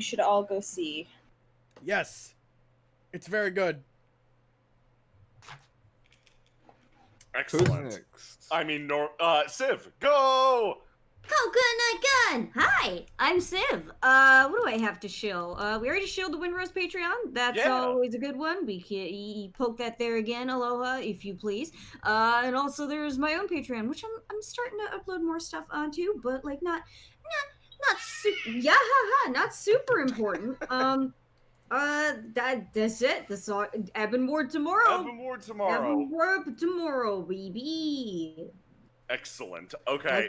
should all go see. Yes. It's very good. Excellent. Who's next? I mean, Civ, go! Coconut Gun! Hi, I'm Civ. What do I have to shill? We already shilled the Windrose Patreon. That's always a good one. We can poke that there again, aloha, if you please. And also there's my own Patreon, which I'm starting to upload more stuff onto, but like not super important. That's it. That's all. Ebon Ward tomorrow. Ebon Ward tomorrow. Ebon Ward tomorrow, baby. Excellent. Okay,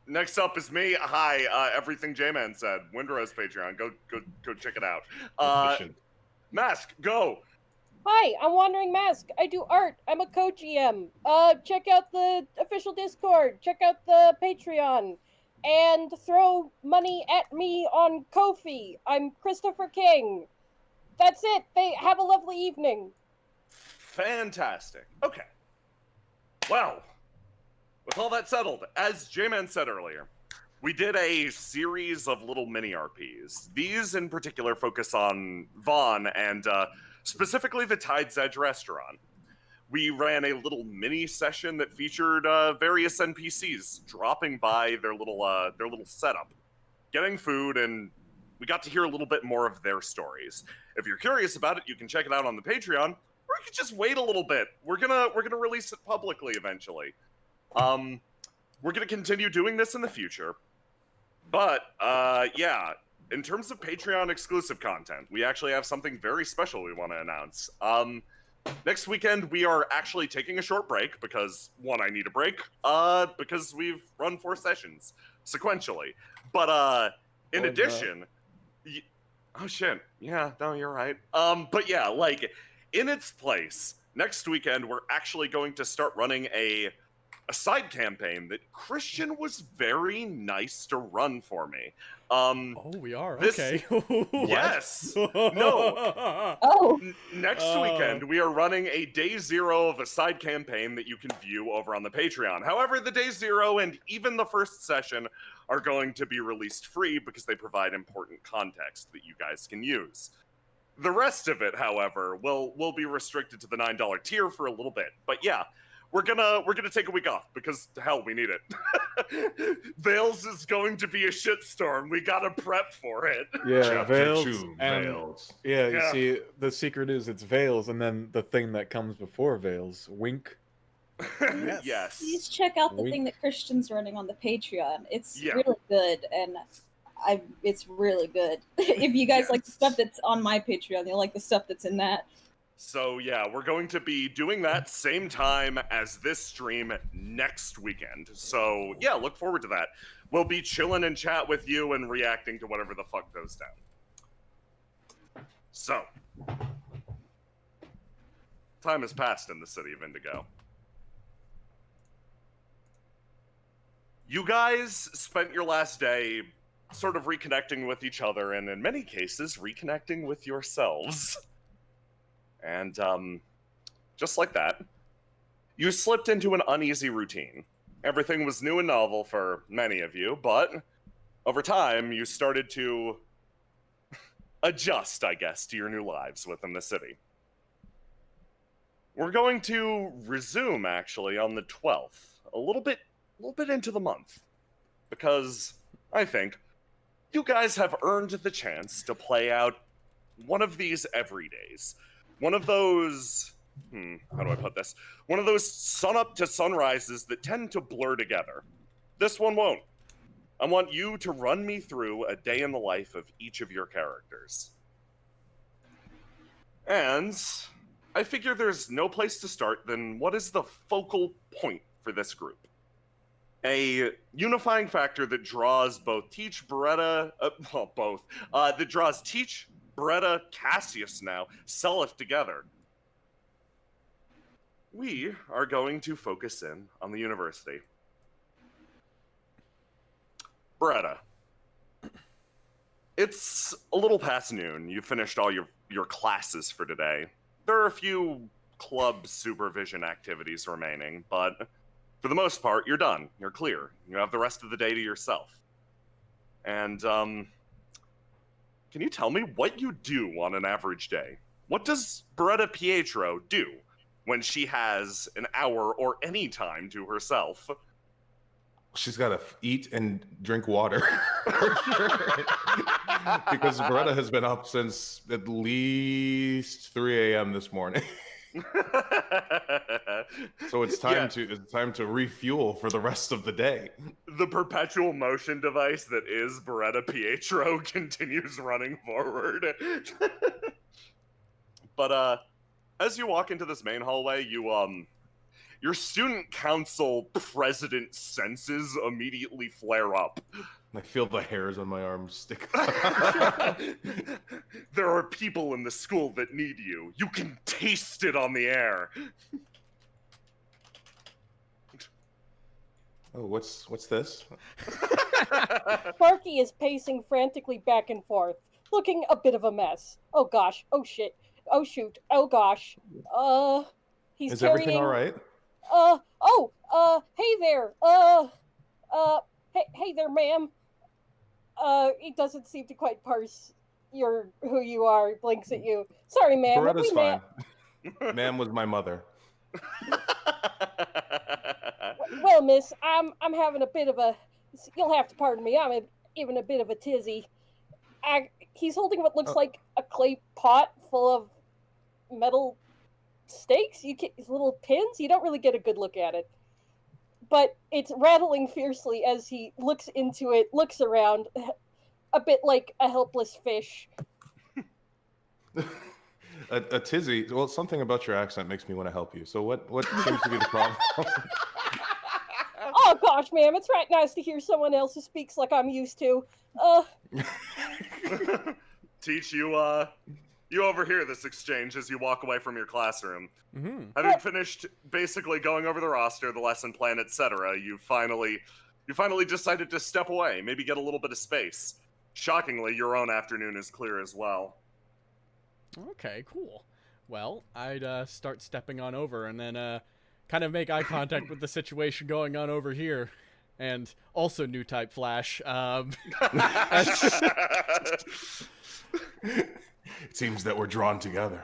next up is me. Hi, everything J-Man said. Windrose Patreon. Go check it out. Mask, go. Hi, I'm Wandering Mask. I do art. I'm a co-GM. Check out the official Discord. Check out the Patreon. And throw money at me on Ko-fi. I'm Christopher King. That's it. Have a lovely evening. Fantastic. Okay. Well, with all that settled, as J-Man said earlier, we did a series of little mini RPs. These in particular focus on Vaughn and specifically the Tide's Edge restaurant. We ran a little mini session that featured various NPCs dropping by their little setup, getting food, and we got to hear a little bit more of their stories. If you're curious about it, you can check it out on the Patreon, or you can just wait a little bit. We're gonna release it publicly eventually. We're gonna continue doing this in the future, but yeah. In terms of Patreon exclusive content, we actually have something very special we want to announce. Next weekend, we are actually taking a short break because, one, I need a break, because we've run 4 sessions sequentially. But in addition, oh shit, yeah, no, you're right. But yeah, like, in its place, next weekend, we're actually going to start running a side campaign that Christian was very nice to run for me. We are? Okay. Yes. No. Oh. Next weekend, we are running a day 0 of a side campaign that you can view over on the Patreon. However, the day 0 and even the first session are going to be released free because they provide important context that you guys can use. The rest of it, however, will be restricted to the $9 tier for a little bit. But yeah, we're gonna take a week off because hell, we need it. Veils is going to be a shitstorm. We gotta prep for it. Yeah, Chapter Veils. 2, And, Veils. Yeah, you see, the secret is it's Veils, and then the thing that comes before Veils, Wink. Yes. Please check out the thing that Christian's running on the Patreon. It's really good, and it's really good. If you guys like the stuff that's on my Patreon, you'll like the stuff that's in that. So yeah, we're going to be doing that same time as this stream next weekend. So yeah, look forward to that. We'll be chilling in chat with you and reacting to whatever the fuck goes down. So, time has passed in the city of Indigo. You guys spent your last day sort of reconnecting with each other and in many cases reconnecting with yourselves. And just like that, you slipped into an uneasy routine. Everything was new and novel for many of you, but over time, you started to adjust, I guess, to your new lives within the city. We're going to resume, actually, on the 12th, a little bit into the month, because I think you guys have earned the chance to play out one of these everydays. One of those, how do I put this? One of those sun-up to sunrises that tend to blur together. This one won't. I want you to run me through a day in the life of each of your characters. And I figure there's no place to start than what is the focal point for this group. A unifying factor that draws both Teach, Beretta, that draws Teach, Beretta, Cassius now, Seliph together. We are going to focus in on the university. Beretta, it's a little past noon. You finished all your classes for today. There are a few club supervision activities remaining, but for the most part, you're done. You're clear. You have the rest of the day to yourself. And, can you tell me what you do on an average day? What does Beretta Pietro do when she has an hour or any time to herself? She's got to eat and drink water. For sure. Because Beretta has been up since at least 3 a.m. this morning. So it's time to refuel for the rest of the day. The perpetual motion device that is Beretta Pietro continues running forward. But as you walk into this main hallway, your student council president senses immediately flare up. I feel the hairs on my arms stick up. There are people in the school that need you. You can taste it on the air. Oh, what's this? Sparky is pacing frantically back and forth, looking a bit of a mess. Oh gosh. Oh shit. Oh shoot. Oh gosh. He's Is carrying... everything all right? Hey there. Hey there, ma'am. He doesn't seem to quite parse who you are. Blinks at you. Sorry, ma'am. Beretta's fine. Ma'am was my mother. Well, miss, I'm having a bit of a... You'll have to pardon me. I'm even a bit of a tizzy. He's holding what looks like a clay pot full of metal stakes. Little pins. You don't really get a good look at it. But it's rattling fiercely as he looks into it, looks around, a bit like a helpless fish. A tizzy. Well, something about your accent makes me want to help you. So what seems to be the problem? Oh gosh, ma'am, it's right nice to hear someone else who speaks like I'm used to. Teach you you overhear this exchange as you walk away from your classroom. Mm-hmm. Having finished basically going over the roster, the lesson plan, etc., you finally decided to step away, maybe get a little bit of space. Shockingly, your own afternoon is clear as well. Okay, cool. Well, I'd start stepping on over and then kind of make eye contact with the situation going on over here. And also new type flash. It seems that we're drawn together.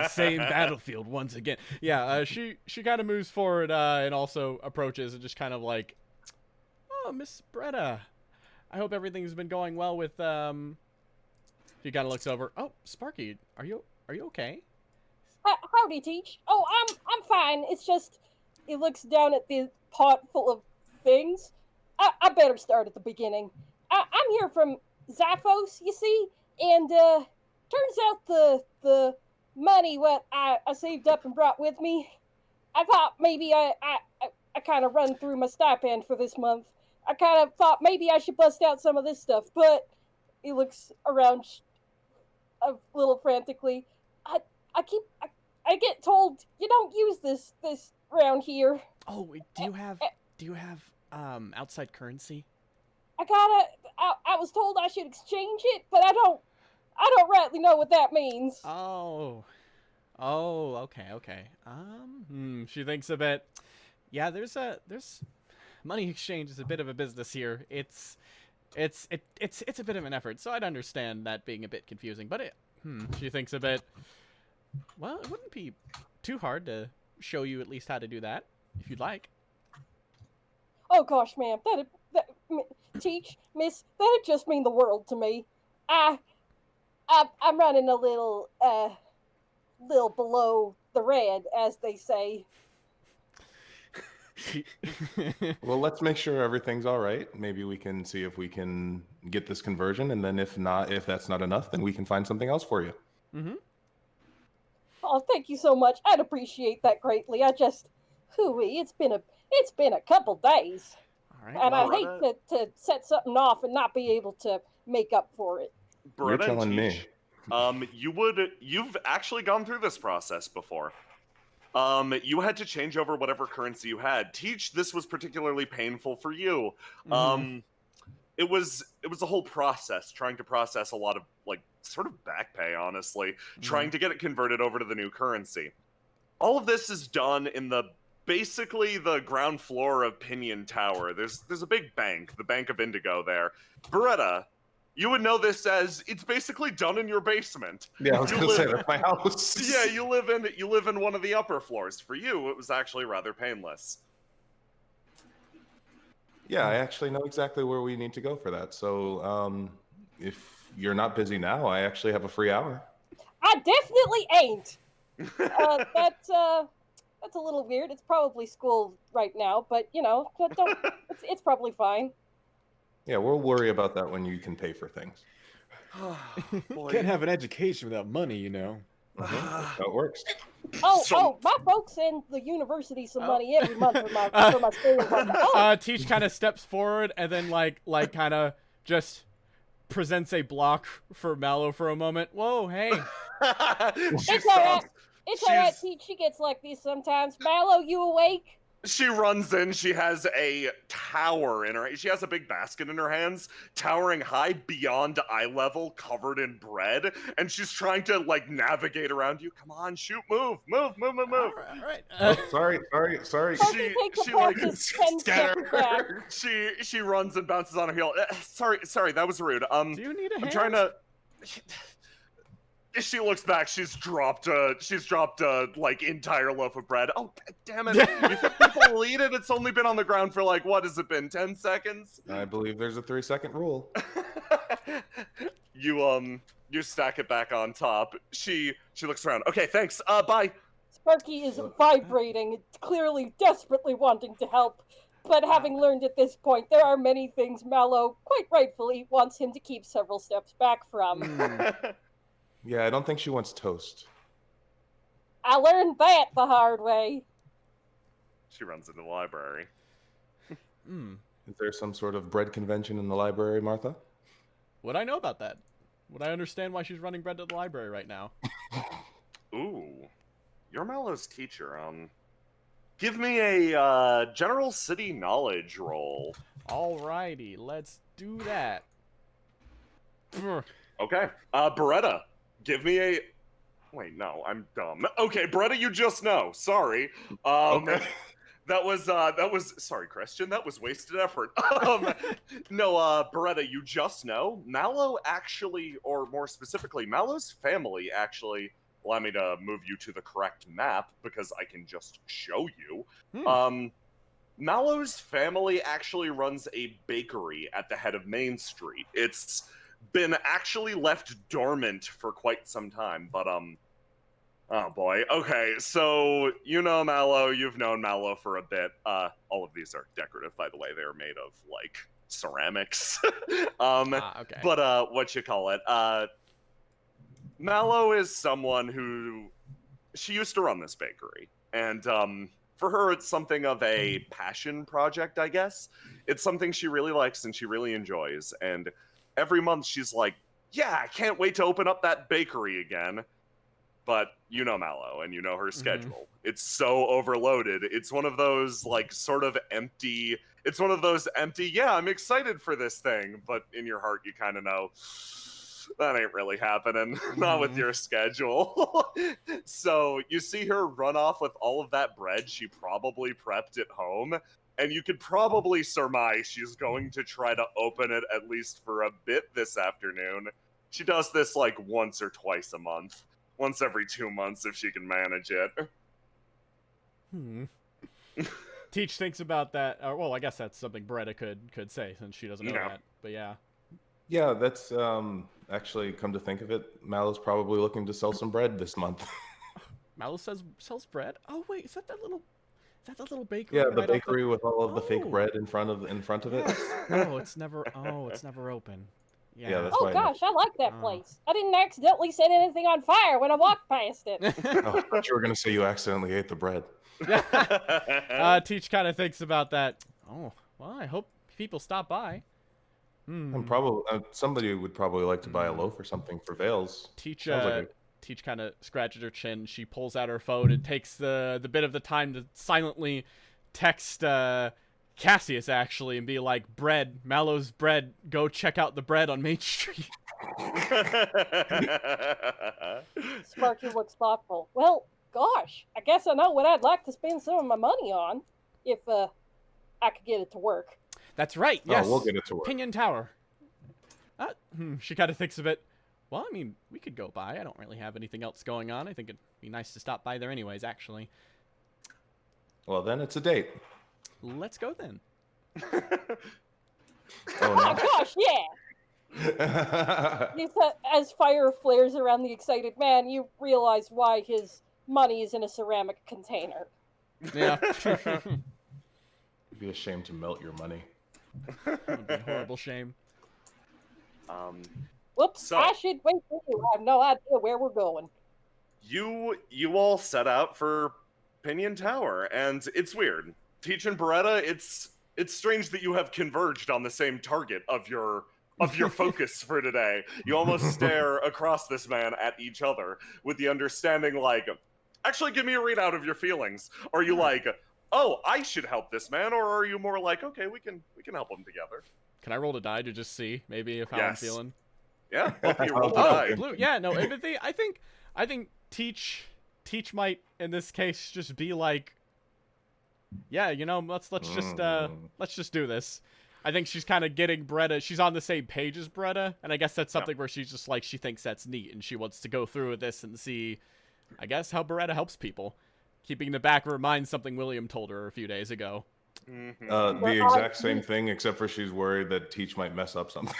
Same battlefield once again. Yeah, she kind of moves forward and also approaches and just kind of like, oh, Miss Beretta, I hope everything's been going well with She kind of looks over. Oh, Sparky, are you okay? Howdy, Teach. Oh, I'm fine. It's just he looks down at the pot full of things. I better start at the beginning. I'm here from Zaphos, you see, and turns out the money what I saved up and brought with me, I thought maybe I kind of run through my stipend for this month. I kind of thought maybe I should bust out some of this stuff, but he looks around a little frantically. I get told you don't use this around here. Oh, wait, do you have outside currency? I was told I should exchange it, but I don't rightly know what that means. Oh, okay. She thinks a bit. Yeah, there's money exchange is a bit of a business here. It's a bit of an effort, so I'd understand that being a bit confusing. But she thinks a bit. Well, it wouldn't be too hard to show you at least how to do that, if you'd like. Oh gosh, ma'am, Teach, miss, that'd just mean the world to me. I'm running a little below the red, as they say. Well, let's make sure everything's all right. Maybe we can see if we can get this conversion, and then if that's not enough, then we can find something else for you. Mm-hmm. Oh, thank you so much. I'd appreciate that greatly. It's been a couple days. All right. And I hate to set something off and not be able to make up for it. You're telling me. You've actually gone through this process before. You had to change over whatever currency you had. Teach, this was particularly painful for you. Mm-hmm. It was a whole process, trying to process a lot of, like, sort of back pay, honestly, trying to get it converted over to the new currency. All of this is done in basically the ground floor of Pinion Tower. There's a big bank, the Bank of Indigo there. Beretta, You would know this as it's basically done in your basement. Yeah, I was going to say that's my house. Yeah, you live in one of the upper floors. For you, it was actually rather painless. Yeah, I actually know exactly where we need to go for that. So, if you're not busy now, I actually have a free hour. I definitely ain't. That's a little weird. It's probably school right now, but you know, it's probably fine. Yeah, we'll worry about that when you can pay for things. Can't have an education without money, you know. That's how it works. Oh, my folks send the university some money every month for my school. Teach kind of steps forward and then like kind of just presents a block for Mallow for a moment. Whoa, hey. It's alright. It's alright, Teach. She gets like these sometimes. Mallow, you awake? She runs in. She has a tower in her. She has a big basket in her hands, towering high beyond eye level, covered in bread, and she's trying to like navigate around you. Come on, shoot, move. All right. Oh, sorry. She like scatter. She runs and bounces on her heel. Sorry, that was rude. Do you need a hand? I'm trying to. She looks back. She's dropped like entire loaf of bread. Oh, damn it! You think people will eat it? It's only been on the ground for like what has it been? 10 seconds? I believe there's a 3-second rule. You stack it back on top. She looks around. Okay, thanks. Bye. Sparky is vibrating, clearly desperately wanting to help. But having learned at this point, there are many things Mallow, quite rightfully, wants him to keep several steps back from. Yeah, I don't think she wants toast. I learned that the hard way. She runs into the library. Is there some sort of bread convention in the library, Martha? Would I know about that? Would I understand why she's running bread to the library right now? Ooh, you're Mallow's teacher. Give me a general city knowledge roll. Alrighty, let's do that. Okay, Beretta, give me a. Wait, no, I'm dumb. Okay, Beretta, you just know. Sorry. Okay. That was sorry, Christian. That was wasted effort. No, Beretta, you just know. Mallow actually, or more specifically, Mallow's family actually. Allow me to move you to the correct map because I can just show you. Mallow's family actually runs a bakery at the head of Main Street. It's been actually left dormant for quite some time, but oh boy. Okay, so you know Mallow, you've known Mallow for a bit. All of these are decorative, by the way. They're made of like ceramics. Okay. But what you call it? Mallow is someone who she used to run this bakery, and for her it's something of a passion project, I guess. It's something she really likes and she really enjoys, and every month she's like, yeah, I can't wait to open up that bakery again. But you know Mallow, and you know her schedule. It's so overloaded. It's one of those, like, sort of empty... It's one of those empty, yeah, I'm excited for this thing, but in your heart you kind of know, that ain't really happening. Not with your schedule. So you see her run off with all of that bread she probably prepped at home, and you could probably surmise she's going to try to open it at least for a bit this afternoon. She does this like once or twice a month. Once every 2 months if she can manage it. Teach thinks about that. Well, I guess that's something Beretta could say since she doesn't know that. But yeah. Yeah, that's actually, come to think of it, Mallow's probably looking to sell some bread this month. Mallow sells bread? Oh wait, is that the little bakery? Yeah, the right bakery with all of the fake bread in front of it. It's never open. Yeah, that's oh why. Gosh, I like that place. I didn't accidentally set anything on fire when I walked past it. Oh, I thought you were going to say you accidentally ate the bread. Teach kind of thinks about that. Oh, well, I hope people stop by. And probably somebody would probably like to buy a loaf or something for Vales. Teach kind of scratches her chin. She pulls out her phone and takes the bit of the time to silently text Cassius actually and be like, bread, Mallow's bread, go check out the bread on Main Street. Sparky looks thoughtful. Well, gosh, I guess I know what I'd like to spend some of my money on if I could get it to work. That's right, yes. Oh, we'll get it to work. Pinion Tower. She kind of thinks of it. Well, I mean, we could go by. I don't really have anything else going on. I think it'd be nice to stop by there anyways, actually. Well, then it's a date. Let's go then. Oh gosh, yeah! As fire flares around the excited man, you realize why his money is in a ceramic container. Yeah. It'd be a shame to melt your money. That would be a horrible shame. Whoops, I should wait for you. I have no idea where we're going. You all set out for Pinion Tower, and it's weird. Teach and Beretta, it's strange that you have converged on the same target of your focus for today. You almost stare across this man at each other with the understanding, like, actually give me a readout of your feelings. Are you like, oh, I should help this man, or are you more like, okay, we can help him together? Can I roll a die to just see maybe if how I'm feeling? Yeah, both of you roll a Oh, die. blue. Yeah, no, empathy. I think Teach might in this case just be like, yeah, you know, let's just do this. I think she's kind of getting Beretta. She's on the same page as Beretta, and I guess that's something where she's just like, she thinks that's neat, and she wants to go through with this and see, I guess, how Beretta helps people. Keeping in the back of her mind something William told her a few days ago. The exact same thing, except for she's worried that Teach might mess up something.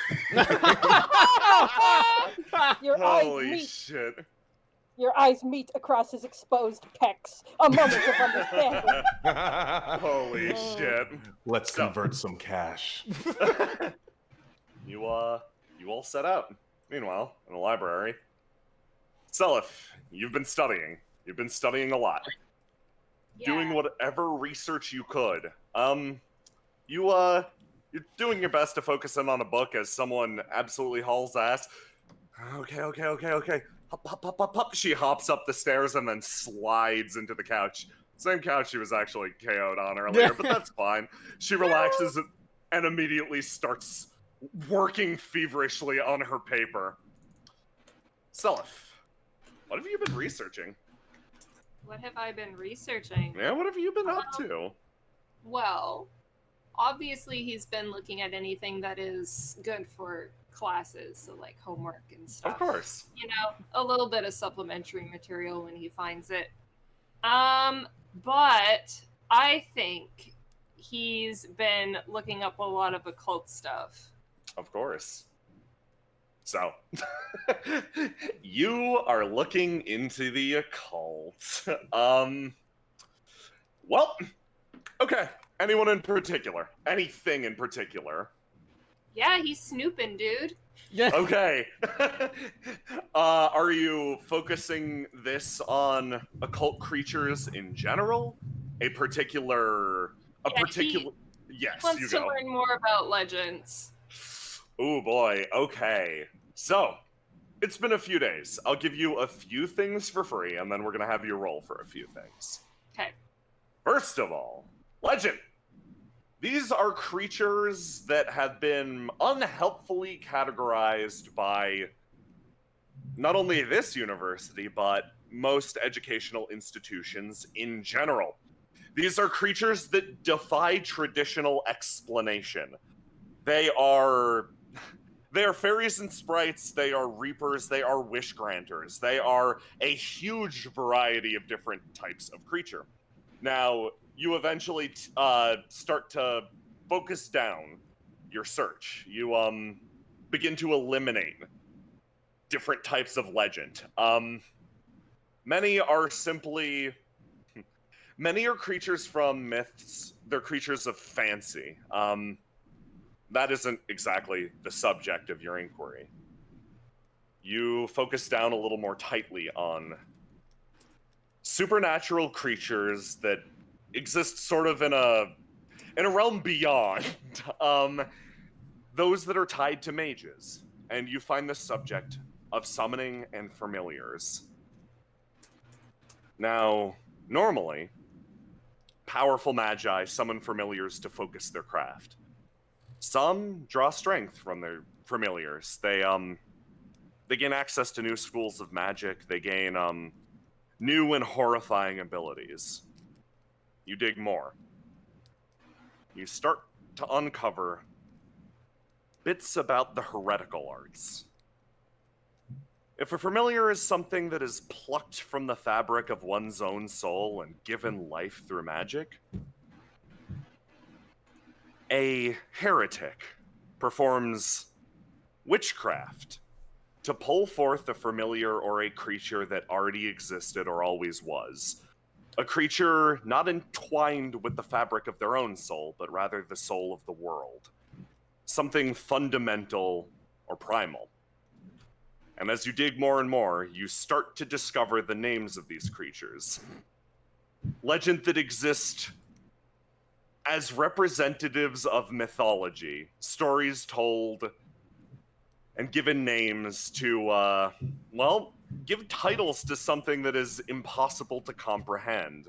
Holy shit. Your eyes meet across his exposed pecs. A moment of understanding. Holy shit. Let's convert some cash. You all set out. Meanwhile, in the library, Seliph, you've been studying. You've been studying a lot. Yeah. Doing whatever research you could. You're doing your best to focus in on a book as someone absolutely hauls ass. Okay. Hop. She hops up the stairs and then slides into the couch. Same couch she was actually KO'd on earlier, but that's fine. She relaxes and immediately starts working feverishly on her paper. Seliph, what have you been researching? What have I been researching? Yeah, what have you been up to? Well, obviously he's been looking at anything that is good for classes, so like homework and stuff. Of course. You know, a little bit of supplementary material when he finds it. But I think he's been looking up a lot of occult stuff. Of course. So, you are looking into the occult. Well, okay. Anyone in particular? Anything in particular? Yeah, he's snooping, dude. Yeah. Okay. Are you focusing this on occult creatures in general? A particular... Yes, wants you to go. learn more about legends. Oh boy, okay. So, it's been a few days. I'll give you a few things for free, and then we're gonna have you roll for a few things. Okay. First of all, legend. These are creatures that have been unhelpfully categorized by not only this university, but most educational institutions in general. These are creatures that defy traditional explanation. They are fairies and sprites, they are reapers, they are wish granters, they are a huge variety of different types of creature. Now, you eventually start to focus down your search. You begin to eliminate different types of legend. Many are creatures from myths. They're creatures of fancy. That isn't exactly the subject of your inquiry. You focus down a little more tightly on supernatural creatures that exist sort of in a realm beyond. Those that are tied to mages. And you find the subject of summoning and familiars. Now, normally, powerful magi summon familiars to focus their craft. Some draw strength from their familiars. They gain access to new schools of magic. They gain new and horrifying abilities. You dig more. You start to uncover bits about the heretical arts. If a familiar is something that is plucked from the fabric of one's own soul and given life through magic, a heretic performs witchcraft to pull forth a familiar or a creature that already existed or always was. A creature not entwined with the fabric of their own soul, but rather the soul of the world. Something fundamental or primal. And as you dig more and more, you start to discover the names of these creatures. Legend that exist as representatives of mythology, stories told and given names to, give titles to something that is impossible to comprehend.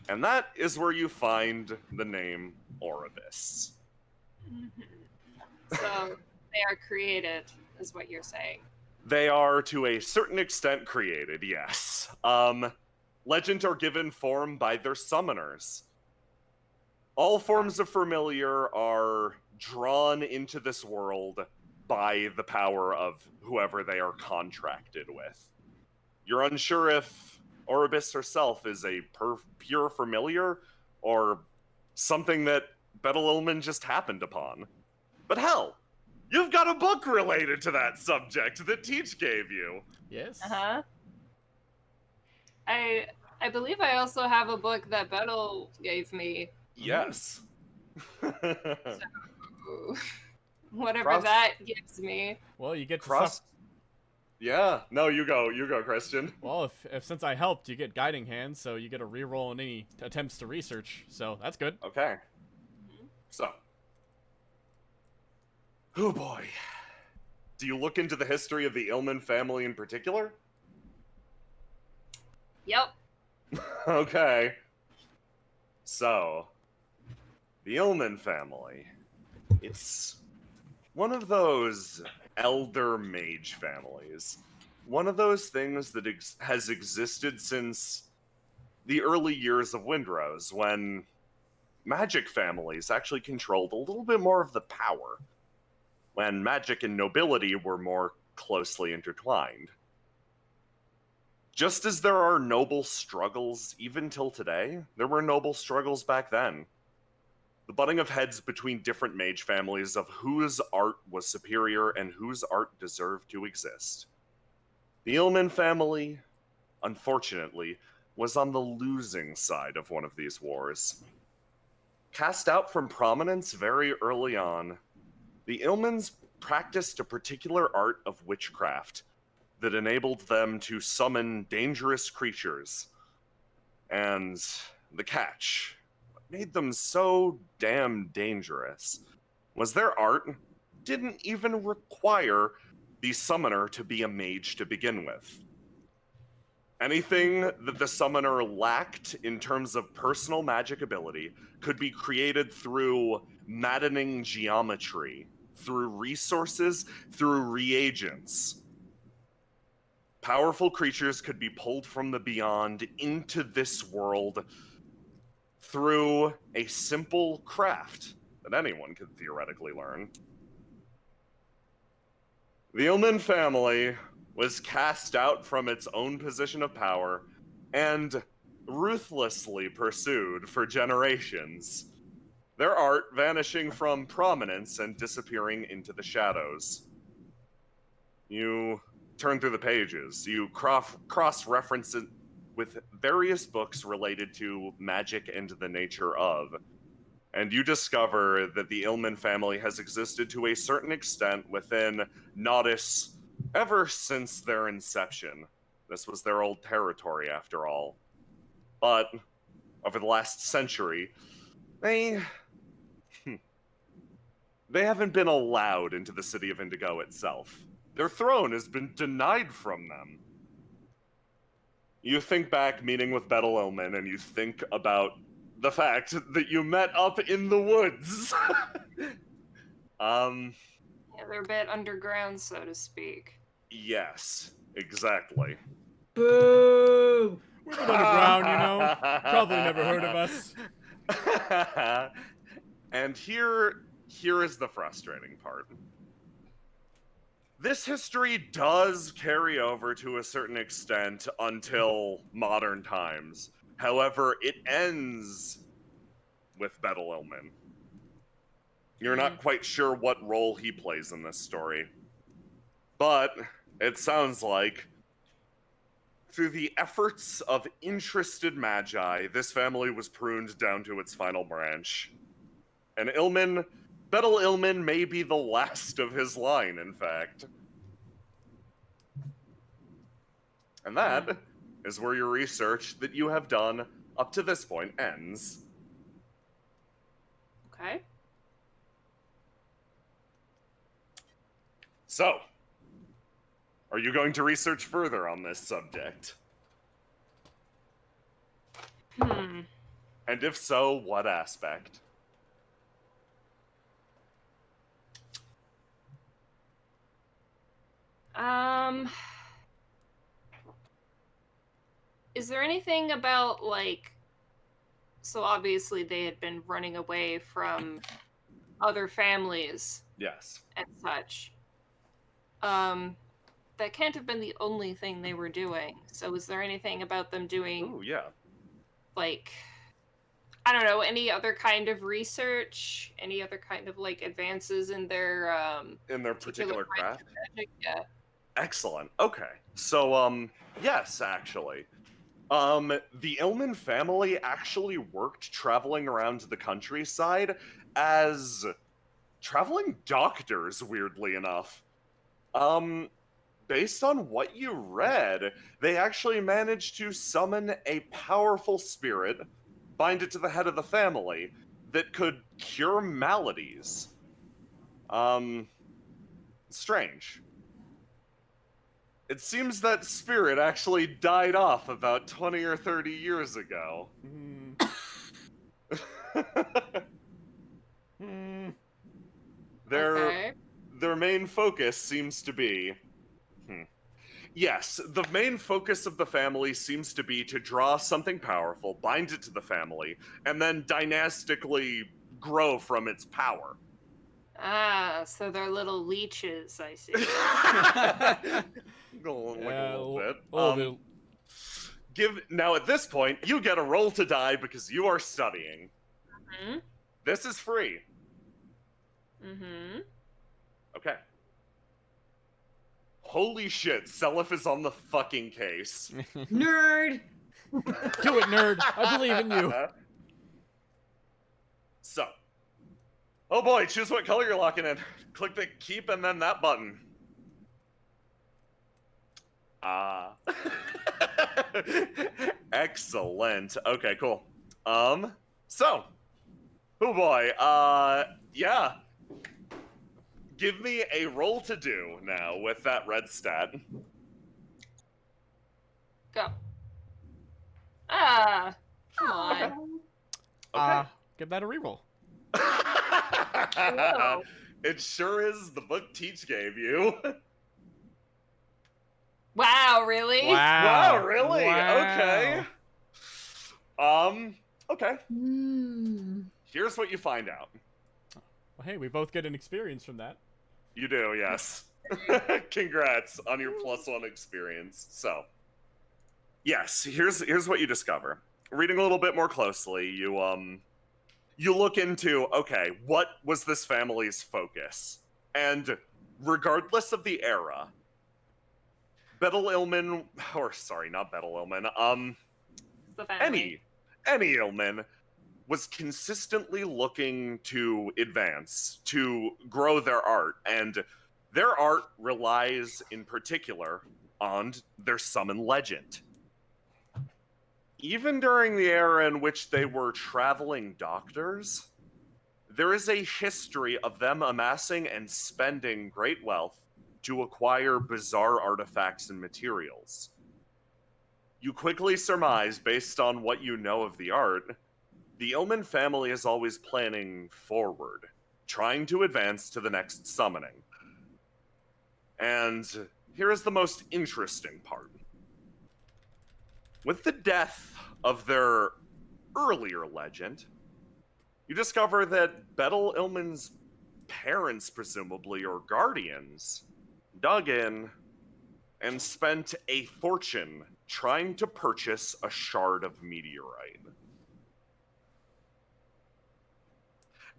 And that is where you find the name Oribus. So they are created, is what you're saying. They are, to a certain extent, created, yes. Legends are given form by their summoners. All forms of familiar are drawn into this world by the power of whoever they are contracted with. You're unsure if Oribus herself is a pure familiar or something that Betel-Ilman just happened upon. But hell, you've got a book related to that subject that Teach gave you. Yes. Uh-huh. I believe I also have a book that Betel gave me. Yes. So, whatever that gives me. Well, you get to Cross. Yeah. No, you go, Christian. Well, if since I helped, you get guiding hands, so you get a reroll in any attempts to research. So that's good. Okay. So. Oh boy. Do you look into the history of the Ilman family in particular? Yep. Okay. So, the Ilman family. It's one of those elder mage families. One of those things that has existed since the early years of Windrose, when magic families actually controlled a little bit more of the power, when magic and nobility were more closely intertwined. Just as there are noble struggles even till today, there were noble struggles back then. The butting of heads between different mage families of whose art was superior and whose art deserved to exist. The Ilman family, unfortunately, was on the losing side of one of these wars. Cast out from prominence very early on, the Ilmans practiced a particular art of witchcraft that enabled them to summon dangerous creatures. And the catch, what made them so damn dangerous, was their art didn't even require the summoner to be a mage to begin with. Anything that the summoner lacked in terms of personal magic ability could be created through maddening geometry, through resources, through reagents. Powerful creatures could be pulled from the beyond into this world through a simple craft that anyone could theoretically learn. The Ilman family was cast out from its own position of power and ruthlessly pursued for generations, their art vanishing from prominence and disappearing into the shadows. You turn through the pages, you cross-reference it with various books related to magic and the nature of, and you discover that the Ilman family has existed to a certain extent within Nodis ever since their inception. This was their old territory, after all. But over the last century, they haven't been allowed into the city of Indigo itself. Their throne has been denied from them. You think back meeting with Betel-Ilman, and you think about the fact that you met up in the woods. Yeah, they're a bit underground, so to speak. Yes, exactly. Boo! We've been underground, you know. Probably never heard of us. And here is the frustrating part. This history does carry over to a certain extent until modern times. However, it ends with Betel Ilman. You're not quite sure what role he plays in this story. But it sounds like, through the efforts of interested magi, this family was pruned down to its final branch. And Betel Ilman may be the last of his line, in fact. And that is where your research that you have done up to this point ends. Okay. So, are you going to research further on this subject? And if so, what aspect? Is there anything about, like, so obviously they had been running away from other families. Yes. And such. That can't have been the only thing they were doing. So is there anything about them doing... Ooh, yeah. Like, I don't know, any other kind of research? Any other kind of, like, advances in their particular craft? Yeah. Excellent. Okay. So, yes, actually. The Ilman family actually worked traveling around the countryside as traveling doctors, weirdly enough. Based on what you read, they actually managed to summon a powerful spirit, bind it to the head of the family, that could cure maladies. Strange. It seems that spirit actually died off about 20 or 30 years ago. Their main focus seems to be... Yes, the main focus of the family seems to be to draw something powerful, bind it to the family, and then dynastically grow from its power. Ah, so they're little leeches, I see. A little bit. Now at this point, you get a roll to die because you are studying. This is free. Okay. Holy shit, Seliph is on the fucking case. Nerd! Do it, nerd! I believe in you! So. Oh boy, choose what color you're locking in. Click the keep and then that button. Excellent. Okay, cool. So. Oh boy, yeah. Give me a roll to do now with that red stat. Go. Ah, come on. Okay. Give that a reroll. It sure is the book Teach gave you. Wow, really? Wow, really? Wow. Okay. Okay. Here's what you find out. Well, hey, we both get an experience from that. You do, yes. Congrats on your +1 experience. So, yes, here's what you discover. Reading a little bit more closely, you look into, okay, what was this family's focus? And regardless of the era, Betel Ilman, or sorry, not Betel Ilman, any Ilman was consistently looking to advance, to grow their art, and their art relies in particular on their summon legend. Even during the era in which they were traveling doctors, there is a history of them amassing and spending great wealth to acquire bizarre artifacts and materials. You quickly surmise, based on what you know of the art, the Ilman family is always planning forward, trying to advance to the next summoning. And here is the most interesting part. With the death of their earlier legend, you discover that Betel Ilman's parents, presumably, or guardians, dug in and spent a fortune trying to purchase a shard of meteorite.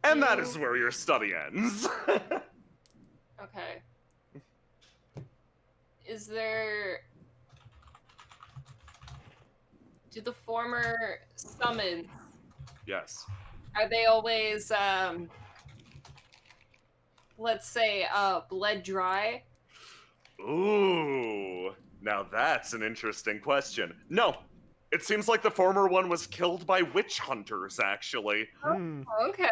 And that is where your study ends. Okay. Is there... Do the former summons... Yes. Are they always, let's say, bled dry? Ooh, now that's an interesting question. No, it seems like the former one was killed by witch hunters, actually. Hmm. Okay.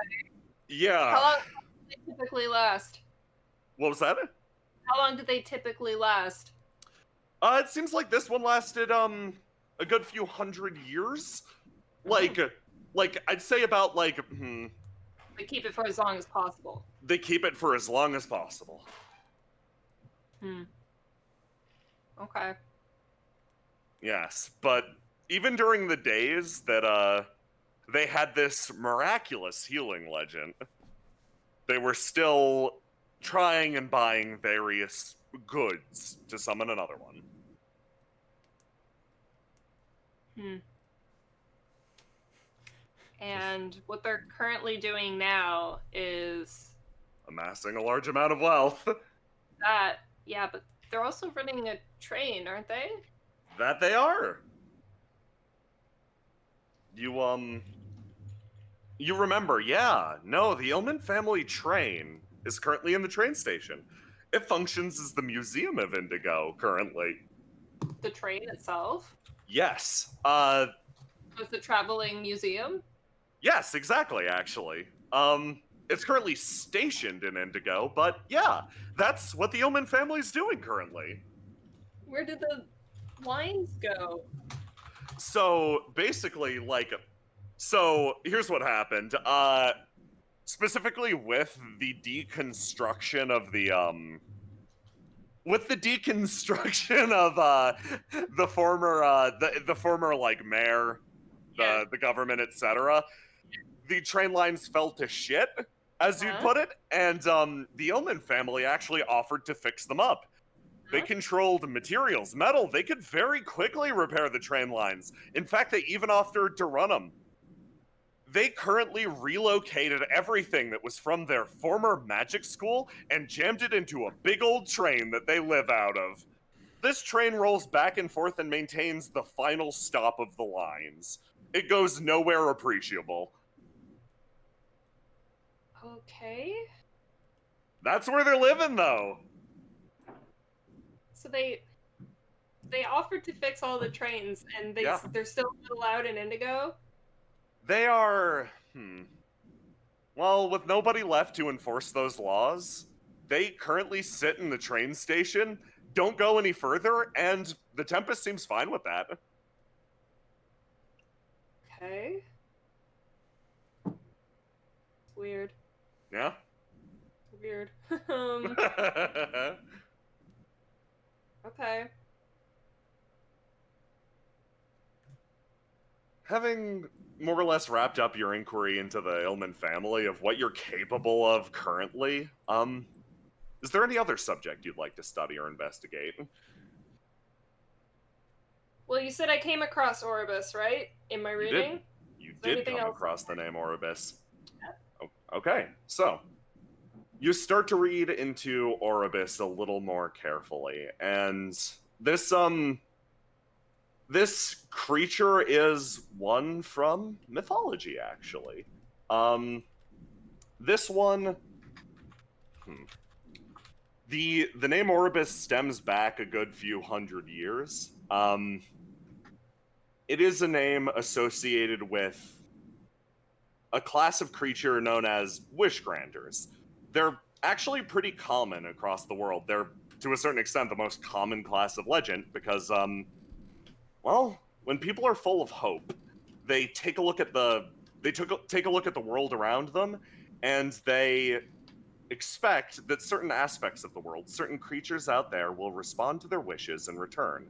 Yeah. How long do they typically last? What was that? How long do they typically last? It seems like this one lasted, a good few hundred years. Like I'd say about, They keep it for as long as possible. they keep it for as long as possible. Okay. Yes, but even during the days that, they had this miraculous healing legend, they were still trying and buying various goods to summon another one. And what they're currently doing now is... Amassing a large amount of wealth. That, yeah, but they're also running a train, aren't they? That they are. You remember, yeah. No, the Illman family train is currently in the train station. It functions as the Museum of Indigo, currently. The train itself? Yes. It's a traveling museum? Yes, exactly, actually. It's currently stationed in Indigo, but yeah, that's what the Illman family's doing currently. Where did the lines go? So, basically, so here's what happened. Specifically with the deconstruction of the the former like mayor, the government, etc., the train lines fell to shit, as you'd put it, and the Illman family actually offered to fix them up. They controlled materials, metal. They could very quickly repair the train lines. In fact, they even offered to run them. They currently relocated everything that was from their former magic school and jammed it into a big old train that they live out of. This train rolls back and forth and maintains the final stop of the lines. It goes nowhere appreciable. Okay. That's where they're living, though. So they offered to fix all the trains, and they're still not allowed in Indigo? They are, well, with nobody left to enforce those laws, they currently sit in the train station, don't go any further, and the Tempest seems fine with that. Okay. Weird. Yeah? Weird. Okay. Having more or less wrapped up your inquiry into the Illman family of what you're capable of currently, is there any other subject you'd like to study or investigate? Well, you said I came across Orbis, right? In my reading? You did come across the name Orbis. Okay, so you start to read into Orbis a little more carefully, and this creature is one from mythology, actually. This one, the name Orbis stems back a good few hundred years. It is a name associated with a class of creature known as wish granters. They're actually pretty common across the world. They're, to a certain extent, the most common class of legend because, well, when people are full of hope, they take a look at the world around them, and they expect that certain aspects of the world, certain creatures out there, will respond to their wishes in return.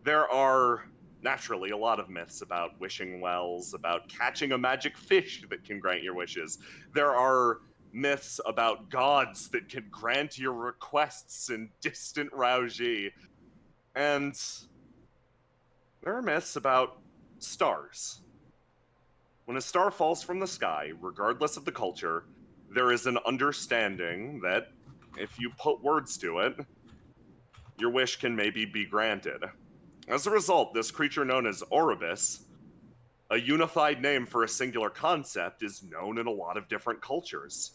There are naturally a lot of myths about wishing wells, about catching a magic fish that can grant your wishes. There are myths about gods that can grant your requests in distant Rauji. And there are myths about stars. When a star falls from the sky, regardless of the culture, there is an understanding that if you put words to it, your wish can maybe be granted. As a result, this creature known as Oribus, a unified name for a singular concept, is known in a lot of different cultures.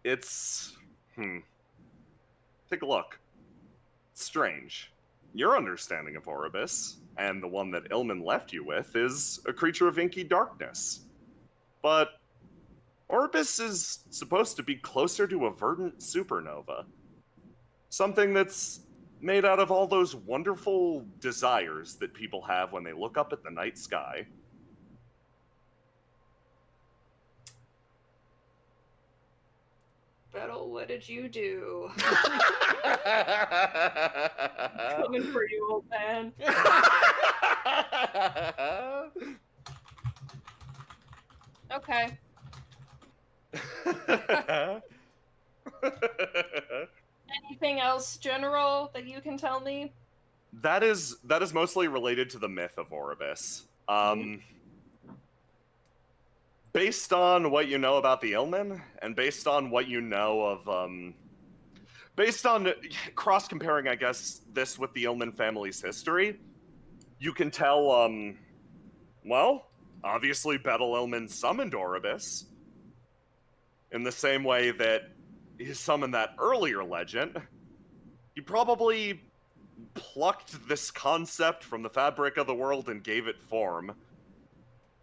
It's... Take a look. It's strange. Your understanding of Oribus, and the one that Ilman left you with, is a creature of inky darkness. But Oribus is supposed to be closer to a verdant supernova. Something that's made out of all those wonderful desires that people have when they look up at the night sky. Bettel, what did you do? Coming for you, old man. Okay. Anything else, General, that you can tell me? That is mostly related to the myth of Oribus. Based on what you know about the Ilman, and based on what you know of, based on cross-comparing, I guess, this with the Ilman family's history, you can tell, well, obviously Bettel Ilman summoned Oribus, in the same way that he summoned that earlier legend. He probably plucked this concept from the fabric of the world and gave it form.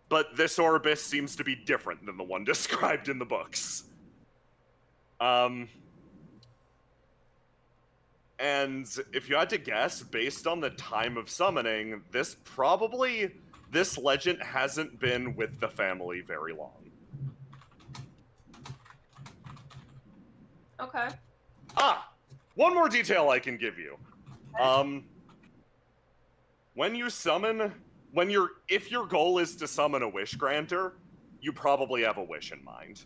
But this Oribus seems to be different than the one described in the books. And if you had to guess, based on the time of summoning, this legend hasn't been with the family very long. Okay. One more detail I can give you. When you summon, if your goal is to summon a wish granter, you probably have a wish in mind.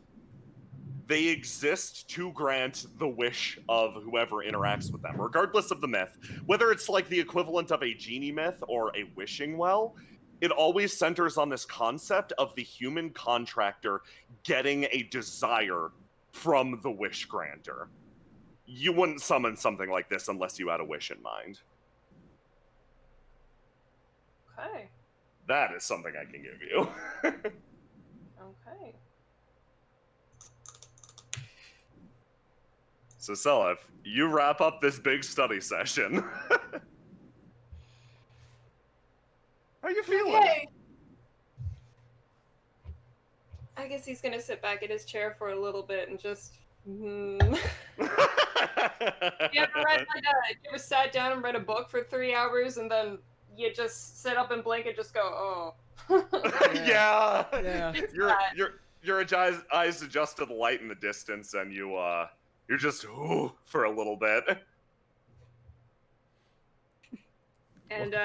They exist to grant the wish of whoever interacts with them, regardless of the myth. Whether it's like the equivalent of a genie myth or a wishing well, it always centers on this concept of the human contractor getting a desire from the wish granter. You wouldn't summon something like this unless you had a wish in mind. Okay. That is something I can give you. Okay. So, Selef, you wrap up this big study session. How you feeling? Okay. I guess he's gonna sit back in his chair for a little bit and just. You ever sat down and read a book for 3 hours and then you just sit up and blink and just go, oh. Yeah. Your eyes adjust to the light in the distance and you're just ooh for a little bit. And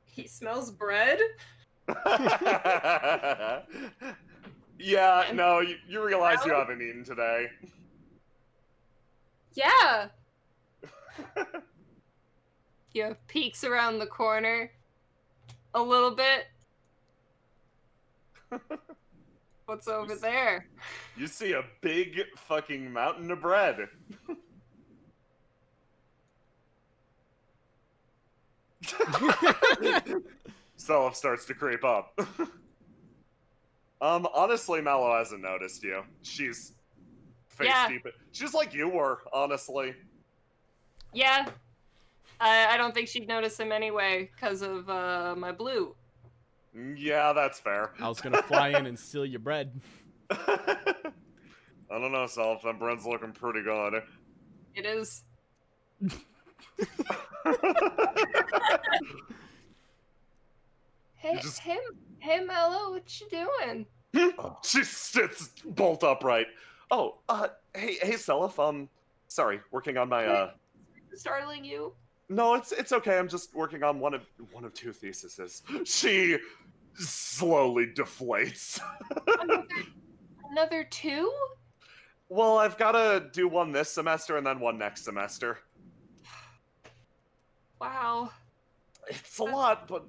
he smells bread. Yeah, no, you realize you haven't eaten today. Yeah. Yeah, peeks around the corner a little bit. What's over there? You see a big fucking mountain of bread. Selef starts to creep up. Honestly, Mallow hasn't noticed you. She's face deep. She's like you were, honestly. Yeah. I don't think she'd notice him anyway, because of my blue. Yeah, that's fair. I was gonna fly in and steal your bread. I don't know, Self. That bread's looking pretty good. It is. Hey, Mello, what you doing? She sits bolt upright. Oh, hey, Selef. Sorry, working on my Startling you? No, it's okay. I'm just working on one of two theses. She slowly deflates. Another 2? Well, I've got to do one this semester and then one next semester. Wow. It's a lot, but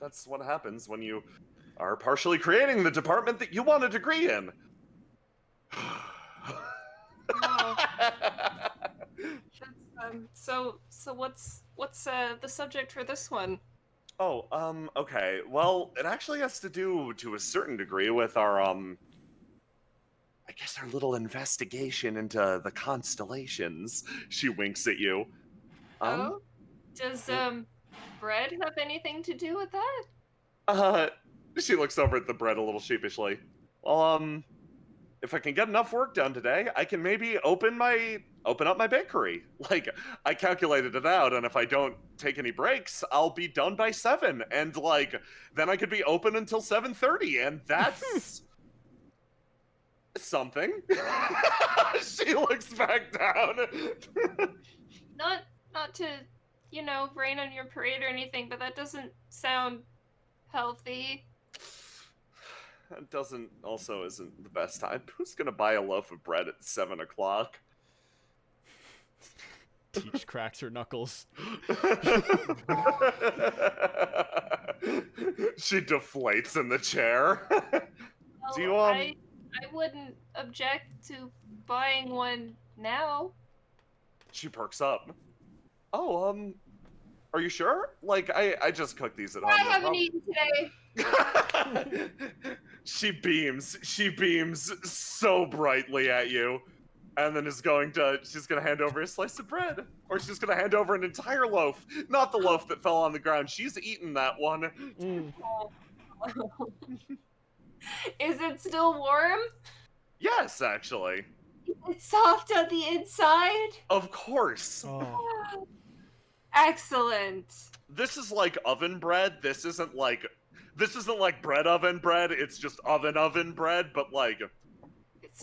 that's what happens when you are partially creating the department that you want a degree in. Wow. So what's the subject for this one? Oh, okay. Well, it actually has to do to a certain degree with our I guess our little investigation into the constellations. She winks at you. Oh? Does bread have anything to do with that? She looks over at the bread a little sheepishly. Well, if I can get enough work done today, I can maybe open up my bakery. Like, I calculated it out, and if I don't take any breaks, I'll be done by 7, and like, then I could be open until 7:30, and that's something. She looks back down. Not to, rain on your parade or anything, but that doesn't sound healthy. That isn't the best time. Who's gonna buy a loaf of bread at 7 o'clock? Teach cracks her knuckles. She deflates in the chair. Well, Do you I wouldn't object to buying one now. She perks up. Oh, are you sure? Like, I just cooked these at home. I haven't eaten today. She beams so brightly at you, and then she's gonna hand over a slice of bread, or she's gonna hand over an entire loaf, not the loaf that fell on the ground. She's eaten that one. Is it still warm? Yes, actually. It's soft on the inside? Of course. Oh. Excellent. This is like oven bread. This isn't like bread oven bread. It's just oven bread, but like it's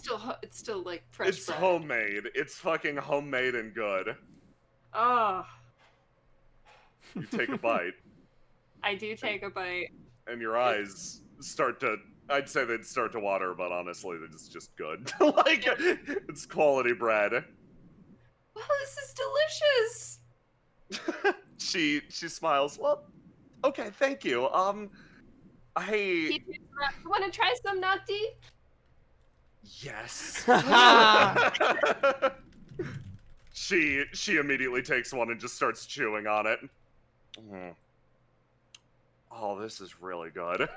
still like fresh it's bread. homemade. It's fucking homemade and good. Oh. You take a bite. I do take a bite. And your eyes I'd say they'd start to water, but honestly, it's just good. Like, it's quality bread. Wow, this is delicious. She smiles. Well, okay, thank you. You want to try some Nocti? Yes. She immediately takes one and just starts chewing on it. Oh, this is really good.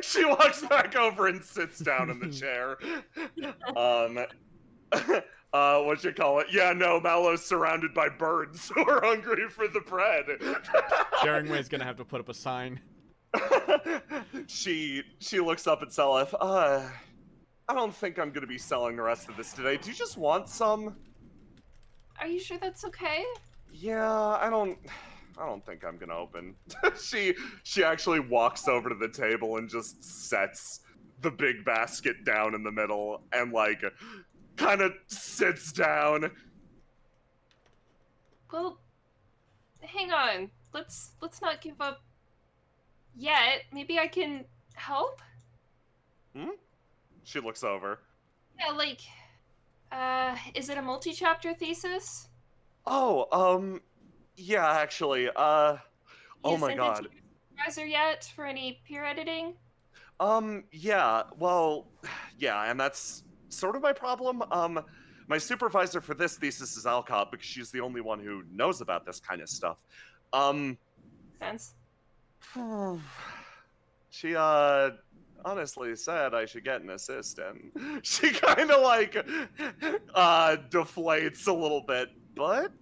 She walks back over and sits down in the chair. What you call it? Yeah, no, Mallow's surrounded by birds who are hungry for the bread. Daringway's gonna have to put up a sign. She looks up at Selef. I don't think I'm gonna be selling the rest of this today. Do you just want some? Are you sure that's okay? Yeah, I don't think I'm gonna open. She actually walks over to the table and just sets the big basket down in the middle and like kind of sits down. Well, hang on. Let's not give up yet. Maybe I can help? She looks over. Yeah, like is it a multi-chapter thesis? Oh, yeah, actually, oh my god. You sent it to your supervisor yet for any peer editing? Yeah, well, yeah, and that's sort of my problem. My supervisor for this thesis is Alcott because she's the only one who knows about this kind of stuff. Sense. She, honestly said I should get an assistant. She kind of like, deflates a little bit, but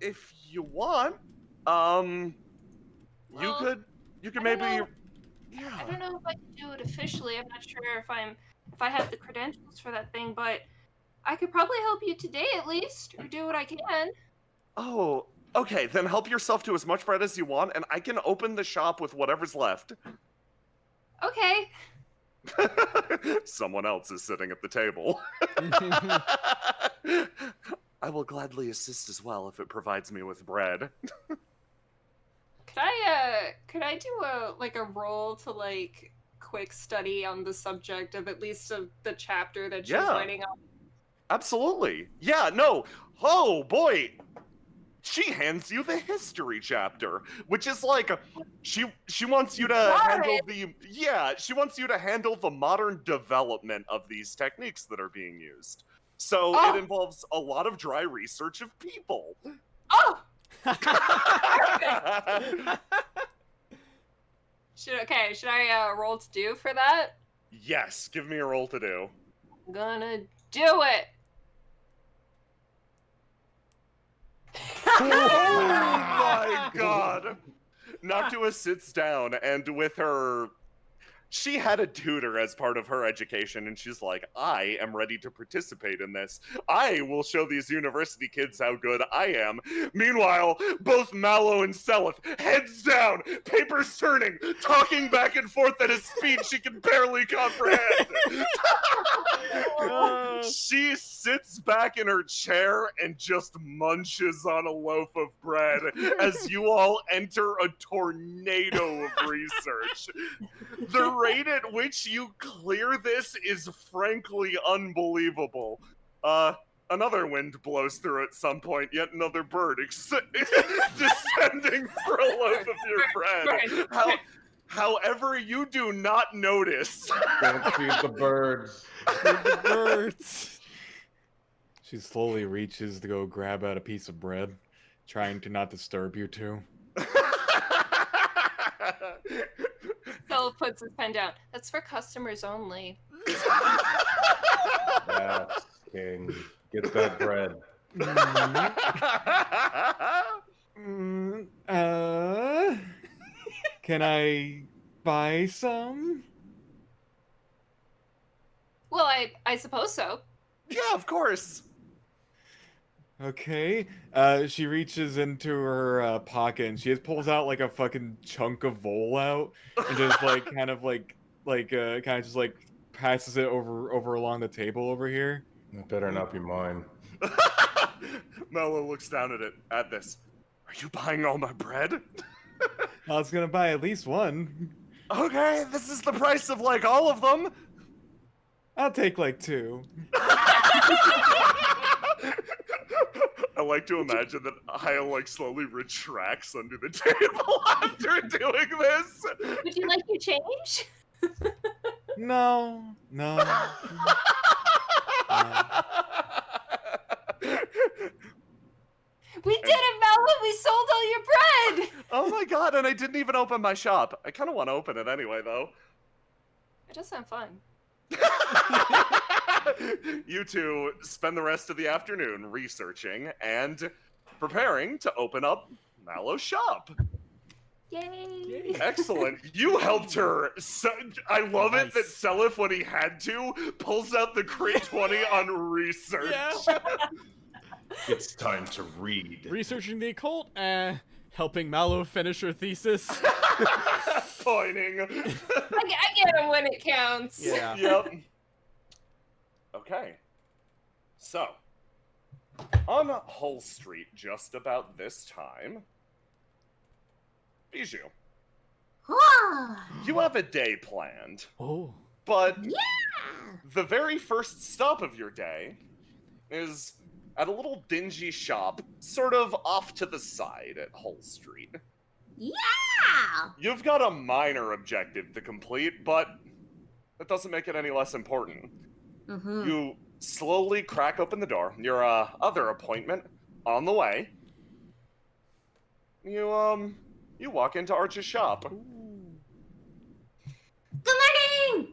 if you want, you could maybe, yeah. I don't know if I can do it officially. I'm not sure if I have the credentials for that thing, but I could probably help you today at least, or do what I can. Oh, okay, then help yourself to as much bread as you want, and I can open the shop with whatever's left. Okay. Someone else is sitting at the table. I will gladly assist as well if it provides me with bread. Could I do a roll to like quick study on the subject of at least of the chapter that she's writing on? Absolutely. Yeah, no. Oh boy. She hands you the history chapter, which is like she wants you to handle the modern development of these techniques that are being used. So it involves a lot of dry research of people. Oh. Should I roll to do for that? Yes, give me a roll to do. I'm gonna do it. Oh my god! Noctua sits down and with her... She had a tutor as part of her education, and she's like, I am ready to participate in this. I will show these university kids how good I am. Meanwhile, both Mallow and Selith, heads down, papers turning, talking back and forth at a speed she can barely comprehend. She sits back in her chair and just munches on a loaf of bread as you all enter a tornado of research. The rate at which you clear this is frankly unbelievable. Another wind blows through at some point, yet another bird descending for a loaf of your bread. However, you do not notice. Don't feed the birds. Feed the birds. She slowly reaches to go grab out a piece of bread, trying to not disturb you two. Phil puts his pen down. That's for customers only. That's king. Get that bread. Can I buy some? Well, I suppose so. Yeah, of course. Okay. She reaches into her pocket and she just pulls out like a fucking chunk of vole out and just like kind of just like passes it over along the table over here. That better not be mine. Mello looks down at this. Are you buying all my bread? I was gonna buy at least one. Okay, this is the price of like all of them. I'll take like 2. I like to imagine that Haya like slowly retracts under the table after doing this. Would you like to change? No. We did it, Mallow! We sold all your bread! Oh my god, and I didn't even open my shop. I kind of want to open it anyway, though. It does sound fun. You two spend the rest of the afternoon researching and preparing to open up Mallow's shop. Yay! Excellent. You helped her. I love it that Nice. Selith, when he had to, pulls out the crit 20 on research. Yeah. It's time to read. Researching the occult, helping Mallow finish her thesis. Pointing. I get him when it counts. Yeah. Yep. Okay. So, on Hull Street, just about this time, Bijou, you have a day planned, Oh. but Yeah! the very first stop of your day is at a little dingy shop, sort of off to the side at Hull Street. Yeah! You've got a minor objective to complete, but that doesn't make it any less important. Mm-hmm. You slowly crack open the door. Your other appointment on the way. You walk into Arch's shop. Good morning!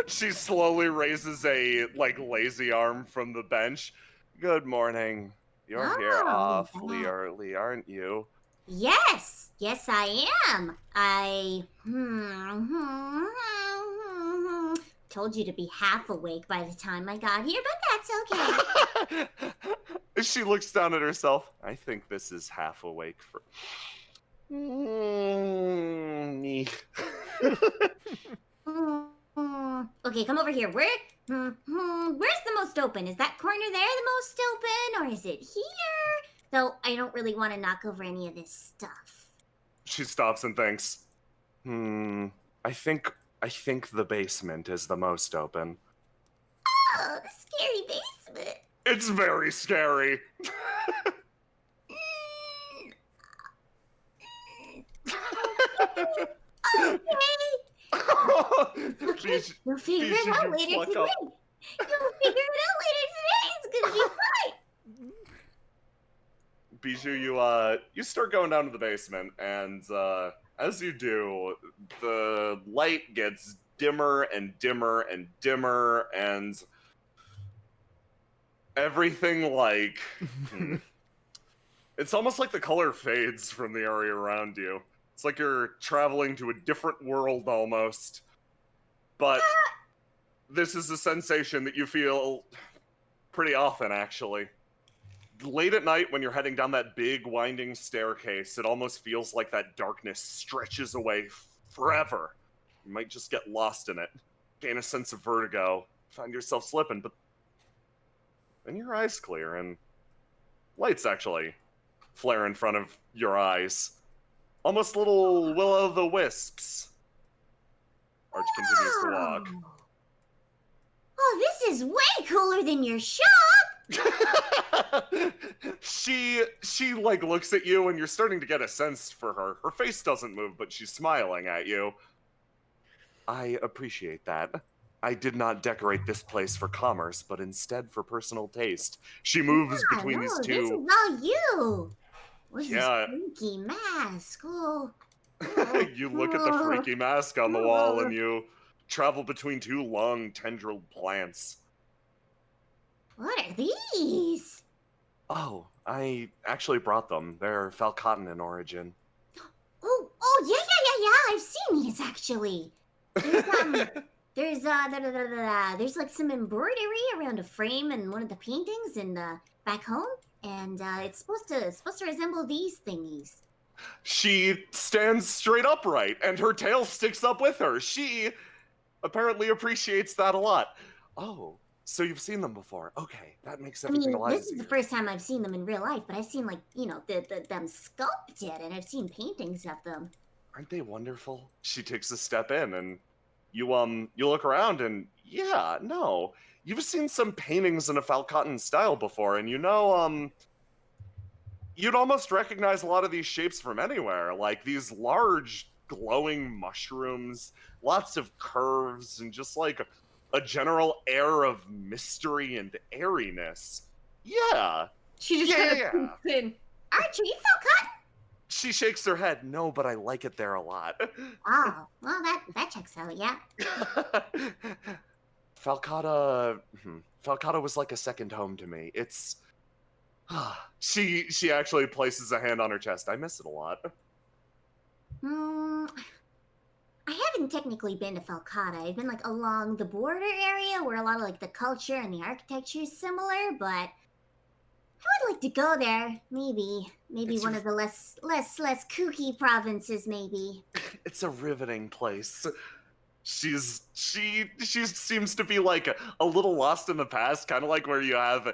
She slowly raises a lazy arm from the bench. Good morning. You're here awfully early, aren't you? Yes, I am. I told you to be half awake by the time I got here, but that's okay. She looks down at herself. I think this is half awake for... Okay, come over here. Where's the most open? Is that corner there the most open, or is it here? Though I don't really want to knock over any of this stuff. She stops and thinks, I think the basement is the most open. Oh, the scary basement. It's very scary. Okay, you'll figure it out later today. You'll figure it out later today. It's gonna be fine. Bijou, you start going down to the basement, and as you do, the light gets dimmer and dimmer and dimmer, and everything like it's almost like the color fades from the area around you. It's like you're traveling to a different world almost. But this is a sensation that you feel pretty often, actually. Late at night, when you're heading down that big winding staircase, it almost feels like that darkness stretches away forever. You might just get lost in it, gain a sense of vertigo, find yourself slipping, but then your eyes clear, and lights actually flare in front of your eyes. Almost little will-o'-the-wisps. Arch continues to walk. Oh, this is way cooler than your shop! She like looks at you, and you're starting to get a sense for her. Her face doesn't move, but she's smiling at you. I appreciate that. I did not decorate this place for commerce, but instead for personal taste. She moves between these two. This is all you! What's this freaky mask? Oh. You look at the freaky mask on the wall, and you travel between two long tendril plants. What are these? Oh, I actually brought them. They're falcatan in origin. Oh, yeah. I've seen these actually. There's there's like some embroidery around a frame in one of the paintings in back home, and it's supposed to resemble these thingies. She stands straight upright, and her tail sticks up with her. She apparently appreciates that a lot. Oh, so you've seen them before. Okay, that makes everything a lot this easier. is the first time I've seen them in real life, but I've seen, like, them sculpted, and I've seen paintings of them. Aren't they wonderful? She takes a step in, and you look around, and yeah, no. You've seen some paintings in a falcatan style before, and you'd almost recognize a lot of these shapes from anywhere, like these large glowing mushrooms, lots of curves, and just like a general air of mystery and airiness. Yeah. She just kind of poops in. Aren't you falcatan? She shakes her head. No, but I like it there a lot. Oh, well, that checks out, yeah. Falcata was like a second home to me. It's she actually places a hand on her chest. I miss it a lot. I haven't technically been to Falcata. I've been like along the border area where a lot of like the culture and the architecture is similar, but I would like to go there. Maybe it's one of the less kooky provinces, maybe. It's a riveting place. She seems to be like a little lost in the past, kind of like where you have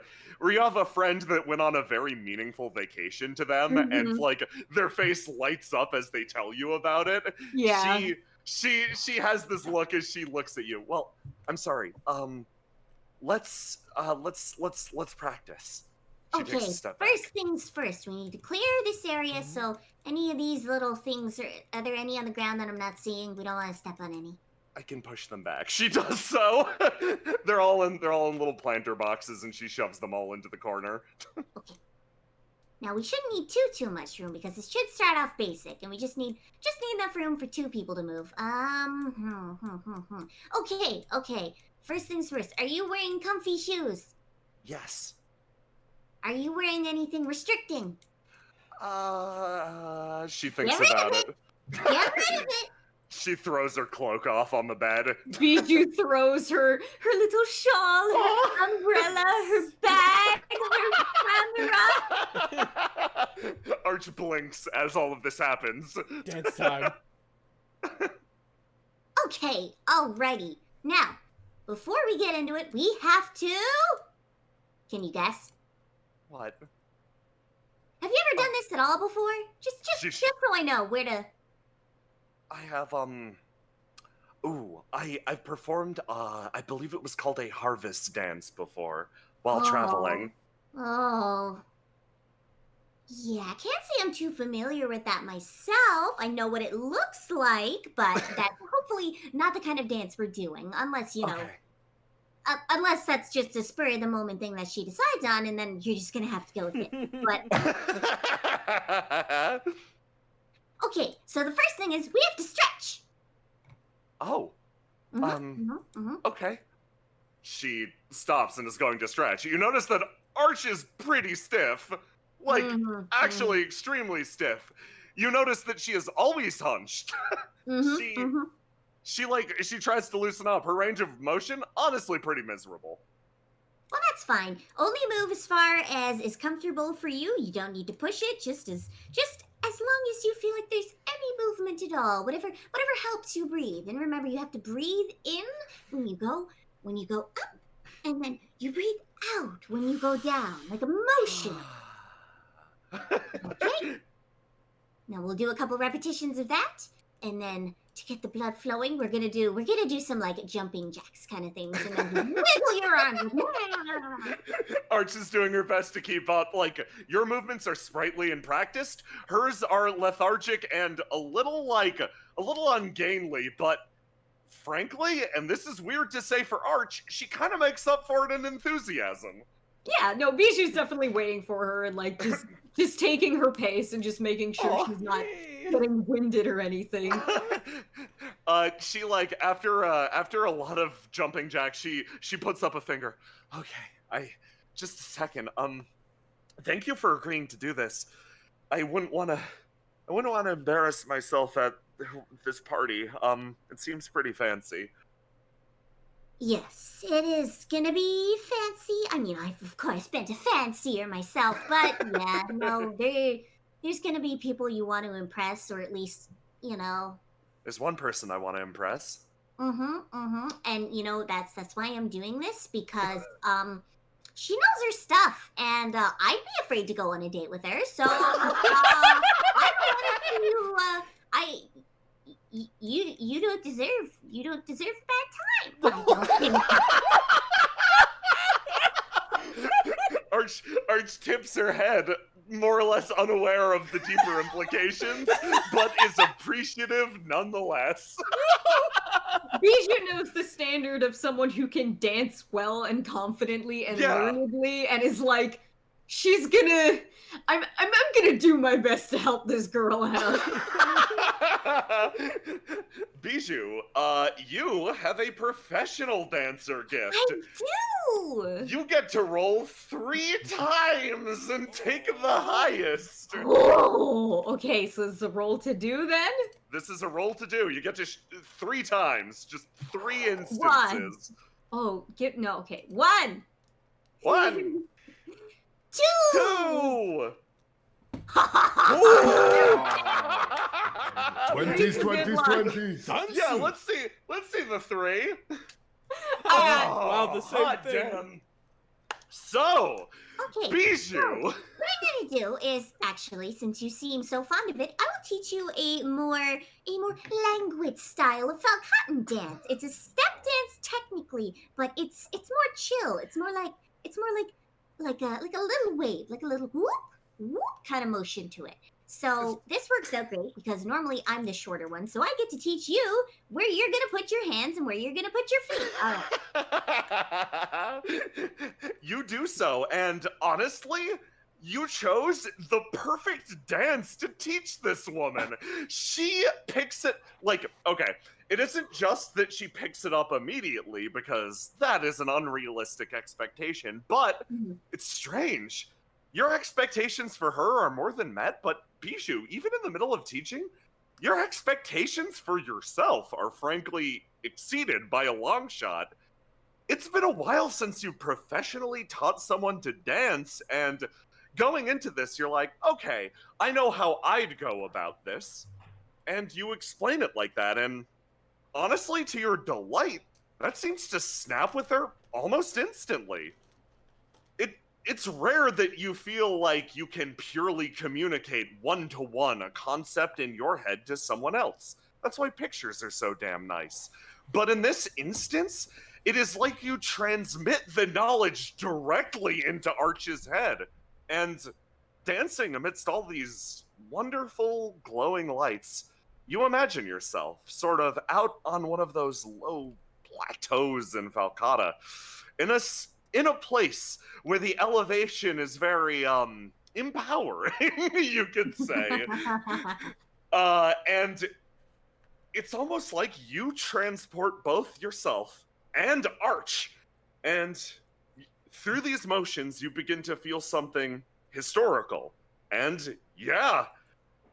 a friend that went on a very meaningful vacation to them, and like their face lights up as they tell you about it. Yeah. She has this look as she looks at you. Well, I'm sorry. Let's practice. Okay, first things first. We need to clear this area, so any of these little things, are there any on the ground that I'm not seeing? We don't want to step on any. I can push them back. She does so. They're all in little planter boxes, and she shoves them all into the corner. Okay. Now we shouldn't need too much room because it should start off basic, and we just need enough room for 2 people to move. Okay. First things first. Are you wearing comfy shoes? Yes. Are you wearing anything restricting? She thinks about it. Get rid of it. She throws her cloak off on the bed. Bijou throws her little shawl, her umbrella, her bag, her camera. Arch blinks as all of this happens. Dance time. Okay, alrighty. Now, before we get into it, we have to... Can you guess? What? Have you ever done this at all before? Just so I know where to. I have I've performed I believe it was called a harvest dance before while traveling. Oh. Yeah, I can't say I'm too familiar with that myself. I know what it looks like, but that's hopefully not the kind of dance we're doing, unless, you know, unless that's just a spur of the moment thing that she decides on, and then you're just gonna have to go with it. But okay, so the first thing is we have to stretch. Oh. Okay. She stops and is going to stretch. You notice that Arch is pretty stiff. Like, actually extremely stiff. You notice that she is always hunched. She tries to loosen up. Her range of motion, honestly, pretty miserable. Well, that's fine. Only move as far as is comfortable for you. You don't need to push it. Just as long as you feel like there's any movement at all. Whatever helps you breathe. And remember, you have to breathe in when you go up, and then you breathe out when you go down, like a motion. Okay. Now we'll do a couple repetitions of that, and then to get the blood flowing, we're gonna do some like jumping jacks kind of things, and then wiggle your arms. Arch is doing her best to keep up. Like, your movements are sprightly and practiced. Hers are lethargic and a little ungainly, but frankly, and this is weird to say for Arch, she kind of makes up for it in enthusiasm. Yeah, no, Bijou's definitely waiting for her and like just taking her pace and just making sure she's not getting winded or anything. She like after a lot of jumping jacks, she puts up a finger. Okay, just a second. Thank you for agreeing to do this. I wouldn't want to embarrass myself at this party. It seems pretty fancy. Yes, it is gonna be fancy. I mean, I've of course been to fancier myself, but yeah, no, there's gonna be people you want to impress, or at least, you know. There's one person I want to impress. And you know, that's why I'm doing this, because she knows her stuff, and I'd be afraid to go on a date with her. So I wanted to. You don't deserve bad time. Arch tips her head, more or less unaware of the deeper implications, but is appreciative nonetheless. Bijou knows the standard of someone who can dance well and confidently and learnedly, and is like, I'm gonna do my best to help this girl out. Bijou, you have a professional dancer gift. I do! You get to roll 3 times and take the highest. Oh, okay, so it's a roll to do then? This is a roll to do. You get to 3 times, just 3 instances. 1. Oh, okay. 1. 1. 2. 20s. Yeah, let's see the 3. Wow, the same thing. Damn. So, Okay. Bijou. So, what I'm gonna do is, actually, since you seem so fond of it, I will teach you a more languid style of felt cotton dance. It's a step dance technically, but it's more chill. It's more like a little wave, like a little whoop whoop kind of motion to it. So this works out great because normally I'm the shorter one, so I get to teach you where you're gonna put your hands and where you're gonna put your feet. All right. You do so, and honestly, you chose the perfect dance to teach this woman. She picks it it isn't just that she picks it up immediately, because that is an unrealistic expectation, but it's strange. Your expectations for her are more than met, but Bijou, even in the middle of teaching, your expectations for yourself are frankly exceeded by a long shot. It's been a while since you professionally taught someone to dance, and going into this, you're like, okay, I know how I'd go about this. And you explain it like that, and honestly, to your delight, that seems to snap with her almost instantly. it's rare that you feel like you can purely communicate one-to-one a concept in your head to someone else. That's why pictures are so damn nice. But in this instance, it is like you transmit the knowledge directly into Arch's head. And dancing amidst all these wonderful glowing lights, you imagine yourself sort of out on one of those low plateaus in Falcata, in a place where the elevation is very empowering, you could say. And it's almost like you transport both yourself and Arch, and through these motions you begin to feel something historical. And yeah,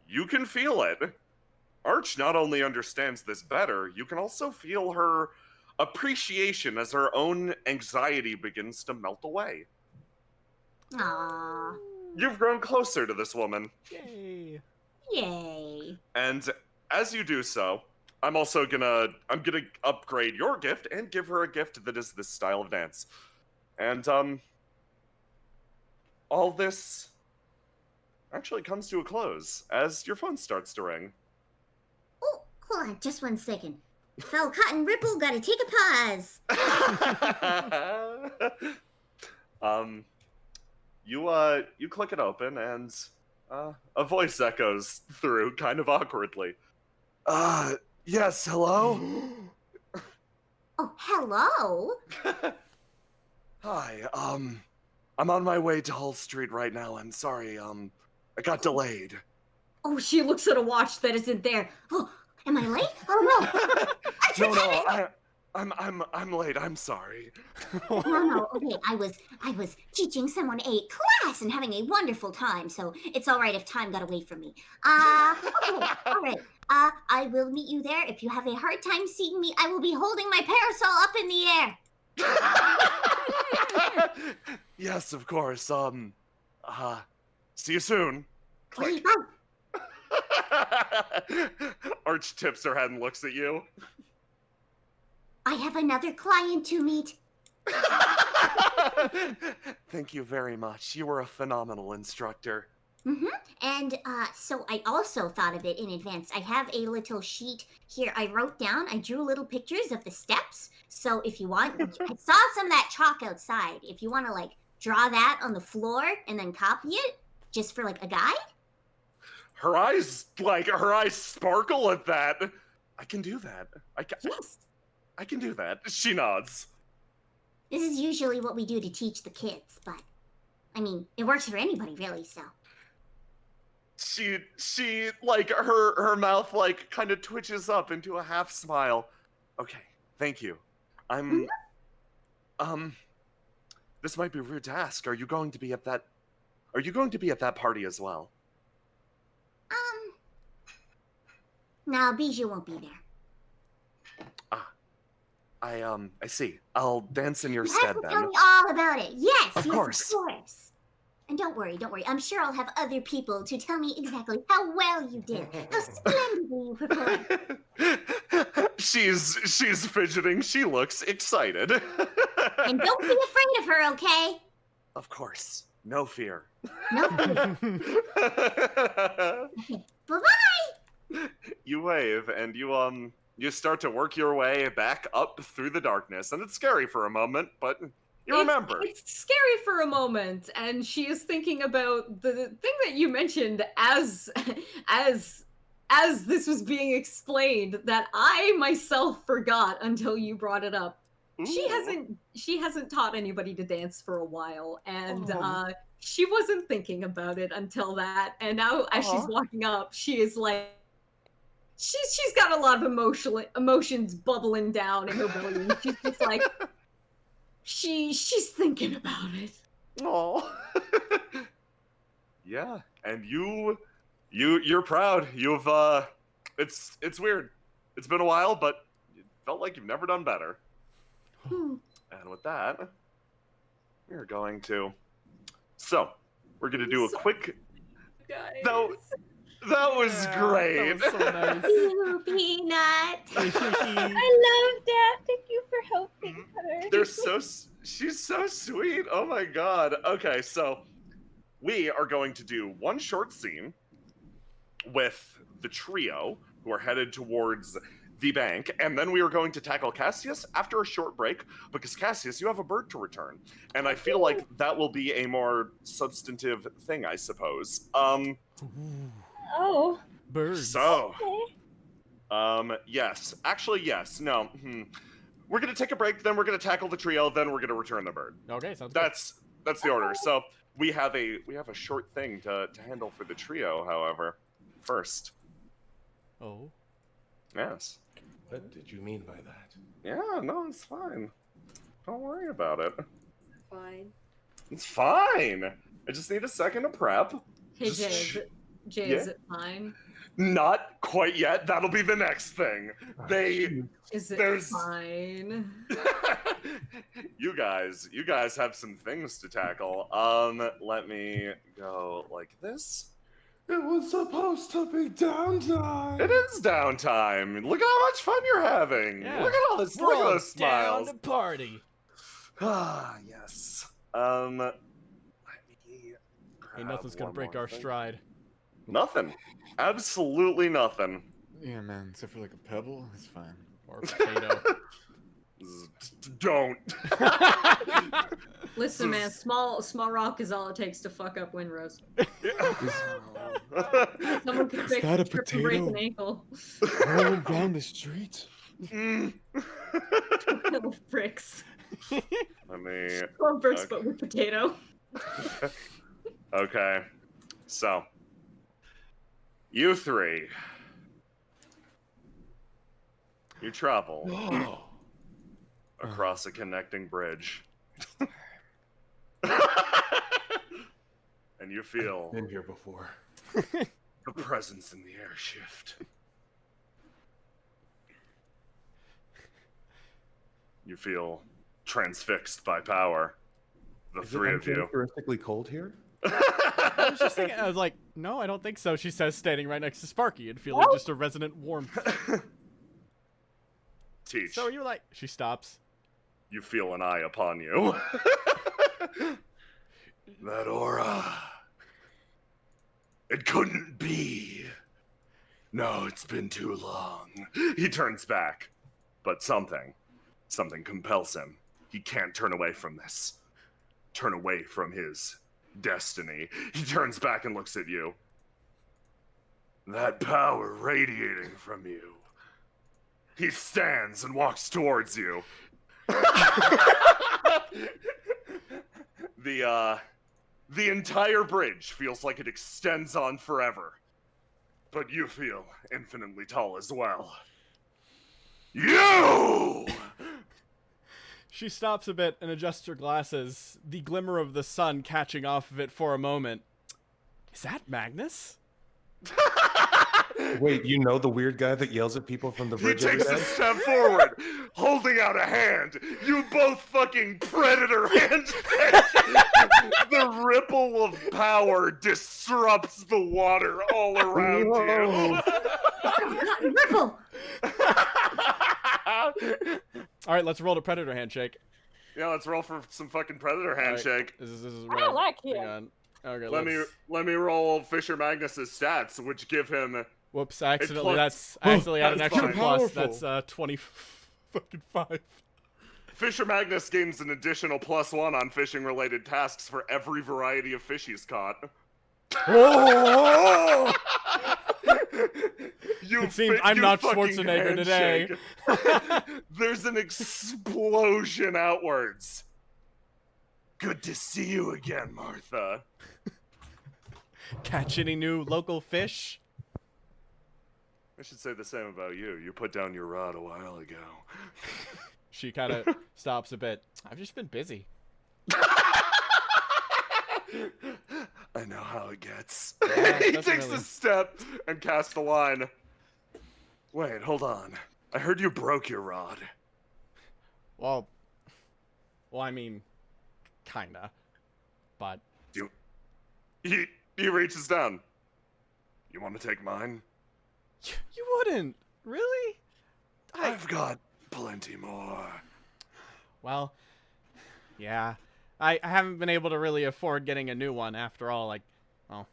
you can feel it. Arch not only understands this better, you can also feel her appreciation as her own anxiety begins to melt away. Aww. You've grown closer to this woman. Yay. Yay. And as you do so, I'm gonna upgrade your gift and give her a gift that is this style of dance. And all this actually comes to a close as your phone starts to ring. Oh, hold on, just 1 second. Cotton Ripple, gotta take a pause. You click it open and a voice echoes through kind of awkwardly. Yes, hello? Oh, hello? Hi, I'm on my way to Hull Street right now. I'm sorry, I got delayed. Oh, she looks at a watch that isn't there. Oh, am I late? Oh no. No, I'm late. I'm sorry. No. Okay, I was teaching someone a class and having a wonderful time, so it's all right if time got away from me. Okay, all right. I will meet you there. If you have a hard time seeing me, I will be holding my parasol up in the air. Yes, of course. See you soon. Click. Arch tips her head and looks at you. I have another client to meet. Thank you very much. You were a phenomenal instructor. Mm-hmm. And so I also thought of it in advance. I have a little sheet here. I drew little pictures of the steps. So if you want, I saw some of that chalk outside. If you want to like draw that on the floor and then copy it, just for like a guide. Her eyes sparkle at that. I can do that. Yes. I can do that. She nods. This is usually what we do to teach the kids, but I mean, it works for anybody really, so. She like her mouth like kind of twitches up into a half smile. Okay, thank you. This might be rude to ask. Are you going to be at that party as well? No, Bijou won't be there. I see. I'll dance in your You stead have to then. tell me all about it. Yes, Of course. Of course. And don't worry. I'm sure I'll have other people to tell me exactly how well you did, how splendidly you performed. She's fidgeting. She looks excited. And don't be afraid of her, okay? Of course. No fear. No fear. Okay, bye-bye! You wave and you start to work your way back up through the darkness, and it's scary for a moment, but you remember. It's scary for a moment, and she is thinking about the thing that you mentioned as this was being explained that I myself forgot until you brought it up. Ooh. She hasn't taught anybody to dance for a while, and she wasn't thinking about it until that. And now as she's walking up, she is like she's got a lot of emotions bubbling down in her belly. And she's just like she's thinking about it. Oh. Yeah, and you're proud. You've it's weird. It's been a while, but it felt like you've never done better. And with that, we're going to do a quick. Guys. No, That was great. That was so nice. You peanut. I love that. Thank you for helping her. She's so sweet. Oh my god. Okay, so we are going to do one short scene with the trio who are headed towards the bank, and then we are going to tackle Cassius after a short break, because Cassius, you have a bird to return, and I feel like that will be a more substantive thing, I suppose. Oh. Birds. So, Okay. yes. Actually, yes. No. We're gonna take a break, then we're gonna tackle the trio, then we're gonna return the bird. Okay, sounds good. That's the order. So we have a short thing to handle for the trio, however. First. Oh. Yes. What did you mean by that? Yeah, no, it's fine. Don't worry about it. Fine. It's fine. I just need a second to prep. Hey, Jay, yeah? is it fine? Not quite yet. That'll be the next thing. Is it there's fine? you guys have some things to tackle. Let me go like this. It was supposed to be downtime. It is downtime. Look how much fun you're having. Yeah. Look at all this. Look at those smiles. Down to party. Ah, yes. Let me Hey, nothing's grab gonna break one more our thing. stride. Nothing. Absolutely nothing. Yeah, man. Except for like a pebble, it's fine. Or a potato. Don't. Listen, man, small rock is all it takes to fuck up Windrose. Someone could Is that a trip and break potato? an ankle. Rolling down the street. Little bricks. Let me. Or bricks, Okay. but with potato. Okay. So, you three. You travel across a connecting bridge. And you feel Been here before. the presence in the air shift. You feel transfixed by power. The Is three it of you. uncharacteristically cold here? I was just thinking, I was like, no, I don't think so. She says, standing right next to Sparky and feeling just a resonant warmth. Teach. So you're like, she stops. You feel an eye upon you. That aura. It couldn't be. No, it's been too long. He turns back, but something compels him. He can't turn away from this. Turn away from his destiny. He turns back and looks at you. That power radiating from you. He stands and walks towards you. The entire bridge feels like it extends on forever. But you feel infinitely tall as well. You! She stops a bit and adjusts her glasses, the glimmer of the sun catching off of it for a moment. Is that Magnus? Wait, you know the weird guy that yells at people from the He bridge every takes a day? step forward, holding out a hand. You both fucking predator hand. The ripple of power disrupts the water all around you. Ripple. All right, let's roll the predator handshake. Yeah, let's roll for some fucking predator All right, handshake. This is I don't like Hang him. on. Okay, Let me roll Fisher Magnus's stats, which give him. Whoops! I accidentally. plus- I accidentally had an That's extra fine. plus. Powerful. That's 25. Fisher Magnus gains an additional +1 on fishing-related tasks for every variety of fish he's caught. Oh! You It seems fit I'm your not fucking Schwarzenegger today. handshake. There's an explosion outwards. Good to see you again, Martha. Catch any new local fish? I should say the same about you. You put down your rod a while ago. She kind of stops a bit. I've just been busy. I know how it gets. Yeah, He takes definitely. a step and casts a line. Wait, hold on. I heard you broke your rod. Well, I mean, kinda, but He reaches down. You want to take mine? You wouldn't, really? I've got plenty more. Well, yeah. I haven't been able to really afford getting a new one after all. Like, well,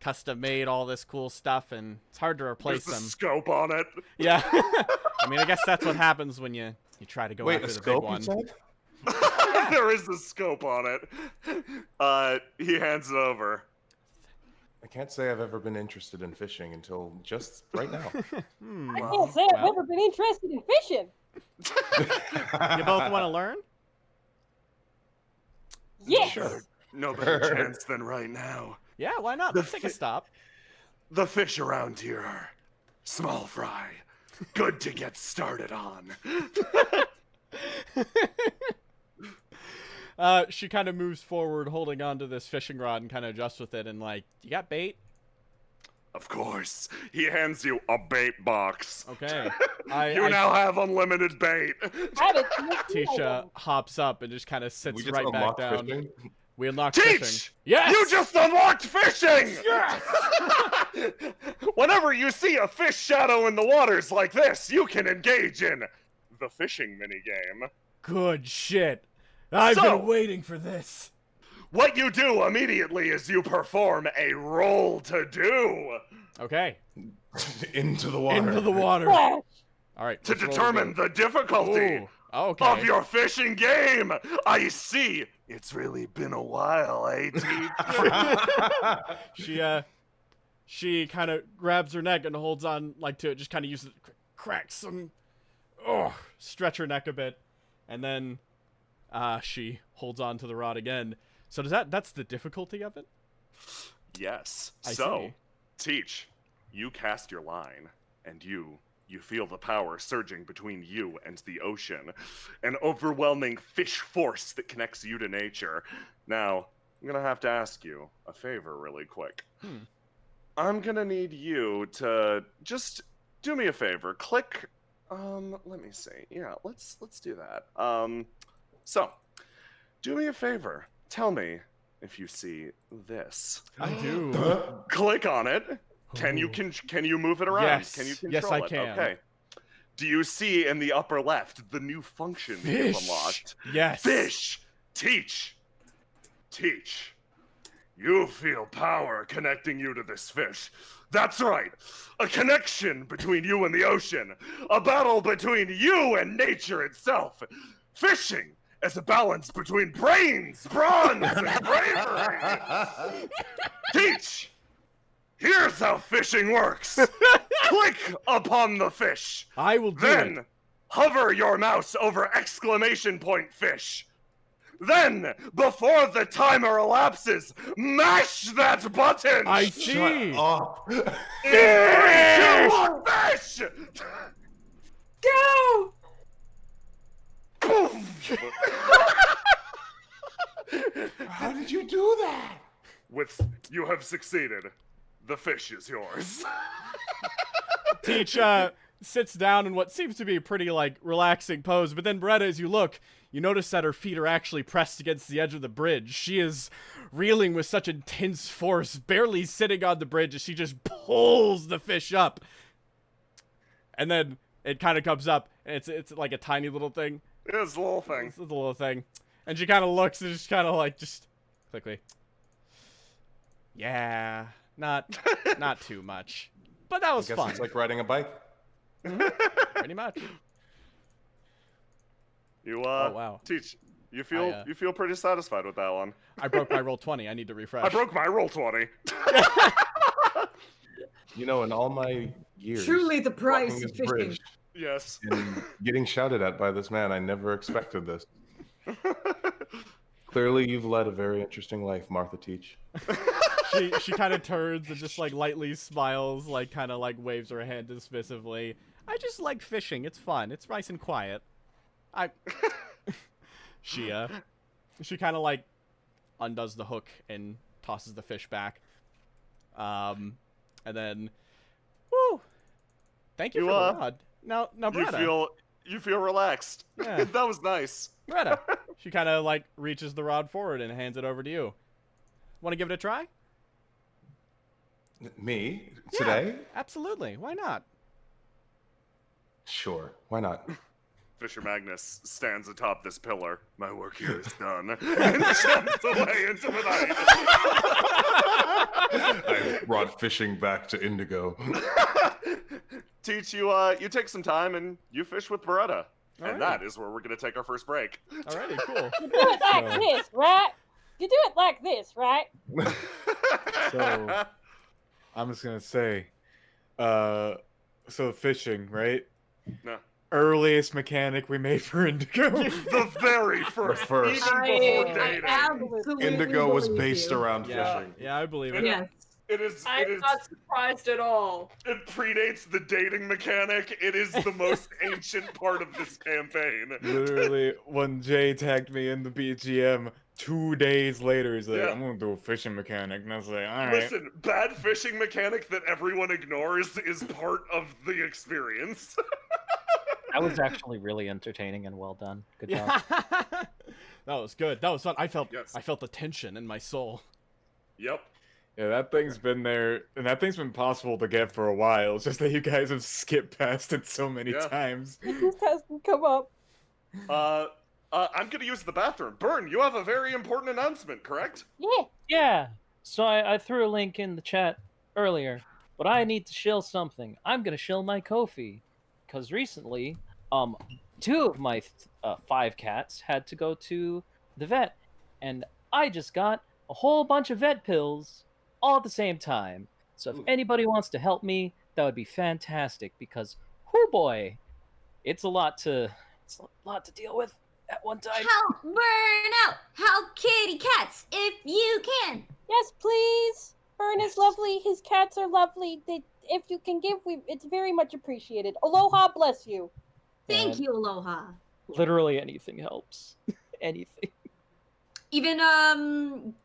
custom made all this cool stuff, and it's hard to replace There's the them. scope on it. Yeah. I mean, I guess that's what happens when you try to go Wait, after a the big scope, one. you said? There is a scope on it. He hands it over. I can't say I've ever been interested in fishing until just right now. I can't say I've ever been interested in fishing. You both want to learn? Yes. Sure. No better chance than right now. Yeah, why not? Let's take a stop. The fish around here are small fry. Good to get started on. She kind of moves forward, holding onto this fishing rod and kind of adjusts with it, and like, you got bait? Of course. He hands you a bait box. Okay. You now have unlimited bait. Tisha hops up and just kind of sits We just right back unlocked down. fishing? We unlocked Teach! fishing. Yes! You just unlocked fishing! Yes! Whenever you see a fish shadow in the waters like this, you can engage in the fishing minigame. Good shit. I've So- been waiting for this. What you do immediately is you perform a roll to do Okay. Into the water. Into the water. Flash. All right. to let's roll determine again. the difficulty Ooh, okay. of your fishing game. I see. It's really been a while, eh, Teach? She kind of grabs her neck and holds on like to it, just kind of uses cracks some, stretch her neck a bit, and then she holds on to the rod again. So that's the difficulty of it? Yes. I So, see. Teach, you cast your line, and you feel the power surging between you and the ocean. An overwhelming fish force that connects you to nature. Now, I'm gonna have to ask you a favor really quick. I'm gonna need you to just do me a favor. Click, let me see. Yeah, let's do that. So, do me a favor. Tell me if you see this. I do. Click on it. Can you move it around? Yes. Can you control Yes, I it? can. Okay. Do you see in the upper left the new function that you've Fish. unlocked? Yes. Fish. Teach. You feel power connecting you to this fish. That's right. A connection between you and the ocean. A battle between you and nature itself. Fishing as a balance between brains, bronze, and bravery. Teach. Here's how fishing works. Click upon the fish. I will do Then it. hover your mouse over exclamation point fish. Then, before the timer elapses, mash that button. I see. Oh. In 3, 2, 1, fish. Go! Boom. How did you do that? You have succeeded. The fish is yours. Teach sits down in what seems to be a pretty like relaxing pose, but then Beretta, as you look, you notice that her feet are actually pressed against the edge of the bridge. She is reeling with such intense force, barely sitting on the bridge as she just pulls the fish up. And then it kind of comes up, and it's like a tiny little thing. It's a little thing. It's a little thing. And she kind of looks and just kind of like, just quickly. Yeah, not too much. But that I was guess fun. it's like riding a bike. Pretty much. You Oh, wow. Teach. You feel pretty satisfied with that one. I broke my roll 20. I need to refresh. I broke my roll 20. You know, in all my years, Truly the price walking of this fishing. bridge Yes. and getting shouted at by this man, I never expected this. Clearly, you've led a very interesting life, Martha Teach. She kind of turns and just like lightly smiles, like kind of like waves her hand dismissively. I just like fishing. It's fun. It's nice and quiet. She kind of like undoes the hook and tosses the fish back. And then, woo! Thank you for the rod. Now, Beretta. You feel relaxed. Yeah. That was nice. Beretta. She kind of like reaches the rod forward and hands it over to you. Want to give it a try? Me? Yeah, Today? absolutely. Why not? Sure. Why not? Fisher Magnus stands atop this pillar. My work here is done. And jumps away into the night. I brought fishing back to Indigo. Teach you, you take some time and you fish with Beretta. And that is where we're going to take our first break. Alrighty, cool. You do it like this, right? You do it like this, right? So, I'm just gonna say, so fishing, right? No. Earliest mechanic we made for Indigo. The very first. first. Even before I dating. absolutely Indigo was believe based you. around Yeah, fishing. yeah, I believe it. Yes. It is. I'm not surprised at all. It predates the dating mechanic. It is the most ancient part of this campaign. Literally, when Jay tagged me in the BGM, 2 days later, he's like, Yeah. I'm gonna do a fishing mechanic. And I was like, alright. Listen, bad fishing mechanic that everyone ignores is part of the experience. That was actually really entertaining and well done. Good job. Yeah. That was good. That was fun. I felt Yes. I felt the tension in my soul. Yep. Yeah, that thing's been there, and that thing's been possible to get for a while. It's just that you guys have skipped past it so many Yeah. times. It just hasn't come up. I'm gonna use the bathroom. Burn, you have a very important announcement, correct? Yeah. Yeah. So I threw a link in the chat earlier, but I need to shill something. I'm gonna shill my Kofi, because recently, 2 of my 5 cats had to go to the vet, and I just got a whole bunch of vet pills all at the same time. So if anybody wants to help me, that would be fantastic, because, whoo boy, it's a lot to deal with at one time. Help burn out! Help kitty cats if you can! Yes, please. Burn is lovely. His cats are lovely. If you can give, it's very much appreciated. Aloha, bless you. Thank And you, Aloha. literally anything helps. Anything. Even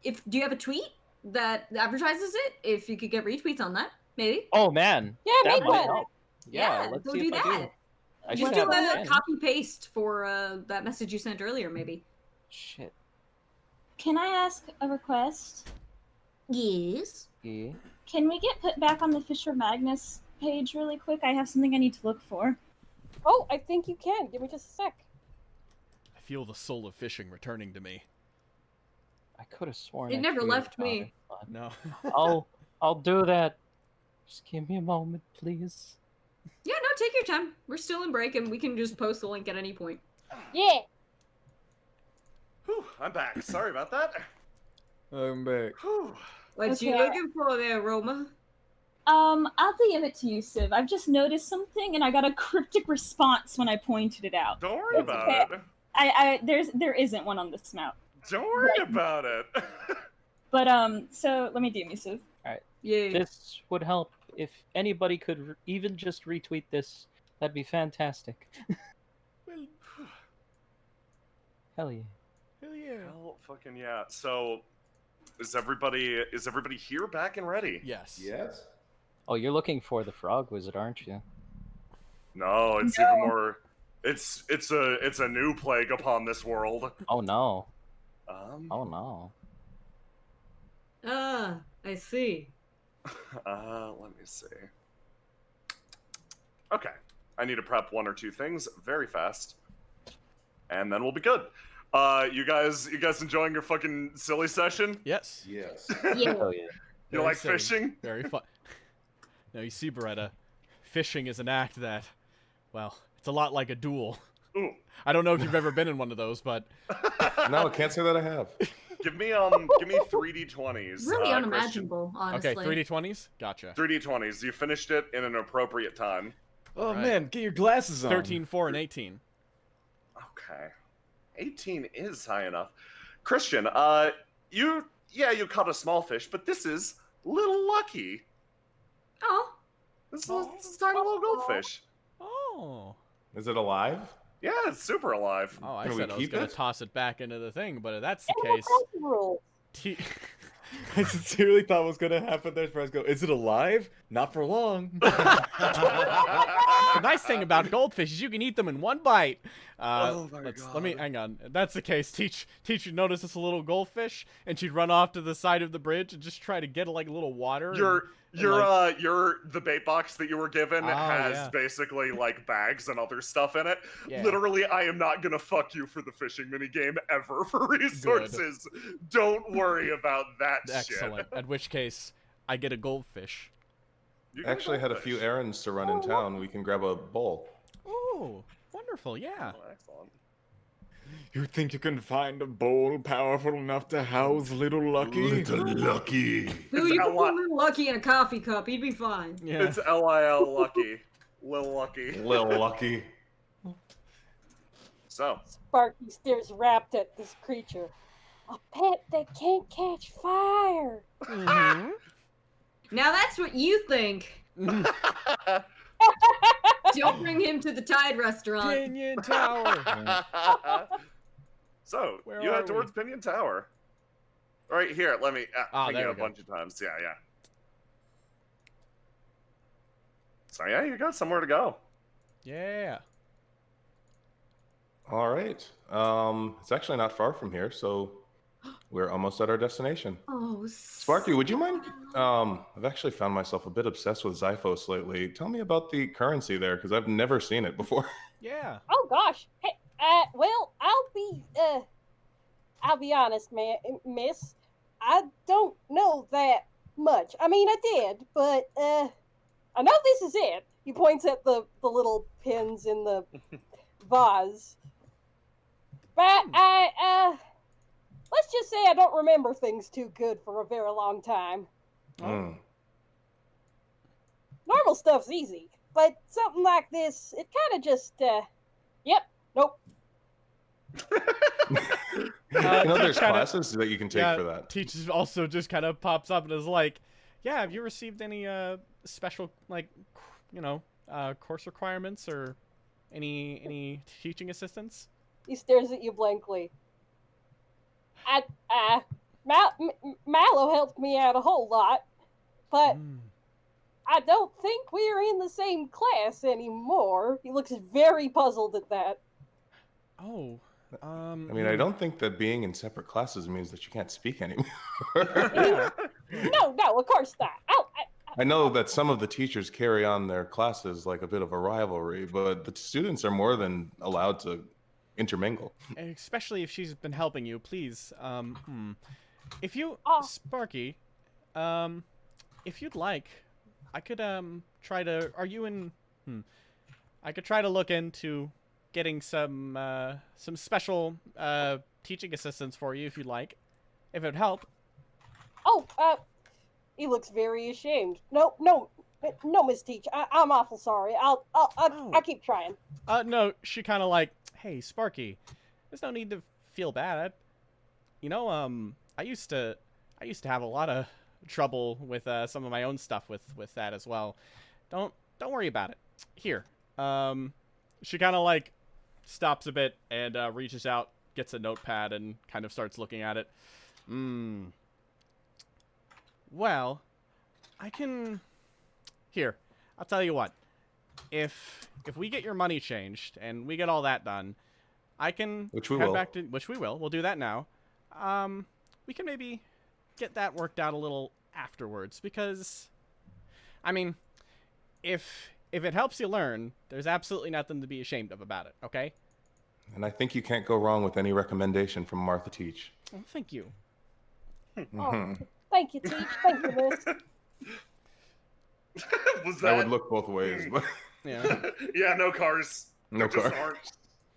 if do you have a tweet that advertises it? If you could get retweets on that, maybe. Oh man. Yeah, that make might one. help. Yeah, let's go see do if I that. do. I Just should do have a one. copy paste for that message you sent earlier, maybe. Shit. Can I ask a request? Yes. Yeah. Can we get put back on the Fisher Magnus page really quick? I have something I need to look for. Oh, I think you can. Give me just a sec. I feel the soul of fishing returning to me. I could have sworn It I never tweeted left about me. it, but No. I'll do that. Just give me a moment, please. Yeah, no, take your time. We're still in break, and we can just post the link at any point. Yeah. Whew, I'm back. Sorry about that. I'm back. Whew. What's you Okay. looking for there, Roma? I'll DM it to you, Civ. I've just noticed something, and I got a cryptic response when I pointed it out. Don't worry It's about okay. it. There isn't one on this map. Don't worry about it. But so let me DM you, Civ. Yeah. This would help if anybody could even just retweet this. That'd be fantastic. Well, Hell yeah. hell yeah. Hell fucking yeah. So is everybody here back and ready? Yes. Yes. Oh, you're looking for the frog wizard, aren't you? No, it's even more it's a new plague upon this world. Oh no. Oh no. Ah, I see. let me see. Okay. I need to prep 1 or 2 things very fast. And then we'll be good. You guys enjoying your fucking silly session? Yes. Yes. Yeah. Hell yeah. You Very like silly. fishing? Very fun. Now you see, Beretta, fishing is an act that, well, it's a lot like a duel. Ooh. I don't know if you've ever been in one of those, but No, I can't say that I have. Give me 3d20s. Really Christian. unimaginable, honestly. okay, 3d20s. Gotcha. 3d20s. You finished it in an appropriate time. Oh Right. man, get your glasses on. 13, 4, and 18. Okay. 18 is high enough. Christian, you caught a small fish, but this is Little Lucky. Oh, This is a tiny little goldfish. Oh. Is it alive? Yeah, it's super alive. Oh, I Can we said I was keep going it? to toss it back into the thing, but if that's the Animal case, Crossing rules. I sincerely thought what was gonna happen there. First, go. Is it alive? Not for long. the nice thing about goldfish is you can eat them in one bite. Oh my Let me God. hang on. If that's the case, teach you notice this little goldfish, and she'd run off to the side of the bridge and just try to get like a little water. You're the bait box that you were given has yeah. basically like bags and other stuff in it. Yeah. Literally, I am not gonna fuck you for the fishing minigame ever for resources. Don't worry about that Excellent. shit. In which case, I get a goldfish. You I get actually had a few goldfish. errands to run in town. We can grab a bowl. Oh, wonderful, yeah. Oh, excellent. You think you can find a bowl powerful enough to house little Lucky? Little Lucky. Dude, you can put Little Lucky in a coffee cup. He'd be fine. Yeah. It's Lil Lucky. Lil Lucky. Little Lucky. So, Sparky stares rapt at this creature. A pet that can't catch fire. Mm-hmm. Now that's what you think. Don't bring him to the Tide restaurant. Pinion Tower. so Where you are head towards Pinion Tower. Right here, let me ping there you we a go. bunch of times. Yeah. So yeah, you got somewhere to go. Yeah. All right. It's actually not far from here, so we're almost at our destination. Oh, Sparky, would you mind? I've actually found myself a bit obsessed with Zyphos lately. Tell me about the currency there, because I've never seen it before. Yeah. Oh gosh. Hey, well, I'll be honest, miss. I don't know that much. I mean, I did, but I know this is it. He points at the little pins in the vase. But let's just say I don't remember things too good for a very long time. Mm. Normal stuff's easy, but something like this, it kind of just, yep, nope. There's classes that you can take for that. Teach also just kind of pops up and is like, yeah, have you received any special, like, course requirements or any teaching assistance? He stares at you blankly. Mallow helped me out a whole lot, but I don't think we're in the same class anymore. He looks very puzzled at that. Oh, I mean, I don't think that being in separate classes means that you can't speak anymore. No, of course not. I know that some of the teachers carry on their classes like a bit of a rivalry, but the students are more than allowed to intermingle. Especially if she's been helping you, please. If you, Sparky, if you'd like, I could try to. Are you in? I could try to look into getting some special teaching assistance for you if you'd like, if it'd help. He looks very ashamed. No, Miss Teach. I'm awful sorry. I'll keep trying. No, she kind of like, hey, Sparky, there's no need to feel bad. I used to have a lot of trouble with some of my own stuff with that as well. Don't worry about it. Here, she kind of like stops a bit and reaches out, gets a notepad, and kind of starts looking at it. Well, I can. Here, I'll tell you what. If we get your money changed and we get all that done, I can head back to which we will. We'll do that now. We can maybe get that worked out a little afterwards because, I mean, if it helps you learn, there's absolutely nothing to be ashamed of about it. Okay. And I think you can't go wrong with any recommendation from Martha Teach. Oh, thank you. Oh, thank you, Teach. Thank you, Miss. That would look both ways, but yeah. Yeah, no cars. No cars.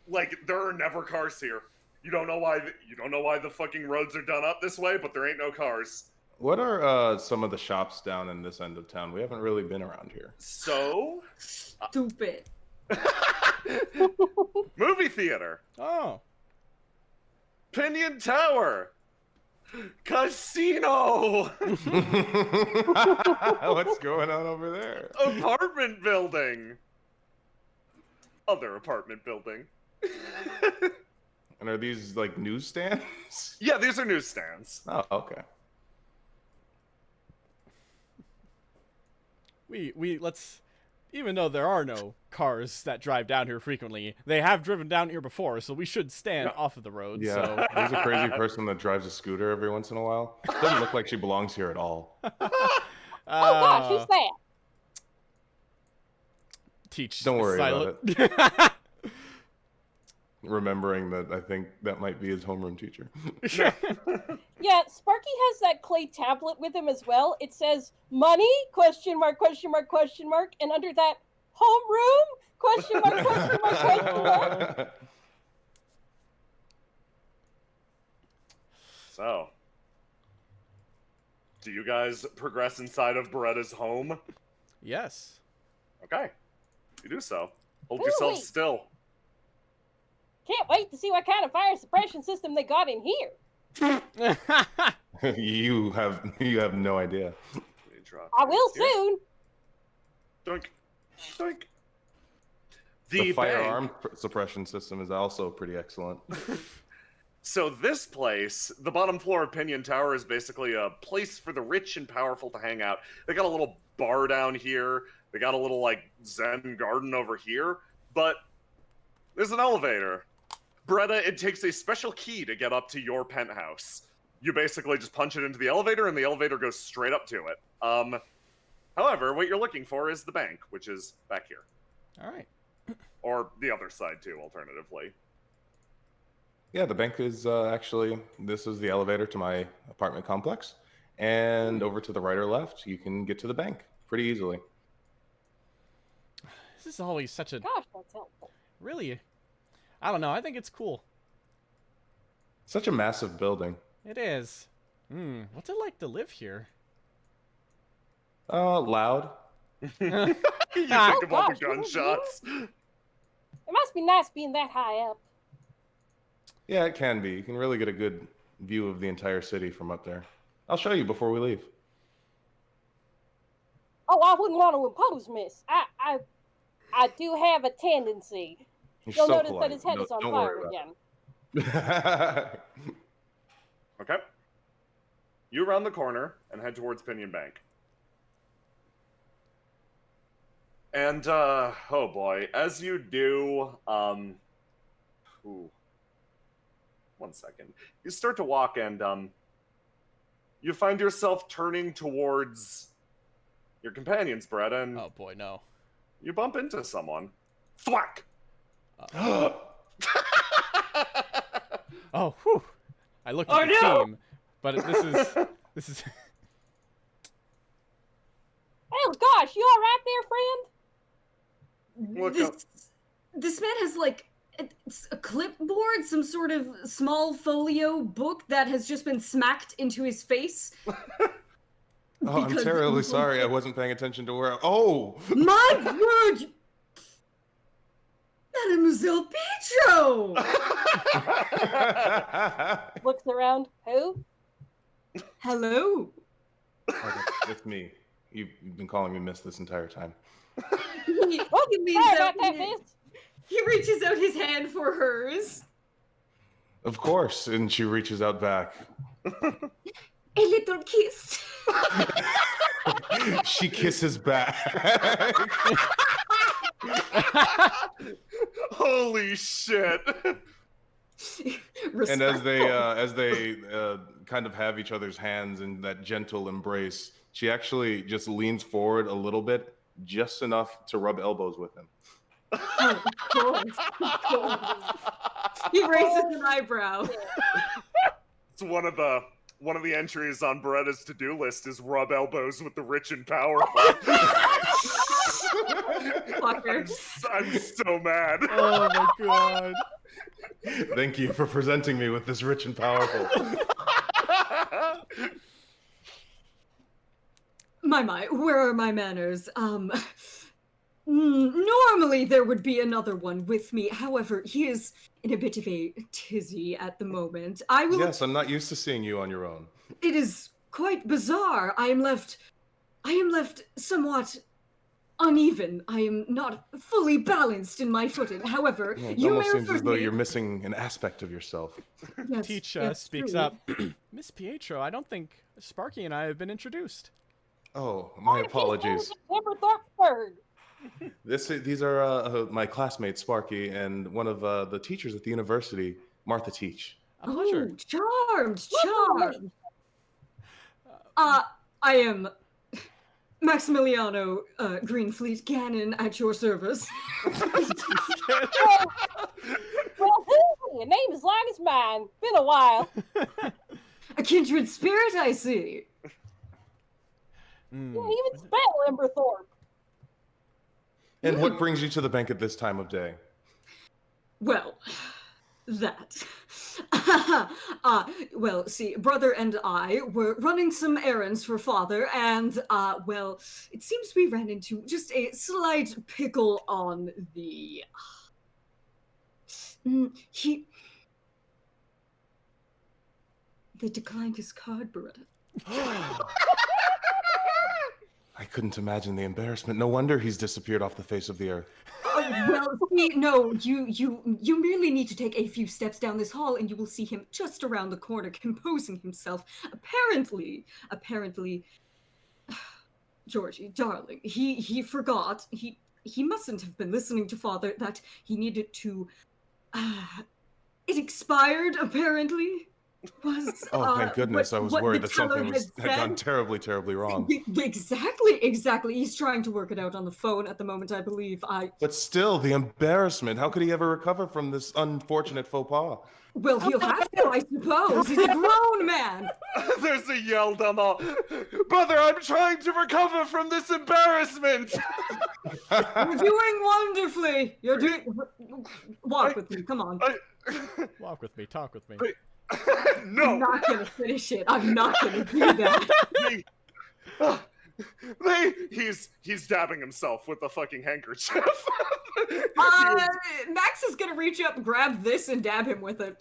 Like, there are never cars here. You don't know why. You don't know why the fucking roads are done up this way, but there ain't no cars. What are some of the shops down in this end of town? We haven't really been around here. So stupid. Movie theater. Oh. Pinion Tower. Casino. What's going on over there? Apartment building. Other apartment building. And are these like newsstands? Yeah, these are newsstands. Oh, okay. Let's, even though there are no cars that drive down here frequently, they have driven down here before, so we should stand off of the road. Yeah, so. There's a crazy person that drives a scooter every once in a while. Doesn't look like she belongs here at all. Oh gosh, who's that? Teach. Don't worry silent. about it. Remembering that I think that might be his homeroom teacher. Yeah, Sparky has that clay tablet with him as well. It says money, question mark, question mark, question mark, and under that, homeroom, question mark, question mark, question mark. So, do you guys progress inside of Beretta's home? Yes. Okay. You do so. Hold Ooh, yourselves wait. still. Can't wait to see what kind of fire suppression system they got in here. You have no idea. I will soon. Doink. Doink. The bank. firearm suppression system is also pretty excellent. So this place, the bottom floor of Pinion Tower, is basically a place for the rich and powerful to hang out. They got a little bar down here. They got a little, like, Zen garden over here. But there's an elevator. Beretta, it takes a special key to get up to your penthouse. You basically just punch it into the elevator, and the elevator goes straight up to it. However, what you're looking for is the bank, which is back here. All right. Or the other side, too, alternatively. Yeah, the bank is actually, this is the elevator to my apartment complex. And over to the right or left, you can get to the bank pretty easily. This is always such a... Gosh, that's helpful. Really? I don't know. I think it's cool. Such a massive building. It is. What's it like to live here? Loud. You picked him up with gunshots. It must be nice being that high up. Yeah, it can be. You can really get a good view of the entire city from up there. I'll show you before we leave. Oh, I wouldn't want to impose, miss. I do have a tendency. You'll notice that his head is on fire again. Okay. You round the corner and head towards Pinion Bank. And, oh boy, as you do, one second. You start to walk and, you find yourself turning towards your companions, Brett, and... Oh boy, no. You bump into someone. Thwack! Oh, whew. I looked at the team, but this is... Oh gosh, you all right there, friend? This man has like a clipboard, some sort of small folio book that has just been smacked into his face. Oh, I'm terribly sorry. I wasn't paying attention to where. Oh, my word, Mademoiselle Pietro. Looks around. Who? Hello. Okay, it's me. You've been calling me Miss this entire time. He reaches out his hand for hers. Of course, and she reaches out back. A little kiss. She kisses back. Holy shit. And as they kind of have each other's hands in that gentle embrace, she actually just leans forward a little bit, just enough to rub elbows with him. Oh, of course. He raises an eyebrow. It's one of the entries on Beretta's to-do list is rub elbows with the rich and powerful. Fucker. I'm so mad. Oh my god. Thank you for presenting me with this rich and powerful. My, where are my manners? Normally there would be another one with me. However, he is in a bit of a tizzy at the moment. I will. Yes, I'm not used to seeing you on your own. It is quite bizarre. I am left somewhat uneven. I am not fully balanced in my footing. However, Well, it you almost may seems refer as to though me- you're missing an aspect of yourself. Yes, Teach that's speaks true. up. Miss Pietro, I don't think Sparky and I have been introduced. Oh, my apologies. These are my classmates, Sparky, and one of the teachers at the university, Martha Teach. A pleasure. Charmed. I am Maximiliano Greenfleet Gannon at your service. Well, a name as long as mine. Been a while. A kindred spirit, I see. You even spell Emberthorpe. And what brings you to the bank at this time of day? Well, that. Well, see, brother and I were running some errands for father, and, well, it seems we ran into just a slight pickle on the... They declined his card, Beretta. I couldn't imagine the embarrassment. No wonder he's disappeared off the face of the earth. Well, see, no, you merely need to take a few steps down this hall and you will see him just around the corner composing himself. Apparently, Georgie, darling, he forgot, he mustn't have been listening to father that he needed to, it expired, apparently. Oh, thank goodness. I was worried that something had gone terribly, terribly wrong. Exactly. He's trying to work it out on the phone at the moment, I believe. But still, the embarrassment. How could he ever recover from this unfortunate faux pas? Well, he'll have to, I suppose. He's a grown man. There's a yell down the... Brother, I'm trying to recover from this embarrassment. You're doing wonderfully. You're doing... Walk with me, come on. Walk with me, talk with me. No! I'm not gonna finish it. I'm not gonna do that. He's dabbing himself with a fucking handkerchief. Max is gonna reach up, grab this, and dab him with it.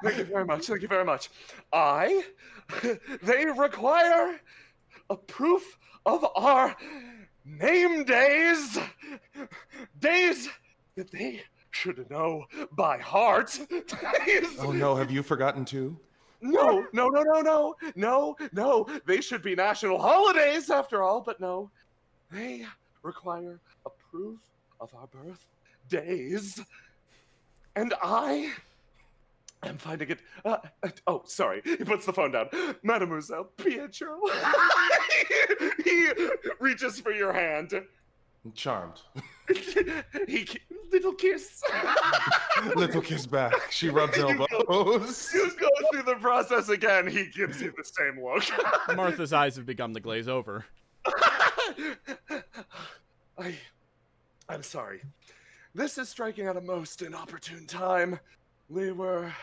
Thank you very much. Thank you very much. They require a proof of our name days. Days that they should know by heart. Oh no, have you forgotten too? No. They should be national holidays after all, but no. They require a proof of our birth days. And I am finding it. Oh, sorry. He puts the phone down. Mademoiselle Pietro. He reaches for your hand. I'm charmed. Little kiss. Little kiss back. She rubs elbows. You go through the process again. He gives you the same look. Martha's eyes have begun to glaze over. I'm sorry. This is striking at a most inopportune time. We were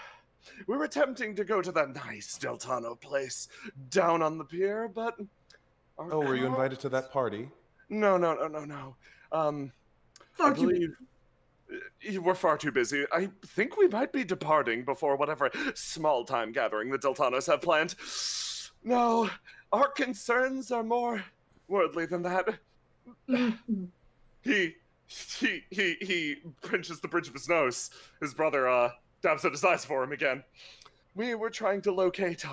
attempting to go to that nice Deltano place down on the pier, but... Oh, were you invited to that party? No. I believe you were far too busy. I think we might be departing before whatever small-time gathering the Deltanos have planned. No, our concerns are more worldly than that. He pinches the bridge of his nose. His brother dabs at his eyes for him again. We were trying to locate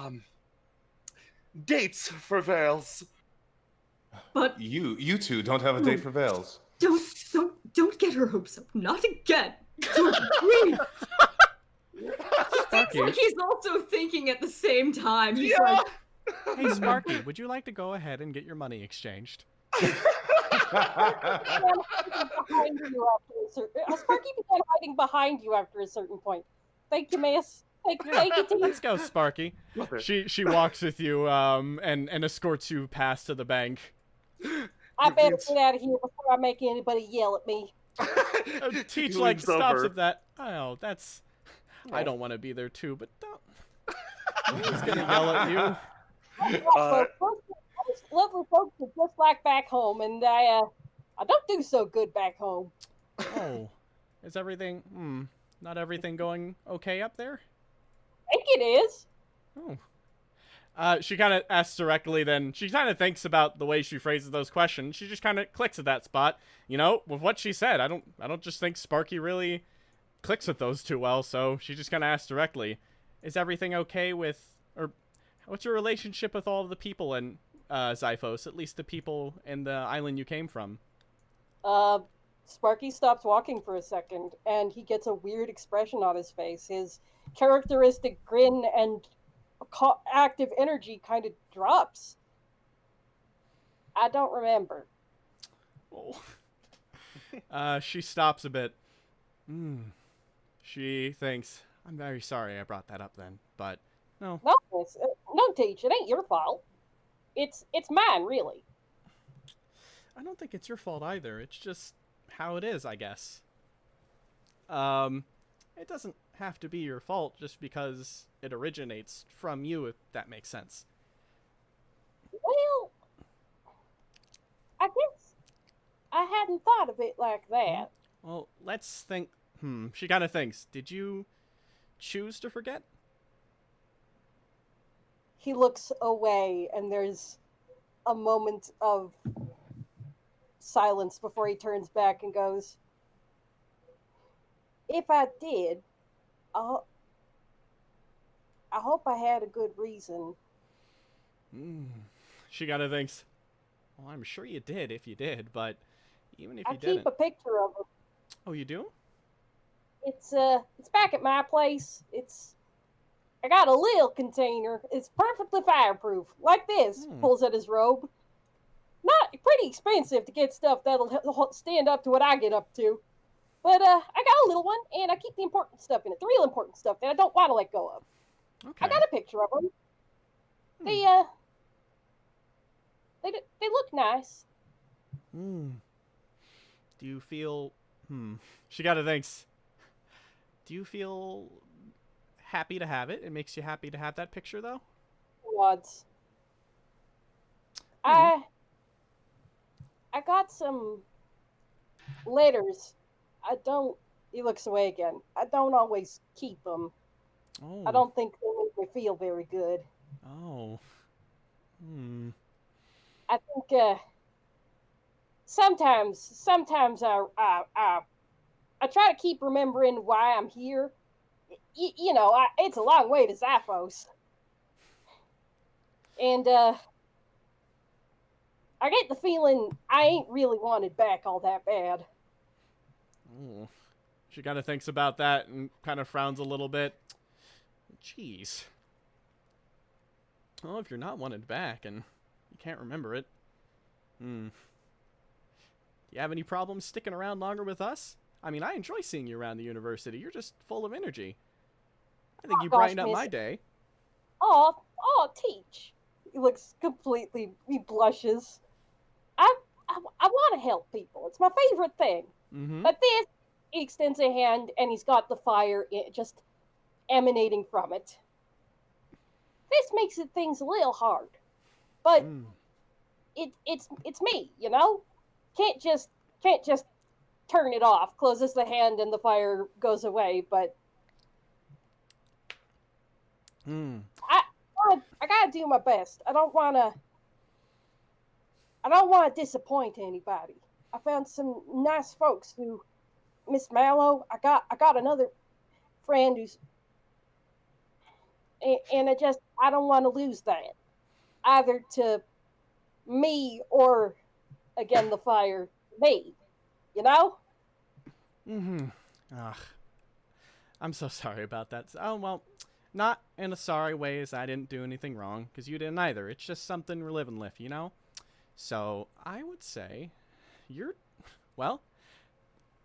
dates for veils. But you two don't have a date for veils. Don't get her hopes up. Not again. Please. Like he's also thinking at the same time. He's like, hey, Sparky, would you like to go ahead and get your money exchanged? Sparky began hiding behind you after a certain point. Thank you, miss. Thank you, team. Let's go, Sparky. She walks with you and escorts you past to the bank. I better get out of here before I make anybody yell at me. Teach like stops at that. Oh, that's. I don't want to be there too, but don't. I'm just gonna yell at you. Lovely folks are just like back home, and I don't do so good back home. Oh, is everything? Not everything going okay up there? I think it is. Oh. She kind of asks directly, then she kind of thinks about the way she phrases those questions. She just kind of clicks at that spot. You know, with what she said, I don't just think Sparky really clicks with those too well, so she just kind of asks directly, is everything okay with, or what's your relationship with all of the people in Zyphos, at least the people in the island you came from? Sparky stops walking for a second, and he gets a weird expression on his face. His characteristic grin and active energy kind of drops. I don't remember. Oh. She stops a bit. She thinks, I'm very sorry I brought that up then, but no. No, Teach, it ain't your fault. It's mine, really. I don't think it's your fault either. It's just how it is, I guess. It doesn't have to be your fault just because it originates from you, if that makes sense. Well, I guess I hadn't thought of it like that. Well, let's think. She kind of thinks. Did you choose to forget? He looks away, and there's a moment of silence before he turns back and goes, if I did, I hope I had a good reason. She kind of thinks, well, I'm sure you did if you did, but even if you didn't. I keep a picture of him. Oh, you do? It's back at my place. I got a little container. It's perfectly fireproof. Like this. Pulls at his robe. Not pretty expensive to get stuff that'll stand up to what I get up to. But I got a little one, and I keep the important stuff in it. The real important stuff that I don't want to let go of. Okay. I got a picture of them. They look nice. Do you feel... She gotta thinks. Do you feel happy to have it? It makes you happy to have that picture, though? Nods. I got some letters. He looks away again. I don't always keep them. Oh. I don't think they make me feel very good. Oh. I think sometimes I try to keep remembering why I'm here. It's a long way to Zaphos. And I get the feeling I ain't really wanted back all that bad. Oh. She kind of thinks about that and kind of frowns a little bit. Jeez. Well, if you're not wanted back and you can't remember it. Do you have any problems sticking around longer with us? I mean, I enjoy seeing you around the university. You're just full of energy. I think you brighten up my day. Oh, Teach. He looks he blushes. I want to help people. It's my favorite thing. But this, he extends a hand, and he's got the fire just emanating from it. This makes things a little hard, but it's me, you know. Can't just turn it off. Closes the hand, and the fire goes away. But I gotta do my best. I don't want to disappoint anybody. I found some nice folks who, Miss Mallow. I got another friend who's, and I don't want to lose that, either to me or, again, the fire. Me, you know. Ugh. I'm so sorry about that. Oh well, not in a sorry way, as I didn't do anything wrong, because you didn't either. It's just something we're living with, you know. So I would say,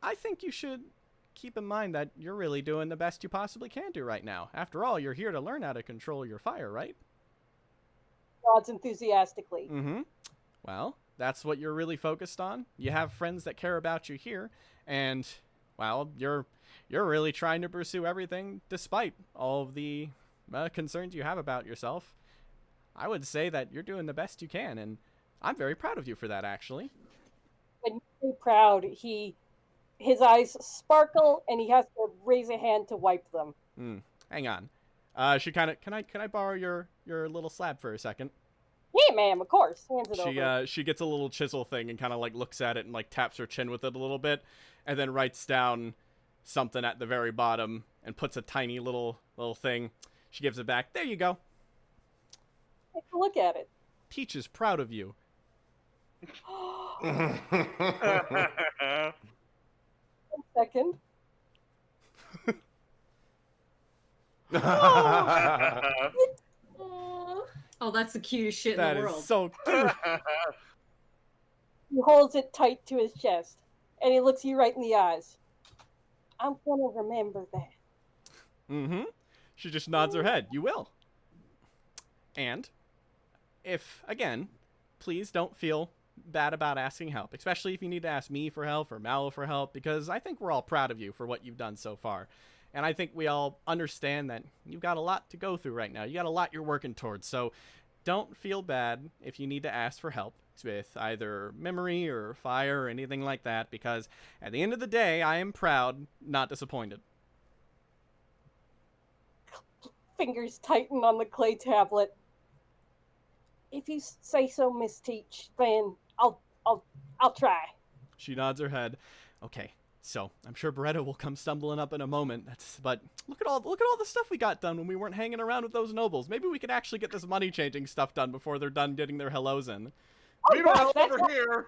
I think you should keep in mind that you're really doing the best you possibly can do right now. After all, you're here to learn how to control your fire, right? Nods enthusiastically. Well, that's what you're really focused on. You have friends that care about you here, and, well, you're really trying to pursue everything despite all of the concerns you have about yourself. I would say that you're doing the best you can, and I'm very proud of you for that, actually. When you're proud, his eyes sparkle, and he has to raise a hand to wipe them. Hang on. She kind of, can I borrow your little slab for a second? Yeah, ma'am, of course. Hands it over. She gets a little chisel thing and kind of like looks at it and like taps her chin with it a little bit, and then writes down something at the very bottom and puts a tiny little thing. She gives it back. There you go. Take a look at it. Peach is proud of you. 1 second. Oh, that's the cutest shit in the world. That is so cute. He holds it tight to his chest, and he looks you right in the eyes. I'm gonna remember that. Mm-hmm. She just nods her head. You will. And if, again, please don't feel bad about asking help, especially if you need to ask me for help or Mallow for help, because I think we're all proud of you for what you've done so far. And I think we all understand that you've got a lot to go through right now. You got a lot you're working towards, so don't feel bad if you need to ask for help with either memory or fire or anything like that, because at the end of the day, I am proud, not disappointed. Fingers tighten on the clay tablet. If you say so, Miss Teach, then I'll try. She nods her head. Okay, so I'm sure Beretta will come stumbling up in a moment. But look at all the stuff we got done when we weren't hanging around with those nobles. Maybe we could actually get this money changing stuff done before they're done getting their hellos in. Meanwhile, over here.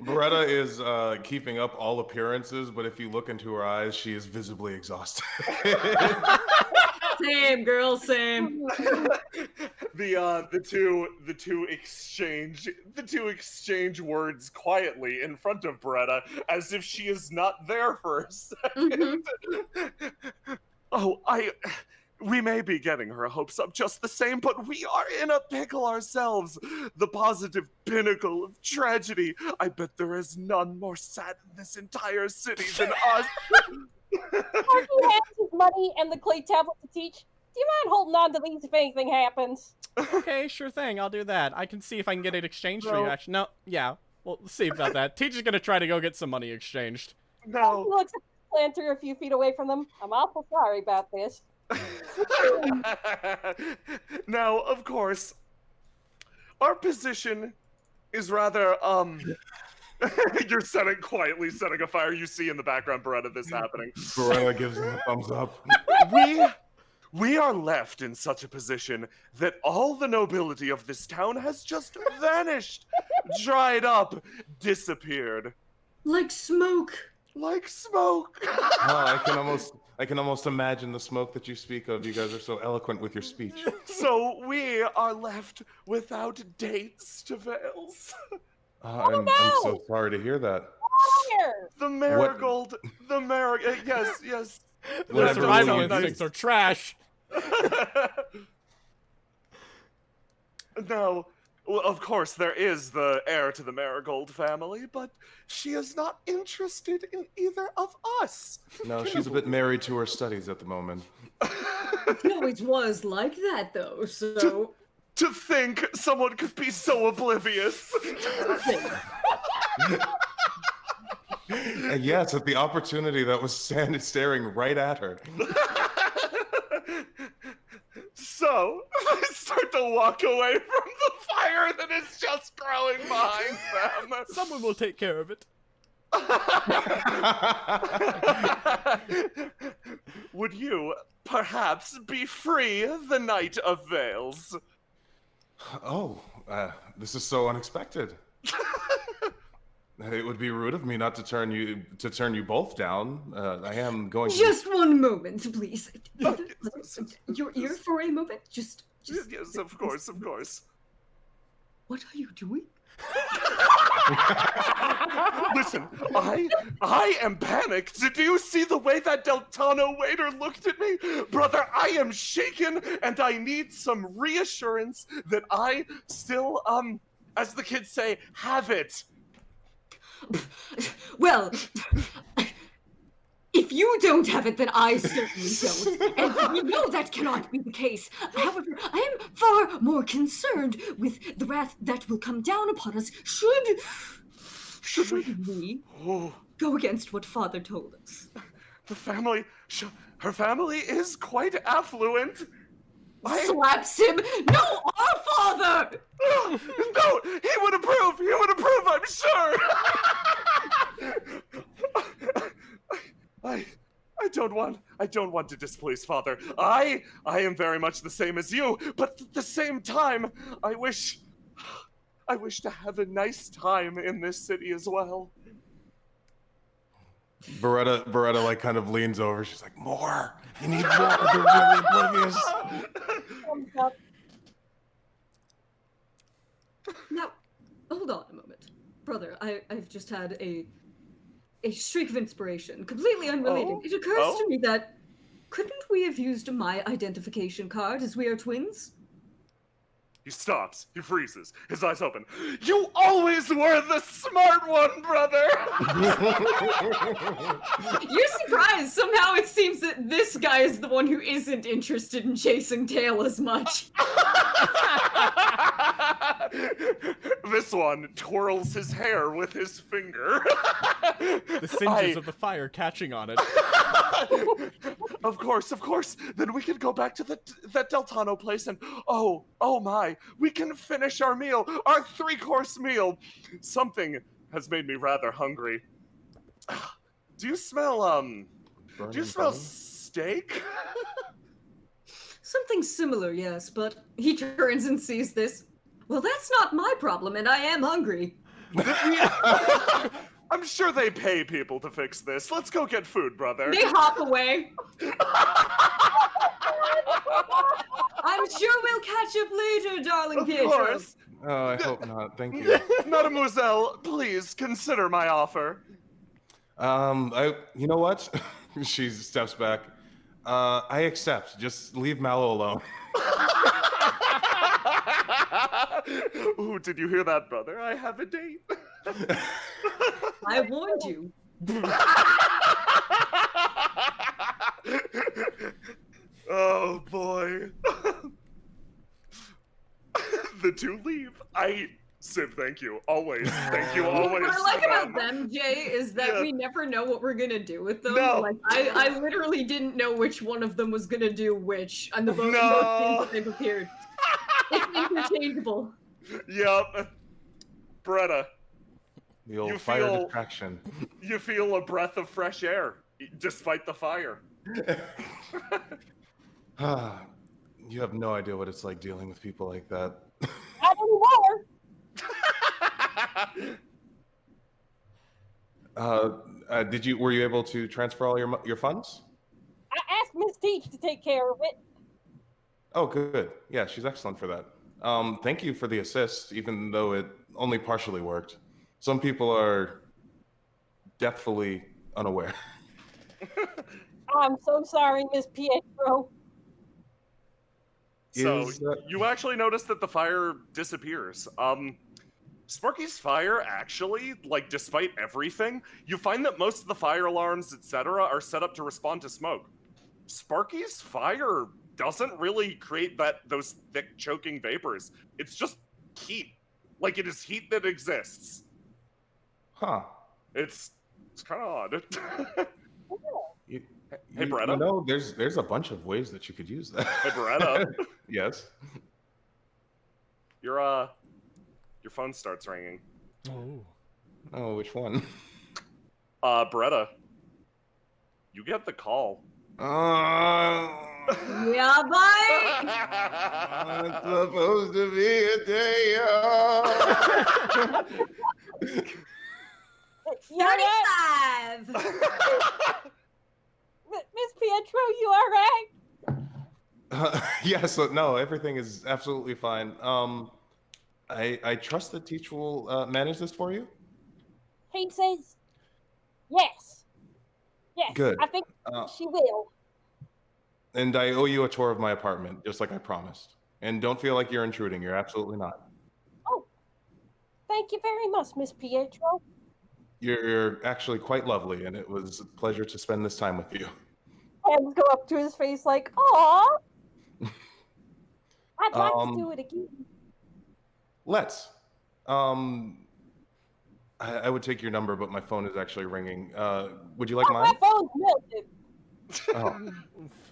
Beretta is keeping up all appearances, but if you look into her eyes, she is visibly exhausted. Same, girl, same. The two exchange words quietly in front of Beretta, as if she is not there for a second. Oh, we may be getting her hopes up just the same, but we are in a pickle ourselves. The positive pinnacle of tragedy. I bet there is none more sad in this entire city than us. If he has his money and the clay tablet to Teach, do you mind holding on to these if anything happens? Okay, sure thing. I'll do that. I can see if I can get it exchanged for you, actually. No, yeah. Well, let's see about that. Teach is going to try to go get some money exchanged. No. He looks at the planter a few feet away from them. I'm awful sorry about this. Now, of course, our position is rather, you're quietly setting a fire. You see in the background, Beretta, this happening. Beretta gives him a thumbs up. We are left in such a position that all the nobility of this town has just vanished, dried up, disappeared. Like smoke. Like smoke. Oh, I can almost imagine the smoke that you speak of. You guys are so eloquent with your speech. So we are left without dates to Vales. I'm so sorry to hear that. The marigold. Yes. The survival instincts are trash. No. Well, of course, there is the heir to the Marigold family, but she is not interested in either of us. No, she's a bit married to her studies at the moment. She always was like that, though, so... To think someone could be so oblivious. And yes, at the opportunity that was staring right at her. So, I start to walk away from the fire that is just growing behind them. Someone will take care of it. Would you perhaps be free the night of Vales? Oh, this is so unexpected. It would be rude of me not to turn you both down. I am going to... Just one moment, please. Your ear for a moment? Just... Yes, of course. What are you doing? Listen, I am panicked. Did you see the way that Deltano waiter looked at me? Brother, I am shaken, and I need some reassurance that I still, as the kids say, have it. Well, if you don't have it, then I certainly don't. And you know that cannot be the case. However, I am far more concerned with the wrath that will come down upon us should we go against what Father told us. Her family is quite affluent. Slaps him. No, our father. No, he would approve. I'm sure. I don't want to displease Father. I am very much the same as you, but at the same time, I wish to have a nice time in this city as well. Beretta like kind of leans over. She's like, more. You need more. They're really oblivious. Now, hold on a moment. Brother, I've just had a streak of inspiration, completely unrelated. Oh? It occurs to me that couldn't we have used my identification card as we are twins? He stops. He freezes. His eyes open. You always were the smart one, brother! You're surprised. Somehow it seems that this guy is the one who isn't interested in chasing tail as much. This one twirls his hair with his finger. The singes of the fire catching on it. Of course. Then we can go back to that Deltano place and oh my, we can finish our meal, our 3-course meal. Something has made me rather hungry. Do you smell steak? Something similar, yes, but he turns and sees this. Well, that's not my problem, and I am hungry. I'm sure they pay people to fix this. Let's go get food, brother. They hop away. I'm sure we'll catch up later, darling Pietro. Of course. Oh, I hope not. Thank you. Mademoiselle, please consider my offer. You know what? She steps back. I accept. Just leave Mallow alone. Ooh, did you hear that, brother? I have a date. I warned you. Oh, boy. The two leave. Civ, thank you. Always. Thank you, always. What I like about them, Jay, is that we never know what we're gonna do with them. No. Like, I literally didn't know which one of them was gonna do which on the both scenes that they've appeared. It's interchangeable. Yep. Bretta. The old fire distraction. You feel a breath of fresh air, despite the fire. You have no idea what it's like dealing with people like that. Not anymore. Were you able to transfer all your funds? I asked Miss Teach to take care of it. Oh, good. Yeah, she's excellent for that. Thank you for the assist, even though it only partially worked. Some people are deathfully unaware. I'm so sorry, Miss Pietro. So, you actually notice that the fire disappears. Sparky's fire, actually, like, despite everything, you find that most of the fire alarms, etc., are set up to respond to smoke. Sparky's fire doesn't really create those thick, choking vapors. It's just heat. Like, it is heat that exists. Huh. It's kind of odd. Hey, Bretta? You know, there's a bunch of ways that you could use that. Hey, Bretta. Yes? Your phone starts ringing. Oh, which one? Bretta. You get the call. Yeah, bye. It's supposed to be a day off. 35. Miss Pietro, you all right? Yes, no, everything is absolutely fine. I trust that Teach will manage this for you. He says yes. Yes, Good. I think she will. And I owe you a tour of my apartment, just like I promised. And don't feel like you're intruding. You're absolutely not. Oh, thank you very much, Miss Pietro. You're actually quite lovely, and it was a pleasure to spend this time with you. Hands go up to his face like, aw. I'd like to do it again. Let's. I would take your number, but my phone is actually ringing. Would you like mine? My phone's melted.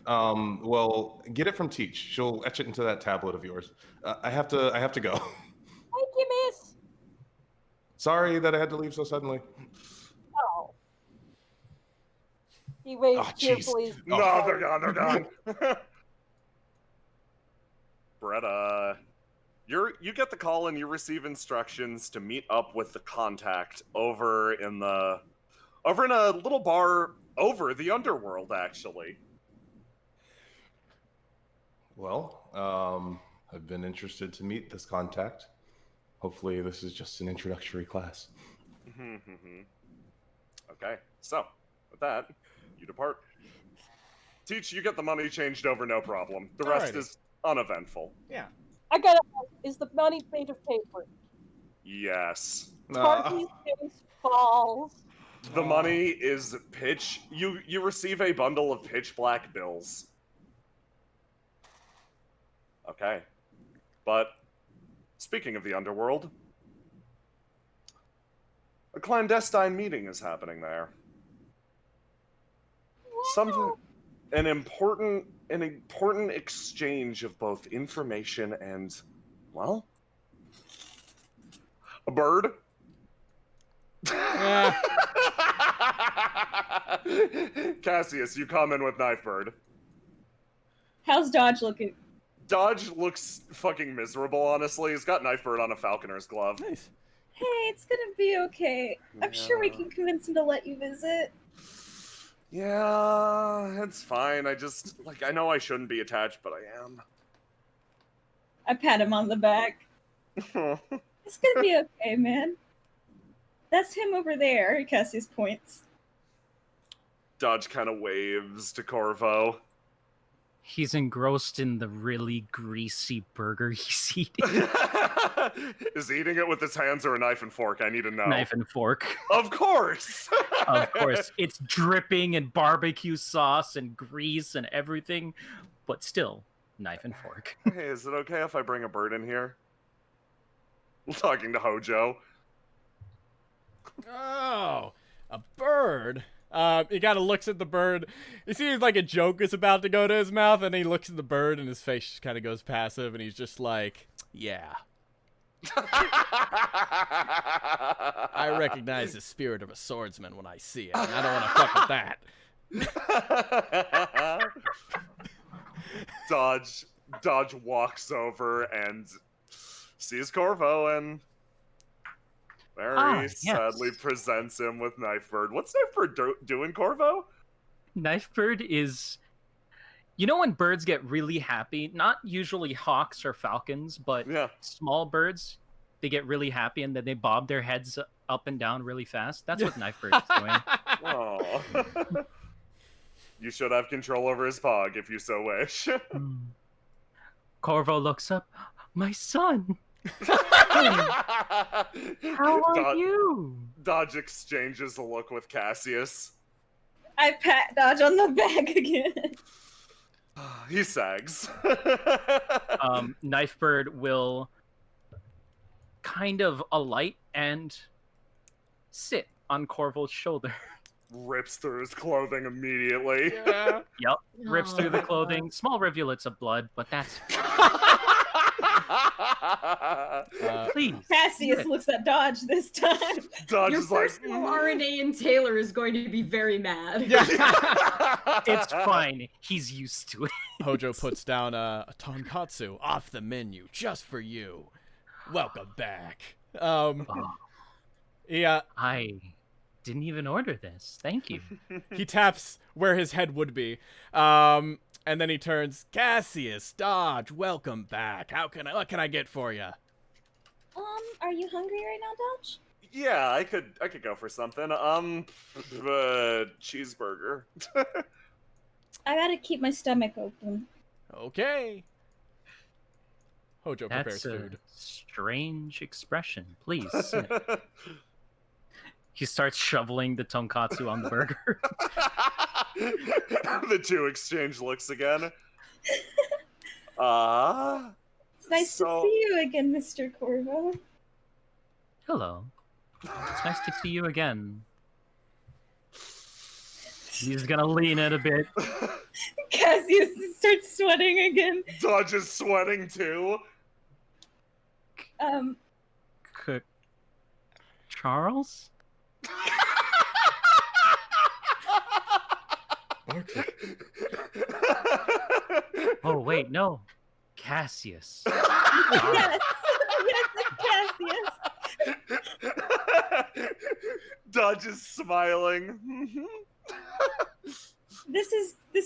Well, get it from Teach. She'll etch it into that tablet of yours. I have to go. Thank you, miss. Sorry that I had to leave so suddenly. Oh. He waves cheerfully. No, they're gone. Bretta, you get the call and you receive instructions to meet up with the contact over in a little bar over the underworld, actually. Well, I've been interested to meet this contact. Hopefully, this is just an introductory class. Okay, so with that, you depart. Teach, you get the money changed over, no problem. The rest Alrighty. is uneventful. Yeah. I gotta ask, is the money made of paper? Yes. Party's face falls. The money is pitch. You receive a bundle of pitch black bills. Okay. But speaking of the underworld, a clandestine meeting is happening there. An important exchange of both information and, well, a bird. Cassius, you come in with Knife Bird. How's Dodge looking? Dodge looks fucking miserable, honestly. He's got Knife Bird on a falconer's glove. Nice. Hey, it's gonna be okay. I'm sure we can convince him to let you visit. Yeah, it's fine. I just, I know I shouldn't be attached, but I am. I pat him on the back. It's gonna be okay, man. That's him over there, Cassius points. Dodge kind of waves to Corvo. He's engrossed in the really greasy burger he's eating. Is he eating it with his hands or a knife and fork? I need to know. Knife and fork. Of course! Of course. It's dripping in barbecue sauce and grease and everything, but still, knife and fork. Hey, is it okay if I bring a bird in here? I'm talking to Hojo. Oh, a bird. He kind of looks at the bird. He seems like a joke is about to go to his mouth, and he looks at the bird, and his face just kind of goes passive, and he's just like, yeah. I recognize the spirit of a swordsman when I see it, and I don't want to fuck with that. Dodge walks over and sees Corvo and very sadly presents him with Knife Bird. What's Knife Bird doing, Corvo? Knife Bird is... You know when birds get really happy? Not usually hawks or falcons, but small birds, they get really happy and then they bob their heads up and down really fast. That's what Knife Bird is doing. Oh. You should have control over his pog if you so wish. Corvo looks up. My son! How are you? Dodge exchanges a look with Cassius. I pat Dodge on the back again. He sags. Knife Bird will kind of alight and sit on Corvo's shoulder. Rips through his clothing immediately. Yeah. Yep. Rips through the clothing. Small rivulets of blood, but that's please. Cassius looks at Dodge this time. Dodge Your is like, personal RNA and Taylor is going to be very mad. It's fine. He's used to it. Hojo puts down a tonkatsu off the menu just for you. Welcome back. Yeah. I didn't even order this. Thank you. He taps where his head would be. And then he turns, Cassius, Dodge, welcome back. What can I get for you? Are you hungry right now, Dodge? Yeah, I could go for something. Cheeseburger. I gotta keep my stomach open. Okay. Hojo prepares That's a food. strange expression. Please sit. He starts shoveling the tonkatsu on the burger. The two exchange looks again. It's nice to see you again, Mr. Corvo. Hello. It's nice to see you again. He's gonna lean in a bit. Cassius starts sweating again. Dodge is sweating too. Charles? Oh wait, no. Cassius. Yes, Cassius. Dodge is smiling. This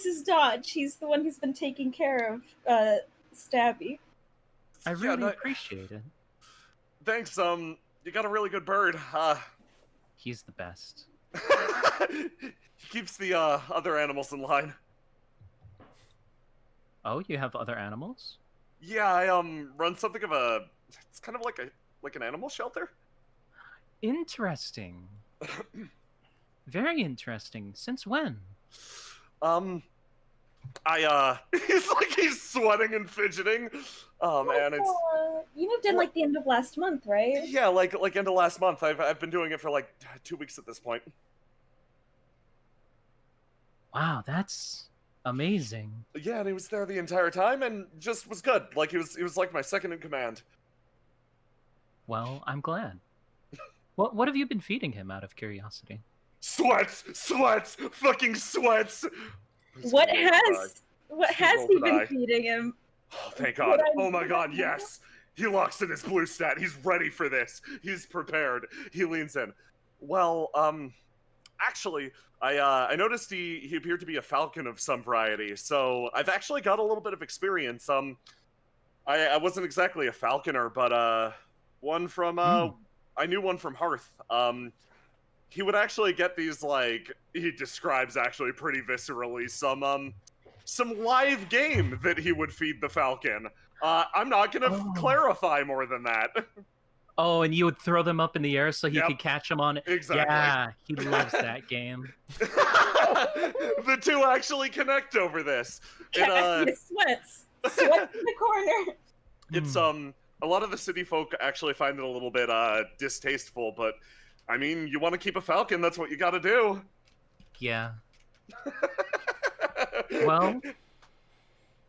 is Dodge. He's the one who's been taking care of Stabby. I really appreciate it. Thanks. You got a really good bird. He's the best. He keeps the other animals in line. Oh, you have other animals? Yeah, I run something of a. It's kind of like an animal shelter. Interesting. Very interesting. Since when? He's sweating and fidgeting. Oh man, it's. You moved in like the end of last month, right? Yeah, like end of last month. I've been doing it for like 2 weeks at this point. Wow, that's amazing. Yeah, and he was there the entire time and just was good. Like he was like my second in command. Well, I'm glad. What have you been feeding him, out of curiosity? Sweats, fucking sweats. What has he been feeding him? Oh, thank God. Oh my God, yes. He locks in his blue stat. He's ready for this. He's prepared. He leans in. Well, actually, I noticed he appeared to be a falcon of some variety, so I've actually got a little bit of experience. I wasn't exactly a falconer, but one from I knew one from Hearth. He would actually get these, like, he describes actually pretty viscerally some live game that he would feed the falcon. I'm not gonna clarify more than that. Oh, and you would throw them up in the air so he could catch them on it. Exactly. Yeah, he loves that game. The two actually connect over this. Cassius sweats in the corner. It's a lot of the city folk actually find it a little bit distasteful, but I mean, you want to keep a falcon, that's what you got to do. Yeah. Well,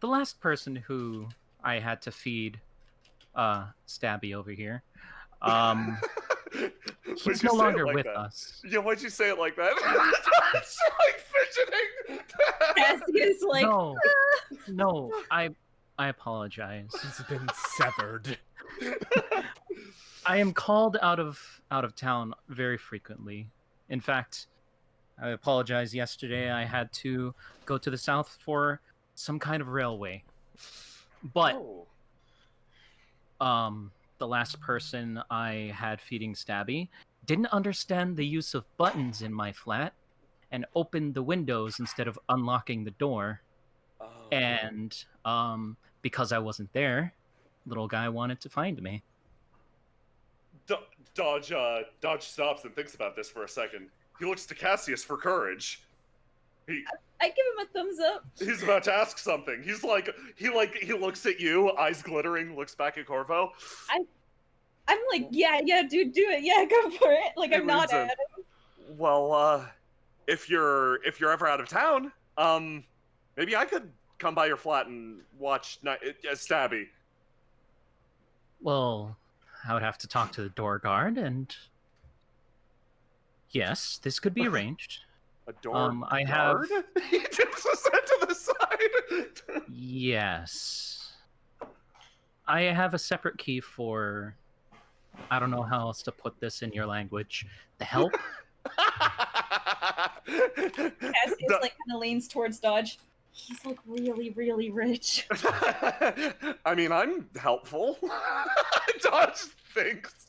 the last person who I had to feed, Stabby over here, he's no longer with us. Yeah, why'd you say it like that? It's like fidgeting. Cassius, like, no, I apologize. He's been severed. I am called out of town very frequently. In fact, I apologize. Yesterday, I had to go to the south for some kind of railway. But the last person I had feeding Stabby didn't understand the use of buttons in my flat and opened the windows instead of unlocking the door. And because I wasn't there, little guy wanted to find me. Dodge stops and thinks about this for a second. He looks to Cassius for courage. I give him a thumbs up. He's about to ask something. He looks at you, eyes glittering, looks back at Corvo. I'm like, yeah, dude, do it. Yeah, go for it. Like, I'm not at him. Well, if you're ever out of town, maybe I could come by your flat and watch Stabby. Well, I would have to talk to the door guard, and yes, this could be arranged. A door I guard? have. He tips his head to the side. Yes, I have a separate key for. I don't know how else to put this in your language. The help. Cassius like kind of leans towards Dodge. He's like really, really rich. I mean, I'm helpful. Dodge thinks.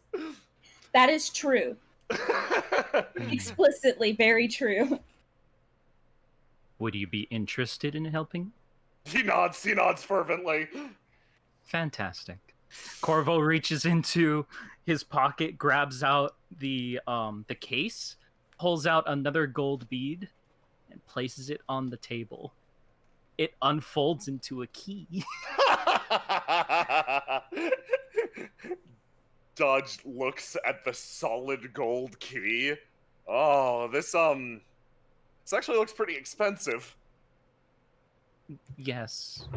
That is true. Explicitly very true. Would you be interested in helping? He nods fervently. Fantastic. Corvo reaches into his pocket, grabs out the case, pulls out another gold bead, and places it on the table. It unfolds into a key. Dodge looks at the solid gold key. Oh, this actually looks pretty expensive. Yes.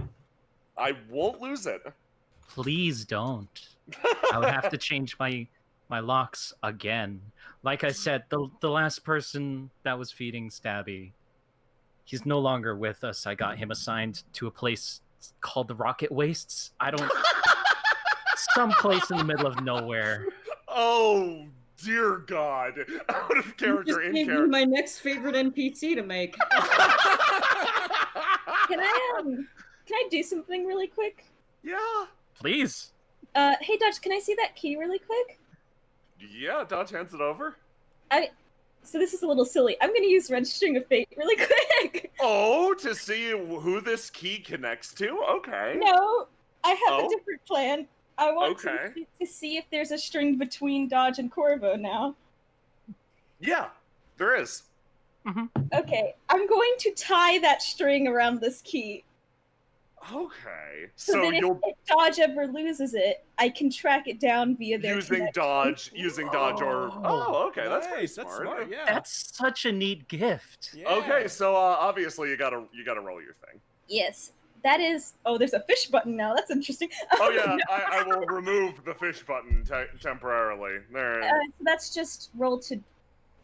I won't lose it. Please don't. I would have to change my locks again. Like I said, the last person that was feeding Stabby, he's no longer with us. I got him assigned to a place called the Rocket Wastes. Some place in the middle of nowhere. Oh, dear God. Out of character, in gave character. me my next favorite NPC to make. Can I do something really quick? Yeah. Please. Hey, Dodge, can I see that key really quick? Yeah, Dodge hands it over. So this is a little silly. I'm gonna use Red String of Fate really quick. Oh, to see who this key connects to? Okay. No, I have a different plan. I want Okay. to see if there's a string between Dodge and Corvo now. Yeah, there is. Okay, I'm going to tie that string around this key. Okay. So that if Dodge ever loses it, I can track it down via their using Dodge or okay, that's pretty smart. Yeah. That's such a neat gift. Yeah. Okay, so obviously you gotta roll your thing. Yes, that is. Oh, there's a fish button now. That's interesting. Oh yeah, I will remove the fish button temporarily. There. So that's just roll to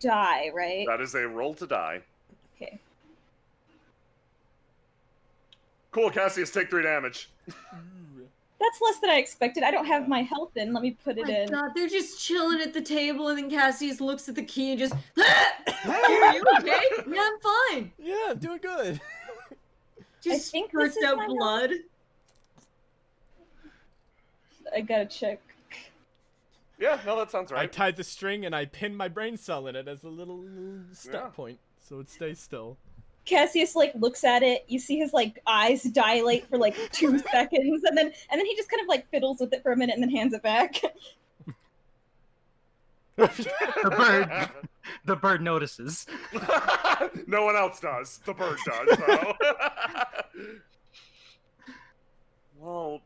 die, right? That is a roll to die. Okay. Cool, Cassius, take 3 damage. That's less than I expected. I don't have my health in. Let me put it in. God, they're just chilling at the table, and then Cassius looks at the key and just. Are you okay? Yeah, I'm fine. Yeah, I'm doing good. Just spurts out blood. I gotta check. Yeah, no, that sounds right. I tied the string and I pinned my brain cell in it as a little stop point, so it stays still. Cassius like looks at it. You see his like eyes dilate for like 2 seconds, and then he just kind of like fiddles with it for a minute and then hands it back. The bird notices. No one else does. The bird does, though. Well,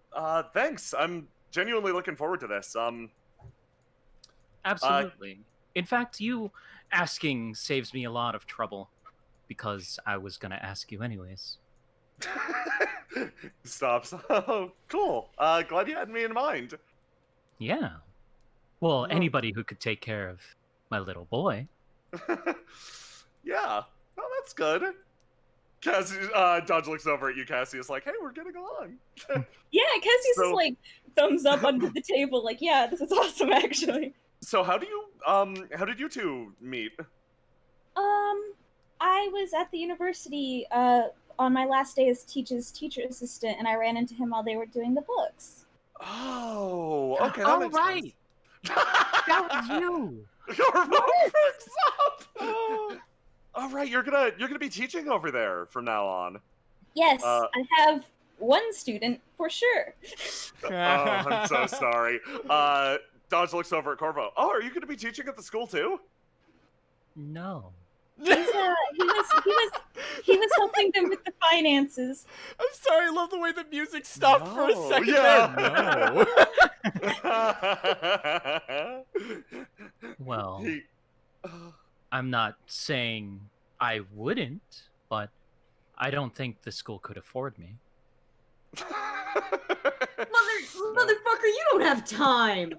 thanks. I'm genuinely looking forward to this. Absolutely. In fact, you asking saves me a lot of trouble, because I was gonna ask you anyways. Stops. Oh, cool. Glad you had me in mind. Yeah. Well, anybody who could take care of my little boy. Yeah. Oh, that's good. Cassius, Dodge looks over at you, Cassius, like, hey, we're getting along. Yeah, Cassius is like thumbs up under the table, like, yeah, this is awesome, actually. So how did you two meet? I was at the university on my last day as teacher assistant, and I ran into him while they were doing the books. Oh, okay, that makes sense. That was you. Your phone breaks up. All right, you're gonna be teaching over there from now on. Yes, I have one student for sure. Oh, I'm so sorry. Dodge looks over at Corvo. Oh, are you gonna be teaching at the school too? No. He was helping them with the finances. I'm sorry, I love the way the music stopped for a second. Yeah. No. Well, I'm not saying I wouldn't, but I don't think the school could afford me. Motherfucker, you don't have time.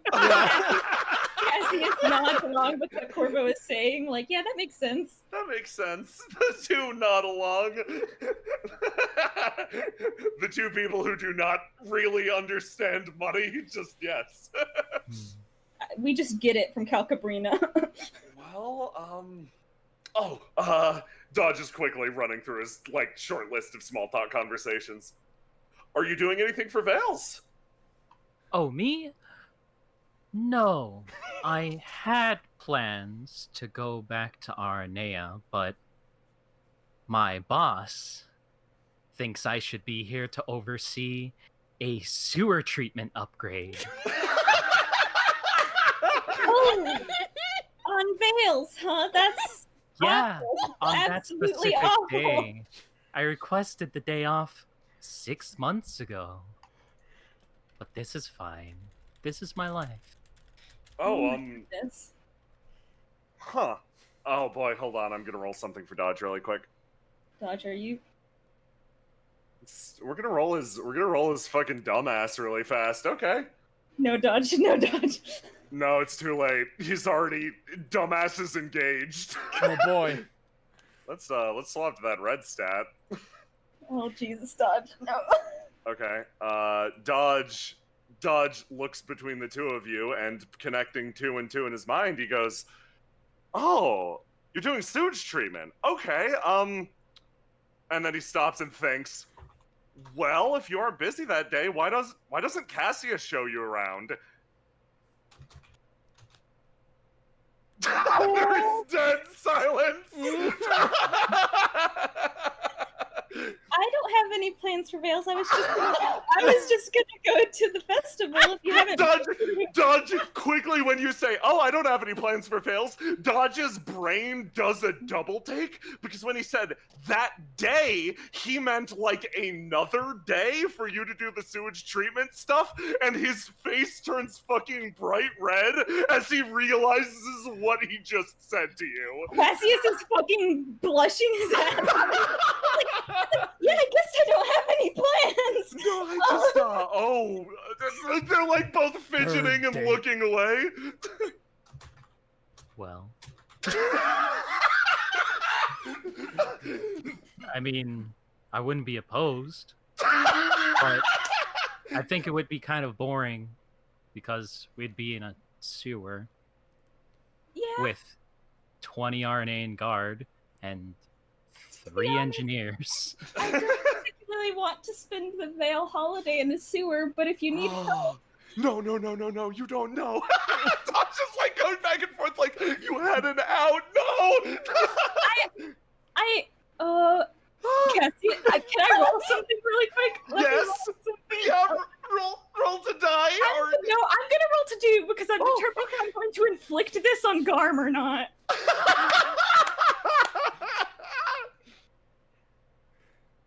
Cassius nods along with what Corvo is saying. Like, yeah, that makes sense. That makes sense. The two nod along. The two people who do not really understand money, just yes. We just get it from Calcabrina. Well, Dodge is quickly running through his, like, short list of small talk conversations. Are you doing anything for Vales? Oh, me? No. I had plans to go back to Aranea, but my boss thinks I should be here to oversee a sewer treatment upgrade. Oh, on Vales, huh? That's yeah, awful. on that Absolutely specific awful. day. I requested the day off 6 months ago. But this is fine. This is my life. Oh, Huh. Oh boy, hold on. I'm gonna roll something for Dodge really quick. Dodge, are you? We're gonna roll his fucking dumbass really fast. Okay. No Dodge, no Dodge. No, it's too late. He's already dumbass is engaged. Oh boy. Let's swap to that red stat. Oh Jesus, Dodge, no. Okay. Dodge looks between the two of you, and connecting 2 and 2 in his mind, he goes, "Oh, you're doing sewage treatment. Okay. And then he stops and thinks, Well, if you are busy that day, why doesn't Cassius show you around? There is dead silence. I don't have any plans for Veils. I was just gonna go to the festival. If you haven't, Dodge quickly when you say, "Oh, I don't have any plans for Veils." Dodge's brain does a double take because when he said that day, he meant like another day for you to do the sewage treatment stuff, and his face turns fucking bright red as he realizes what he just said to you. Cassius is fucking blushing his ass off. Yeah, I guess I don't have any plans. No, I just, they're like both fidgeting and looking away. Well. I mean, I wouldn't be opposed. But I think it would be kind of boring because we'd be in a sewer with 20 RNA guard and 3 engineers. I don't particularly want to spend the Veil holiday in the sewer, but if you need help... No, you don't know. Tom's just like going back and forth like, you had an out, no! Cassie, can I roll something really quick? Yes! Yeah, roll to die, or... No, I'm gonna roll to do, because I'm determined if I'm going to inflict this on Garm or not.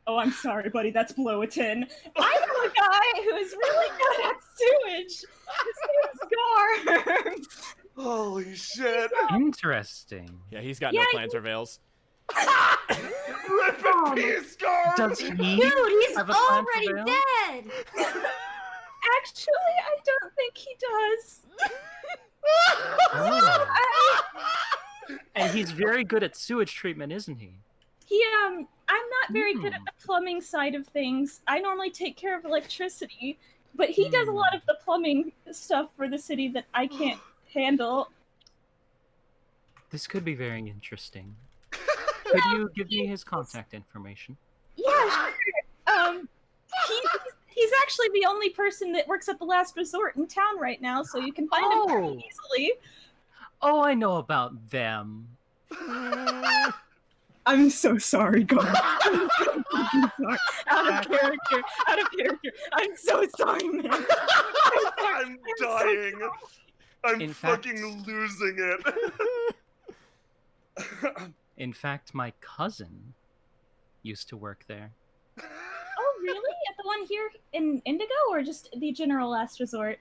Oh, I'm sorry, buddy. That's below a 10. I know a guy who is really good at sewage. His name's Garm. Holy shit. Interesting. Yeah, he's got no plans for Veils. Rip in peace, Garm! Does he? Dude, he's have a plan for already Veil? dead! Actually, I don't think he does. Oh. And he's very good at sewage treatment, isn't he? I'm not very good at the plumbing side of things. I normally take care of electricity, but he does a lot of the plumbing stuff for the city that I can't handle. This could be very interesting. Could you give me his contact information? Yeah, sure. He's actually the only person that works at the Last Resort in town right now, so you can find him pretty easily. Oh, I know about them. I'm so sorry, Garm. I'm so sorry. Out of character. I'm so sorry, man. I'm dying. I'm fucking losing it. In fact, my cousin used to work there. Oh, really? At the one here in Indigo, or just the general Last Resort?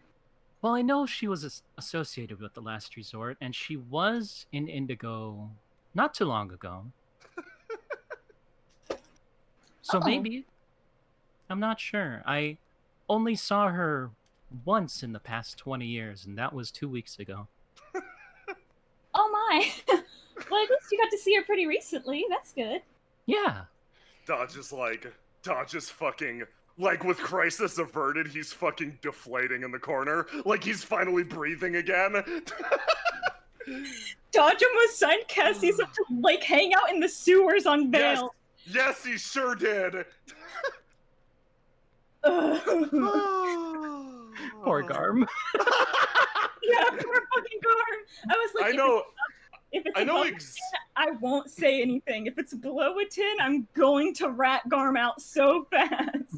Well, I know she was associated with the Last Resort, and she was in Indigo not too long ago. So maybe. I'm not sure. I only saw her once in the past 20 years, and that was 2 weeks ago. Oh my. Well, at least you got to see her pretty recently. That's good. Yeah. Dodge is fucking, like with crisis averted, he's fucking deflating in the corner. Like he's finally breathing again. Dodge almost signed Cassius up to, like, hang out in the sewers on Veil. Yes, he sure did. Poor Garm. Yeah, poor fucking Garm. I was like, if it's above a 10, I won't say anything. If it's below a 10, I'm going to rat Garm out so fast.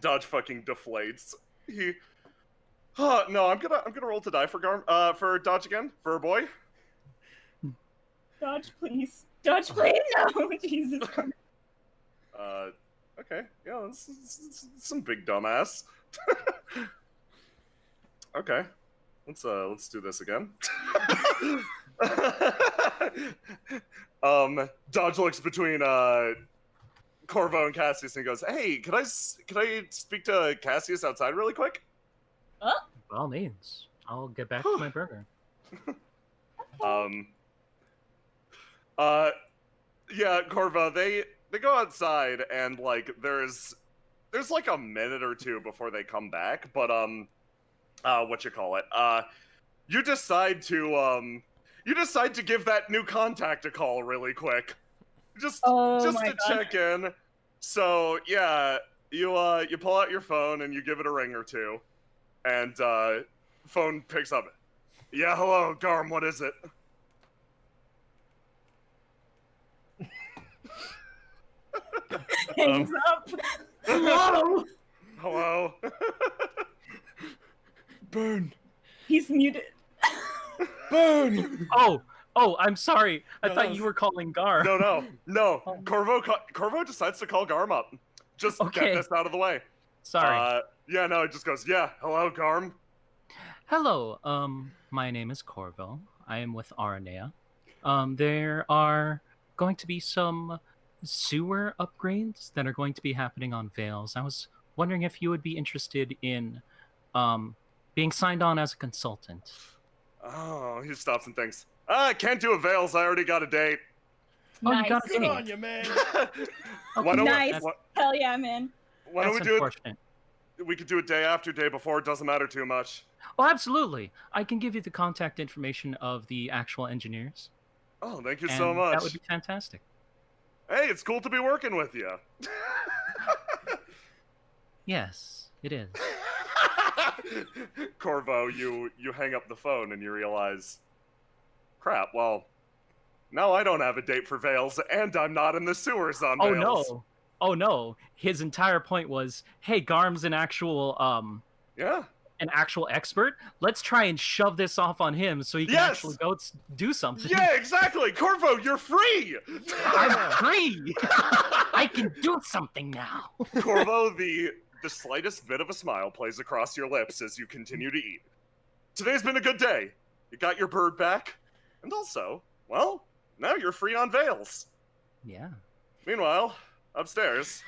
Dodge fucking deflates. No, I'm gonna roll to die for Garm. For Dodge again, for a boy. Dodge, please. Dodge, please. No, Jesus Christ. Okay. Yeah, this is some big dumbass. Okay. Let's do this again. Dodge looks between Corvo and Cassius and he goes, "Hey, could I speak to Cassius outside really quick?" By all means. I'll get back to my burger. Yeah, Corvo, they go outside and like there's like a minute or two before they come back, but you decide to give that new contact a call really quick. just Oh my to God. check in. So yeah, you pull out your phone and you give it a ring or two, and phone picks up. Yeah, hello, Garm. What is it? Hangs up. Whoa! Hello. Burn. He's muted. Burn. Oh, I'm sorry. I No, thought that you was- were calling Gar. No. Corvo decides to call Garm up. Just Okay. get this out of the way. Sorry. Yeah, no, it just goes, yeah, hello, Garm. Hello. My name is Corvo. I am with Aranea. There are going to be some sewer upgrades that are going to be happening on Vales. I was wondering if you would be interested in being signed on as a consultant. Oh, he stops and thinks, I can't do avails, I already got a date. Oh, Nice. you got a Good date. on you, man. Why don't Nice. we, Hell yeah, I'm in. why don't we That's do unfortunate. it? We could do it day after, day before, it doesn't matter too much. Oh, absolutely. I can give you the contact information of the actual engineers. Oh, thank you And so much. that would be fantastic. Hey, it's cool to be working with you. Yes, it is. Corvo, you hang up the phone and you realize, crap, well, now I don't have a date for Vales, and I'm not in the sewers on Oh Vales. no. Oh no. His entire point was, hey, Garm's an actual Yeah. an actual expert. Let's try and shove this off on him so he can Yes! actually go do something. Yeah, exactly. Corvo, you're free. I'm free. I can do something now. Corvo, the slightest bit of a smile plays across your lips as you continue to eat. Today's been a good day. You got your bird back, and also, well, now you're free on Vales. Yeah. Meanwhile, upstairs,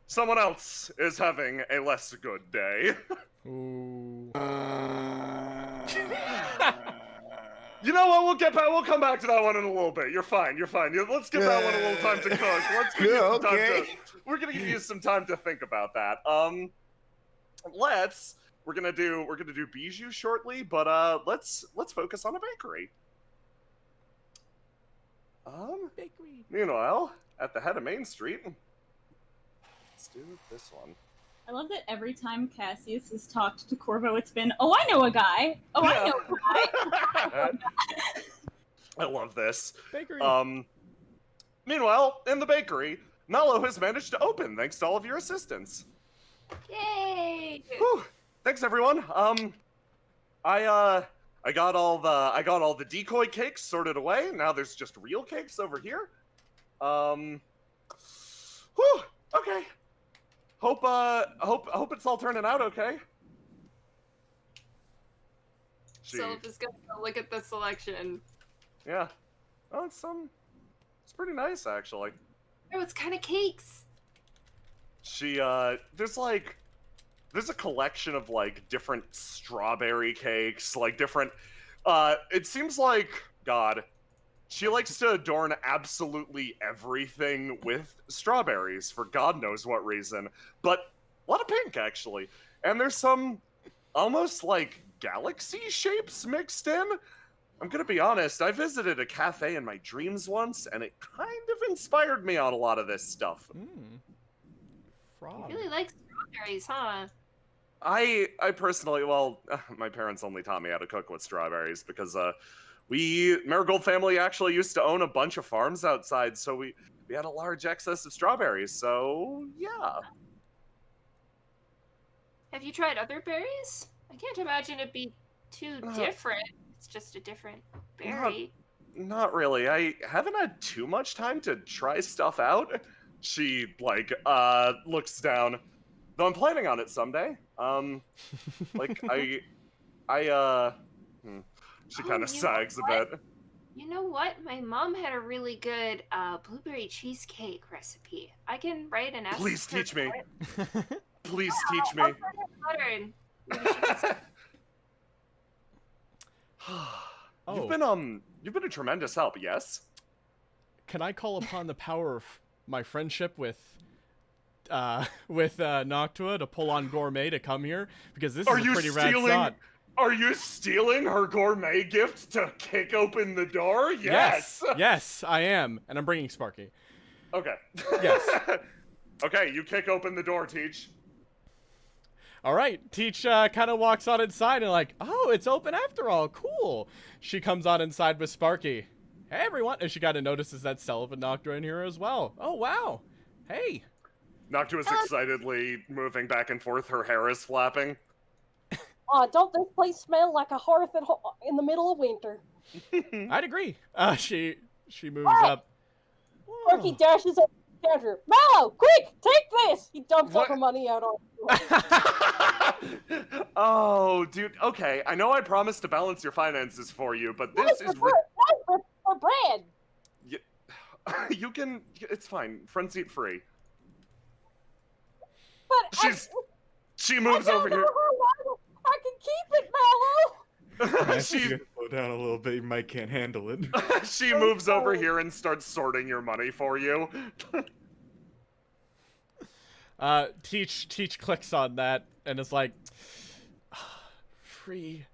someone else is having a less good day. Ooh. You know what? We'll come back to that one in a little bit. You're fine. Let's give that one a little time to cook. Let's give you some time to. We're gonna give you some time to think about that. We're gonna do Bijou shortly, but let's focus on a bakery. Bakery. Meanwhile, at the head of Main Street, let's do this one. I love that every time Cassius has talked to Corvo, it's been, oh, I know a guy. Oh, Yeah. I know a guy. I love this. Bakery. Meanwhile, in the bakery, Mallow has managed to open thanks to all of your assistance. Yay! Whew. Thanks, everyone. I got all the decoy cakes sorted away. Now there's just real cakes over here. Whew. Okay. Hope it's all turning out okay. Sylph is gonna go look at the selection. Yeah. Oh, it's pretty nice actually. Oh, it's kind of cakes. There's a collection of like different strawberry cakes, like different it seems like God, she likes to adorn absolutely everything with strawberries for God knows what reason. But a lot of pink actually. And there's some almost like galaxy shapes mixed in. I'm gonna be honest, I visited a cafe in my dreams once, and it kind of inspired me on a lot of this stuff. Frog. You really like strawberries, huh? I personally, well, my parents only taught me how to cook with strawberries because Marigold family actually used to own a bunch of farms outside, so we had a large excess of strawberries, so yeah. Have you tried other berries? I can't imagine it'd be too different. It's just a different berry. Not really. I haven't had too much time to try stuff out. She, looks down. Though I'm planning on it someday. She kind of sags a bit. You know what? My mom had a really good blueberry cheesecake recipe. I can write an essay. Please teach me. for it. Please Yeah, teach I'll me. send her butter and maybe she can send- You've been a tremendous help, yes? Can I call upon the power of my friendship with Noctua to pull on Gourmet to come here? Because this is a pretty rad spot. Are you stealing her gourmet gift to kick open the door? Yes! Yes, I am. And I'm bringing Sparky. Okay. Yes. Okay, you kick open the door, Teach. All right, Teach kind of walks on inside and like, oh, it's open after all. Cool. She comes on inside with Sparky. Hey, everyone. And she kind of notices that Celev and Noctua in here as well. Oh, wow. Hey. Noctua is excitedly moving back and forth. Her hair is flapping. Don't this place smell like a hearth in the middle of winter? I'd agree. She moves up. Sparky dashes up the counter. Mallow, quick, take this! He dumps all the money out on Oh, dude. Okay, I know I promised to balance your finances for you, but this is... for bread! You can... It's fine. Front seat free. But she moves over here. I can keep it, Mallow! She slow down a little bit. You might can't handle it. She moves over here and starts sorting your money for you. Teach clicks on that and is like, free.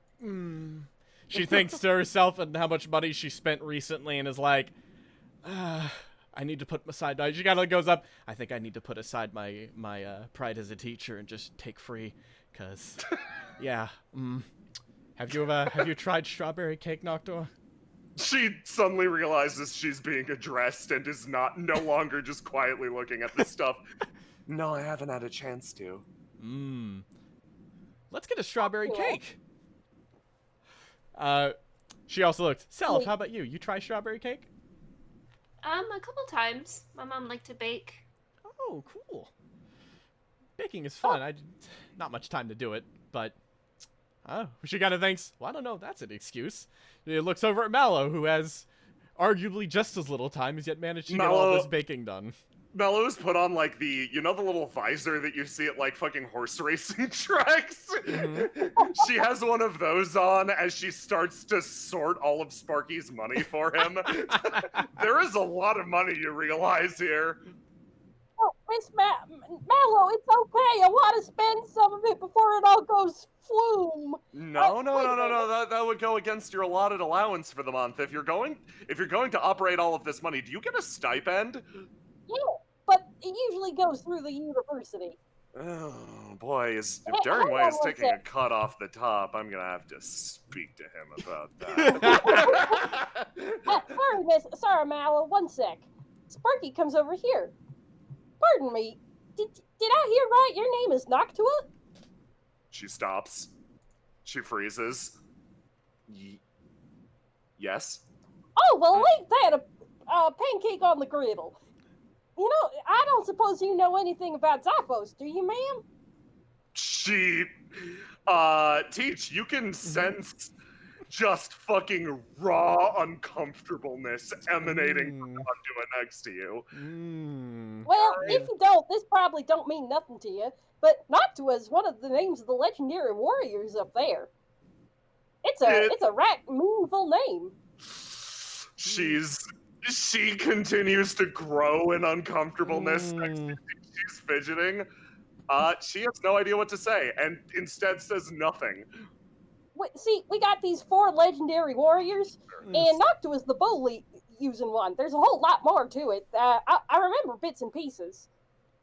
She thinks to herself and how much money she spent recently and is like, I need to put aside. She kind of goes up. I think I need to put aside my pride as a teacher and just take free, cause, yeah. Have you tried strawberry cake, Noctua? She suddenly realizes she's being addressed and is no longer just quietly looking at this stuff. No, I haven't had a chance to. Let's get a strawberry cake. She also looked. Celev, how about you? You try strawberry cake? A couple times. My mom liked to bake. Oh, cool. Baking is fun. Not much time to do it, but she kind of thinks, well, I don't know, that's an excuse. It looks over at Mallow, who has arguably just as little time as yet managed to get all this baking done. Mellow's put on like the little visor that you see at like fucking horse racing tracks. She has one of those on as she starts to sort all of Sparky's money for him. There is a lot of money, you realize here. Oh, Miss Mallow, it's okay. I want to spend some of it before it all goes flume. No. That would go against your allotted allowance for the month. If you're going to operate all of this money, do you get a stipend? Yeah, but it usually goes through the university. Oh boy, if Daringway is taking a cut off the top, I'm gonna have to speak to him about that. Sorry, Mallow, one sec. Sparky comes over here. Pardon me, did I hear right? Your name is Noctua? She stops. She freezes. Yes? Oh, well, ain't that a pancake on the griddle? You know, I don't suppose you know anything about Zaphos, do you, ma'am? Teach, you can sense just fucking raw uncomfortableness emanating from Noctua next to you. Well, if you don't, this probably don't mean nothing to you, but Noctua is one of the names of the legendary warriors up there. It's a right meaningful name. She continues to grow in uncomfortableness. She's fidgeting. She has no idea what to say, and instead says nothing. See, we got these 4 legendary warriors, and Noctua is the bully using one. There's a whole lot more to it. I remember bits and pieces.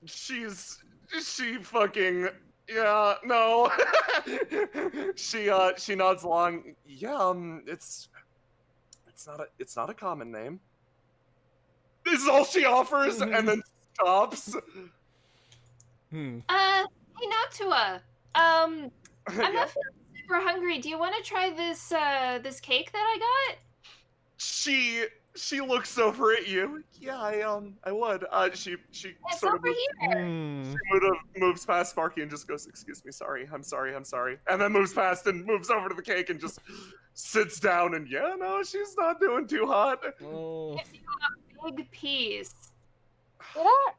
She fucking, yeah, no. She nods along. Yeah, it's not a common name. This is all she offers, and then stops. Hey Noctua, I'm not feeling super hungry. Do you want to try this this cake that I got? She looks over at you. Yeah, I would. She it's sort over of here. She moves past Sparky and just goes, "Excuse me, sorry, I'm sorry," and then moves past and moves over to the cake and just sits down. And yeah, no, she's not doing too hot. Oh. If you have a big piece. Did I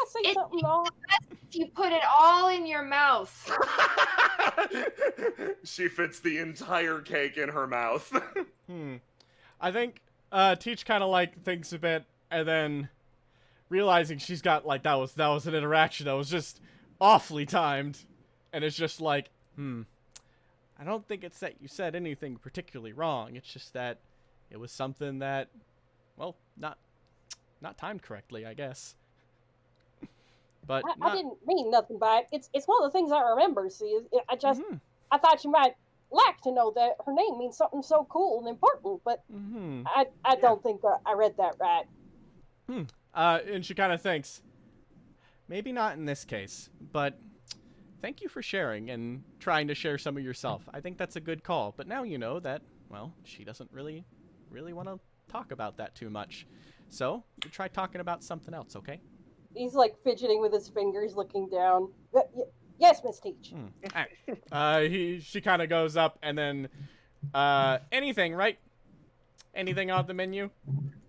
say something wrong? If you put it all in your mouth. She fits the entire cake in her mouth. I think Teach kind of like thinks a bit, and then realizing she's got like that was an interaction that was just awfully timed, and it's just like, I don't think it's that you said anything particularly wrong. It's just that it was something that, well, not timed correctly, I guess. But I didn't mean nothing by it. It's one of the things I remember. See, I just I thought you might like to know that her name means something so cool and important, but I don't think I read that right. And she kind of thinks, maybe not in this case, but thank you for sharing and trying to share some of yourself. I think that's a good call. But now you know that, well, she doesn't really want to talk about that too much. So you try talking about something else, okay? He's like fidgeting with his fingers, looking down. Yes, Miss Teach. She kind of goes up and then, anything, right? Anything on the menu?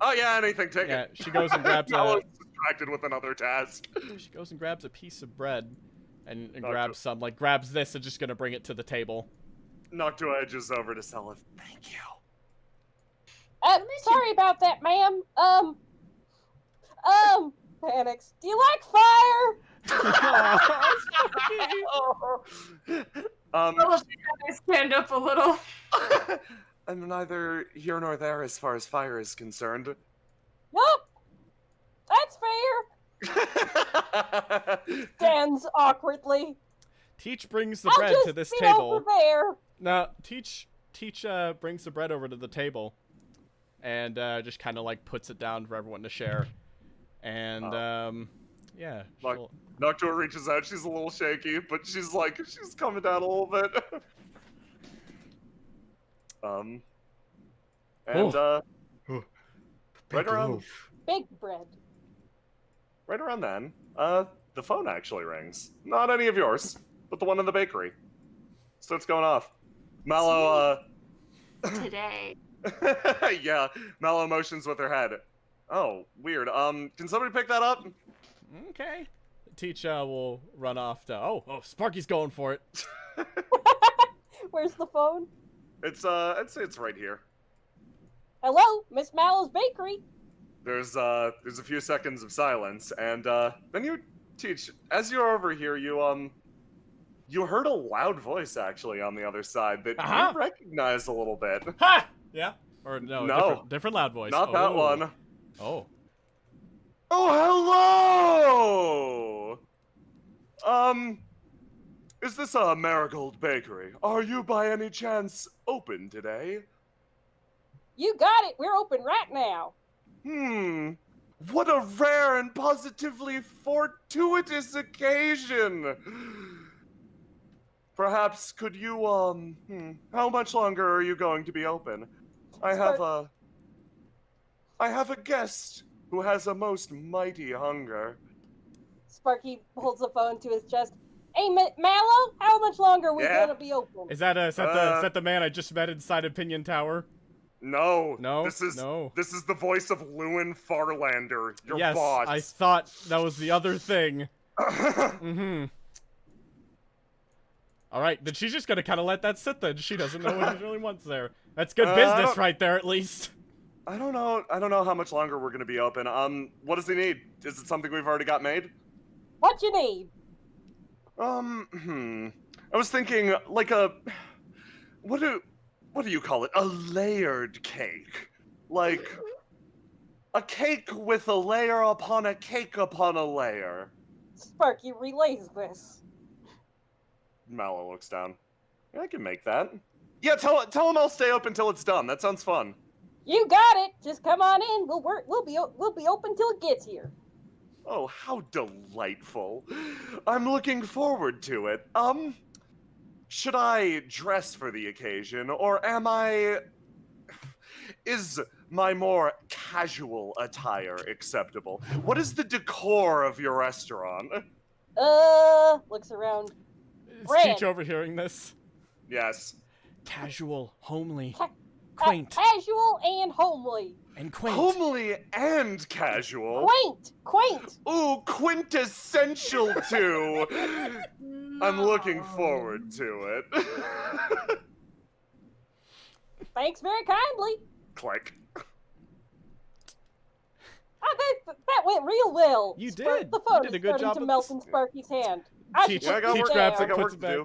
Oh yeah, anything. Take yeah, it. She goes and grabs I was distracted with another task. She goes and grabs a piece of bread, and grabs some. Like grabs this and just gonna bring it to the table. Noctua edges over to Seliph. Thank you. Sorry about that, ma'am. Panics. Do you like fire? Stand up a little. I'm neither here nor there as far as fire is concerned. Nope. That's fair. Stands awkwardly. Teach brings the bread to this table. Over there. No, Teach brings the bread over to the table, and just kind of like puts it down for everyone to share. And yeah. Noctua reaches out. She's a little shaky, but she's coming down a little bit. Right around big bread. Right around then, the phone actually rings. Not any of yours, but the one in the bakery. So it's going off. Mallow, Today. yeah, Mallow motions with her head. Oh, weird. Can somebody pick that up? Okay. Teach will run off to. Oh, Sparky's going for it. Where's the phone? It's I'd say it's right here. Hello, Miss Mallow's Bakery. There's a few seconds of silence, and then you Teach. As you're over here, you heard a loud voice actually on the other side that you recognize a little bit. Ha! Yeah. Or no, different loud voice. Not that one. Oh. Oh, hello! Is this a Marigold Bakery? Are you by any chance open today? You got it! We're open right now! What a rare and positively fortuitous occasion! Perhaps could you, how much longer are you going to be open? I have a guest who has a most mighty hunger. Sparky holds the phone to his chest. Hey, Mallow, how much longer are we gonna be open? Is that the man I just met inside Opinion Tower? No. This is the voice of Lewin Farlander, your boss. Yes, I thought that was the other thing. All right, then she's just gonna kind of let that sit. Then she doesn't know what she really wants there. That's good business right there, at least. I don't know how much longer we're gonna be open. What does he need? Is it something we've already got made? What you need? I was thinking like what do you call it? A layered cake. Like a cake with a layer upon a cake upon a layer. Sparky relays this. Mallow looks down. Yeah, I can make that. Yeah, tell him I'll stay up until it's done. That sounds fun. You got it. Just come on in. We'll be open till it gets here. Oh, how delightful. I'm looking forward to it. Should I dress for the occasion, or is my more casual attire acceptable? What is the decor of your restaurant? Looks around. Is Teach overhearing this? Yes. Casual, homely, quaint. Casual and homely. And quaint. Homely and casual. Quaint. Ooh, quintessential too. I'm looking forward to it. Thanks very kindly. Click. I think that went real well. You did. The phone you did a good job to melt in Sparky's hand. Teach grabs and puts it back.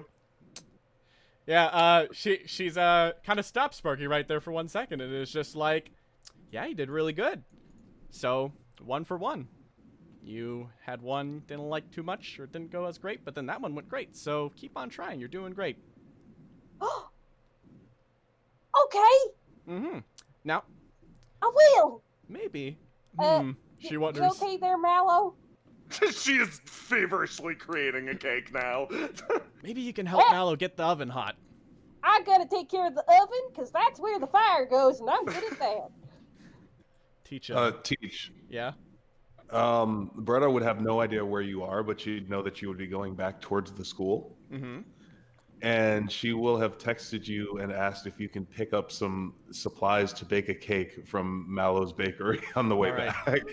Yeah, she's kind of stopped Sparky right there for 1 second, and it's just like, yeah, you did really good. So 1 for 1. You had one didn't like too much or didn't go as great, but then that one went great. So keep on trying. You're doing great. Okay. Mm-hmm. Now, I will. maybe. She You wonders. okay there, Mallow? She is feverishly creating a cake now. Maybe you can help Mallow get the oven hot. I gotta take care of the oven, because that's where the fire goes, and I'm good at that. Teach Teach. Yeah? Beretta would have no idea where you are, but she'd know that you would be going back towards the school. Mm-hmm. And she will have texted you and asked if you can pick up some supplies to bake a cake from Mallow's Bakery on the way back.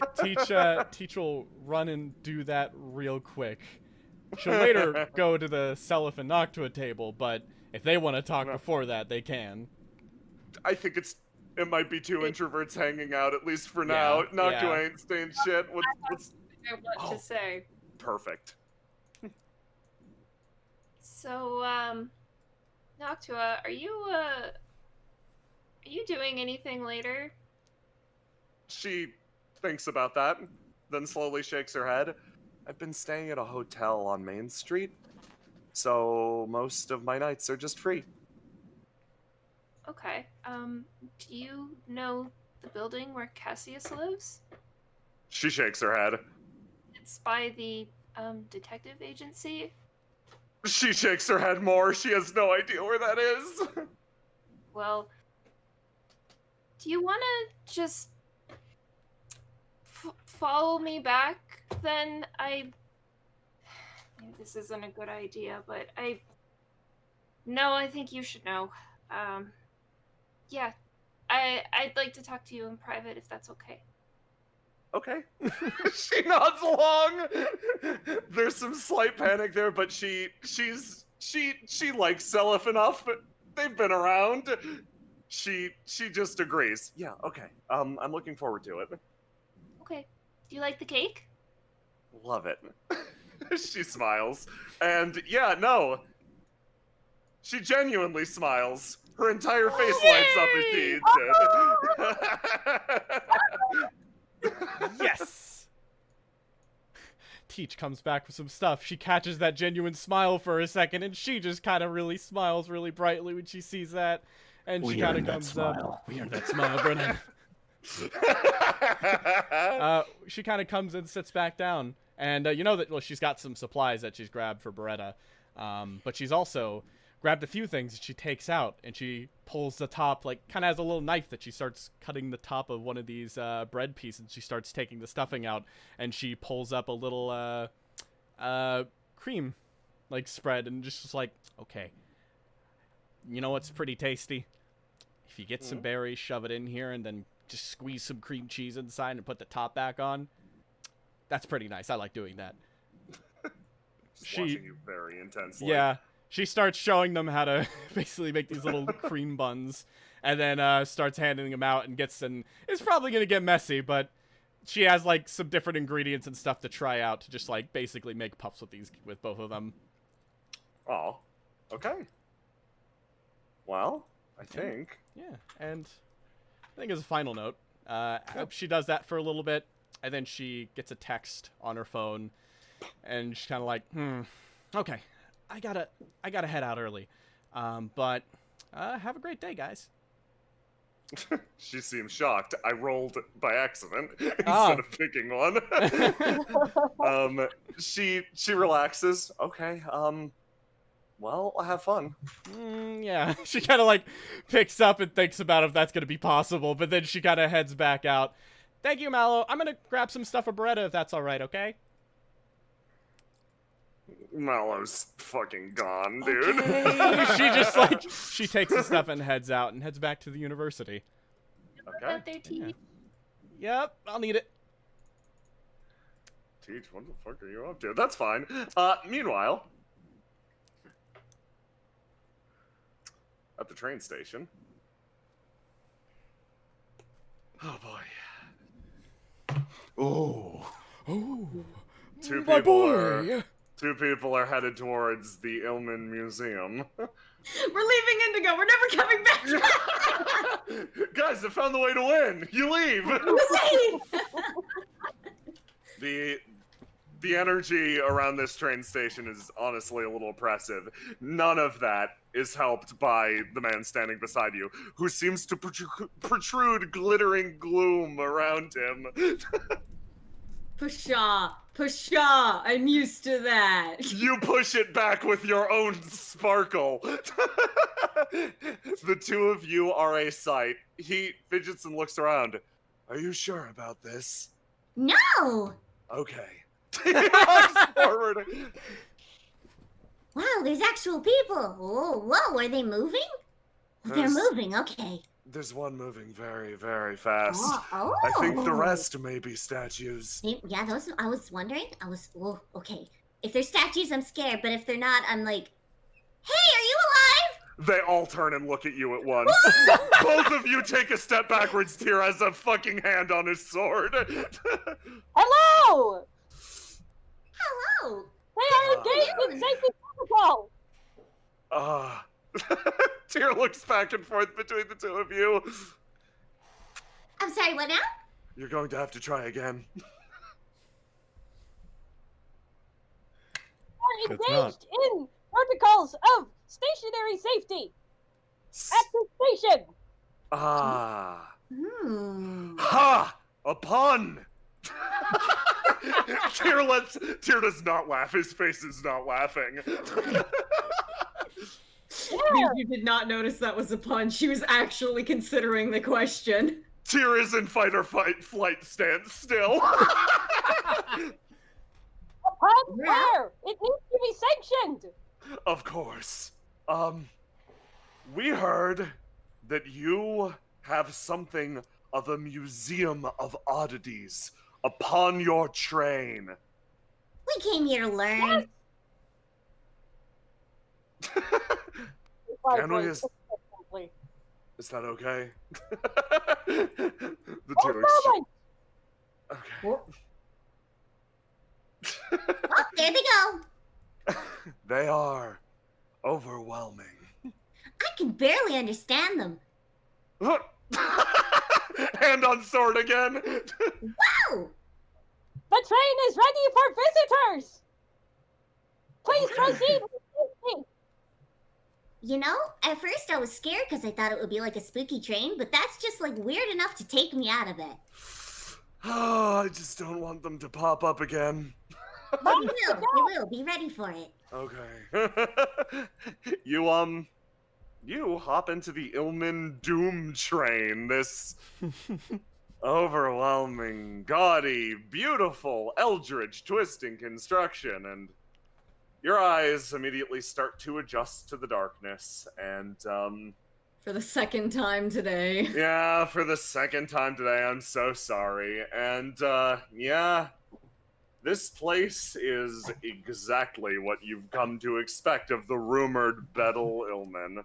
Teach will run and do that real quick. She'll later go to the Celiph and Noctua table, but if they want to talk before that, they can. I think it might be two introverts hanging out, at least for now. Noctua ain't saying shit. What's what to say. Perfect. So, Noctua, are you doing anything later? She thinks about that, then slowly shakes her head. I've been staying at a hotel on Main Street, so most of my nights are just free. Okay. Do you know the building where Cassius lives? She shakes her head. It's by the, detective agency? She shakes her head more. She has no idea where that is. Well, do you want to just follow me back then? Maybe this isn't a good idea, but No, I think you should know. Yeah. I'd like to talk to you in private if that's okay. Okay. She nods along. There's some slight panic there, but she likes Celiph enough. They've been around. She just agrees. Yeah, okay. I'm looking forward to it. Okay. Do you like the cake? Love it. She smiles. And yeah, no. She genuinely smiles. Her entire face lights up as she eats it. Yes! Teach comes back with some stuff. She catches that genuine smile for a second, and she just kind of really smiles really brightly when she sees that. And she kind of comes up. We earned that smile, Brennan. She kind of comes and sits back down. And you know that, well, she's got some supplies that she's grabbed for Beretta. But she's also grabbed a few things that she takes out, and she pulls the top, like, kind of has a little knife that she starts cutting the top of one of these bread pieces, and she starts taking the stuffing out, and she pulls up a little cream, like, spread, and just like, okay, you know what's pretty tasty? If you get some berries, shove it in here, and then just squeeze some cream cheese inside and put the top back on. That's pretty nice. I like doing that. Watching you very intensely. Yeah. She starts showing them how to basically make these little cream buns, and then starts handing them out and it's probably going to get messy, but she has like some different ingredients and stuff to try out to just like basically make puffs with both of them. Oh, okay. Well, I think. Yeah, and I think as a final note, she does that for a little bit, and then she gets a text on her phone, and she's kind of like, okay. I gotta head out early, but have a great day, guys. She seems shocked. I rolled by accident instead of picking one. She relaxes. Okay. Well, I'll have fun. Yeah. She kind of like picks up and thinks about if that's gonna be possible, but then she kind of heads back out. Thank you, Mallow. I'm gonna grab some stuff for Beretta if that's all right. Okay. Mallow's fucking gone, dude. Okay. She just like she takes the stuff and heads out and heads back to the university. Okay. Yeah. Yep, I'll need it. Teach, what the fuck are you up to? That's fine. Meanwhile, at the train station. Oh boy. Oh. Two people are 2 people are headed towards the Ilman Museum. We're leaving Indigo. We're never coming back. Guys, I found the way to win. You leave. The energy around this train station is honestly a little oppressive. None of that is helped by the man standing beside you, who seems to protrude glittering gloom around him. Pshaw, I'm used to that. You push it back with your own sparkle. The 2 of you are a sight. He fidgets and looks around. Are you sure about this? No! Okay. He walks forward. Wow, there's actual people. Oh, whoa, are they moving? They're moving, okay. There's one moving very, very fast. Oh. I think the rest may be statues. Yeah, I was wondering. Okay. If they're statues, I'm scared, but if they're not, I'm like, hey, are you alive? They all turn and look at you at once. Both of you take a step backwards. Tyr has a fucking hand on his sword. Hello! Hello! They are engaged in safety protocol! Tyr looks back and forth between the 2 of you. I'm sorry, what now? You're going to have to try again. Are engaged in protocols of stationary safety at the station! Ha! A pun! Tyr does not laugh. His face is not laughing. You did not notice that was a pun. She was actually considering the question. Tyr is in fight or flight stance still. A pun where? It needs to be sanctioned! Of course. We heard that you have something of a museum of oddities upon your train. We came here to learn. Can we? Is that okay? The 2 exchange. Okay. Oh, there they go. They are overwhelming. I can barely understand them. Hand on sword again. Wow! The train is ready for visitors! Please proceed with safety! You know, at first I was scared because I thought it would be like a spooky train, but that's just like weird enough to take me out of it. Oh, I just don't want them to pop up again. They will. Be ready for it. Okay. You hop into the Ilman Doom train, this overwhelming, gaudy, beautiful, eldritch, twisting construction, and your eyes immediately start to adjust to the darkness, and, For the 2nd time today. Yeah, for the 2nd time today, I'm so sorry, and, yeah, this place is exactly what you've come to expect of the rumored Bedel Ilman.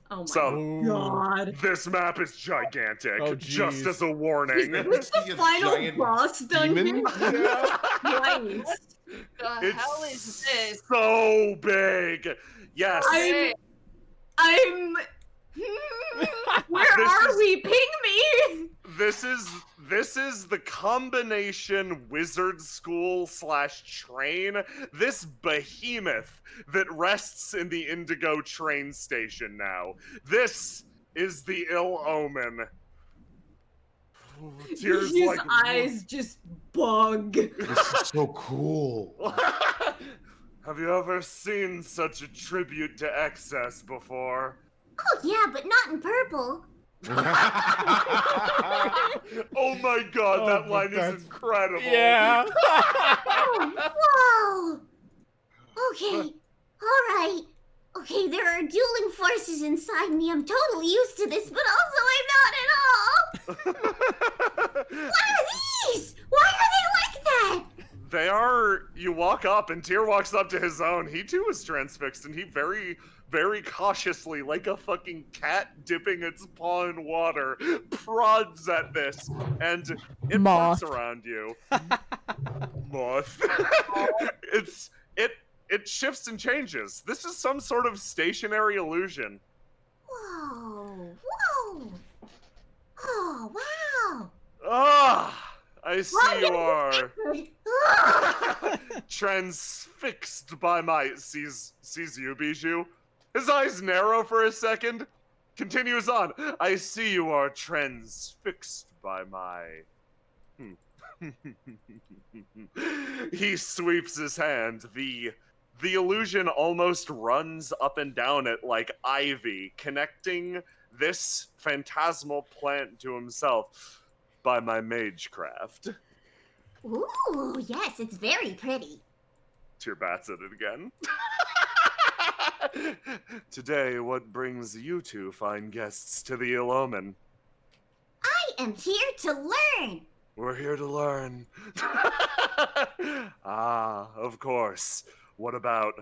Oh my god. This map is gigantic, Oh, just geez. as a warning. Is this the final boss dungeon? Christ. The hell is this? So big. Yes. I'm Where are we? Ping me! This is the combination wizard school / train. This behemoth that rests in the Indigo train station now. This is the ill omen. Tears His like eyes just bug. This is so cool. Have you ever seen such a tribute to excess before? Oh yeah, but not in purple. Oh my god, that line is incredible. Yeah. Whoa. Okay. All right. Okay, there are dueling forces inside me. I'm totally used to this, but also I'm not at all. What are these? Why are they like that? They are. You walk up, and Tyr walks up to his own. He too is transfixed, and he very, very cautiously, like a fucking cat dipping its paw in water, prods at this, and it Moth. flits around you. Moth. It shifts and changes. This is some sort of stationary illusion. Whoa! Whoa! Oh wow! Ah! I see you are transfixed by my sees you, Bijou. His eyes narrow for a second, continues on. I see you are transfixed by my. He sweeps his hand. The illusion almost runs up and down it like ivy, connecting this phantasmal plant to himself. By my magecraft. Ooh, yes, it's very pretty. Tyr bats at it again. Today, what brings you two fine guests to the Ill Omen? I am here to learn. We're here to learn. Ah, of course. What about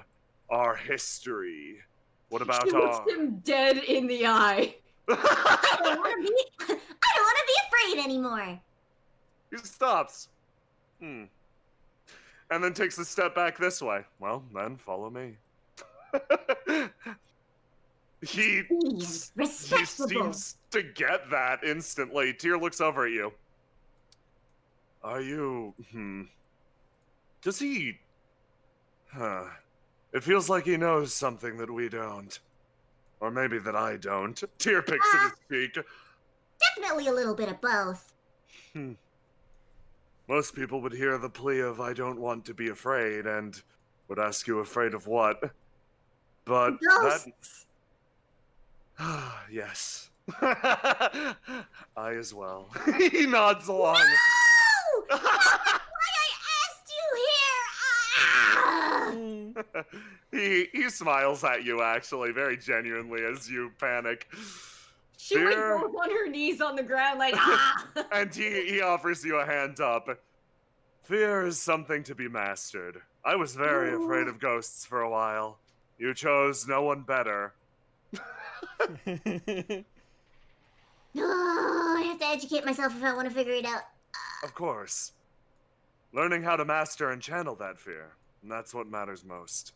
our history? What about She looks him dead in the eye. I don't want to be afraid anymore. He stops. And then takes a step back this way. Well, then follow me. He seems to get that instantly. Tyr looks over at you. Are you... Does he... It feels like he knows something that we don't. Or maybe that I don't. Tyr picks at his cheek. Definitely a little bit of both. Most people would hear the plea of I don't want to be afraid and would ask you afraid of what? But Ghosts. that... Yes. I as well. He nods along. No! That's why I asked you here! He smiles at you, actually, very genuinely, as you panic. She went both on her knees on the ground like, And he offers you a hand up. Fear is something to be mastered. I was very afraid of ghosts for a while. You chose no one better. Oh, I have to educate myself if I want to figure it out. Of course. Learning how to master and channel that fear. And that's what matters most.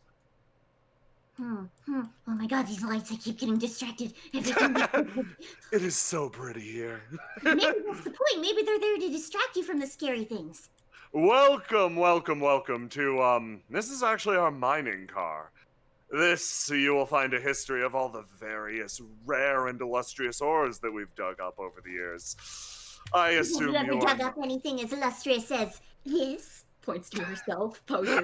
Oh my god, these lights, I keep getting distracted. Everything It is so pretty here. Maybe that's the point. Maybe they're there to distract you from the scary things. Welcome, welcome, welcome to, this is actually our mining car. This, you will find a history of all the various rare and illustrious ores that we've dug up over the years. I assume Have you you ever dug up anything as illustrious as this? Points to herself, posing.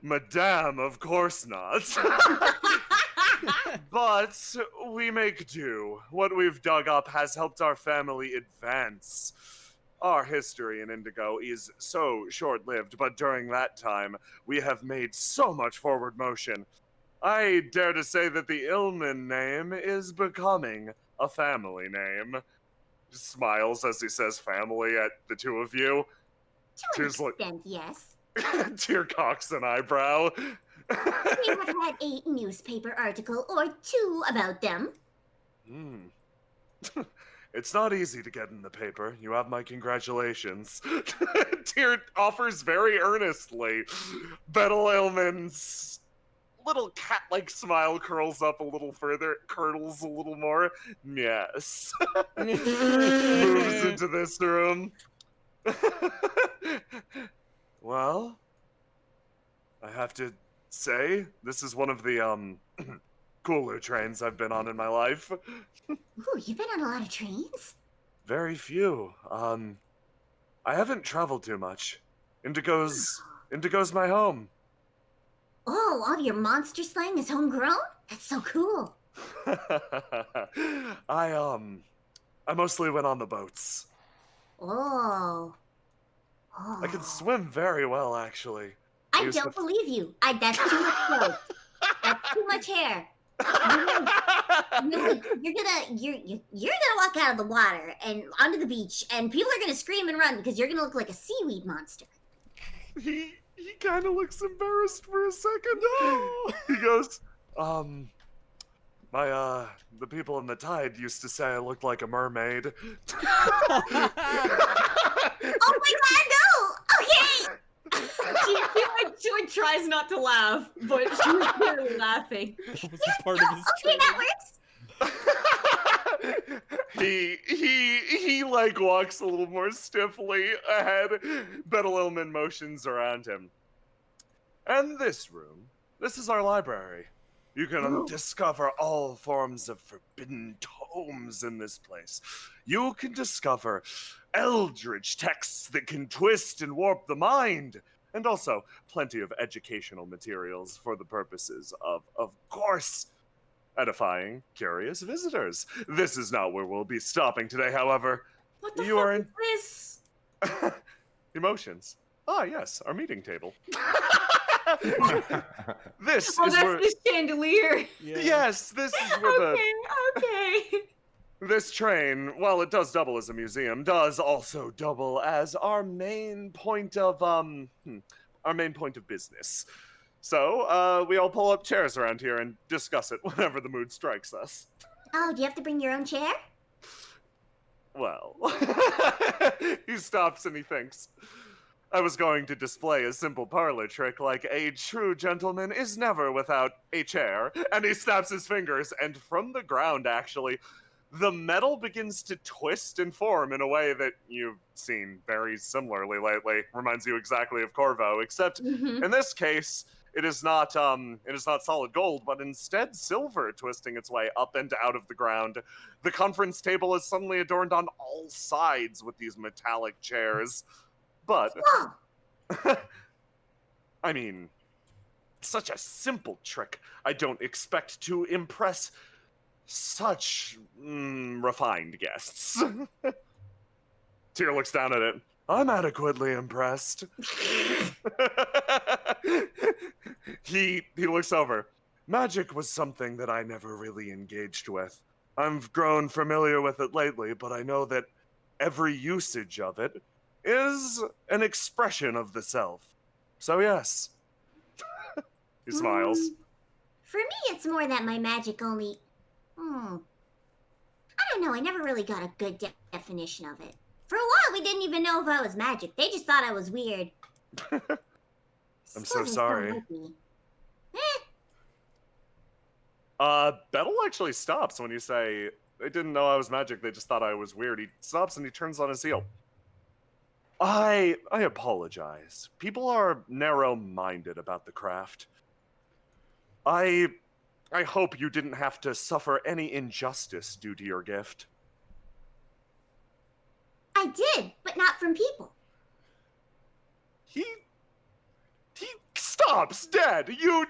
Madame, of course not. But we make do. What we've dug up has helped our family advance. Our history in Indigo is so short-lived, but during that time, we have made so much forward motion. I dare to say that the Illman name is becoming a family name. Smiles as he says family at the two of you. To an extent, yes. Tyr cocks an eyebrow. We have had a newspaper article or two about them. It's not easy to get in the paper. You have my congratulations. Tyr offers very earnestly. Bettel Illman's little cat-like smile curls up a little further, curdles a little more. Yes. Moves into this room. Well, I have to say, this is one of the, cooler trains I've been on in my life. Ooh, you've been on a lot of trains? Very few. I haven't traveled too much. Indigo's my home. Oh, all your monster slang is homegrown? That's so cool. I mostly went on the boats. Oh. I can swim very well, actually. I don't believe you. That's too much growth. That's too much hair. You're gonna walk out of the water and onto the beach, and people are gonna scream and run because you're gonna look like a seaweed monster. He kind of looks embarrassed for a second. No. He goes, the people in the tide used to say I looked like a mermaid. Oh my god, no! Okay! She tries not to laugh, but she's clearly laughing. That was a part of his okay, that works. he like walks a little more stiffly ahead. Betalilman motions around him. And this room, this is our library. You can discover all forms of forbidden tomes in this place. You can discover eldritch texts that can twist and warp the mind. And also plenty of educational materials for the purposes of course, edifying curious visitors. This is not where we'll be stopping today, however. What the fuck is this? Emotions. Ah, yes, our meeting table. This is that's where... the chandelier. Yeah. Yes, this is where Okay. This train, while it does double as a museum, does also double as our main point of business. So, we all pull up chairs around here and discuss it whenever the mood strikes us. Oh, do you have to bring your own chair? Well, he stops and he thinks. I was going to display a simple parlor trick like a true gentleman is never without a chair. And he snaps his fingers, and from the ground, actually, the metal begins to twist and form in a way that you've seen very similarly lately. Reminds you exactly of Corvo, except in this case, it is not solid gold, but instead silver twisting its way up and out of the ground. The conference table is suddenly adorned on all sides with these metallic chairs. But, I mean, such a simple trick. I don't expect to impress such refined guests. Tyr looks down at it. I'm adequately impressed. He looks over. Magic was something that I never really engaged with. I've grown familiar with it lately, but I know that every usage of it is an expression of the self. So yes. He smiles. For me, it's more that my magic only... I don't know, I never really got a good definition of it. For a while, we didn't even know if I was magic. They just thought I was weird. I'm so sorry. Eh. Bettel actually stops when you say, they didn't know I was magic, they just thought I was weird. He stops and he turns on his heel. I apologize. People are narrow-minded about the craft. I hope you didn't have to suffer any injustice due to your gift. I did, but not from people. He stops dead. You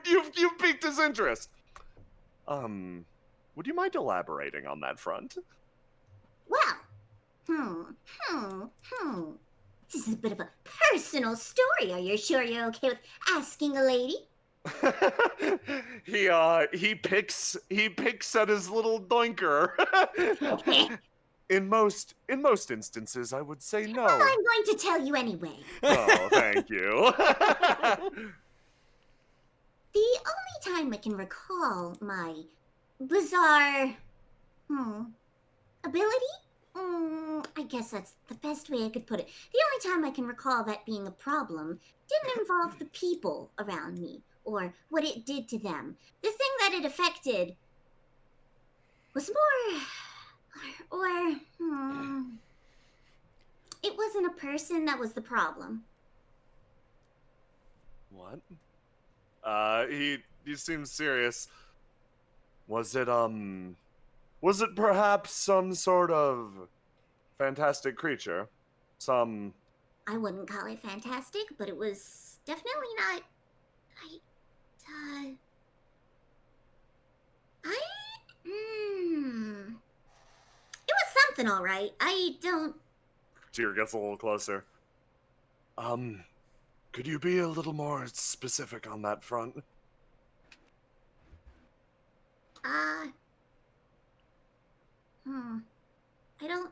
piqued his interest. Would you mind elaborating on that front? Well, This is a bit of a personal story. Are you sure you're okay with asking a lady? He picks at his little doinker. In most instances, I would say no. Well, I'm going to tell you anyway. Oh, thank you. The only time I can recall my bizarre, ability? I guess that's the best way I could put it. The only time I can recall that being a problem didn't involve the people around me or what it did to them. The thing that it affected was it wasn't a person that was the problem. What? He seems serious. Was it perhaps some sort of fantastic creature? Some... I wouldn't call it fantastic, but it was definitely not... It was something, all right. I don't... Tyr gets a little closer. Could you be a little more specific on that front? Uh, I don't.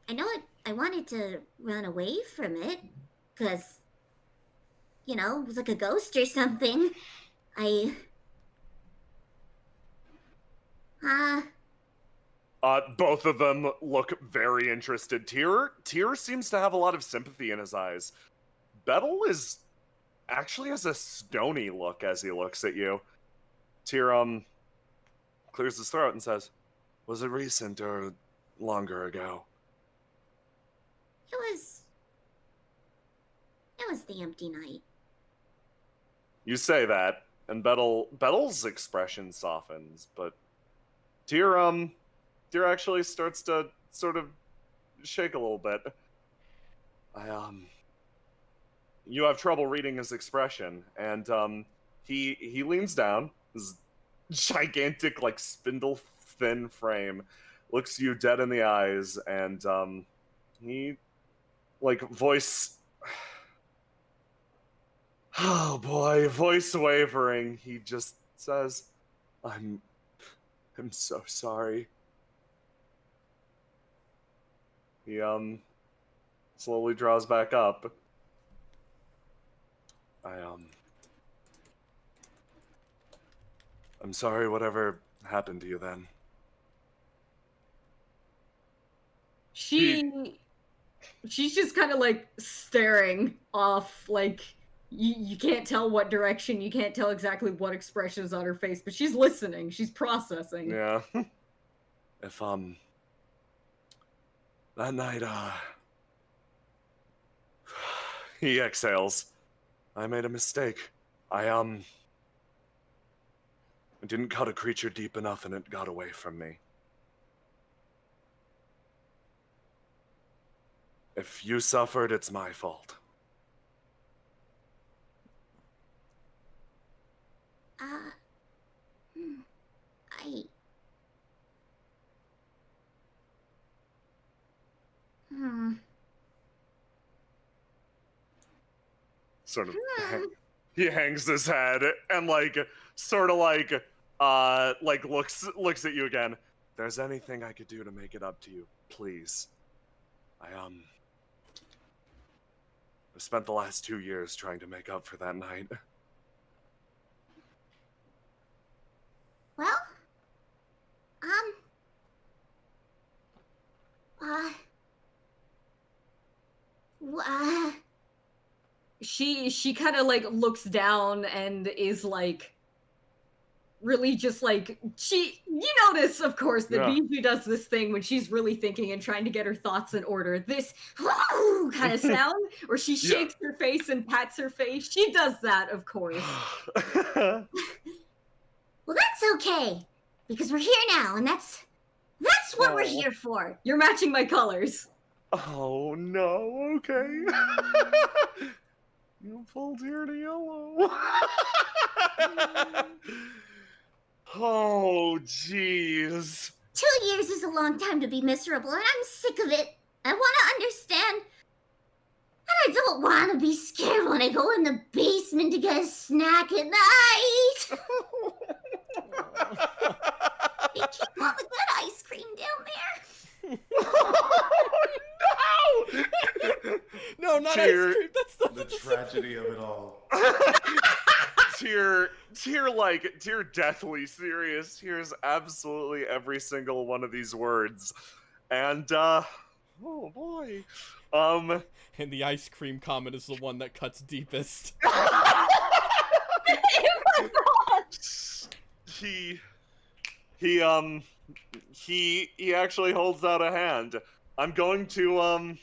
I know I wanted to run away from it, because, you know, it was like a ghost or something. Both of them look very interested. Tyr seems to have a lot of sympathy in his eyes. Bettel actually has a stony look as he looks at you. Tyr, clears his throat and says, "Was it recent or longer ago?" It was the empty night. You say that, and Bettel's expression softens, but Tyr actually starts to sort of shake a little bit. You have trouble reading his expression, and he leans down, his gigantic, like, spindle thin frame, looks you dead in the eyes, and he, like, voice oh boy, voice wavering, he just says, I'm so sorry. He slowly draws back up. I'm sorry whatever happened to you then. She's just kind of like staring off, like you can't tell what direction, you can't tell exactly what expression is on her face, but she's listening, she's processing. Yeah. If that night he exhales. I made a mistake. I didn't cut a creature deep enough and it got away from me. If you suffered, it's my fault. Sort of, he hangs his head and like, sort of like looks at you again. If there's anything I could do to make it up to you, please. I spent the last 2 years trying to make up for that night. Well, she kind of like looks down and is like really just like, you notice, of course, that Bijou does this thing when she's really thinking and trying to get her thoughts in order, this kind of sound where she shakes her face and pats her face. She does that, of course. Well, that's okay, because we're here now, and that's what we're here for. You're matching my colors. Oh no, okay. You pulled here to yellow. Oh, jeez. 2 years is a long time to be miserable, and I'm sick of it. I want to understand. And I don't want to be scared when I go in the basement to get a snack at night. They keep all the good ice cream down there. No, not ice cream. That's not the tragedy of it all. Tyr deathly serious, hears absolutely every single one of these words. And, oh boy. And the ice cream comment is the one that cuts deepest. He actually holds out a hand. I'm going to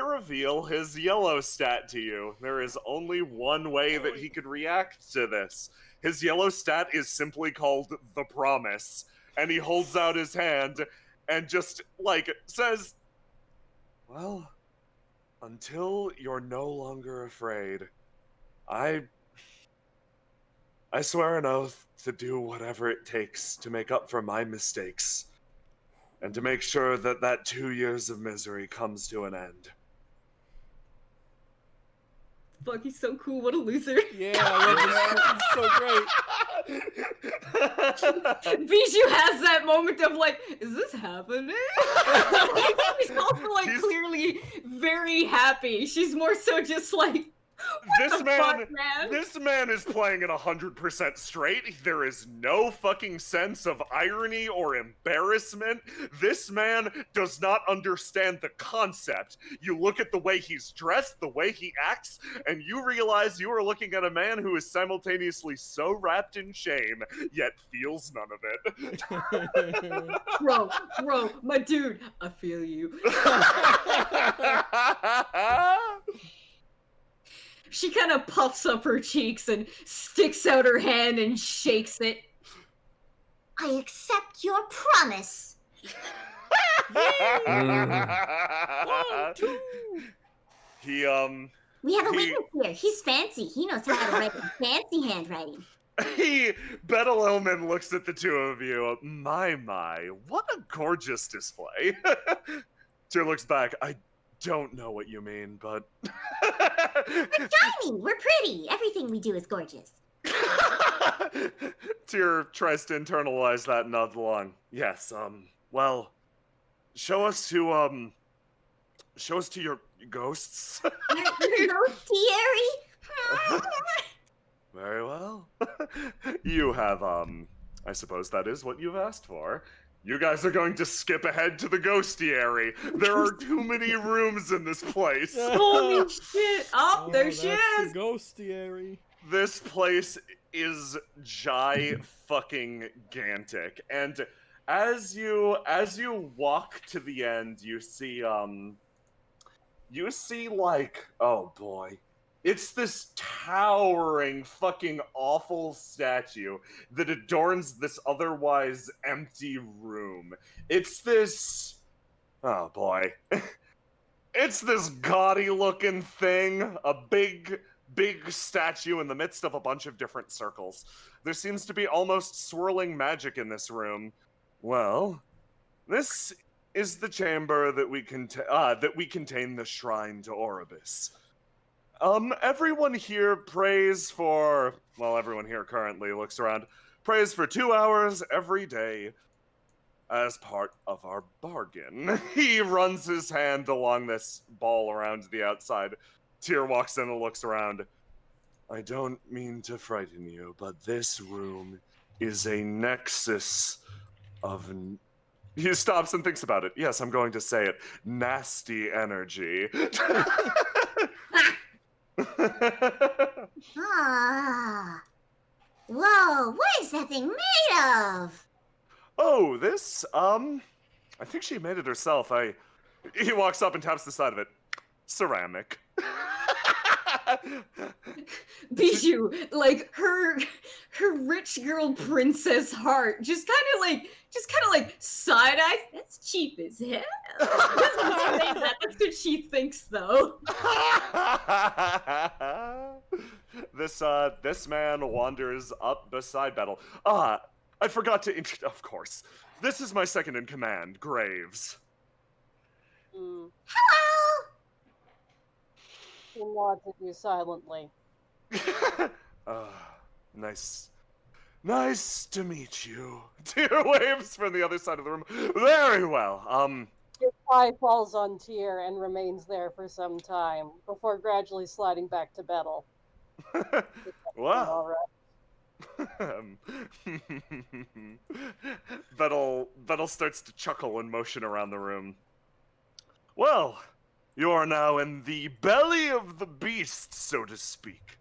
reveal his yellow stat to you. There is only one way that he could react to this. His yellow stat is simply called the Promise. And he holds out his hand and just, like, says, well, until you're no longer afraid, I swear an oath to do whatever it takes to make up for my mistakes. And to make sure that 2 years of misery comes to an end. fuck, he's so cool. What a loser. Yeah, I love this. It's so great. Bijou has that moment of like, is this happening? He's also like clearly very happy. She's more so just like, this man is playing it 100% straight. There is no fucking sense of irony or embarrassment. This man does not understand the concept. You look at the way he's dressed, the way he acts, and you realize you are looking at a man who is simultaneously so wrapped in shame, yet feels none of it. Bro, my dude, I feel you. She kind of puffs up her cheeks and sticks out her hand and shakes it. I accept your promise. 1, 2. He, We have a witness here. He's fancy. He knows how to write in fancy handwriting. Bettel Illman looks at the two of you. My, what a gorgeous display. Tyr looks back. I don't know what you mean, but... We're charming. We're pretty. Everything we do is gorgeous. Tyr tries to internalize that and nods along. Yes, well, show us to your ghosts. Your ghostiary? Very well. You have, I suppose that is what you've asked for. You guys are going to skip ahead to the ghostiary. There are too many rooms in this place. Holy shit! Oh, there she is! The ghostiary. This place is fucking-gantic. And as you walk to the end, you see like, oh boy. It's this towering fucking awful statue that adorns this otherwise empty room. It's this... oh boy. It's this gaudy looking thing. A big statue in the midst of a bunch of different circles. There seems to be almost swirling magic in this room. Well, this is the chamber that we contain the shrine to Oribus. Everyone here prays for, well, everyone here currently looks around, prays for 2 hours every day as part of our bargain. He runs his hand along this ball around the outside. Tyr walks in and looks around. I don't mean to frighten you, but this room is a nexus of... He stops and thinks about it. Yes, I'm going to say it. Nasty energy. Ah. Whoa, what is that thing made of? Oh, this, I think she made it herself. He walks up and taps the side of it. Ceramic. Bijou, like her rich girl princess heart, just kind of like side eyes. That's cheap as hell. That's what she thinks, though. This man wanders up beside Bettel. I forgot to of course. This is my second in command, Graves. Hello. He nods at you silently. Nice to meet you. Tyr waves from the other side of the room. Very well. His eye falls on Tyr and remains there for some time before gradually sliding back to Bettel. Well. All right. Bettel starts to chuckle and motion around the room. Well, you are now in the belly of the beast, so to speak.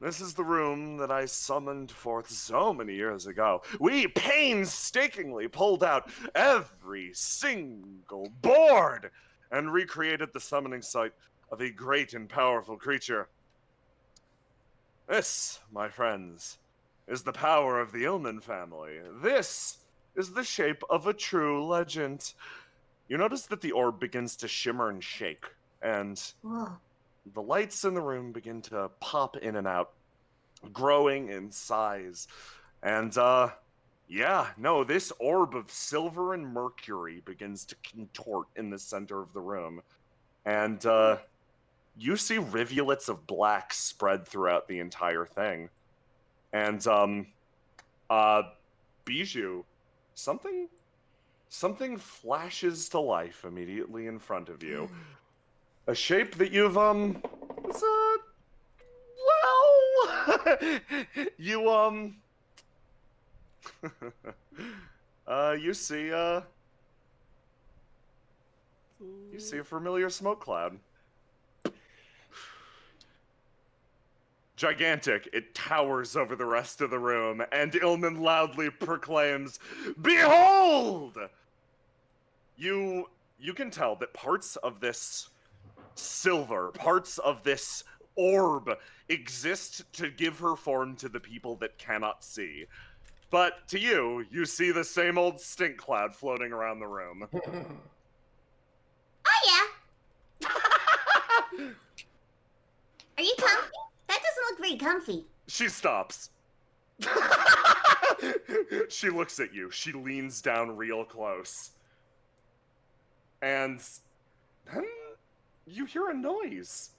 This is the room that I summoned forth so many years ago. We painstakingly pulled out every single board and recreated the summoning site of a great and powerful creature. This, my friends, is the power of the Illman family. This is the shape of a true legend. You notice that the orb begins to shimmer and shake, and the lights in the room begin to pop in and out, growing in size. And, this orb of silver and mercury begins to contort in the center of the room. And, you see rivulets of black spread throughout the entire thing. And, Bijou, something flashes to life immediately in front of you. A shape that you've, you, you see a familiar smoke cloud. Gigantic, it towers over the rest of the room, and Ilman loudly proclaims, "Behold!" You can tell that parts of this silver, parts of this orb exist to give her form to the people that cannot see. But to you, you see the same old stink cloud floating around the room. Oh, yeah. Are you comfy? That doesn't look very comfy. She stops. She looks at you. She leans down real close. And then you hear a noise.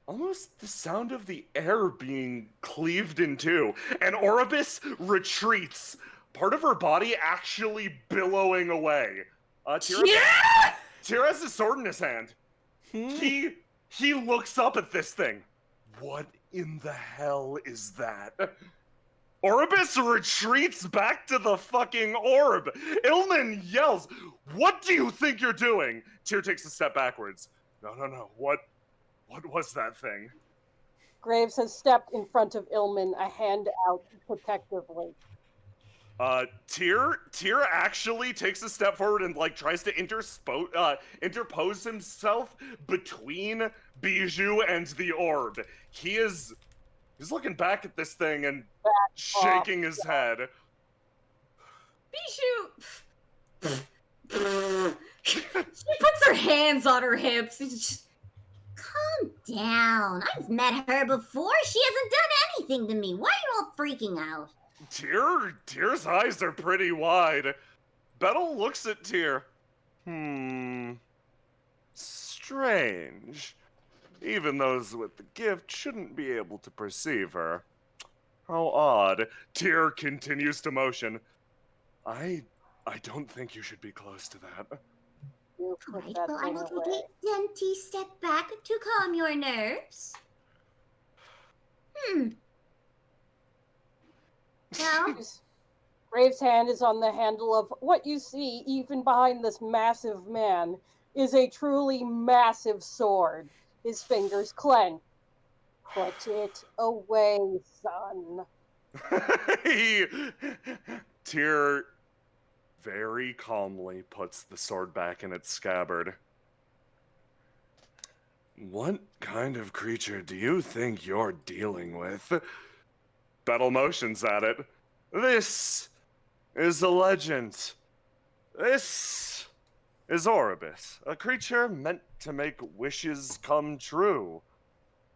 Almost the sound of the air being cleaved in two. And Oribus retreats, part of her body actually billowing away. Tyr has his sword in his hand. He looks up at this thing. What in the hell is that? Oribus retreats back to the fucking orb. Ilman yells, "What do you think you're doing?" Tyr takes a step backwards. No. What was that thing? Graves has stepped in front of Ilman, a hand out protectively. Tyr actually takes a step forward and tries to interpose himself between Bijou and the orb. He's looking back at this thing and shaking his head. Bijou! She puts her hands on her hips. Just... Calm down. I've met her before. She hasn't done anything to me. Why are you all freaking out? Tyr's eyes are pretty wide. Bettel looks at Tyr. Strange. Even those with the gift shouldn't be able to perceive her. How odd. Tyr continues to motion. I don't think you should be close to that. Alright, well, I will take a dainty step back to calm your nerves. Well, Graves' hand is on the handle of what you see, even behind this massive man, is a truly massive sword. His fingers clench. Put it away, son. Tyr very calmly puts the sword back in its scabbard. What kind of creature do you think you're dealing with? Bettel motions at it. This is a legend. This is Oribus, a creature meant to make wishes come true.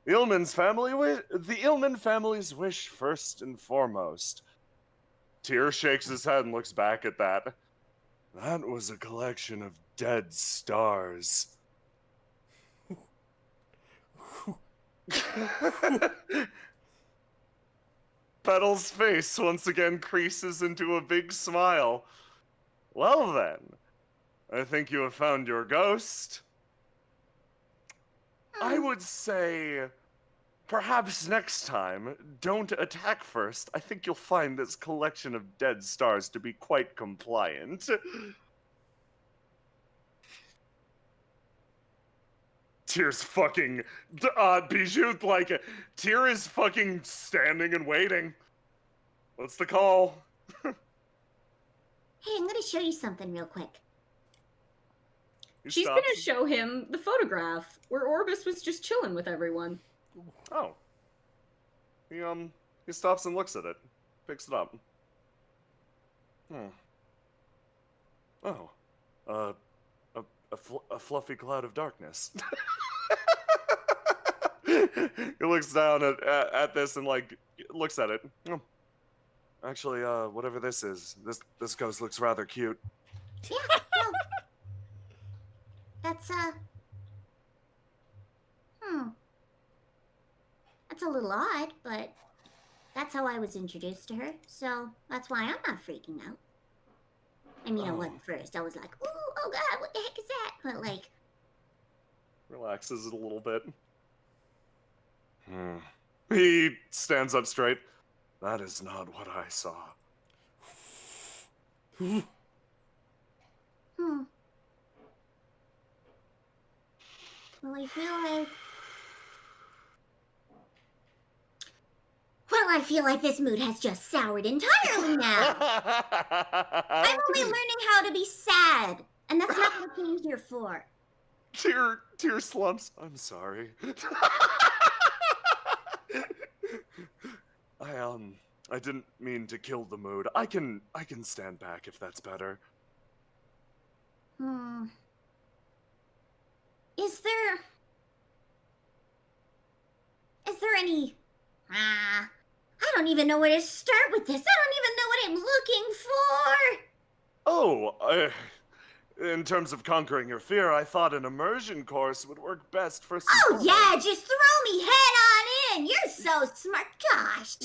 The Ilman family's wish first and foremost. Tyr shakes his head and looks back at that. That was a collection of dead stars. Bettel's face once again creases into a big smile. Well then, I think you have found your ghost. I would say, perhaps next time, don't attack first. I think you'll find this collection of dead stars to be quite compliant. Tyr's fucking, Bijou, Tyr is fucking standing and waiting. What's the call? Hey, I'm gonna show you something real quick. She's gonna show him the photograph where Oribus was just chilling with everyone. Oh. He stops and looks at it. Picks it up. Oh. A fluffy cloud of darkness. He looks down at this and looks at it. Oh. Actually, whatever this is, this ghost looks rather cute. Yeah, no. That's, That's a little odd, but that's how I was introduced to her, so that's why I'm not freaking out. I mean, I wasn't first. I was like, ooh, oh god, what the heck is that? But like... Relaxes it a little bit. He stands up straight. That is not what I saw. Well, I feel like this mood has just soured entirely now. I'm only learning how to be sad, and that's not what I came here for. Tear slumps. I'm sorry. I didn't mean to kill the mood. I can stand back if that's better. Is there any... I don't even know where to start with this. I don't even know what I'm looking for. In terms of conquering your fear, I thought an immersion course would work best for some... Oh, yeah, just throw me head on in. You're so smart. Gosh.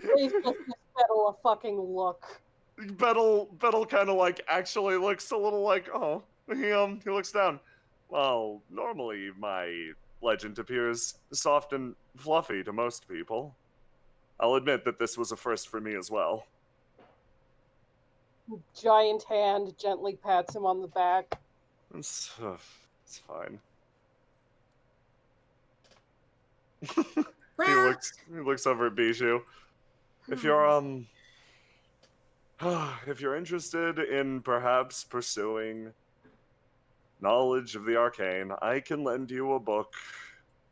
Please just give Bettle a fucking look. Bettle kind of like actually looks a little like, oh, he looks down. Well, normally my legend appears soft and fluffy to most people. I'll admit that this was a first for me as well. Giant hand gently pats him on the back. It's fine. Well, he looks over at Bijou. If you're if you're interested in perhaps pursuing knowledge of the arcane, I can lend you a book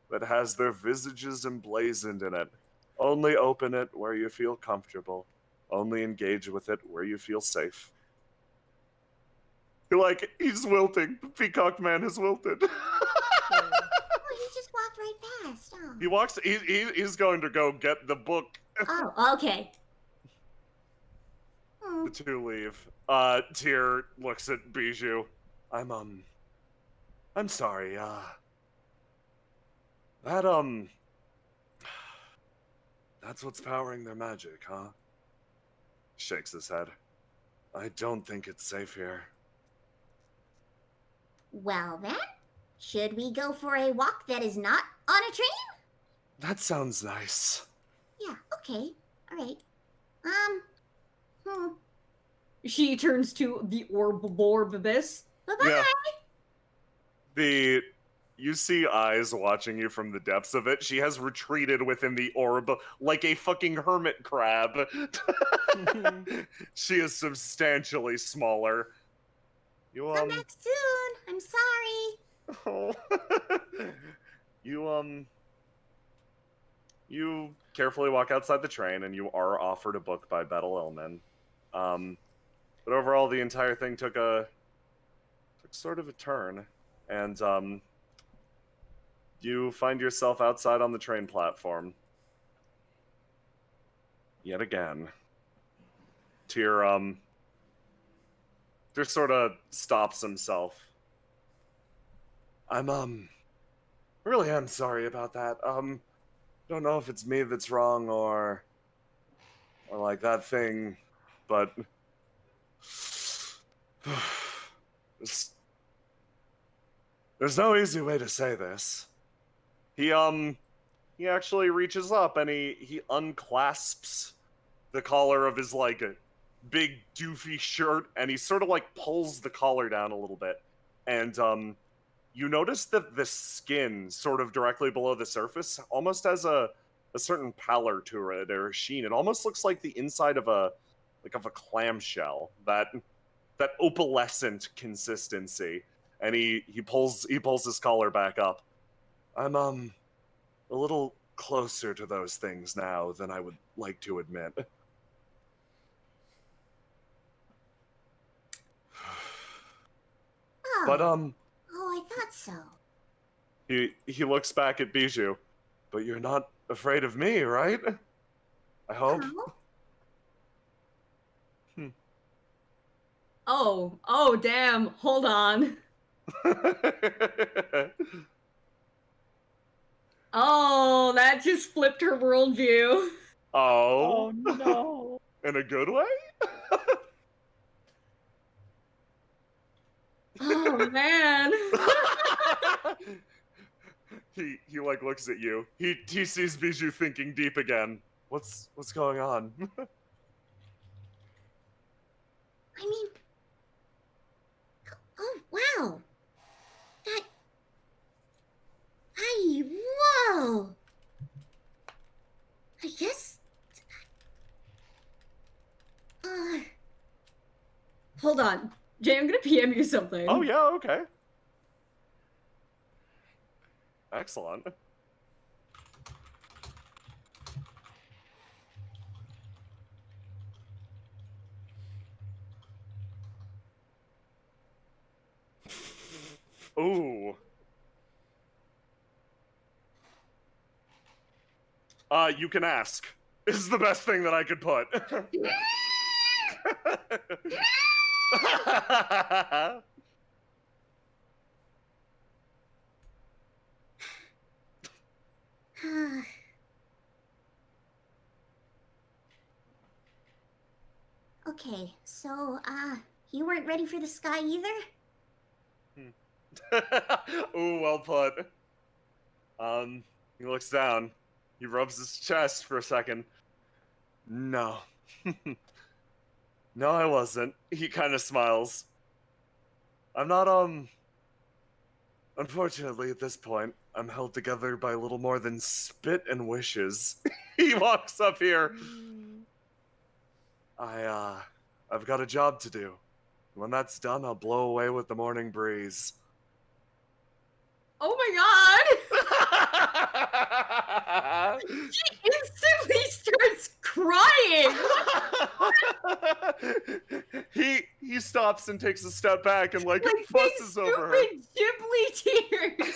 that has their visages emblazoned in it. Only open it where you feel comfortable. Only engage with it where you feel safe. You're like, he's wilting. The peacock man has wilted. he just walked right past. Oh. He walks, he's going to go get the book. Oh, okay. The two leave. Tyr looks at Bijou. I'm sorry, that's what's powering their magic, huh? Shakes his head. I don't think it's safe here. Well then, should we go for a walk that is not on a train? That sounds nice. Yeah, okay. Alright. She turns to the orb abyss. Bye-bye! Yeah. You see eyes watching you from the depths of it. She has retreated within the orb like a fucking hermit crab. She is substantially smaller. Come back soon. I'm sorry. You carefully walk outside the train, and you are offered a book by Bettle Illman. But overall, the entire thing took sort of a turn, and you find yourself outside on the train platform. Yet again. Tyr sort of stops himself. Really am sorry about that. Don't know if it's me that's wrong or like that thing, but there's no easy way to say this. He actually reaches up and he unclasps the collar of his like big doofy shirt, and he sort of like pulls the collar down a little bit, and you notice that the skin sort of directly below the surface almost has a certain pallor to it, or a sheen. It almost looks like the inside of a clamshell, that opalescent consistency. And he pulls his collar back up. I'm a little closer to those things now than I would like to admit. Oh. But Oh, I thought so. He looks back at Bijou. But you're not afraid of me, right? I hope. Oh, damn. Hold on. Oh, that just flipped her worldview. Oh. Oh no. In a good way? Oh man. he like looks at you. He sees Bijou thinking deep again. What's going on? I mean, oh wow, that. Whoa. I guess. Hold on. Jay, I'm gonna PM you something. Oh yeah, okay. Excellent. Ooh. You can ask. This is the best thing that I could put. Okay, so, you weren't ready for the sky either? Ooh, well put. He looks down. He rubs his chest for a second. No. No, I wasn't. He kind of smiles. I'm not, Unfortunately, at this point, I'm held together by little more than spit and wishes. He walks up here. I've got a job to do. When that's done, I'll blow away with the morning breeze. Oh my god! She instantly starts crying! He stops and takes a step back and like fusses over her. Ghibli tears.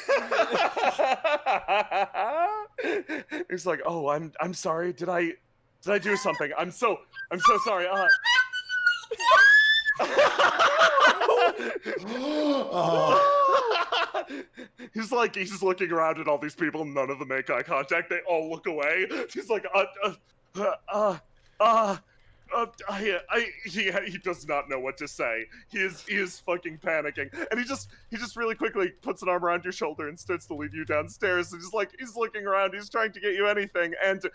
He's like, "Oh, I'm sorry. Did I do something? I'm so sorry." He's looking around at all these people. None of them make eye contact. They all look away. He's like, he does not know what to say. He is fucking panicking, and he just really quickly puts an arm around your shoulder and starts to lead you downstairs. And he's looking around. He's trying to get you anything, and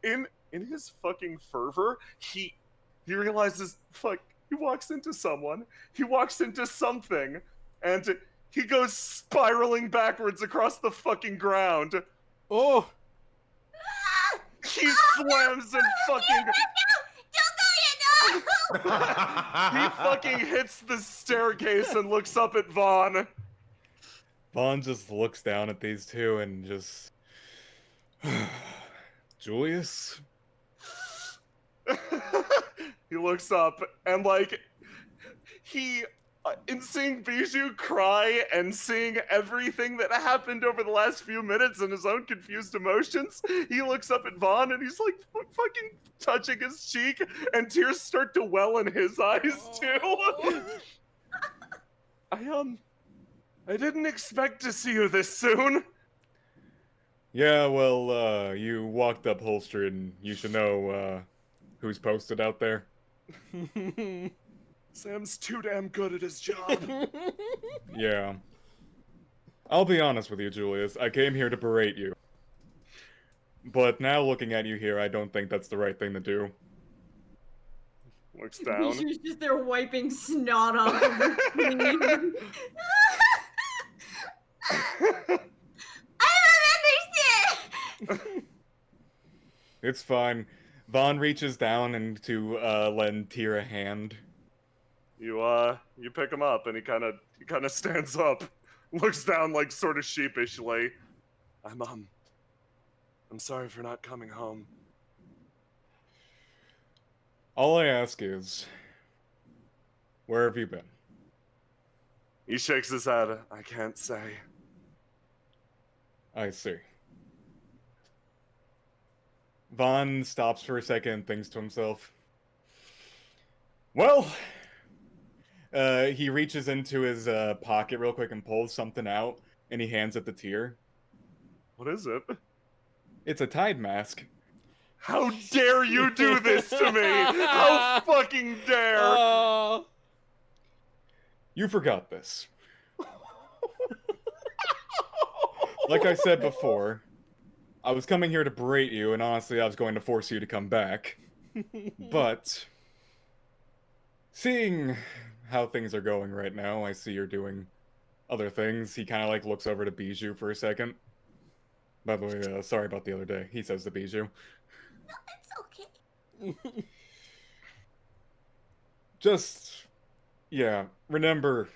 in his fucking fervor, he realizes, fuck. He walks into someone. He walks into something, and he goes spiraling backwards across the fucking ground. Oh! He slams and fucking. Don't go yet, no! He fucking hits the staircase and looks up at Vaughn. Vaughn just looks down at these two and just. Julius? He looks up and like in seeing Bijou cry and seeing everything that happened over the last few minutes and his own confused emotions, he looks up at Vaughn and he's like fucking touching his cheek, and tears start to well in his eyes too. I didn't expect to see you this soon. Yeah, well, you walked up holstered, and you should know, who's posted out there. Sam's too damn good at his job. Yeah. I'll be honest with you, Julius. I came here to berate you. But now looking at you here, I don't think that's the right thing to do. Looks down. She's just there wiping snot off of her sleeve. I don't understand! It's fine. Vaughn reaches down and to lend Tyr a hand. You pick him up, and he kind of stands up, looks down like sort of sheepishly. I'm sorry for not coming home. All I ask is, where have you been? He shakes his head. I can't say. I see. Vaughn stops for a second and thinks to himself, well, He reaches into his pocket real quick and pulls something out, and he hands it to Tyr. What is it? It's a Tide mask. How dare you do this to me? How fucking dare! You forgot this. Like I said before, I was coming here to berate you, and honestly, I was going to force you to come back. But seeing how things are going right now, I see you're doing other things. He kind of like looks over to Bijou for a second. By the way, sorry about the other day. He says to Bijou. No, it's okay. Just, yeah. Remember,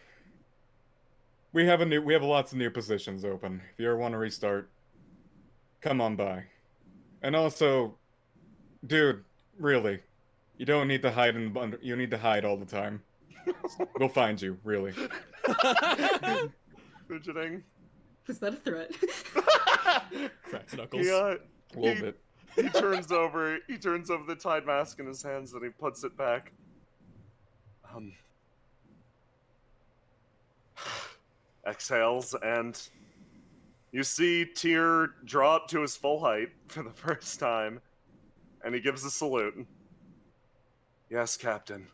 we have lots of new positions open. If you ever want to restart, come on by. And also, dude, really, you don't need to hide you need to hide all the time. We'll find you, really. Fidgeting. Was that a threat? Cracks knuckles. A little bit. He turns over the Tide mask in his hands and he puts it back. Exhales, and you see Tyr draw up to his full height for the first time, and he gives a salute. Yes, Captain.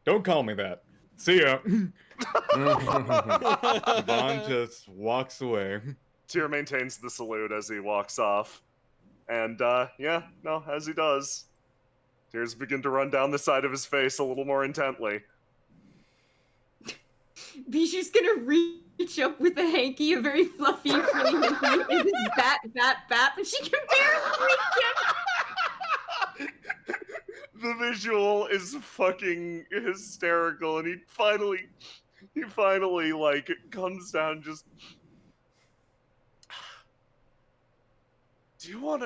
Don't call me that. See ya. Vaughn just walks away. Tyr maintains the salute as he walks off. And, as he does, tears begin to run down the side of his face a little more intently. Bijou's gonna reach up with a hanky, a very fluffy, frilly hanky, and just bat, and she can barely reach him. The visual is fucking hysterical, and he finally, like, comes down and just... Do you want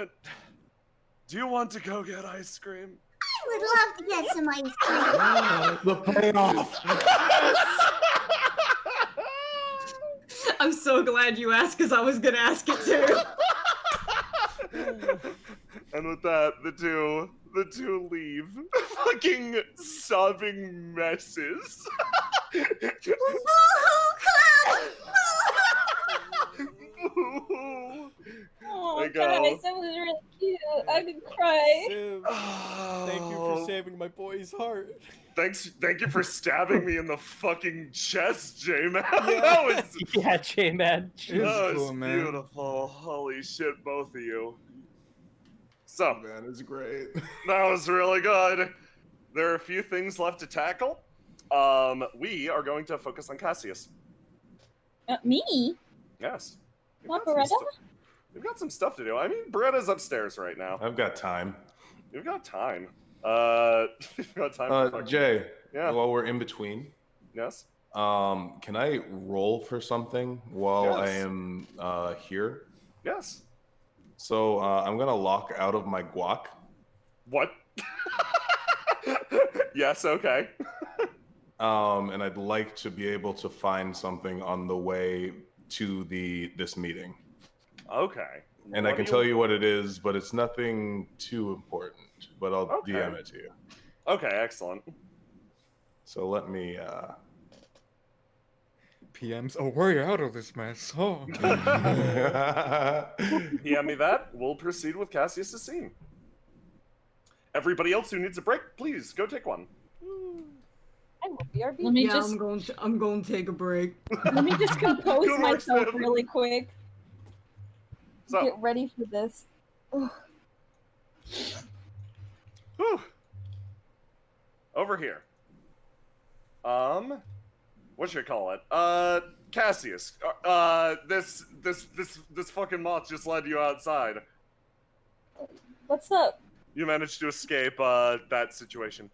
to go get ice cream? I would love to get some ice cream. The payoff. I'm so glad you asked, because I was gonna ask it too. And with that, the two leave. Fucking sobbing messes. Oh, They go. guys, that was really cute. I could cry. Siv, thank you for saving my boy's heart. Thank you for stabbing me in the fucking chest, J-Man. Yeah. That was Yeah, J-Man. that was cool, man. beautiful. Holy shit, both of you. So, Man, it's great. that was really good. There are a few things left to tackle. We are going to focus on Cassius. Me? Yes. Not Beretta? We've got some stuff to do. I mean, Beretta's upstairs right now. I've got time. You've got time. You've got time. for fucking- Jay, Yeah. while we're in between, Yes. can I roll for something while I Yes. am here? Yes. So I'm gonna lock out of my guac. What? Yes. Okay. And I'd like to be able to find something on the way to this meeting. Okay. And I can tell you what it is, but it's nothing too important. But I'll Okay. DM it to you. Okay. Excellent. So let me. PMs. Oh, we're out of this mess. Oh. PM me that. We'll proceed with Cassius' scene. Everybody else who needs a break, please go take one. I will BRB. Let me Yeah, just I'm going to take a break. let me just compose Good work, myself Sim. really quick. So, Get ready for this. Ugh. whew. Over here. What should I call it? Cassius. This fucking moth just led you outside. What's up? You managed to escape that situation.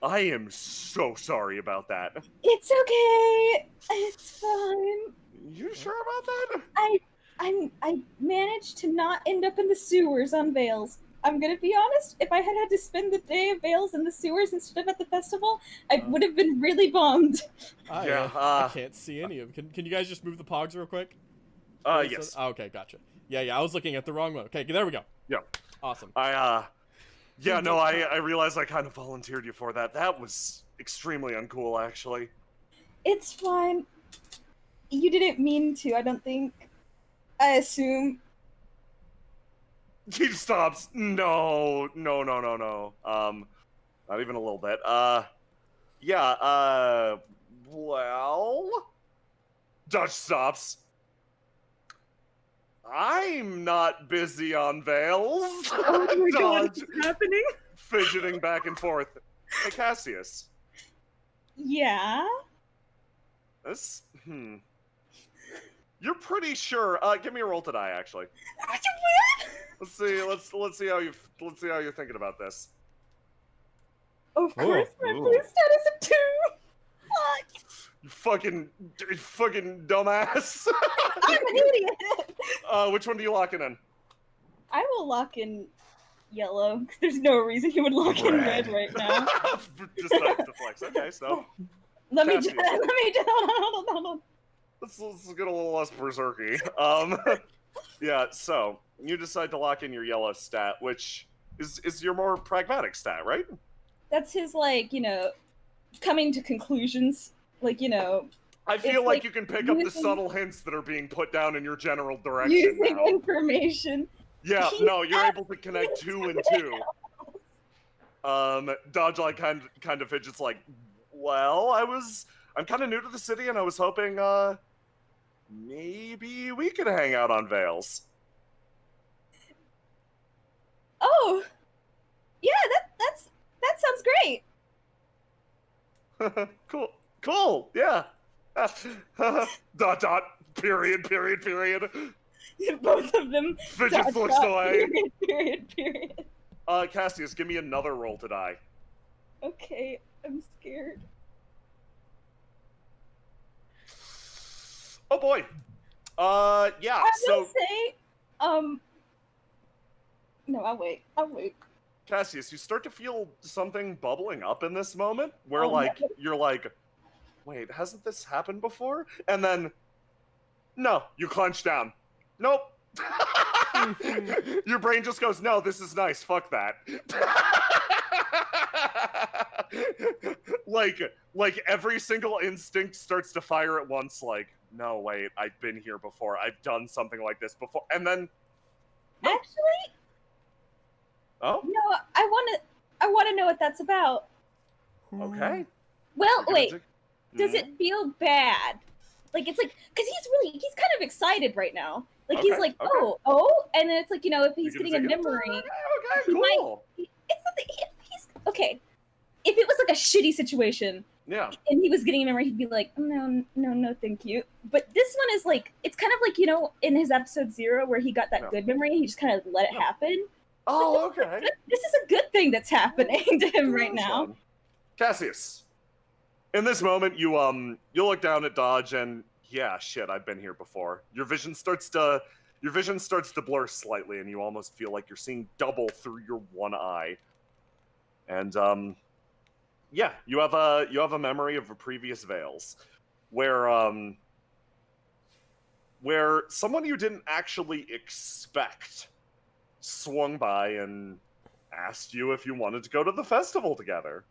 I am so sorry about that. It's okay. It's fine. You sure about that? I managed to not end up in the sewers on Vales. I'm gonna be honest, if I had to spend the day of Vales in the sewers instead of at the festival, I would have been really bummed. I can't see any of them. Can you guys just move the pogs real quick? Yes. Oh, okay, gotcha. Yeah, I was looking at the wrong one. Okay, there we go. Yep. Awesome. I realized I kind of volunteered you for that. That was extremely uncool, actually. It's fine. You didn't mean to, I don't think. I assume. He stops. No. Not even a little bit. Yeah, well... Dutch stops. I'm not busy on Veils. Oh my god, what's happening? Fidgeting back and forth. Hey, Cassius. Yeah? This, You're pretty sure, give me a roll to die, actually. Let's see how you're thinking about this. Of course, my blue status of 2! You fucking dumbass. I'm an idiot! Which one do you lock in? I will lock in yellow, because there's no reason he would lock in red right now. Just to flex. Okay, so. Let me just, hold on. Let's get a little less berserky. Yeah, so, you decide to lock in your yellow stat, which is your more pragmatic stat, right? That's his, like, coming to conclusions. Like, I feel like you can pick up the subtle hints that are being put down in your general direction using now. information. Yeah, no, you're able to connect 2 and 2. Dodge like kind of fidgets like, well, I'm kind of new to the city and I was hoping maybe we could hang out on Veils. Oh, yeah, that sounds great. Cool, yeah. Period. Both of them. Fidgets looks away. Period. Cassius, give me another roll to die. Okay, I'm scared. Oh boy. Yeah. I will say, no, I'll wait. Cassius, you start to feel something bubbling up in this moment, where you're like, wait, hasn't this happened before? And then, no, you clench down. Nope. Your brain just goes, no, this is nice. Fuck that. like every single instinct starts to fire at once. Like, no, wait, I've been here before. I've done something like this before. And then, nope. Actually, oh no, I want to know what that's about. Okay. Well, wait. Does it feel bad? Like, it's like, because he's kind of excited right now. Like, he's like, oh, and then it's like, if he's getting a memory. Okay, cool. It's something, he's, okay. If it was like a shitty situation, yeah, and he was getting a memory, he'd be like, no, thank you. But this one is like, it's kind of like, in his episode 0 where he got that good memory, he just kind of let it happen. Oh, okay. This is a good thing that's happening to him right now. Cassius, in this moment, you look down at Dodge and, yeah, shit, I've been here before. Your vision starts to blur slightly, and you almost feel like you're seeing double through your one eye. And yeah, you have a memory of a previous Veils, where someone you didn't actually expect swung by and asked you if you wanted to go to the festival together.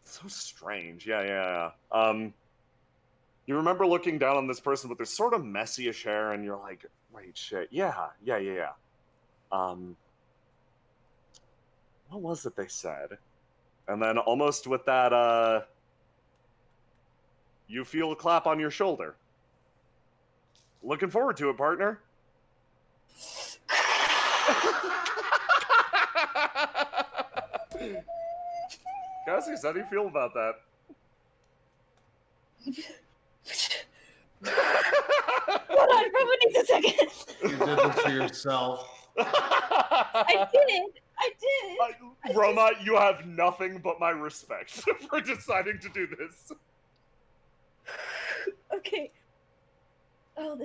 So strange. Yeah. You remember looking down on this person with this sort of messy-ish hair, and you're like, wait, shit, yeah. What was it they said? And then almost with that, you feel a clap on your shoulder. Looking forward to it, partner. Cassius, how do you feel about that? Hold on, everyone needs a second. You did this to yourself. I did. Roma, you have nothing but my respect for deciding to do this. Okay. Oh,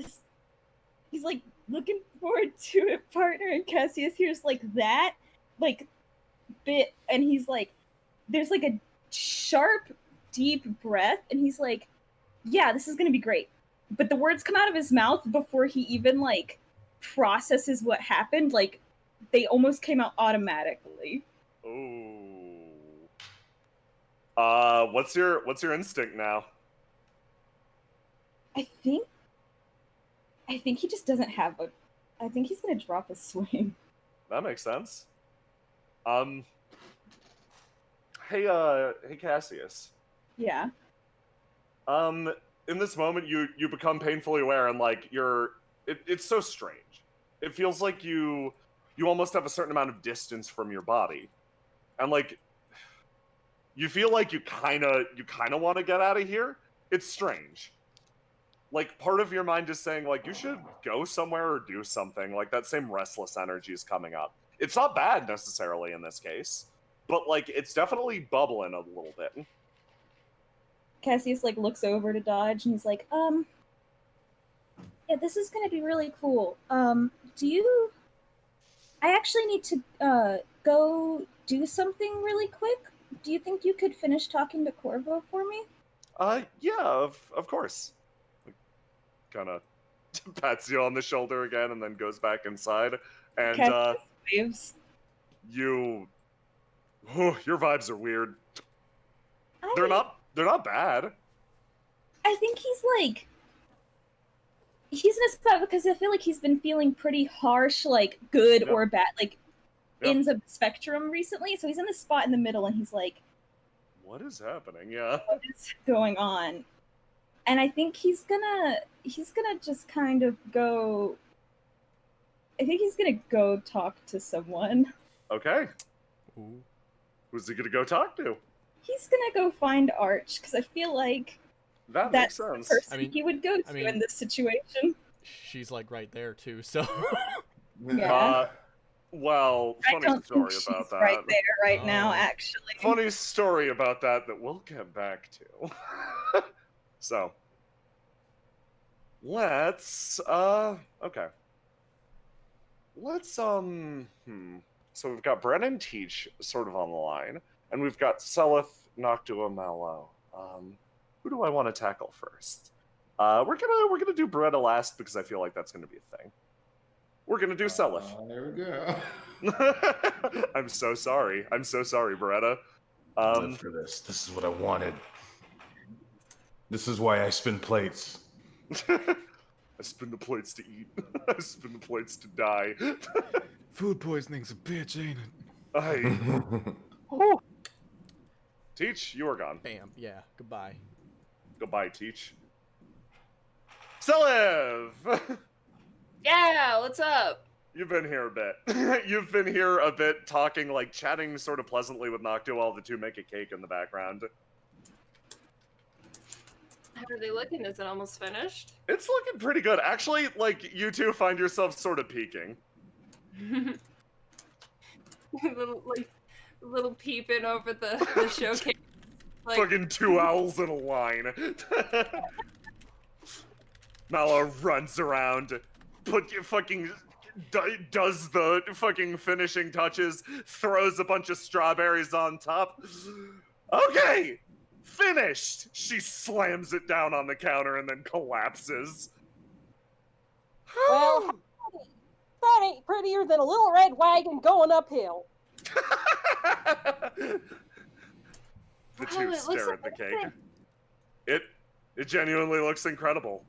he's like looking forward to it, partner, and Cassius hears like that, like bit, and he's like, there's like a sharp, deep breath, and he's like, yeah, this is gonna be great. But the words come out of his mouth before he even like processes what happened. Like, they almost came out automatically. Ooh. What's your instinct now? I think he just doesn't have a. I think he's gonna drop a swing. That makes sense. Hey Cassius. Yeah. In this moment, you become painfully aware, and like it's so strange. It feels like you almost have a certain amount of distance from your body, and like you feel like you kind of want to get out of here. It's strange. Like part of your mind is saying like you should go somewhere or do something. Like that same restless energy is coming up. It's not bad necessarily in this case, but like it's definitely bubbling a little bit. Cassius like looks over to Dodge and he's like, yeah, this is gonna be really cool. I actually need to go do something really quick. Do you think you could finish talking to Corvo for me? Yeah, of course. Kind of pats you on the shoulder again and then goes back inside. And waves. Your vibes are weird. They're not bad. I think he's in a spot because I feel like he's been feeling pretty harsh, like good or bad, like ends of the spectrum recently. So he's in the spot in the middle and he's like, what is happening? Yeah. What is going on? And I think he's gonna just kind of go. I think he's gonna go talk to someone. Okay. Ooh. Who's he gonna go talk to? He's gonna go find Arch because I feel like that makes sense. The person he would go to in this situation. She's like right there too, so. Yeah. Well, funny story about that. Right there, right now, actually. Funny story about that we'll get back to. So, let's, okay. Let's, So we've got Bren and Teach sort of on the line, and we've got Selith, Noctua, Mallow. Who do I want to tackle first? We're gonna do Beretta last because I feel like that's gonna be a thing. We're gonna do Selith. There we go. I'm so sorry, Beretta. Live for this. This is what I wanted. This is why I spin plates. I spin the plates to eat. I spin the plates to die. Food poisoning's a bitch, ain't it? Teach, you are gone. Bam. Yeah. Goodbye. Goodbye, Teach. Selev! Yeah, what's up? You've been here a bit. You've been here a bit talking, like, chatting sort of pleasantly with Noctua while the two make a cake in the background. How are they looking? Is it almost finished? It's looking pretty good. Actually, like, you two find yourselves sort of peeking. little peeping over the showcase. Like... Fucking two owls in a line. Mallow runs around, does the fucking finishing touches, throws a bunch of strawberries on top. Okay, finished. She slams it down on the counter and then collapses. Well, that ain't prettier than a little red wagon going uphill. The two stare at the cake. It genuinely looks incredible.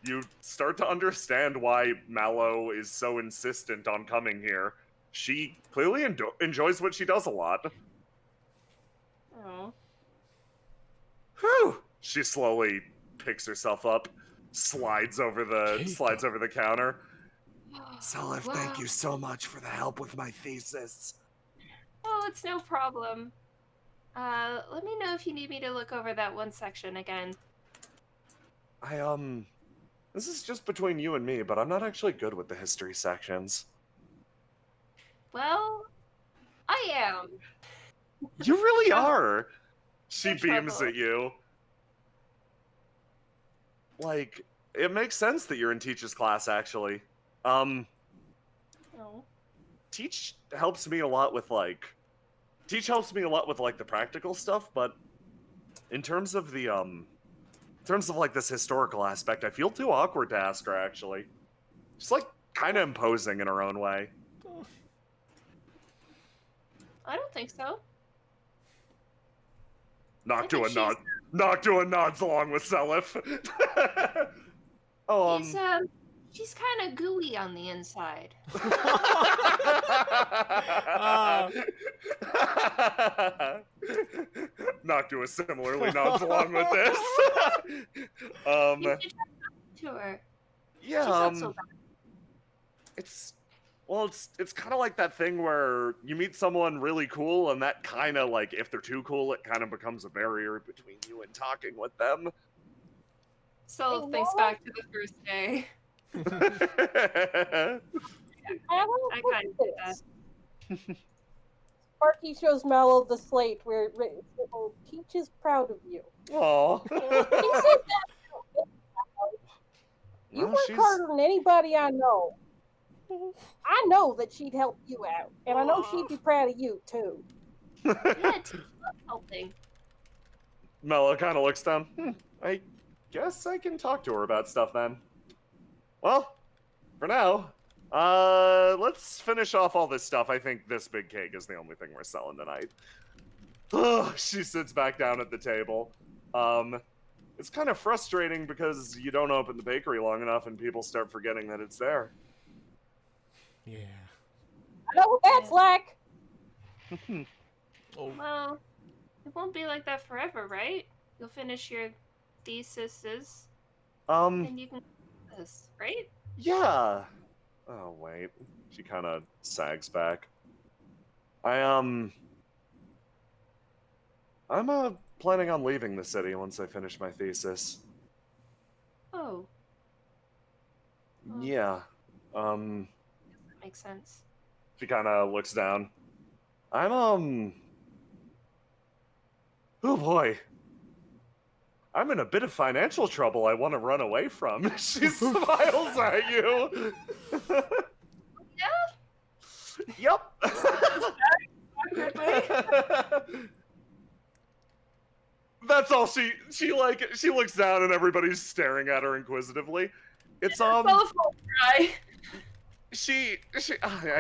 You start to understand why Mallow is so insistent on coming here. She clearly enjoys what she does a lot. Oh. Whew! She slowly picks herself up, slides over the counter. Selif, wow. Thank you so much for the help with my thesis. Oh, it's no problem. Let me know if you need me to look over that one section again. This is just between you and me, but I'm not actually good with the history sections. Well, I am. You really are. She beams at you. Like, it makes sense that you're in Teach's class, actually. Oh. Teach helps me a lot with, like, the practical stuff, but in terms of the, like, this historical aspect, I feel too awkward to ask her, actually. She's, like, kind of imposing in her own way. I don't think so. Not doing nods along with Seliph. Oh, she's kind of gooey on the inside. Noctua similarly nods along with this. You should talk to her. Yeah, she's not so bad. It's kind of like that thing where you meet someone really cool, and that kind of like, if they're too cool, it kind of becomes a barrier between you and talking with them. So thinks back to the first day. I kind of did that. Sparky shows Mallow the slate where Peach is proud of you. Aww. He said that. You work harder than anybody I know. I know that she'd help you out, and I know she'd be proud of you too. Yeah, helping. Mello kind of looks down. I guess I can talk to her about stuff then. Well, for now, let's finish off all this stuff. I think this big cake is the only thing we're selling tonight. She sits back down at the table. It's kind of frustrating because you don't open the bakery long enough and people start forgetting that it's there. Yeah. I know what that's like. Well, it won't be like that forever, right? You'll finish your theses, and you can do this, right? Yeah. Oh wait, she kind of sags back. I'm planning on leaving the city once I finish my thesis. Oh. Yeah. That makes sense. She kind of looks down. Oh boy. I'm in a bit of financial trouble I want to run away from. She smiles at you. Yeah? Yep. That's all she looks down and everybody's staring at her inquisitively. It's I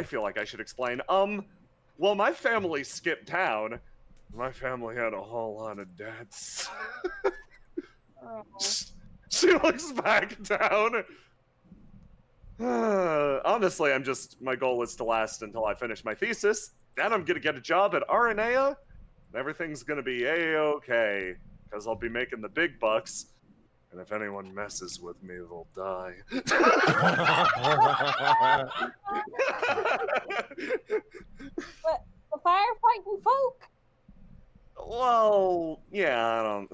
feel like I should explain. Well, my family skipped town. My family had a whole lot of debts. She looks back down. Honestly, my goal is to last until I finish my thesis. Then I'm gonna get a job at Aranea, and everything's gonna be A-okay, because I'll be making the big bucks. And if anyone messes with me, they'll die. But the firefighting folk? Well, yeah,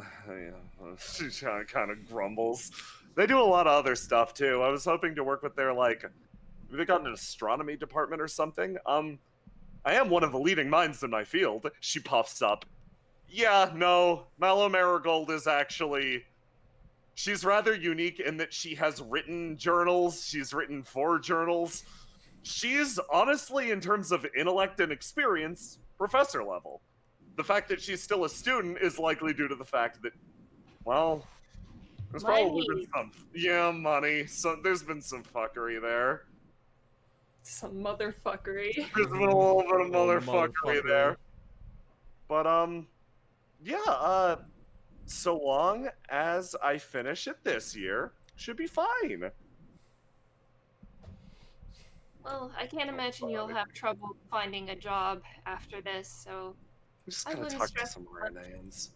she kind of grumbles. They do a lot of other stuff, too. I was hoping to work with their, they got an astronomy department or something. I am one of the leading minds in my field. She puffs up. Yeah, no, Mallow Marigold is actually... She's rather unique in that she has written journals. She's written 4 journals. She's, honestly, in terms of intellect and experience, professor level. The fact that she's still a student is likely due to the fact that, well, there's probably been some, money. So there's been some fuckery there. Some motherfuckery. There's been a little bit of motherfuckery there. But, yeah, so long as I finish it this year, should be fine. Well, I can't imagine you'll have trouble finding a job after this, so I'm just gonna talk to some Renaeans.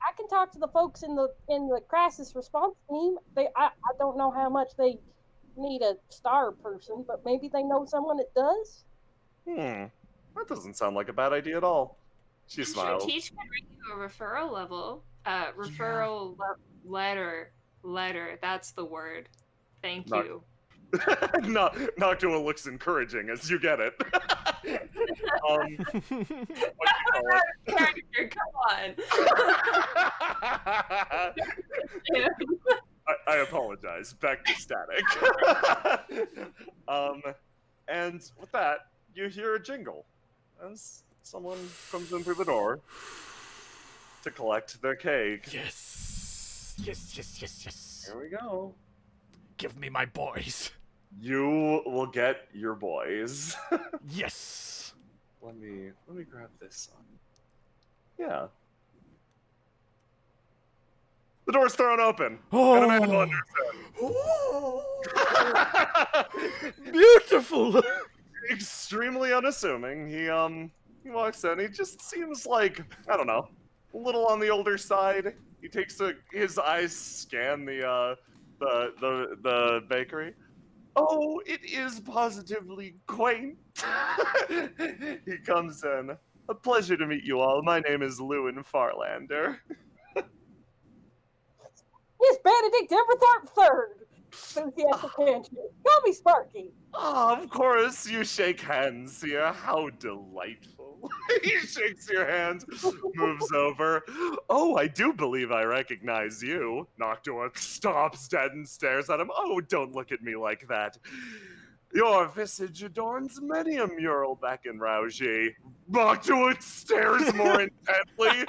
I can talk to the folks in the crisis response team. I don't know how much they need a star person, but maybe they know someone that does. That doesn't sound like a bad idea at all. She smiles. Sure, Teach can write you a referral letter. That's the word. Thank you. Noctua looks encouraging as you get it. Character, come on. I apologize. Back to static. And with that, you hear a jingle as someone comes in through the door to collect their cake. Yes. Here we go. Give me my boys. You will get your boys. Yes. Let me grab this. Yeah. The door's thrown open, and a man wanders in. Beautiful. Extremely unassuming. He walks in. He just seems like, I don't know, a little on the older side. He takes his eyes scan the bakery. Oh, it is positively quaint. He comes in. A pleasure to meet you all. My name is Lewin Farlander. Miss Benedict Everthorpe III. Enthusiastic handshake. Call me Sparky. Ah, of course, you shake hands here. How delightful. He shakes your hand, moves over. Oh, I do believe I recognize you. Noctua stops dead and stares at him. Oh, don't look at me like that. Your visage adorns many a mural back in Raugier. Noctua stares more intently.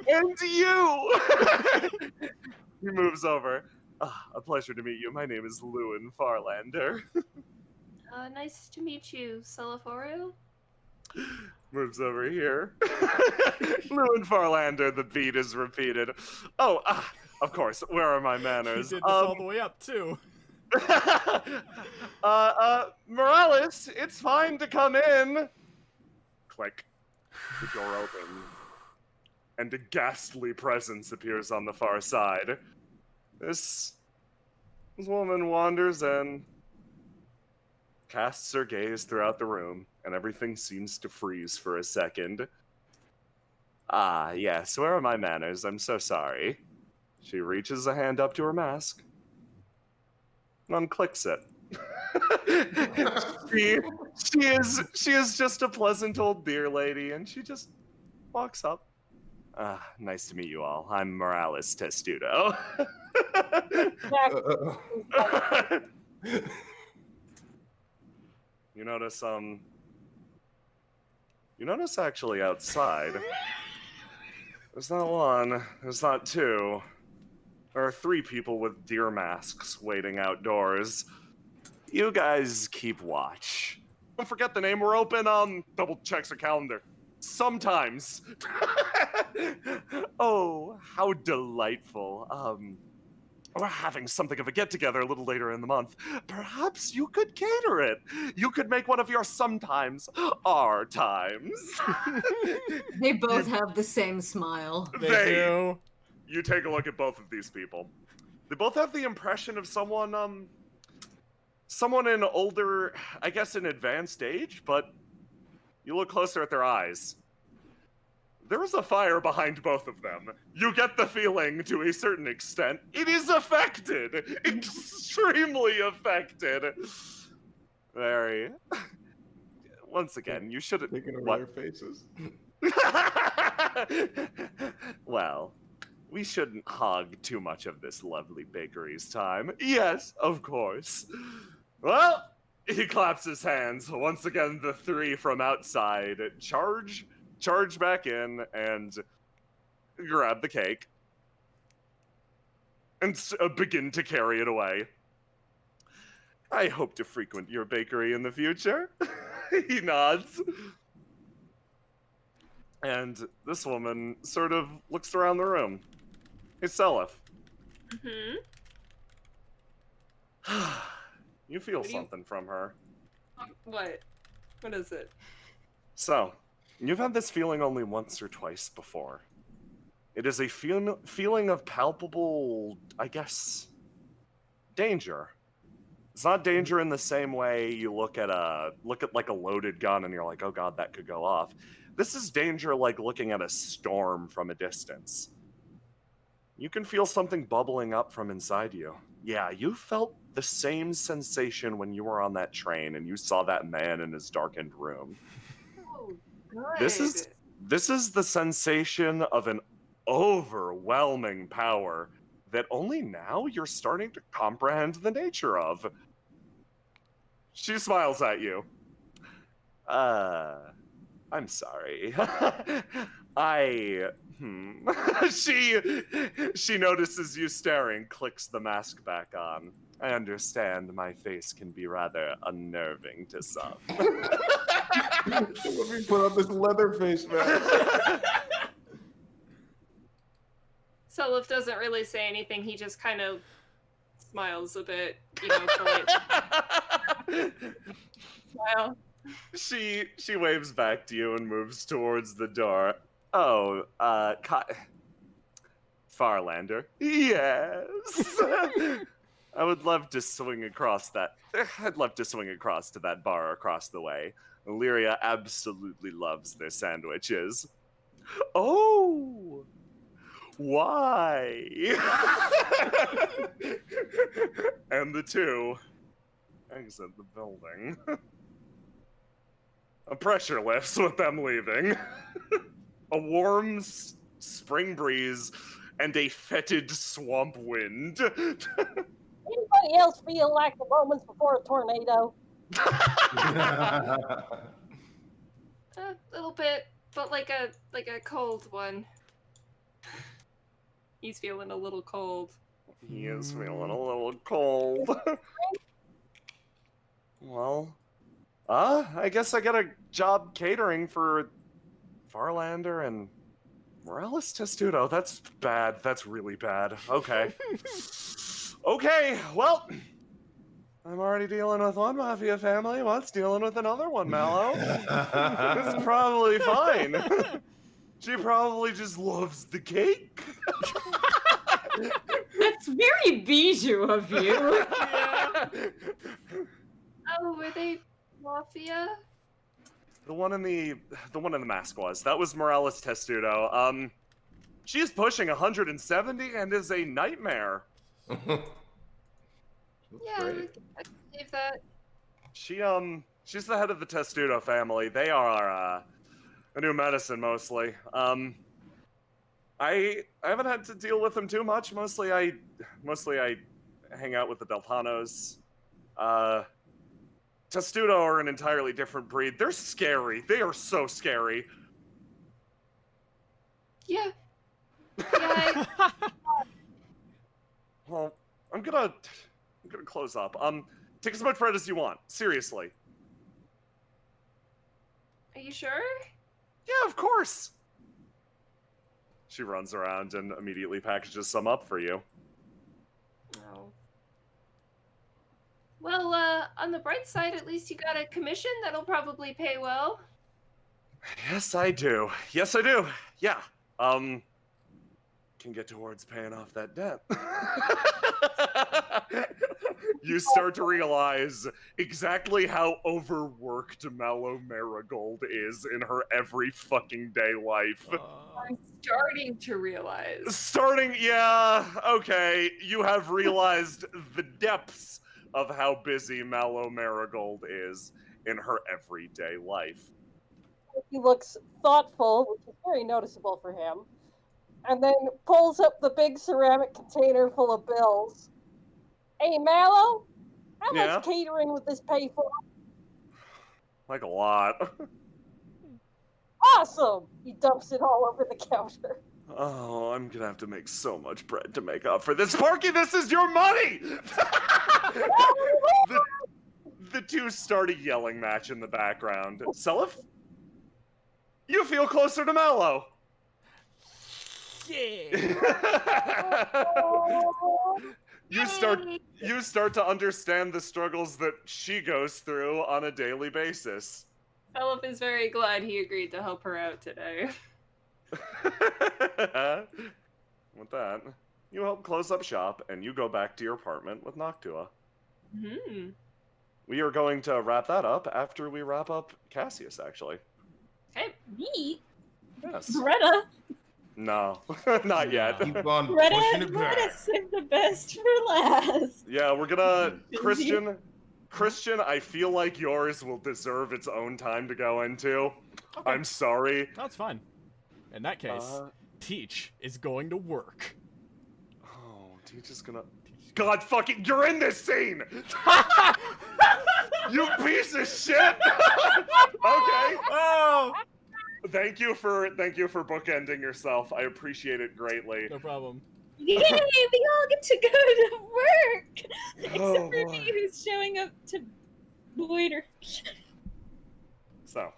And you! He moves over. Ah, a pleasure to meet you. My name is Lewin Farlander. Nice to meet you, Celiforu. Moves over here. Lewin Farlander, the beat is repeated. Oh, of course, where are my manners? You did this all the way up, too. Morales, it's fine to come in. Click. The door opens. And a ghastly presence appears on the far side. This woman wanders in, casts her gaze throughout the room, and everything seems to freeze for a second. Ah, yes, where are my manners? I'm so sorry. She reaches a hand up to her mask, unclicks it. she is just a pleasant old beer lady, and she just walks up. Nice to meet you all. I'm Morales Testudo. You notice actually outside, there's not one, there's not two. There are 3 people with deer masks waiting outdoors. You guys keep watch. Don't forget the name, we're open, double checks her calendar. Sometimes. Oh, how delightful. We're having something of a get-together a little later in the month. Perhaps you could cater it. You could make one of your sometimes our times. They both have the same smile. They do. You take a look at both of these people. They both have the impression of someone in older, I guess in advanced age, but you look closer at their eyes. There is a fire behind both of them. You get the feeling, to a certain extent, it is affected. Extremely affected. Very. Once again, you shouldn't. Taking over their faces. Well, we shouldn't hog too much of this lovely bakery's time. Yes, of course. Well, he claps his hands. Once again, the 3 from outside charge back in and grab the cake and begin to carry it away. I hope to frequent your bakery in the future. He nods. And this woman sort of looks around the room. Hey, Seliph. You feel something from her. What? What is it? So, you've had this feeling only once or twice before. It is a feeling of palpable, I guess, danger. It's not danger in the same way you look at like a loaded gun and you're like, oh god, that could go off. This is danger like looking at a storm from a distance. You can feel something bubbling up from inside you. Yeah, you felt the same sensation when you were on that train and you saw that man in his darkened room. Oh, good. This is the sensation of an overwhelming power that only now you're starting to comprehend the nature of. She smiles at you. I'm sorry. She notices you staring, clicks the mask back on. I understand my face can be rather unnerving to some. Let me put on this leather face mask. Selif doesn't really say anything. He just kind of smiles a bit, you know, polite. Smile. She waves back to you and moves towards the door. Oh, Farlander. Yes. I would love to swing across that. I'd love to swing across to that bar across the way. Illyria absolutely loves their sandwiches. Oh, why? And the two exit the building. A pressure lifts with them leaving. A warm spring breeze and a fetid swamp wind. Anybody else feel like the moments before a tornado? A little bit, but like a cold one. He's feeling a little cold. He is feeling a little cold. Well, I guess I got a job catering for Farlander and Morales Testudo. That's bad. That's really bad. Okay. Okay, well, I'm already dealing with one mafia family. What's dealing with another one, Mallow? It's probably fine. She probably just loves the cake. That's very bijou of you. Yeah. Oh, were they mafia? The one in the mask was. That was Morales Testudo. She's pushing 170 and is a nightmare. Yeah, I can believe that. She's the head of the Testudo family. They are a new medicine mostly. I haven't had to deal with them too much. Mostly I hang out with the Deltanos. Testudo are an entirely different breed. They're scary. They are so scary. Yeah. Yeah. Well, I'm gonna close up. Take as much bread as you want. Seriously. Are you sure? Yeah, of course. She runs around and immediately packages some up for you. No. Well, on the bright side, at least you got a commission that'll probably pay well. Yes, I do. Yes, I do. Yeah. Can get towards paying off that debt. You start to realize exactly how overworked Mallow Marigold is in her every fucking day life. I'm starting to realize. Yeah, okay. You have realized the depths of how busy Mallow Marigold is in her everyday life. He looks thoughtful, which is very noticeable for him, and then pulls up the big ceramic container full of bills. Hey, Mallow, how much catering would this pay for? Like a lot. Awesome! He dumps it all over the counter. Oh, I'm gonna have to make so much bread to make up for this. Sparky, this is your money! The two start a yelling match in the background. Selif? You feel closer to Mallow. Yeah. You start to understand the struggles that she goes through on a daily basis. Philip is very glad he agreed to help her out today. With that, you help close up shop and you go back to your apartment with Noctua. Hmm. We are going to wrap that up after we wrap up Cassius, actually. Okay. Me? Yes. Greta? No, not yet. Keep on Greta, pushing it Greta back. saved the best for last. Yeah, we're gonna... Christian, I feel like yours will deserve its own time to go into. Okay. I'm sorry. That's fine. In that case, Teach is going to work. Oh, Teach is gonna... God fucking... You're in this scene! You piece of shit! Okay. Oh! Thank you for bookending yourself. I appreciate it greatly. No problem. Yay, we all get to go to work! Except for boy. me, who's showing up to loiter. So.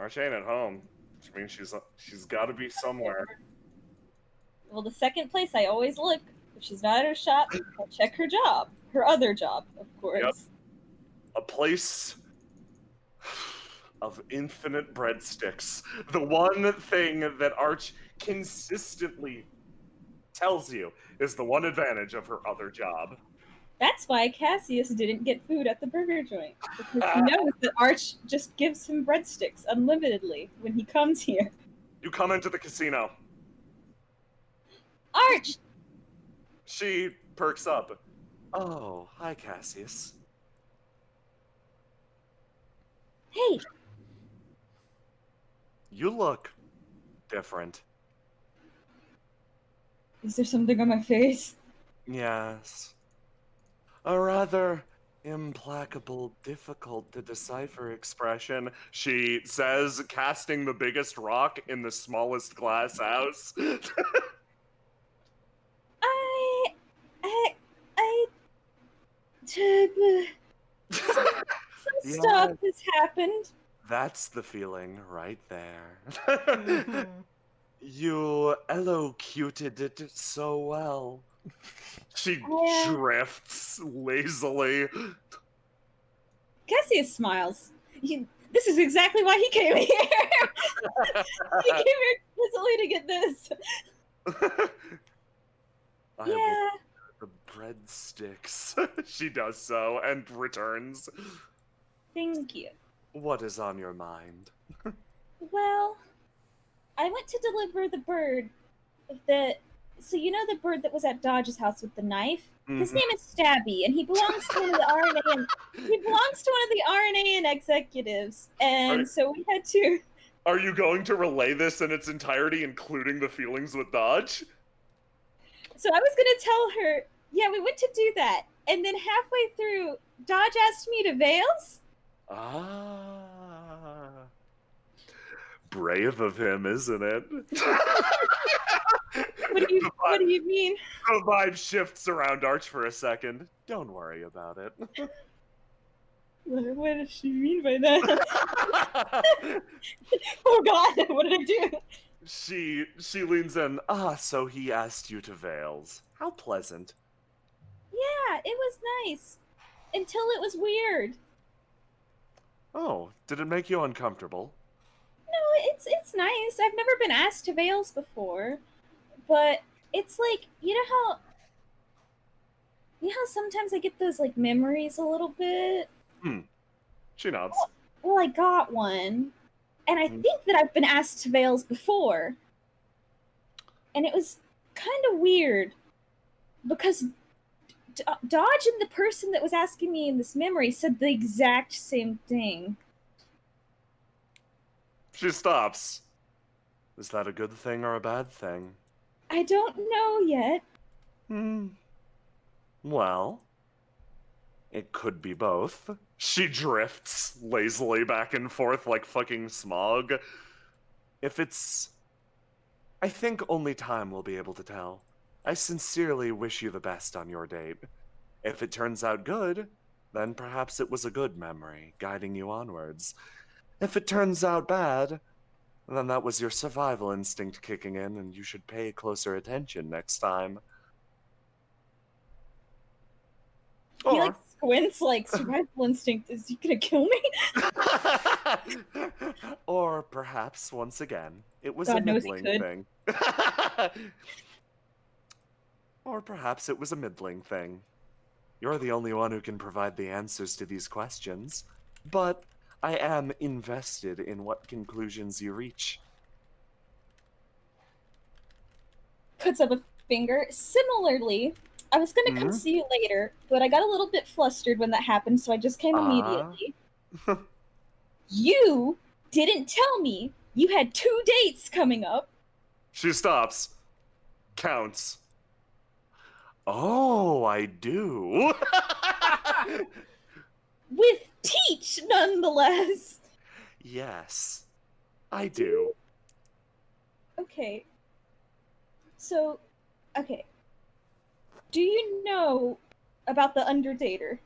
Archane at home. Which means she's got to be somewhere. Well, the second place I always look. If she's not at her shop, I'll check her job. Her other job, of course. Yep. A place of infinite breadsticks. The one thing that Arch consistently tells you is the one advantage of her other job. That's why Cassius didn't get food at the burger joint. Because he knows that Arch just gives him breadsticks unlimitedly when he comes here. You come into the casino. Arch! She perks up. Oh, hi, Cassius. Hey! You look different. Is there something on my face? Yes. A rather implacable, difficult to decipher expression, she says, casting the biggest rock in the smallest glass house. Some stuff has happened. That's the feeling right there. You elocuted it so well. She drifts lazily. Cassius smiles. This is exactly why he came here. He came here explicitly to get this. Yeah. The breadsticks. She does so and returns. Thank you. What is on your mind? Well, I went to deliver the bird that... So you know the bird that was at Dodge's house with the knife? Mm-hmm. His name is Stabby, and he belongs to one of the RNA and RNA executives. And so we had to... Are you going to relay this in its entirety, including the feelings with Dodge? So I was going to tell her, yeah, we went to do that. And then halfway through, Dodge asked me to Vales. Ah. Brave of him, isn't it? What do you mean? The vibe shifts around Arch for a second. Don't worry about it. What does she mean by that? Oh God, what did I do? She leans in. So he asked you to Vales. How pleasant. Yeah, it was nice. Until it was weird. Oh, did it make you uncomfortable? No, it's nice. I've never been asked to Vales before. But it's like, you know how sometimes I get those like memories a little bit? She nods. Well, I got one. And I think that I've been asked to Vales before. And it was kind of weird. Because Dodge and the person that was asking me in this memory said the exact same thing. She stops. Is that a good thing or a bad thing? I don't know yet. Well, it could be both. She drifts lazily back and forth like fucking smog. I think only time will be able to tell. I sincerely wish you the best on your date. If it turns out good, then perhaps it was a good memory, guiding you onwards. If it turns out bad, then that was your survival instinct kicking in, and you should pay closer attention next time. He like squints like survival instinct. Is he gonna kill me? Or perhaps, once again, it was a middling thing. Or perhaps it was a middling thing. You're the only one who can provide the answers to these questions. But I am invested in what conclusions you reach. Puts up a finger. Similarly, I was gonna come see you later, but I got a little bit flustered when that happened, so I just came immediately. You didn't tell me you had 2 dates coming up. She stops. Counts. Oh, I do. With Teach, nonetheless. Yes, I do. Okay. So, okay. Do you know about the Underdater?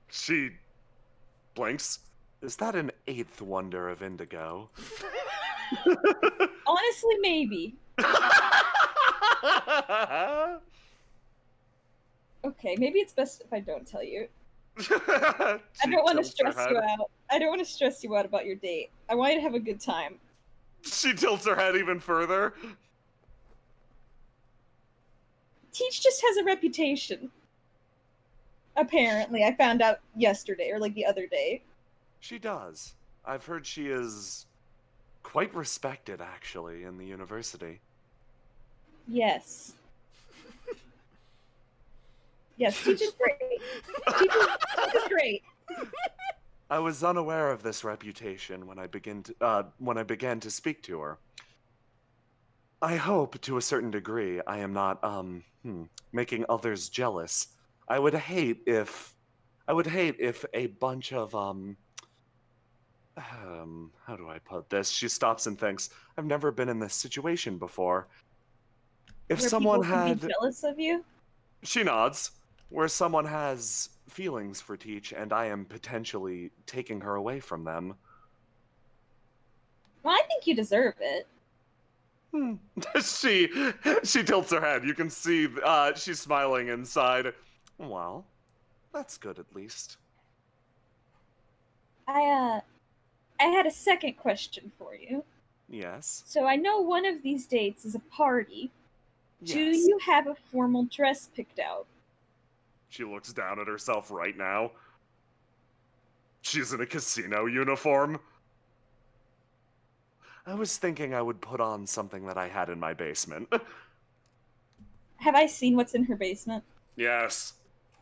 She blinks. Is that an eighth wonder of Indigo. Honestly, maybe. Okay, maybe it's best if I don't tell you. I don't want to stress you out. I don't want to stress you out about your date. I want you to have a good time. She tilts her head even further. Teach just has a reputation. Apparently, I found out yesterday or like the other day. She does. I've heard she is quite respected, actually, in the university. Yes. Yes, Teach is great. Teach is great. I was unaware of this reputation when I began to speak to her. I hope, to a certain degree, I am not making others jealous. I would hate if a bunch of how do I put this? She stops and thinks, I've never been in this situation before. If Where someone people can had be jealous of you? She nods. Where someone has feelings for Teach and I am potentially taking her away from them. Well, I think you deserve it. She tilts her head. You can see she's smiling inside. Well, that's good at least. I had a second question for you. Yes. So I know one of these dates is a party. Yes. Do you have a formal dress picked out? She looks down at herself right now. She's in a casino uniform. I was thinking I would put on something that I had in my basement. Have I seen what's in her basement? Yes.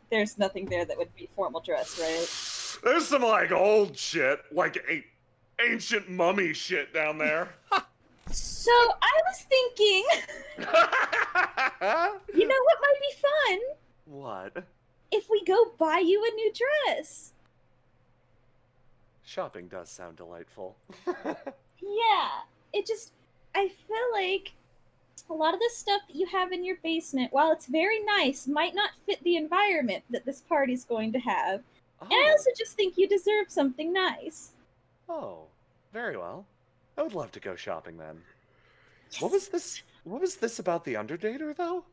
There's nothing there that would be formal dress, right? There's some, like, old shit. Like, ancient mummy shit down there. So, I was thinking... You know what might be fun? What? If we go buy you a new dress. Shopping does sound delightful. Yeah, I feel like a lot of the stuff that you have in your basement, while it's very nice, might not fit the environment that this party's going to have. Oh. And I also just think you deserve something nice. Oh, very well. I would love to go shopping then. Yes. What was this about the Underdater, though?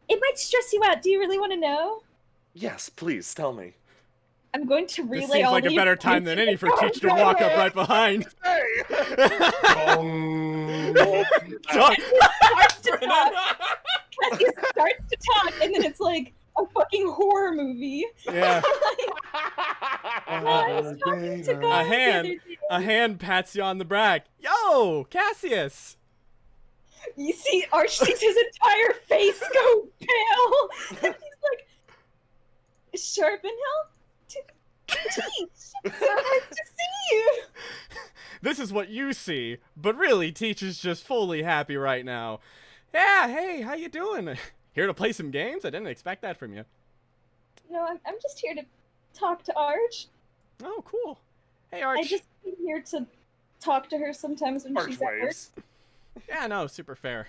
It might stress you out. Do you really want to know? Yes, please, tell me. I'm going to relay this seems all like a the bear time than any for Teach to walk up right behind. Cassie starts to talk, and then it's like a fucking horror movie. Yeah. I was talking to God a hand pats you on the back. Yo, Cassius. You see Archie's entire face go pale, and he's like, Sharpenhill? Teach! So nice to see you! This is what you see, but really, Teach is just fully happy right now. Yeah, hey, how you doing? Here to play some games? I didn't expect that from you. No, I'm just here to talk to Arch. Oh, cool. Hey, Arch. I just came here to talk to her sometimes when she's at work. Yeah, no, super fair.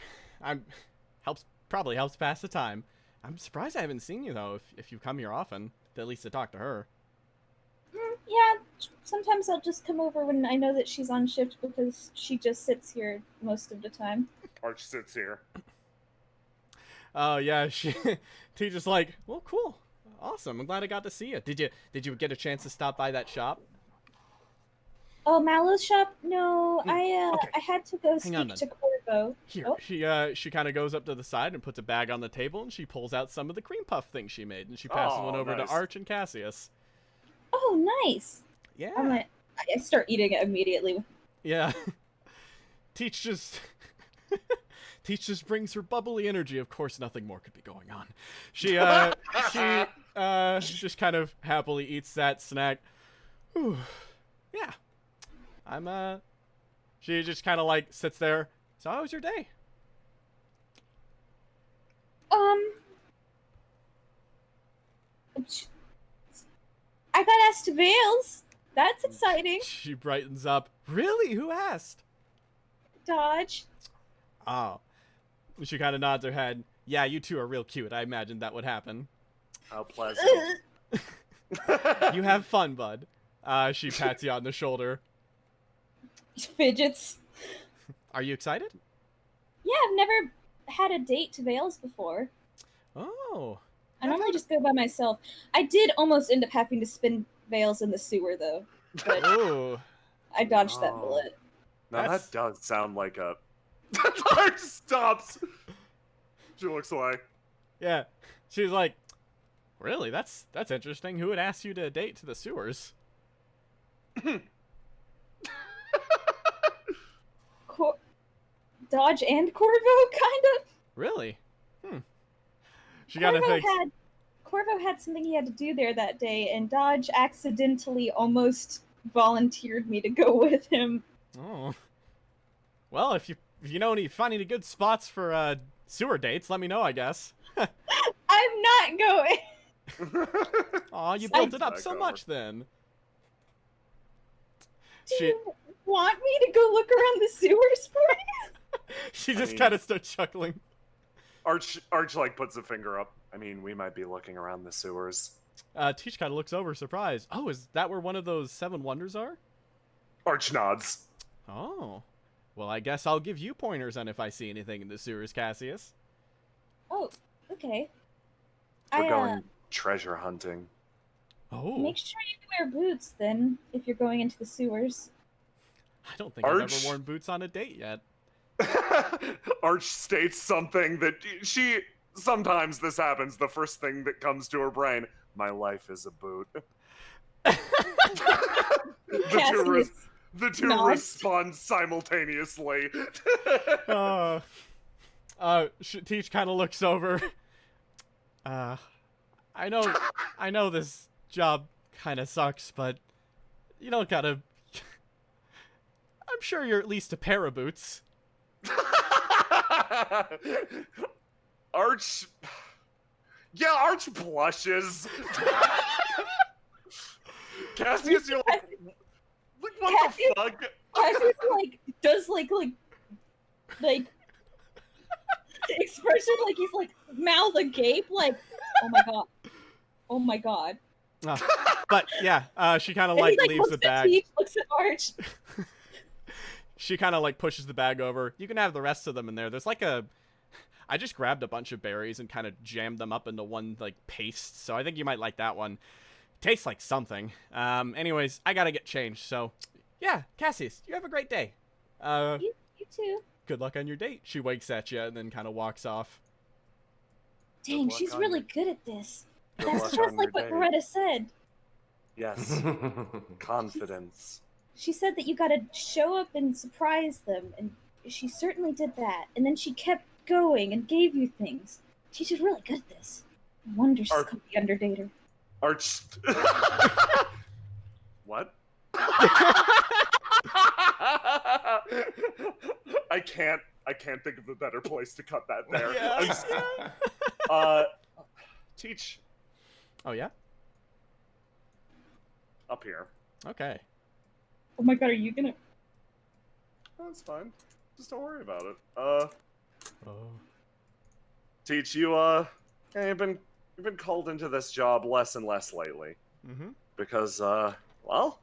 Probably helps pass the time. I'm surprised I haven't seen you though. If you come here often, at least to talk to her. Yeah, sometimes I'll just come over when I know that she's on shift because she just sits here most of the time. Arch sits here. Oh yeah, Teach is like, well, cool, awesome. I'm glad I got to see you. Did you get a chance to stop by that shop? Oh, Mallow's shop? No, I had to go speak to Corvo. Here, oh. she kind of goes up to the side and puts a bag on the table, and she pulls out some of the cream puff things she made, and she passes one over to Arch and Cassius. Oh, nice. Yeah. I start eating it immediately. Yeah. Teach just brings her bubbly energy. Of course, nothing more could be going on. She just kind of happily eats that snack. Whew. Yeah. She just kind of like sits there. So how was your day? I got asked to Vales. That's exciting. She brightens up. Really? Who asked? Dodge. Oh. She kind of nods her head. Yeah, you two are real cute. I imagined that would happen. How pleasant. You have fun, bud. She pats you on the shoulder. Fidgets. Are you excited? Yeah, I've never had a date to Vales before. Oh. I normally just go by myself. I did almost end up having to spin Vales in the sewer, though. But Ooh. I dodged that bullet. Now that does sound like a... Arch stops! She looks away. Yeah. She's like, really? That's interesting. Who would ask you to date to the sewers? Dodge and Corvo, kind of? Really? She kind of thinks... Corvo had something he had to do there that day, and Dodge accidentally almost volunteered me to go with him. Oh. Well, if you know find any good spots for sewer dates, let me know, I guess. I'm not going. Aw, you built it up so much then. Do you want me to go look around the sewers for you? She just kind of starts chuckling. Arch like puts a finger up. I mean, we might be looking around the sewers. Teach kind of looks over, surprised. Oh, is that where one of those 7 wonders are? Arch nods. Oh. Well, I guess I'll give you pointers on if I see anything in the sewers, Cassius. Oh, okay. We're going treasure hunting. Oh. Make sure you wear boots, then, if you're going into the sewers. I don't think I've ever worn boots on a date yet. Arch states something that she... Sometimes this happens, the first thing that comes to her brain. My life is a boot. The two respond simultaneously. Teach kind of looks over. I know this job kind of sucks, but you don't gotta... I'm sure you're at least a pair of boots. Arch... Yeah, Arch blushes. Cassius, you're like... What the fuck? Cassius, does, expression, he's, mouth agape, oh my god. But, yeah, she kind of, leaves the bag. Teach, looks at Arch. She kind of, pushes the bag over. You can have the rest of them in there. There's, I just grabbed a bunch of berries and kind of jammed them up into one, paste, so I think you might like that one. Tastes like something. Anyways, I gotta get changed, so... Yeah, Cassius, you have a great day. You too. Good luck on your date. She winks at you and then kind of walks off. Dang, she's really good at this. That's just like what Beretta said. Yes. Confidence. She said that you gotta show up and surprise them, and she certainly did that. And then she kept going and gave you things. She's just really good at this. No wonder she's called the Underdater. Arch... What? I can't think of a better place to cut that there. Yeah. Teach. Oh, yeah? Up here. Okay. Oh my god, are you gonna... That's fine. Just don't worry about it. Teach, you've been called into this job less and less lately. Mm-hmm. Because, well...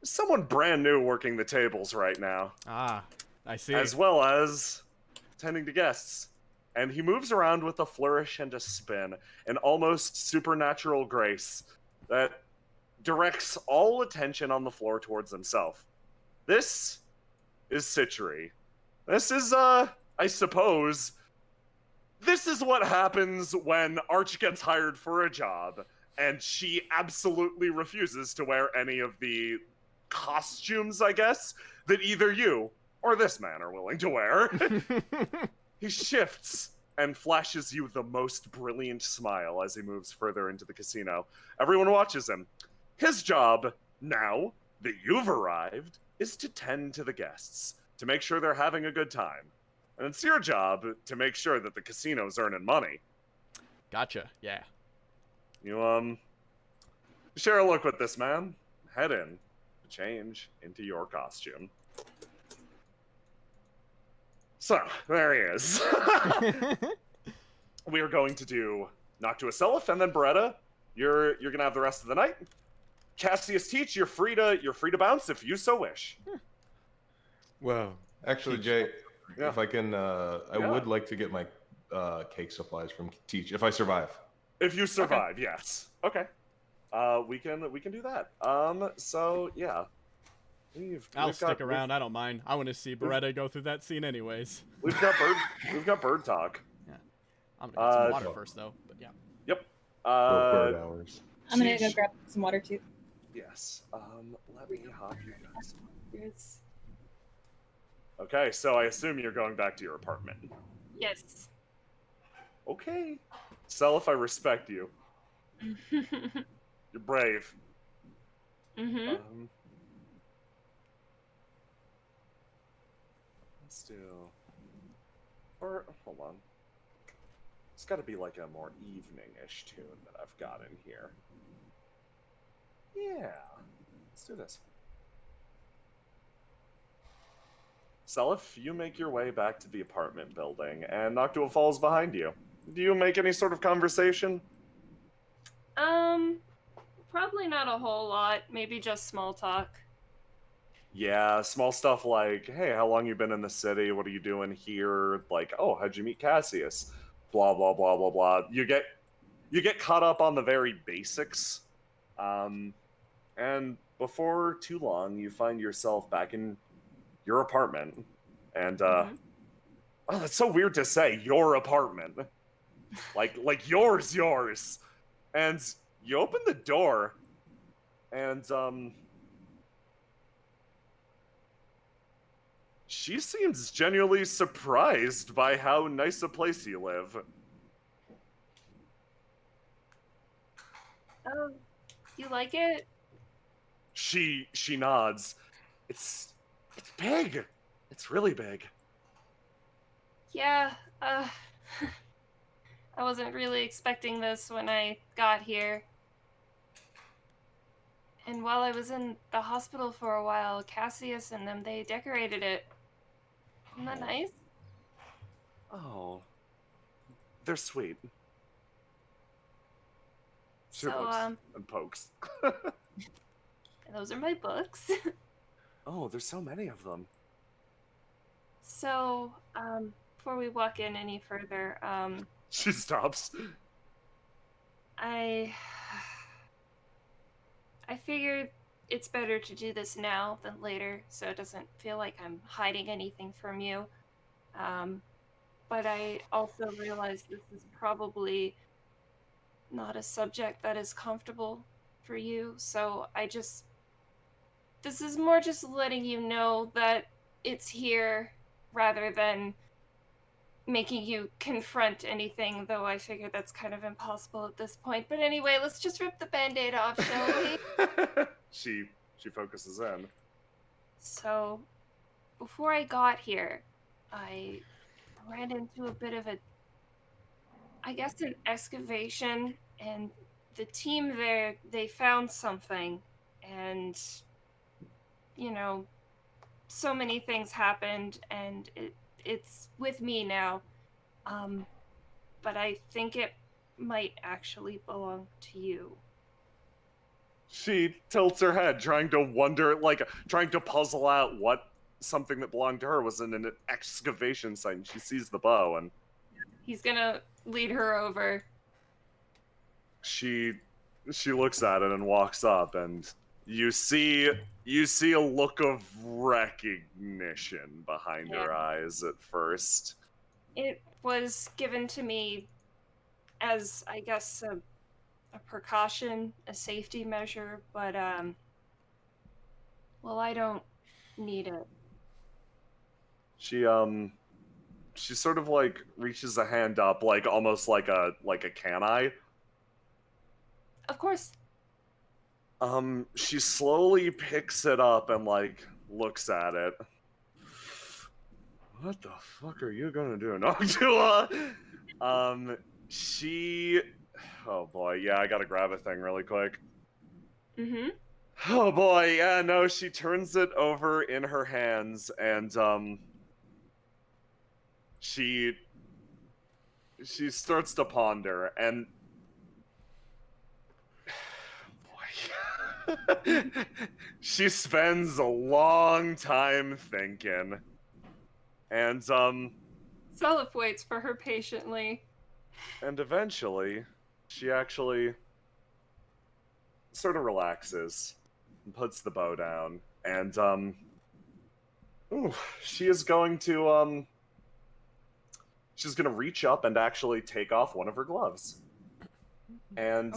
There's someone brand new working the tables right now. Ah, I see. As well as tending to guests. And he moves around with a flourish and a spin, an almost supernatural grace that directs all attention on the floor towards himself. This is Citchery. This is, I suppose, this is what happens when Arch gets hired for a job, and she absolutely refuses to wear any of the costumes, I guess, that either you or this man are willing to wear. He shifts and flashes you the most brilliant smile as he moves further into the casino. Everyone watches him. His job, now that you've arrived, is to tend to the guests, to make sure they're having a good time. And it's your job to make sure that the casino's earning money. Gotcha, yeah. You, share a look with this man. Head in. Change into your costume. So, there he is. we are going to do Noctua Self, and then Beretta, you're gonna have the rest of the night. Cassius Teach, you're free to bounce if you so wish. Well, actually, Teach. Jay, Yeah. if I can, I would like to get my cake supplies from Teach if I survive. If you survive, yes. Okay. We can do that. So yeah. I'll stick around. I don't mind. I want to see Beretta go through that scene anyways. We've got bird talk. Yeah. I'm gonna get some water first though. But yeah. Yep. Bird hours. I'm gonna go grab some water too. Yes. Let me hop you guys. Yes. Okay, so I assume you're going back to your apartment. Yes. Okay. Self, I respect you. You're brave. Mm-hmm. Let's do. Or hold on. It's got to be like a more evening-ish tune that I've got in here. Yeah. Let's do this. Self, you make your way back to the apartment building, and Noctua falls behind you. Do you make any sort of conversation? Probably not a whole lot. Maybe just small talk. Yeah, small stuff like, hey, how long you been in the city? What are you doing here? Like, oh, how'd you meet Cassius? Blah, blah, blah, blah, blah. You get caught up on the very basics. And before too long, you find yourself back in your apartment. And, oh, that's so weird to say, your apartment. Like yours. And you open the door, and, she seems genuinely surprised by how nice a place you live. Oh, you like it? She nods. It's big. It's really big. Yeah, I wasn't really expecting this when I got here. And while I was in the hospital for a while, Cassius and them, they decorated it. Isn't that nice? Oh. They're sweet. She So, looks and pokes. those are my books. Oh, there's so many of them. So, before we walk in any further, She stops. I figured it's better to do this now than later, so it doesn't feel like I'm hiding anything from you. But I also realize this is probably not a subject that is comfortable for you, so this is more just letting you know that it's here rather than making you confront anything, though I figure that's kind of impossible at this point. But anyway, let's just rip the band-aid off, shall we? She focuses in. So, before I got here, I ran into a bit of an excavation, and the team there, they found something, and, so many things happened, and it's with me now. But I think it might actually belong to you. She tilts her head, trying to puzzle out what something that belonged to her was in an excavation site, and she sees the bow, and He's gonna lead her over. she looks at it and walks up, and you see a look of recognition behind her eyes at first. It was given to me as, I guess, a precaution, a safety measure, but, well, I don't need it. She sort of reaches a hand up, almost like a can I? Of course. She slowly picks it up and looks at it. What the fuck are you gonna do, Noctua? Oh boy, yeah, I gotta grab a thing really quick. Mm-hmm. Oh boy, yeah, no, she turns it over in her hands, and she she starts to ponder, and boy, she spends a long time thinking, and Seliph waits for her patiently. And eventually, she actually sort of relaxes and puts the bow down, and ooh, she is going to she's gonna reach up and actually take off one of her gloves. And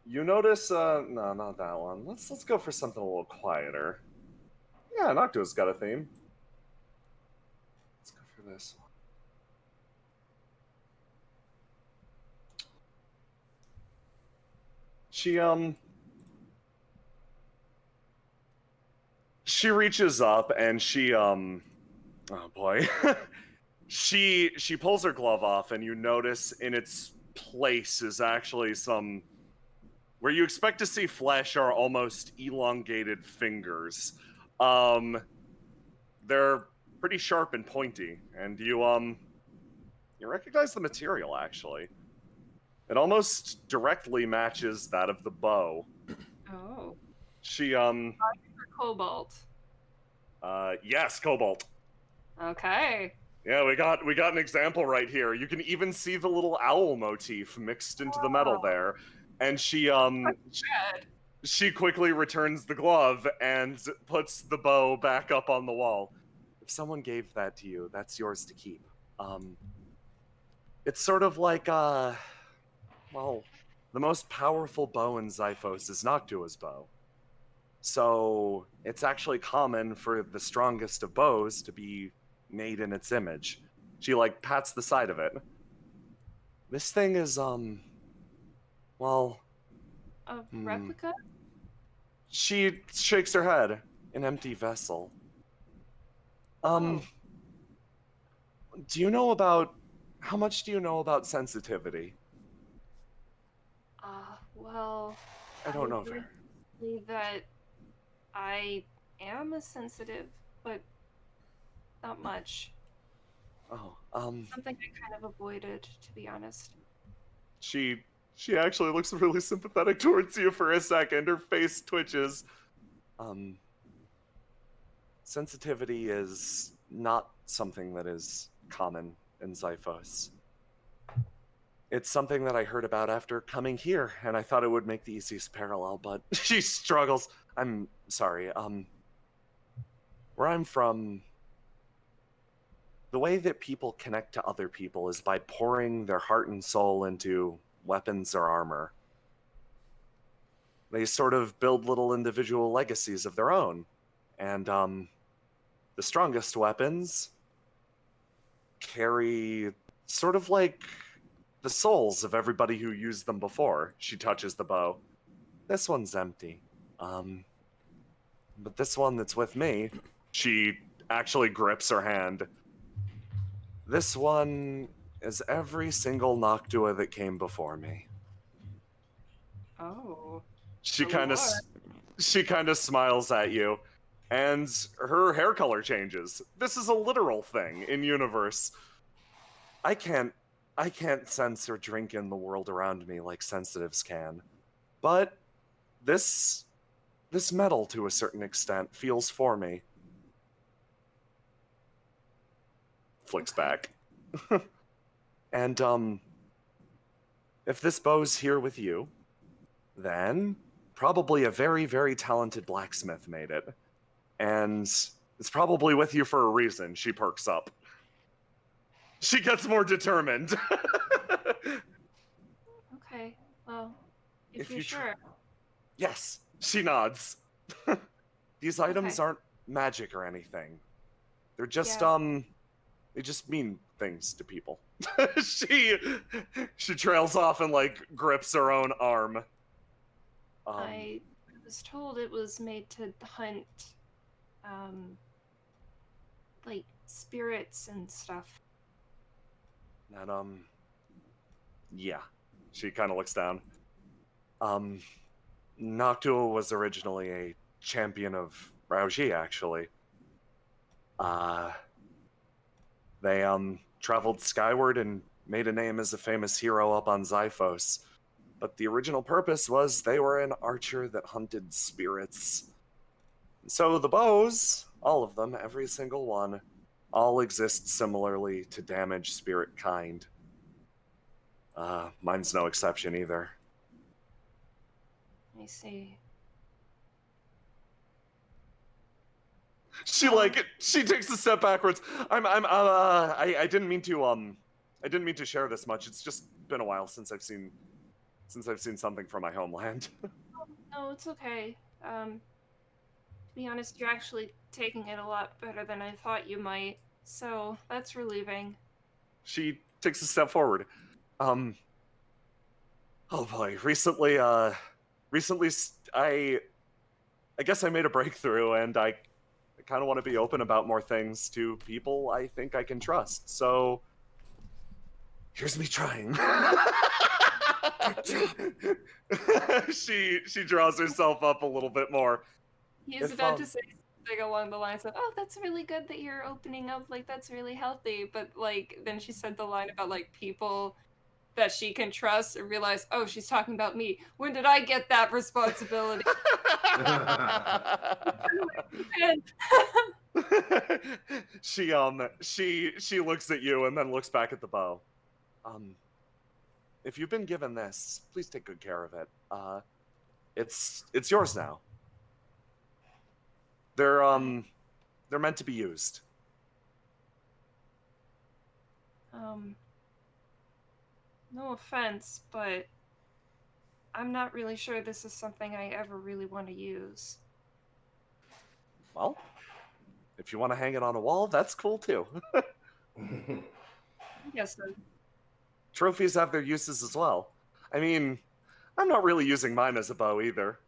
you notice no, not that one. Let's go for something a little quieter. Yeah, Noctua's got a theme. Let's go for this one. She reaches up and she oh boy. she pulls her glove off, and you notice in its place is actually some where you expect to see flesh are almost elongated fingers. They're pretty sharp and pointy, and you recognize the material actually. It almost directly matches that of the bow. Oh. She Cobalt. Yes, cobalt. Okay. Yeah, we got an example right here. You can even see the little owl motif mixed into the metal there. And she quickly returns the glove and puts the bow back up on the wall. If someone gave that to you, that's yours to keep. It's sort of like well, the most powerful bow in Xiphos is Noctua's bow. So it's actually common for the strongest of bows to be made in its image. She like pats the side of it. This thing is well, a replica? She shakes her head. An empty vessel. Do you know about how much do you know about sensitivity? Well, I don't know very. Believe that I am a sensitive, but not much. Oh, something I kind of avoided, to be honest. She actually looks really sympathetic towards you for a second. Her face twitches. Sensitivity is not something that is common in Xiphos. It's something that I heard about after coming here, and I thought it would make the easiest parallel, but she struggles. I'm sorry, where I'm from, the way that people connect to other people is by pouring their heart and soul into weapons or armor. They sort of build little individual legacies of their own, and the strongest weapons carry sort of like the souls of everybody who used them before. She touches the bow. This one's empty. But this one that's with me, she actually grips her hand. This one is every single Noctua that came before me. Oh. She kind of smiles at you, and her hair color changes. This is a literal thing in universe. I can't sense or drink in the world around me like sensitives can. But this metal, to a certain extent, feels for me. Flicks back. And, if this bow's here with you, then probably a very, very talented blacksmith made it. And it's probably with you for a reason. She perks up. She gets more determined. Okay, well, if you're sure. Yes, she nods. These items aren't magic or anything. They're just, they just mean things to people. She trails off and, like, grips her own arm. I was told it was made to hunt, like, spirits and stuff. And, yeah. She kind of looks down. Noctua was originally a champion of Raoji, actually. They traveled skyward and made a name as a famous hero up on Zyphos. But the original purpose was they were an archer that hunted spirits. So the bows, all of them, every single one, all exist similarly to damage spirit kind. Mine's no exception either. I see. She takes a step backwards. I didn't mean to share this much. It's just been a while since I've seen something from my homeland. No, it's okay. To be honest, you're actually taking it a lot better than I thought you might. So that's relieving. She takes a step forward. Oh boy, recently I guess I made a breakthrough, and I kind of want to be open about more things to people I think I can trust. So here's me trying. She draws herself up a little bit more. He's about to say something along the lines of, "Oh, that's really good that you're opening up. Like, that's really healthy." But like, then she said the line about like people that she can trust, and realized, oh, she's talking about me. When did I get that responsibility? She looks at you and then looks back at the bow. If you've been given this, please take good care of it. It's yours now. They're meant to be used. No offense, but I'm not really sure this is something I ever really want to use. Well, if you want to hang it on a wall, that's cool too. Yes, sir. Trophies have their uses as well. I mean, I'm not really using mine as a bow either.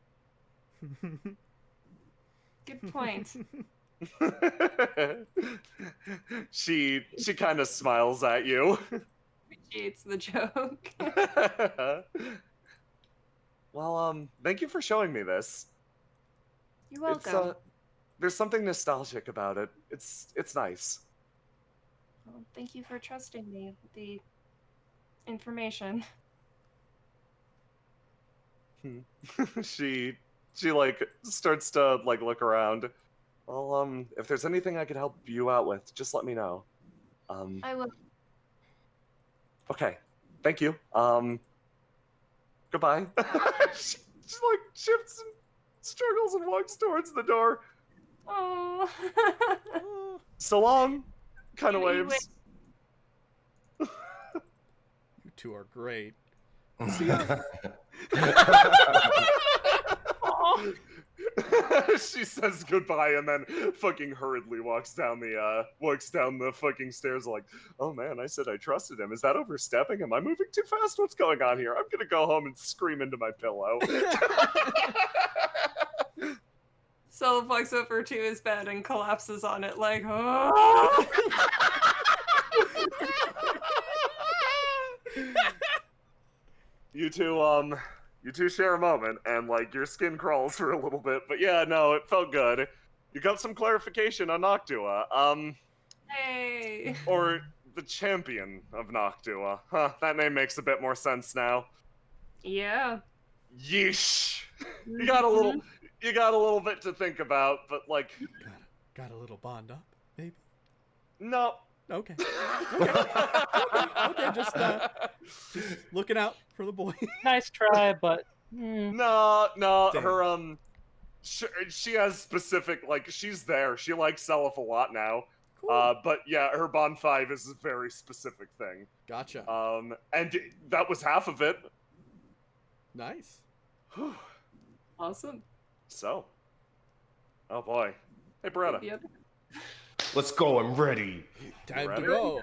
Good point. She kind of smiles at you. Appreciates the joke. Well, thank you for showing me this. You're welcome. There's something nostalgic about it. It's nice. Well, thank you for trusting me with the information. She like starts to like look around. Well, if there's anything I could help you out with, just let me know. I will. Okay. Thank you. Goodbye. she like shifts and struggles and walks towards the door. Oh. So long. Kind of waves. You two are great. She says goodbye and then fucking hurriedly walks down the fucking stairs like, oh man, I said I trusted him. Is that overstepping? Am I moving too fast? What's going on here? I'm gonna go home and scream into my pillow. Sel walks over to his bed and collapses on it like, oh. You two share a moment, and like your skin crawls for a little bit, but yeah, no, it felt good. You got some clarification on Noctua. Hey. Or the champion of Noctua. Huh, that name makes a bit more sense now. Yeah. Yeesh. You got a little bit to think about, but like got a little bond up, maybe? No. Okay. Okay, just looking out for the boy. Nice try, but no, Damn. her she has specific, like, she's there. She likes Seliph a lot now. Cool. But yeah, her bond 5 is a very specific thing. Gotcha. And that was half of it. Nice. Awesome. So. Oh boy. Hey, Beretta. Let's go. I'm ready. Time ready? to go.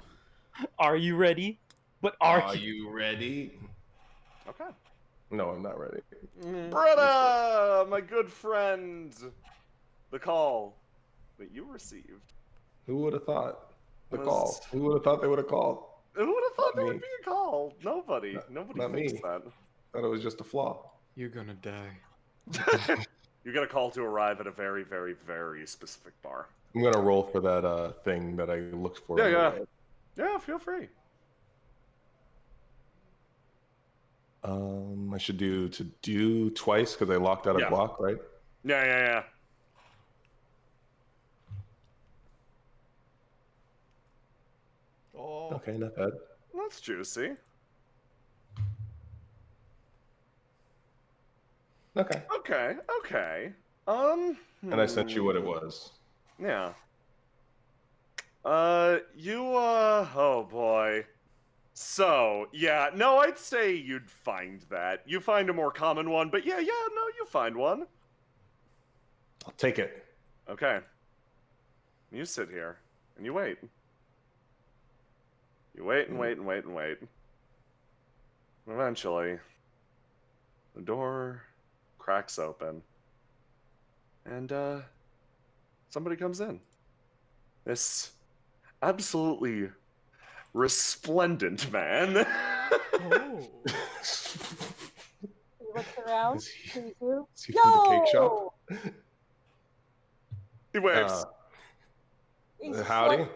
Are you ready? But are you ready? Okay. No, I'm not ready. Beretta, my good friend. The call that you received. Who would have thought? The Was- call. Who would have thought they would have called? Who would have thought Not there me. would be a call? Nobody. Nobody not thinks me. that. Thought it was just a flaw. You're gonna die. You get a call to arrive at a very, very, very specific bar. I'm gonna roll for that thing that I looked for. Yeah, yeah. Yeah, feel free. I should do twice because I locked out a block, right? Yeah. Oh. Okay, not bad. That's juicy. Okay. And I sent you what it was. Yeah. Oh boy. So, yeah, no, I'd say you'd find that. You find a more common one, but yeah, no, you find one. I'll take it. Okay. You sit here, and you wait. You wait and wait and wait and wait. Eventually, the door cracks open, and, somebody comes in. This absolutely resplendent man. Oh. He looks around. Is he Sees you. from the cake shop? He waves. Howdy.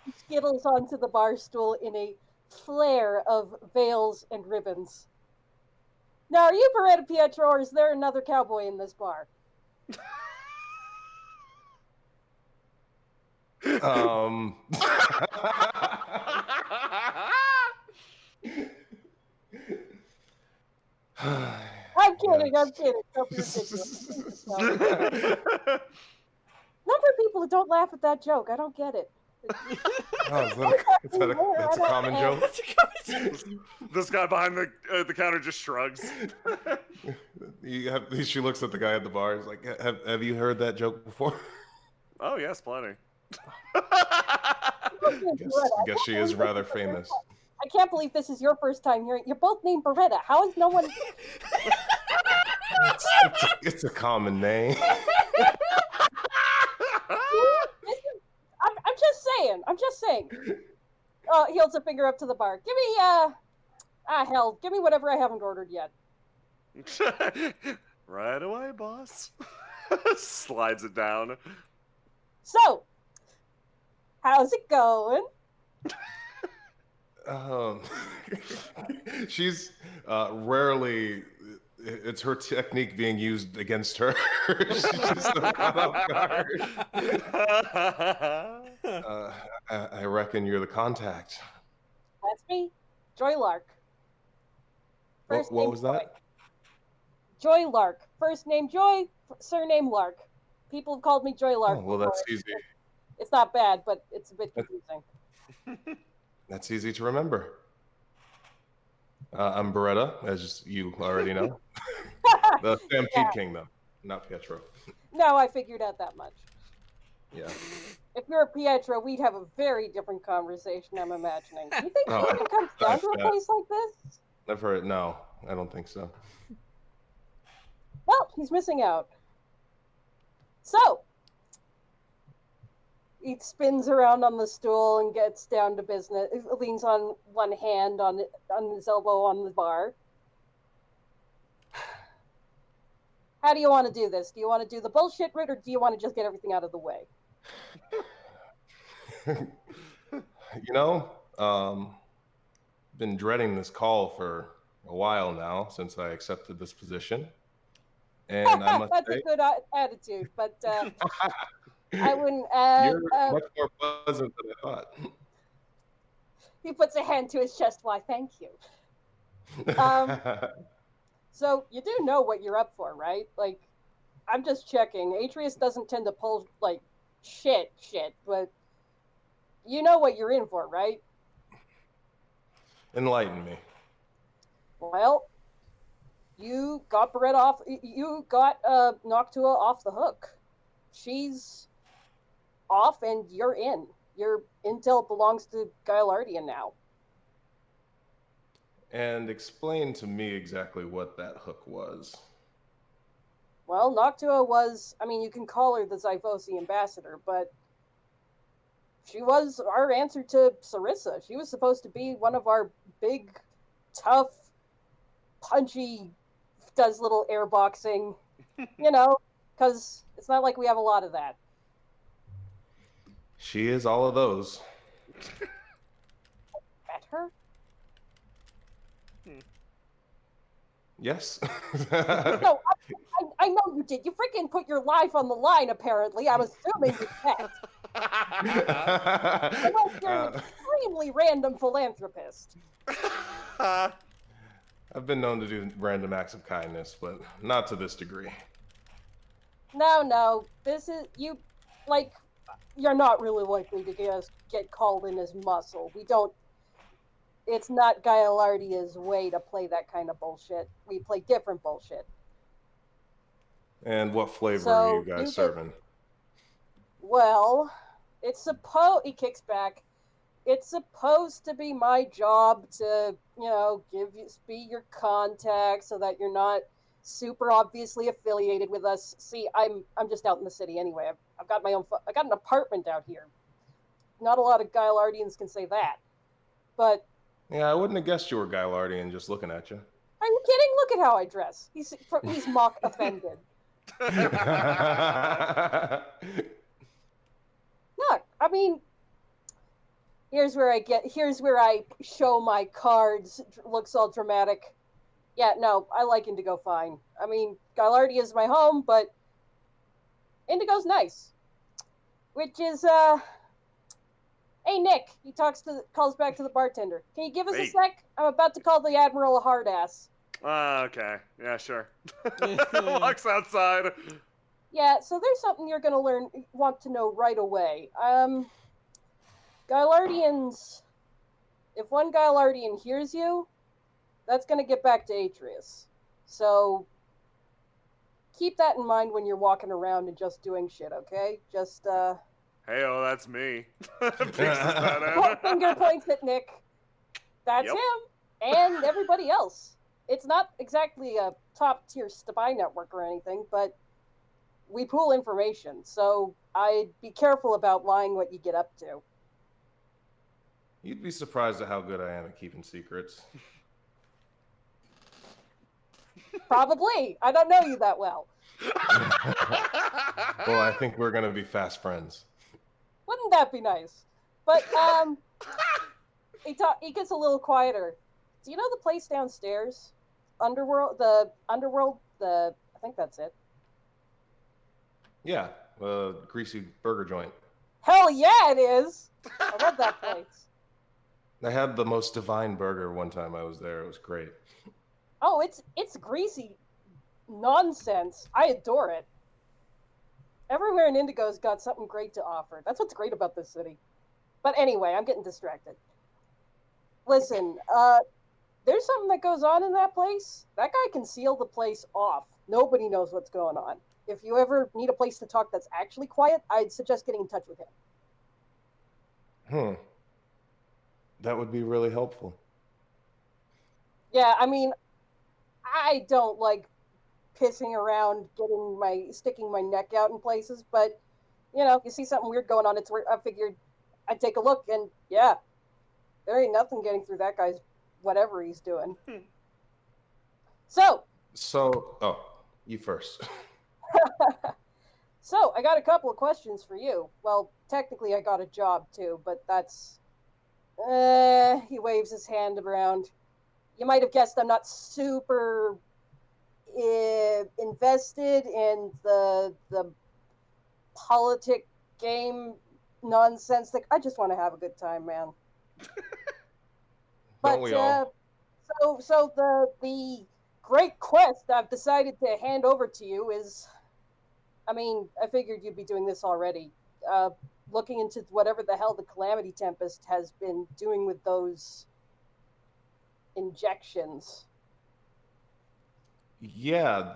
He skittles onto the bar stool in a flare of veils and ribbons. Now, are you Beretta Pietro, or is there another cowboy in this bar? I'm kidding. Don't be ridiculous. Number of people who don't laugh at that joke. I don't get it. That's a common joke. This guy behind the counter just shrugs. She looks at the guy at the bar. He's like, "Have you heard that joke before?" Oh yes, plenty. Guess she is rather famous. I can't believe this is your first time hearing. You're both named Beretta. How is no one? It's a common name. I'm just saying. He holds a finger up to the bar. Give me whatever I haven't ordered yet. Right away, boss. Slides it down. So, how's it going? She's rarely. It's her technique being used against her. She's just so caught off guard. I reckon you're the contact. That's me, Joy Lark. What was that? Joy Lark. First name Joy, surname Lark. People have called me Joy Lark. Oh, well, that's easy. It's not bad, but it's a bit confusing. That's easy to remember. I'm Beretta, as you already know. The Stampede Kingdom, not Pietro. No, I figured out that much. Yeah. If you're a Pietro, we'd have a very different conversation, I'm imagining. Do you think it comes down to a place like this? I've heard it. No, I don't think so. Well, he's missing out. So, he spins around on the stool and gets down to business. He leans on one hand on his elbow on the bar. How do you want to do this? Do you want to do the bullshit route, or do you want to just get everything out of the way? Been dreading this call for a while now since I accepted this position. And I must That's say, a good attitude, but I wouldn't. you're much more pleasant than I thought. He puts a hand to his chest. Why, thank you. So you do know what you're up for, right? Like, I'm just checking. Atreus doesn't tend to pull like shit, but you know what you're in for, right? Enlighten me. Well, you got Beretta off. You got Noctua off the hook. She's off, and you're in. Your intel belongs to Gylardian now. And explain to me exactly what that hook was. Well, Noctua was, I mean, you can call her the Zyphosi ambassador, but she was our answer to Sarissa. She was supposed to be one of our big, tough, punchy, does little airboxing, because it's not like we have a lot of that. She is all of those. her? Yes. No, I know you did. You freaking put your life on the line, apparently. I'm assuming you can't. Unless you're an extremely random philanthropist. I've been known to do random acts of kindness, but not to this degree. No. This is, you're not really likely to get called in as muscle. We don't, it's not Gaialardia's way to play that kind of bullshit. We play different bullshit. And what flavor are you guys serving? Well, he kicks back. It's supposed to be my job to, be your contact so that you're not super obviously affiliated with us. See, I'm just out in the city anyway. I've got my own. I got an apartment out here. Not a lot of Gaialardians can say that, but yeah, I wouldn't have guessed you were Gaialardian just looking at you. Are you kidding? Look at how I dress. He's mock offended. Look, I mean, here's where I show my cards. Looks all dramatic. Yeah, no, I like Indigo fine. I mean, Gailardia is my home, but Indigo's nice. Which is, hey, Nick, he calls back to the bartender. Can you give us a sec? I'm about to call the Admiral a hard ass. Okay. Yeah, sure. Walks outside. Yeah, so there's something you're gonna want to know right away. Gailardians, if one Gailardian hears you, that's gonna get back to Atreus. So keep that in mind when you're walking around and just doing shit, okay? Just, Hey-oh, that's me. Finger points at Nick. That's him. And everybody else. It's not exactly a top-tier spy network or anything, but we pool information, so I'd be careful about lying what you get up to. You'd be surprised at how good I am at keeping secrets. Probably. I don't know you that well. Well, I think we're gonna be fast friends. Wouldn't that be nice? But he gets a little quieter. Do you know the place downstairs? I think that's it. Yeah, greasy burger joint. Hell yeah, it is. I love that place. I had the most divine burger one time I was there. It was great. Oh, it's greasy nonsense. I adore it. Everywhere in Indigo's got something great to offer. That's what's great about this city. But anyway, I'm getting distracted. Listen, there's something that goes on in that place. That guy can seal the place off. Nobody knows what's going on. If you ever need a place to talk that's actually quiet, I'd suggest getting in touch with him. That would be really helpful. Yeah, I mean, I don't like pissing around, sticking my neck out in places, but you see something weird going on, I figured I'd take a look, and yeah, there ain't nothing getting through that guy's whatever he's doing. So, you first. So, I got a couple of questions for you. Well, technically I got a job too, but that's... he waves his hand around. You might have guessed I'm not super invested in the politic game nonsense. I just want to have a good time, man. But we all? So the great quest I've decided to hand over to you is, I mean, I figured you'd be doing this already. Looking into whatever the hell the Calamity Tempest has been doing with those injections. Yeah,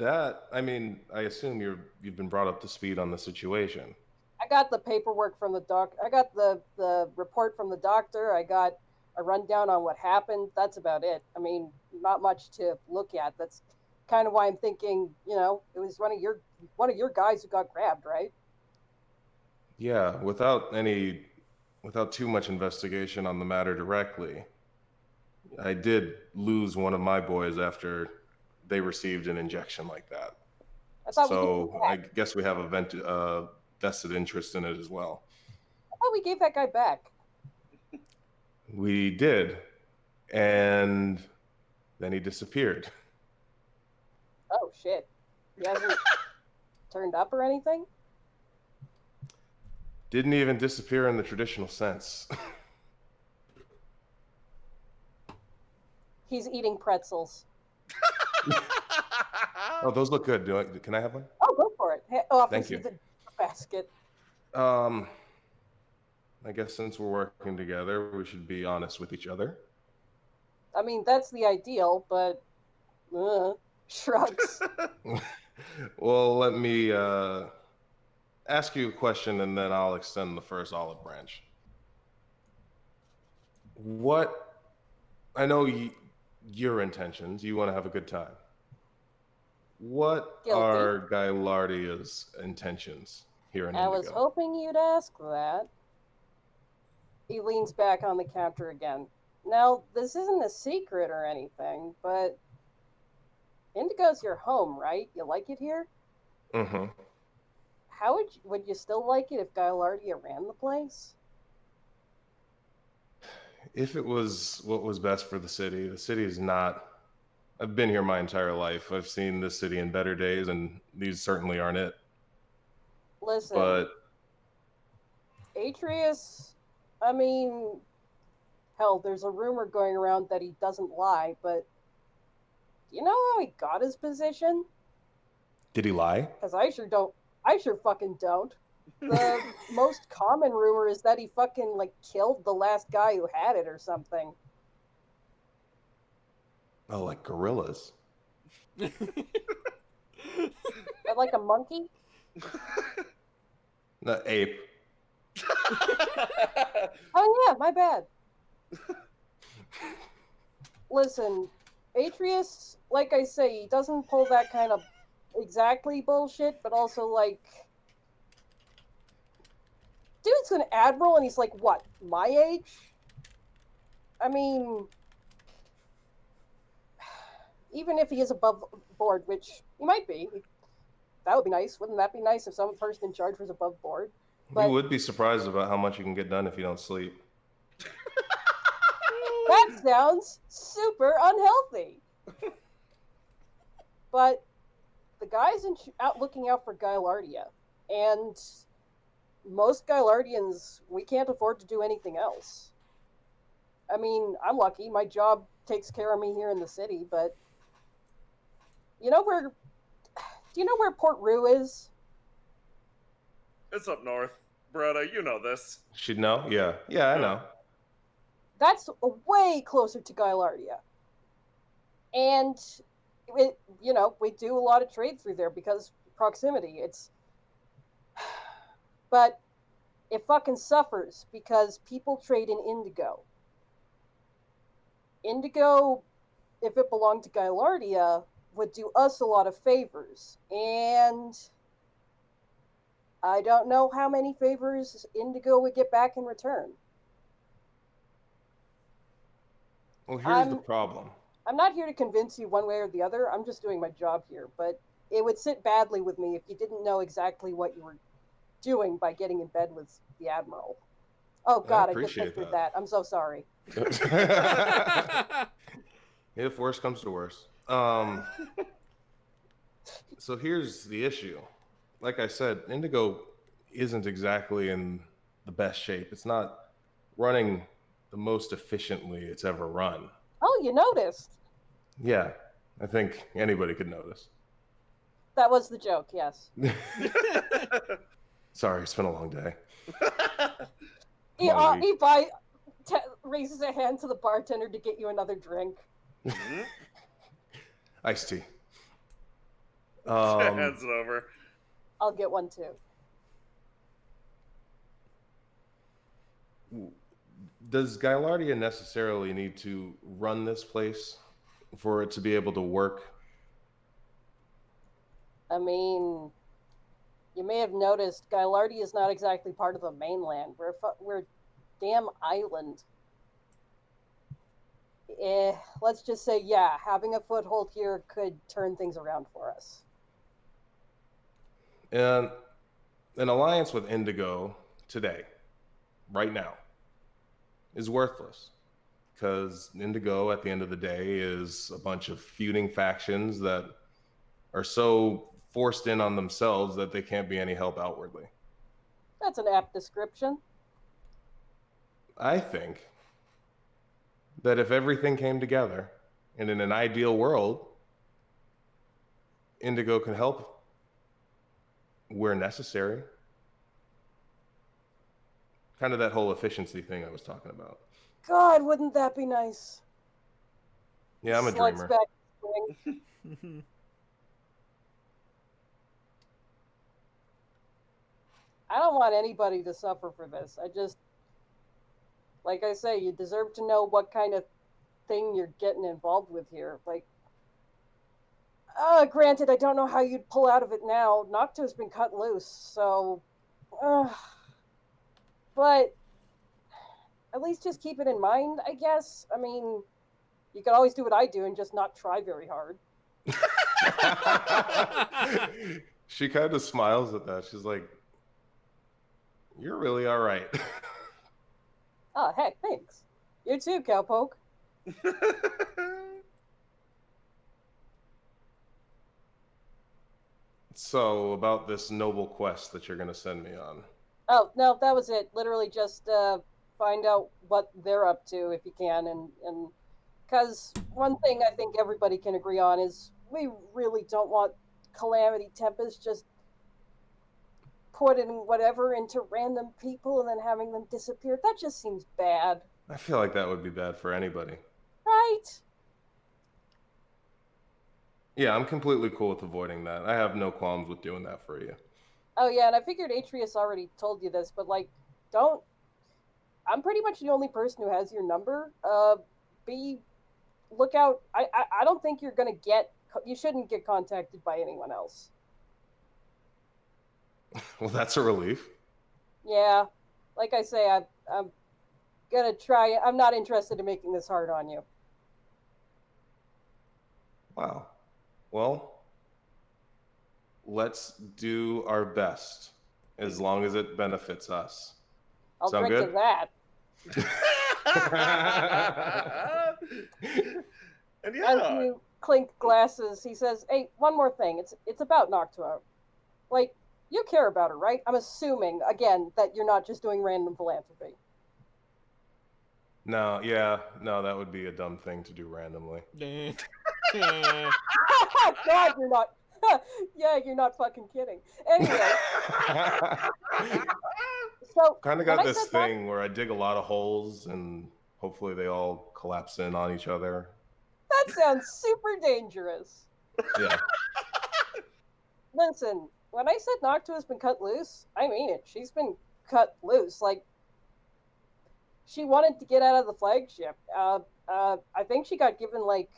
I assume you've been brought up to speed on the situation. I got the paperwork from the doc. I got the report from the doctor. I got a rundown on what happened. That's about it. I mean, not much to look at. That's kind of why I'm thinking, it was one of your guys who got grabbed, right? Yeah, without too much investigation on the matter directly, I did lose one of my boys after they received an injection like that. I guess we have a vested interest in it as well. I thought we gave that guy back. We did, and then he disappeared. Oh shit! He hasn't turned up or anything? Didn't even disappear in the traditional sense. He's eating pretzels. Oh, those look good. Can I have one? Oh, go for it. Offers Thank you. the basket. I guess since we're working together, we should be honest with each other. I mean, that's the ideal, but shrugs. Well, let me ask you a question, and then I'll extend the first olive branch. What? I know your intentions. You want to have a good time. What Guilty. are Gailardia's intentions here in I Indigo? was hoping you'd ask that. He leans back on the counter again. Now, this isn't a secret or anything, but Indigo's your home, right? You like it here? Mm-hmm. How would you still like it if Gailardia ran the place? If it was what was best for the city is not. I've been here my entire life. I've seen this city in better days, and these certainly aren't it. Listen, But Atreus, I mean, hell, there's a rumor going around that he doesn't lie, but do you know how he got his position? did he lie? Because I sure don't. I sure fucking don't. The most common rumor is that he fucking, like, killed the last guy who had it or something. Oh, like gorillas. But like a monkey? The ape. Oh yeah, my bad. Listen, Atreus, like I say, he doesn't pull that kind of exactly bullshit, but also, like, dude's an admiral and he's like, what, my age? I mean, even if he is above board, which he might be, that would be nice. Wouldn't that be nice if some person in charge was above board? But you would be surprised about how much you can get done if you don't sleep. That sounds super unhealthy. But the guy's out looking out for Gailardia, and most Gailardians, we can't afford to do anything else. I mean, I'm lucky. My job takes care of me here in the city, but do you know where Port Rue is? It's up north. Beretta, you know this. She'd know? Yeah. Yeah, I know. That's way closer to Gailardia. And, we do a lot of trade through there because proximity. But it fucking suffers because people trade in Indigo. Indigo, if it belonged to Gailardia, would do us a lot of favors. And I don't know how many favors Indigo would get back in return. Well, here's the problem. I'm not here to convince you one way or the other. I'm just doing my job here. But it would sit badly with me if you didn't know exactly what you were doing by getting in bed with the Admiral. Oh, God, I just pictured that. I'm so sorry. If worse comes to worse. So here's the issue. Like I said, Indigo isn't exactly in the best shape. It's not running the most efficiently it's ever run. Oh, you noticed? Yeah, I think anybody could notice. That was the joke, yes. Sorry, it's been a long day. He raises a hand to the bartender to get you another drink. Iced tea. Hands it over. I'll get one too. Does Gailardia necessarily need to run this place for it to be able to work? I mean, you may have noticed Gailardia is not exactly part of the mainland. We're a damn island. Let's just say, yeah, having a foothold here could turn things around for us. And an alliance with Indigo today, right now, is worthless. because Indigo, at the end of the day, is a bunch of feuding factions that are so forced in on themselves that they can't be any help outwardly. That's an apt description. I think that if everything came together, and in an ideal world, Indigo can help where necessary. Kind of that whole efficiency thing I was talking about. God, wouldn't that be nice? Yeah, I'm a Slugs dreamer. back in spring. I don't want anybody to suffer for this. I just, like I say, you deserve to know what kind of thing you're getting involved with here. Like, granted, I don't know how you'd pull out of it now. Nocto's been cut loose, so, but at least just keep it in mind, I guess. I mean, you could always do what I do and just not try very hard. She kind of smiles at that. She's like, "You're really all right." Oh, hey, thanks. You too, Cowpoke. So, about this noble quest that you're going to send me on. Oh, no, that was it. Literally just find out what they're up to if you can. And because one thing I think everybody can agree on is we really don't want Calamity Tempest just putting whatever into random people and then having them disappear. That just seems bad. I feel like that would be bad for anybody. Right? Yeah, I'm completely cool with avoiding that. I have no qualms with doing that for you. Oh, yeah, and I figured Atreus already told you this, but, like, don't... I'm pretty much the only person who has your number. Look out. I don't think you're going to get... You shouldn't get contacted by anyone else. Well, that's a relief. Yeah. Like I say, I'm going to try... I'm not interested in making this hard on you. Wow. Well, let's do our best, as long as it benefits us. I'll Sound drink good? to that. And As you clink glasses, he says, "Hey, one more thing. It's about Noctua. Like, you care about her, right? I'm assuming, again, that you're not just doing random philanthropy." No, that would be a dumb thing to do randomly. God, you're not. Yeah, you're not fucking kidding. Anyway. So kind of got this thing where I dig a lot of holes and hopefully they all collapse in on each other. That sounds super dangerous. Yeah. Listen, when I said Noctua's been cut loose, I mean it. She's been cut loose. Like, she wanted to get out of the flagship. I think she got given, like,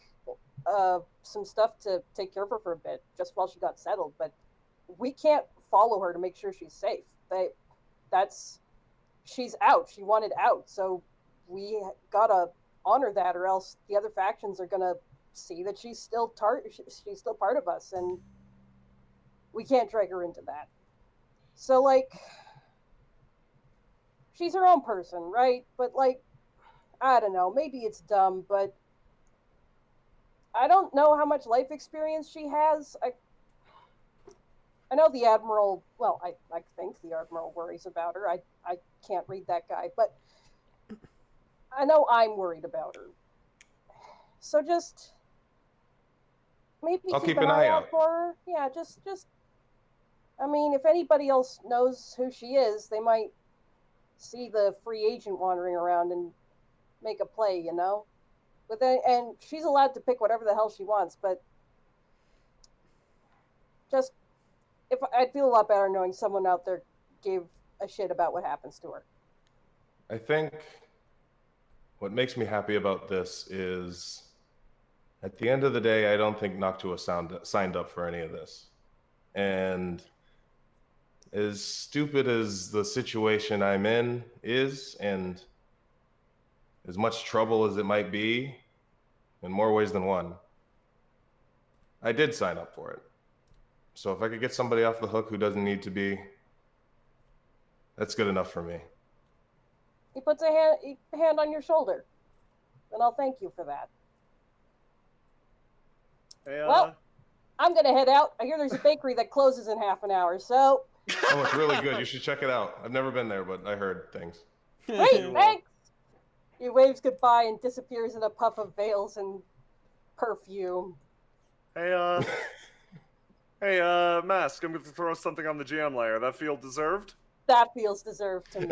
some stuff to take care of her for a bit, just while she got settled. But we can't follow her to make sure she's safe. She's out. She wanted out. So we gotta honor that, or else the other factions are gonna see that she's still part of us, and we can't drag her into that. So, like, she's her own person, right? But, like, I don't know, maybe it's dumb, but I don't know how much life experience she has. I know the Admiral, well, I think the Admiral worries about her. I can't read that guy, but I know I'm worried about her. So just maybe I'll keep an eye out for her. Yeah, just I mean, if anybody else knows who she is, they might see the free agent wandering around and make a play, you know? But then, and she's allowed to pick whatever the hell she wants, but just, if I'd feel a lot better knowing someone out there gave a shit about what happens to her. I think what makes me happy about this is, at the end of the day, I don't think Noctua signed up for any of this. And as stupid as the situation I'm in is, and as much trouble as it might be, in more ways than one, I did sign up for it. So if I could get somebody off the hook who doesn't need to be, that's good enough for me. He puts a hand on your shoulder. and I'll thank you for that. Hey, Well, I'm gonna head out. I hear there's a bakery that closes in half an hour, so... Oh, it's really good. You should check it out. I've never been there, but I heard things. Great, thanks! He waves goodbye and disappears in a puff of veils and perfume. Hey, hey, Mask, I'm going to throw something on the GM layer. That feel deserved? That feels deserved to me.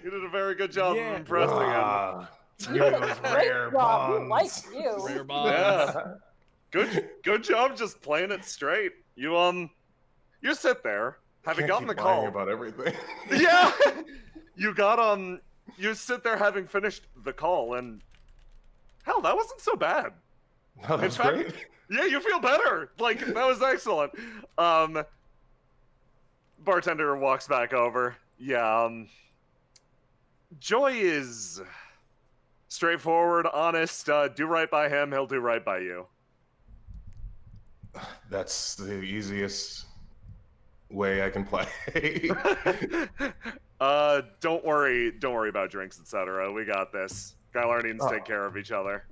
You did a very good job of impressing him. You did a great job. He likes you. Rare bonds. Yeah. Good job just playing it straight. You sit there, having gotten the call. About everything. Yeah! You sit there having finished the call, and hell, that wasn't so bad. No, that's great. Yeah, you feel better. Like, that was excellent. Bartender walks back over. Yeah, Joy is straightforward, honest, do right by him, he'll do right by you. That's the easiest way I can play. Don't worry about drinks, etc. We got this. Gylarnians take care of each other.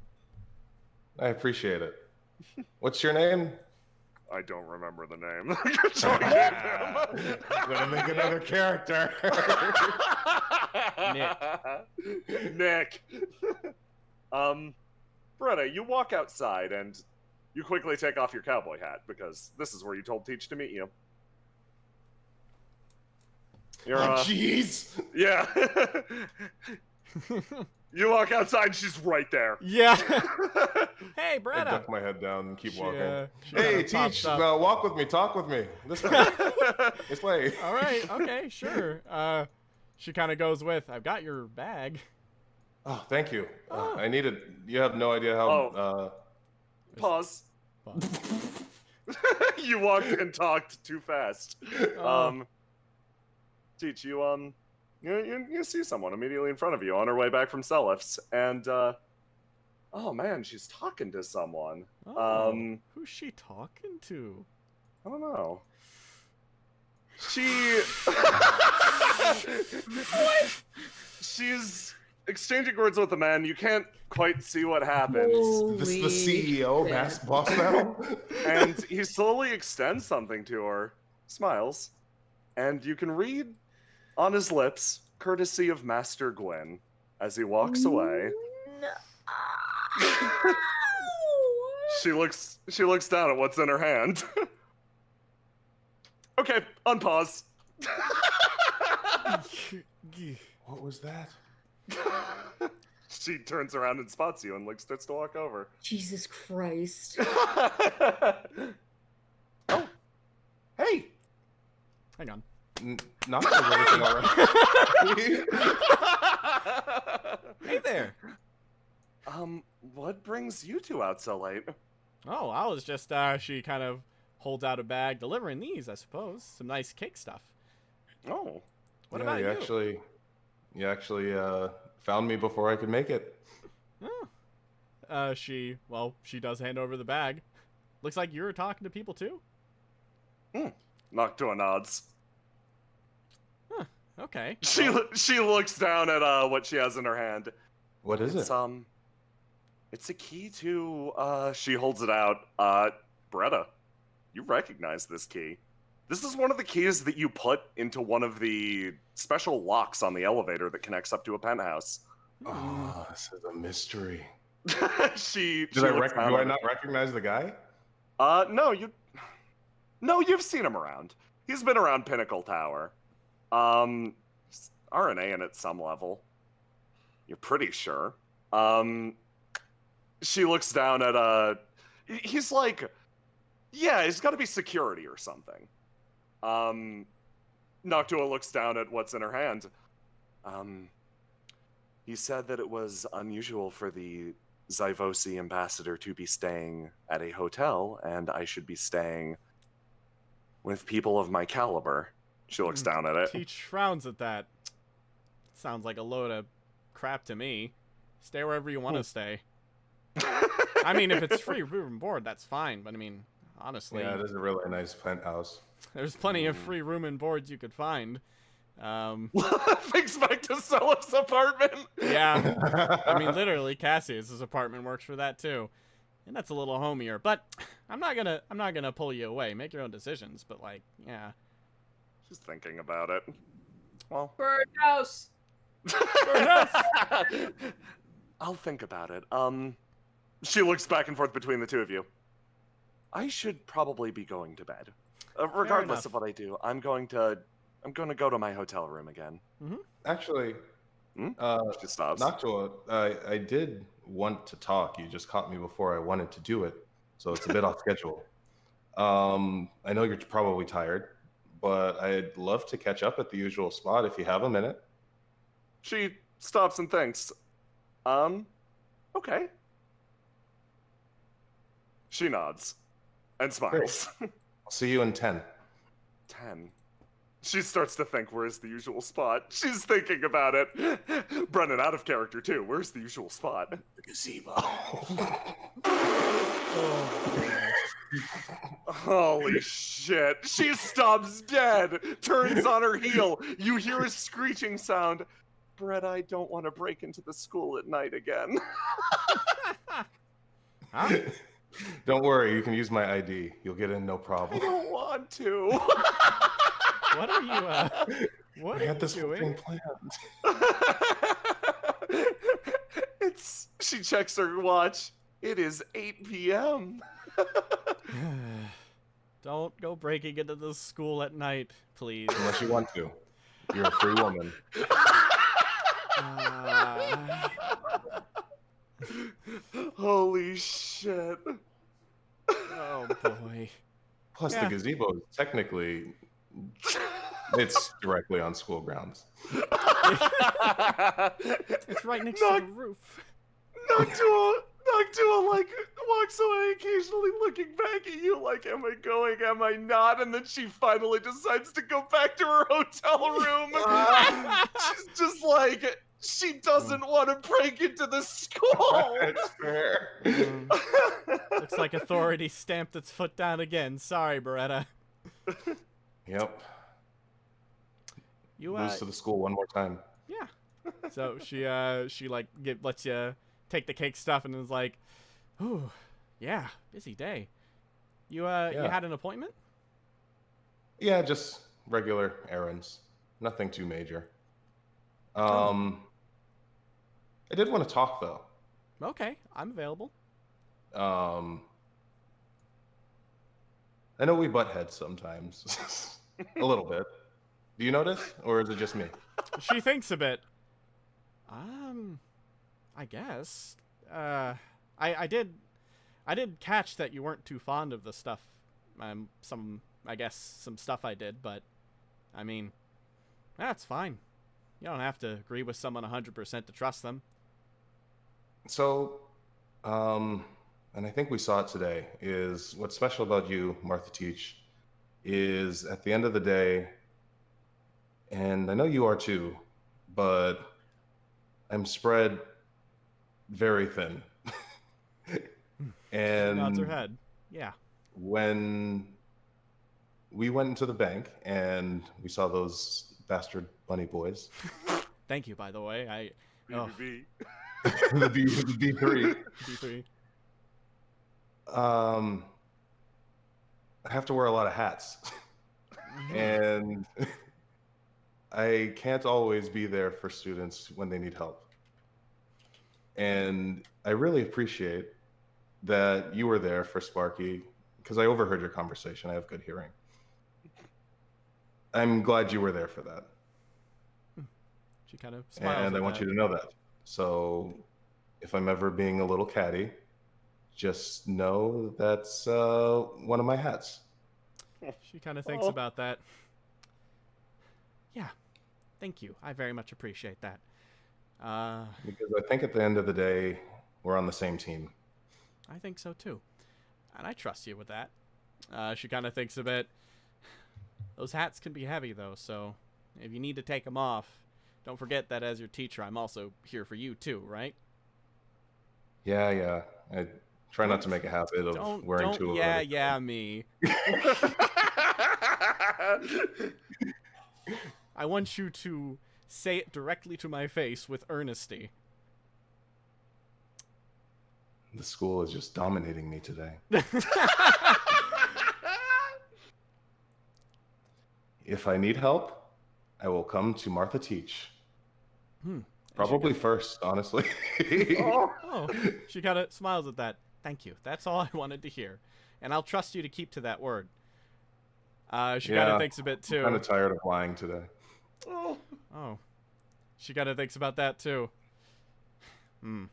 I appreciate it. What's your name? I don't remember the name. I'm gonna make another character. Nick. Beretta, you walk outside and you quickly take off your cowboy hat because this is where you told Teach to meet you. You're, jeez. Yeah. You walk outside, she's right there. Yeah. Hey, I Beretta. duck my head down and keep walking. She Hey, kinda Teach, pops up. walk with me, talk with me. This way. This way. All right, okay, sure. She kind of goes with, I've got your bag. Oh, thank you. I needed. You have no idea how. Pause. You walked and talked too fast. Teach, you see someone immediately in front of you on her way back from Selif's, and oh man, she's talking to someone. Who's she talking to? I don't know. She's exchanging words with a man. You can't quite see what happens. This is the CEO, Mask Boss now. And he slowly extends something to her, smiles, and you can read on his lips, courtesy of Master Gwyn, as he walks away. She looks down at what's in her hand. Okay, unpause. What was that? She turns around and spots you and starts to walk over. Jesus Christ. Oh, hey. Hang on. Not everything already. Hey there. What brings you two out so late? Oh, I was just, she kind of holds out a bag, delivering these, I suppose. Some nice cake stuff. Oh. What about you? You actually found me before I could make it. Oh. She does hand over the bag. Looks like you were talking to people too? Noctua nods. Huh, okay. She looks down at what she has in her hand. What is it? It's a key to she holds it out. Beretta, you recognize this key. This is one of the keys that you put into one of the special locks on the elevator that connects up to a penthouse. Oh, this is a mystery. Do I not recognize the guy? No, you've seen him around. He's been around Pinnacle Tower. RNA in at some level. You're pretty sure. She looks down at he's like, yeah, he's got to be security or something. Noctua looks down at what's in her hand. He said that it was unusual for the Zyvosi ambassador to be staying at a hotel, and I should be staying with people of my caliber. She looks down at it. Teach frowns at that. Sounds like a load of crap to me. Stay wherever you want to stay. I mean, if it's free room and board, that's fine. But I mean, honestly, Yeah, it is a really nice penthouse. there's plenty of free room and boards you could find. Thinks back to Selip's apartment. Yeah. I mean, literally, Cassius's apartment works for that too. And that's a little homier. But I'm not gonna pull you away. Make your own decisions. But like, yeah. Just thinking about it. Well, Birdhouse. I'll think about it. She looks back and forth between the two of you. I should probably be going to bed. Regardless of what I do, I'm going to go to my hotel room again. Actually, She stops. Noctua, I did want to talk. You just caught me before I wanted to do it, so it's a bit off schedule. I know you're probably tired, but I'd love to catch up at the usual spot if you have a minute. She stops and thinks. Okay. She nods and smiles. I'll see you in 10. 10. She starts to think, where's the usual spot? She's thinking about it. Brennan, out of character too. Where's the usual spot? The gazebo. Holy shit. She stops dead, turns on her heel. You hear a screeching sound. Brett, I don't want to break into the school at night again. Huh? Don't worry, you can use my ID. You'll get in no I problem. don't want to. What are you, what I are had you this whole doing? thing planned. She checks her watch. It is 8 p.m. Don't go breaking into the school at night, please. Unless you want to. You're a free woman. Holy shit. Oh boy. Plus, Yeah. the gazebo is technically, it's directly on school grounds. It's right next to the roof. Noctua like walks away, occasionally looking back at you like, am I going, am I not? And then she finally decides to go back to her hotel room. She's just like, she doesn't want to break into the school. That's fair. Looks like authority stamped its foot down again. Sorry, Beretta. Yep. You Lose to the school one more time. Yeah. So she like lets you take the cake stuff and is like, "Ooh, yeah, busy day." You you had an appointment? Yeah, just regular errands. Nothing too major. I did want to talk though. Okay, I'm available. I know we butt heads sometimes. A little bit. Do you notice? Or is it just me? She thinks a bit. I guess. I did catch that you weren't too fond of the stuff. Some stuff I did, but I mean, that's fine. You don't have to agree with someone 100% to trust them. So, and I think we saw it today, is what's special about you, Martha Teach, is at the end of the day, and I know you are too, but I'm spread very thin. And nods her head. Yeah. When we went into the bank and we saw those bastard bunny boys. Thank you, by the way. BBB. The B3. B3. I have to wear a lot of hats. And I can't always be there for students when they need help. And I really appreciate that you were there for Sparky, because I overheard your conversation. I have good hearing. I'm glad you were there for that. She kind of smiles. And I want you to know that. So if I'm ever being a little catty, just know that's one of my hats. She kind of thinks about that. Yeah. Thank you. I very much appreciate that. Because I think at the end of the day, we're on the same team. I think so too. And I trust you with that. She kind of thinks a bit. Those hats can be heavy though, so if you need to take them off, don't forget that as your teacher, I'm also here for you too, right? Yeah. I try not to make a habit of wearing two of them. Yeah, me. I want you to say it directly to my face with earnesty. The school is just dominating me today. If I need help, I will come to Martha Teach. Probably first, honestly. Oh, she kind of smiles at that. Thank you. That's all I wanted to hear. And I'll trust you to keep to that word. She kind of thinks a bit, too. I'm kind of tired of lying today. Oh. She kind of thinks about that, too. You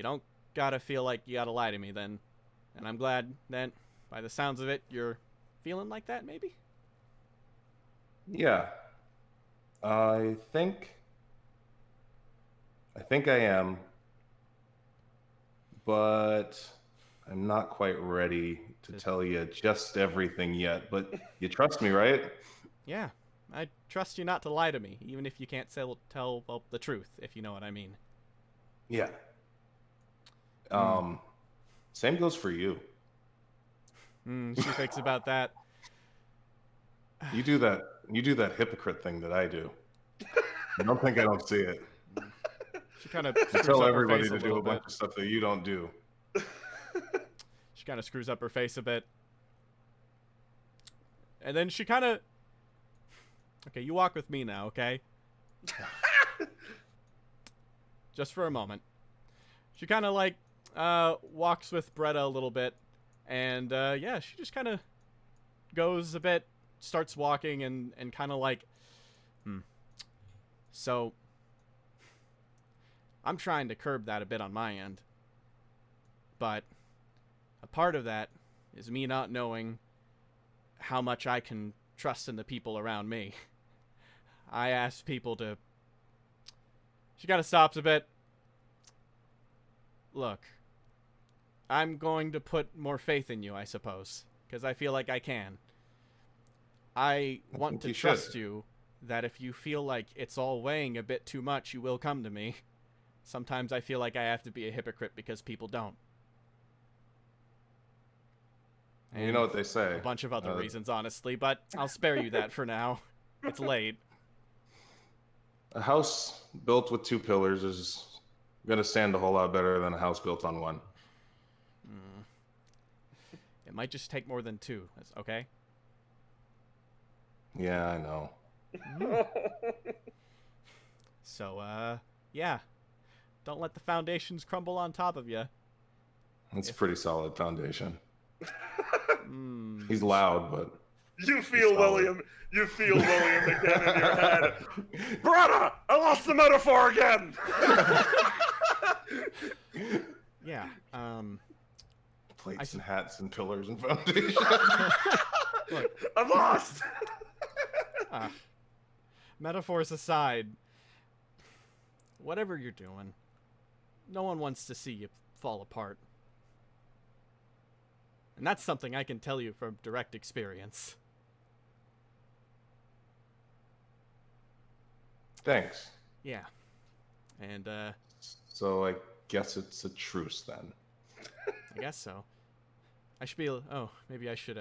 don't gotta feel like you gotta lie to me, then. And I'm glad that, by the sounds of it, you're feeling like that, maybe? Yeah. I think I am. But I'm not quite ready to tell you just everything yet. But you trust me, right? Yeah. I trust you not to lie to me, even if you can't tell the truth, if you know what I mean. Yeah. Same goes for you. She thinks about that. You do that hypocrite thing that I do. I don't think I don't see it. She kind of tell everybody to do a bunch of stuff that you don't do. She kind of screws up her face a bit. And then she kind of... Okay, you walk with me now, okay? Just for a moment. She kind of, like, walks with Bretta a little bit. And, yeah, she just kind of goes a bit, starts walking, and kind of like... So... I'm trying to curb that a bit on my end. But a part of that is me not knowing how much I can trust in the people around me. I ask people to... She kind of stops a bit. Look, I'm going to put more faith in you, I suppose, because I feel like I can. I want to trust you that if you feel like it's all weighing a bit too much, you will come to me. Sometimes I feel like I have to be a hypocrite because people don't. And you know what they say. A bunch of other reasons, honestly, but I'll spare you that for now. It's late. A house built with 2 pillars is going to stand a whole lot better than a house built on 1. It might just take more than 2, okay? Yeah, I know. So, yeah. Don't let the foundations crumble on top of you. It's a pretty solid foundation. He's loud, but... You feel William again in your head. Brother, I lost the metaphor again! Yeah, Plates and hats and pillars and foundations. Look, I'm lost! Metaphors aside, whatever you're doing, no one wants to see you fall apart. And that's something I can tell you from direct experience. Thanks. Yeah. And, So I guess it's a truce then. I guess so. I should be... Oh, maybe I should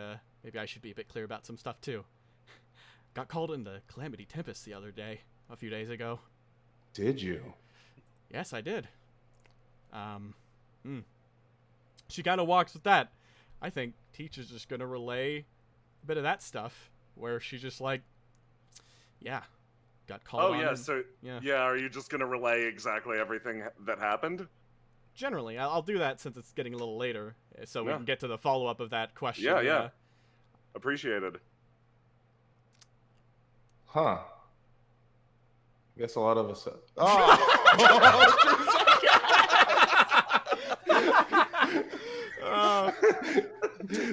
be a bit clear about some stuff, too. Got called into Calamity Tempest the other day, a few days ago. Did you? Yes, I did. She kind of walks with that. I think Teach is just going to relay a bit of that stuff, where she's just like, yeah, got called on. Oh, yeah, so, yeah, are you just going to relay exactly everything that happened? Generally, I'll do that since it's getting a little later, so we can get to the follow-up of that question. Yeah. Appreciated. Huh. Guess a lot of us...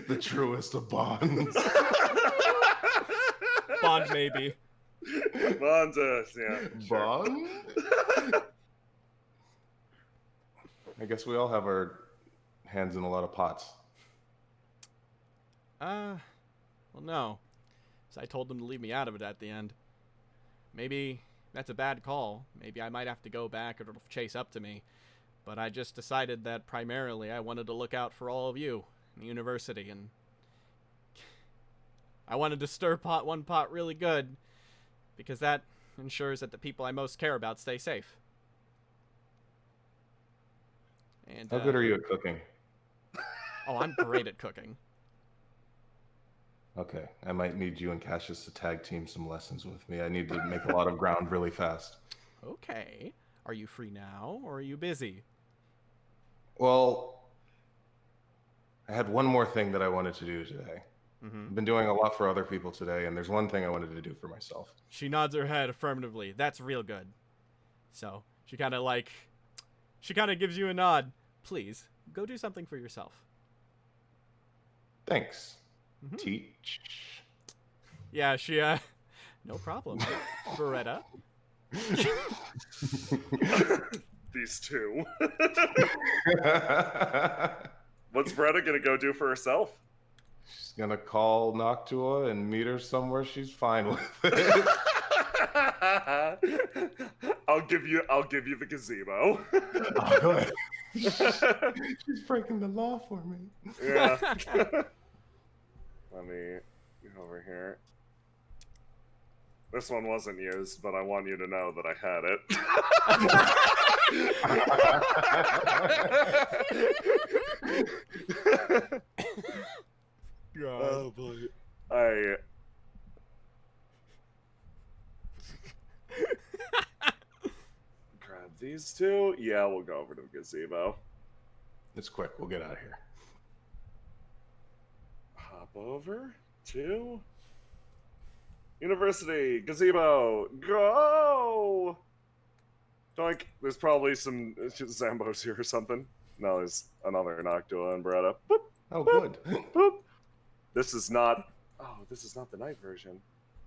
The truest of bonds. Bond, maybe. Bond, yeah. Bond? I guess we all have our hands in a lot of pots. Well, no. So I told them to leave me out of it at the end. Maybe that's a bad call. Maybe I might have to go back or it'll chase up to me. But I just decided that primarily I wanted to look out for all of you in the university, and I wanted to stir one pot really good because that ensures that the people I most care about stay safe. And How good are you at cooking? Oh, I'm great at cooking. Okay, I might need you and Cassius to tag team some lessons with me. I need to make a lot of ground really fast. Okay. Are you free now, or are you busy? Well, I had one more thing that I wanted to do today. I've been doing a lot for other people today, and there's one thing I wanted to do for myself. She nods her head affirmatively. That's real good. So, she kind of gives you a nod. Please, go do something for yourself. Thanks. Teach. Yeah, she, no problem. Beretta. These two. What's Beretta gonna go do for herself? She's gonna call Noctua and meet her somewhere she's fine with it. I'll give you the gazebo. Oh, good. She's breaking the law for me. Yeah. Let me get over here. This one wasn't used, but I want you to know that I had it. God. Oh boy. Grab these two. Yeah, we'll go over to the gazebo. It's quick. We'll get out of here. Hop over to University Gazebo. Go! Doink. There's probably some Zambos here or something. No, there's another Noctua and Beretta. Boop, oh, boop, good. Boop. This is not the night version.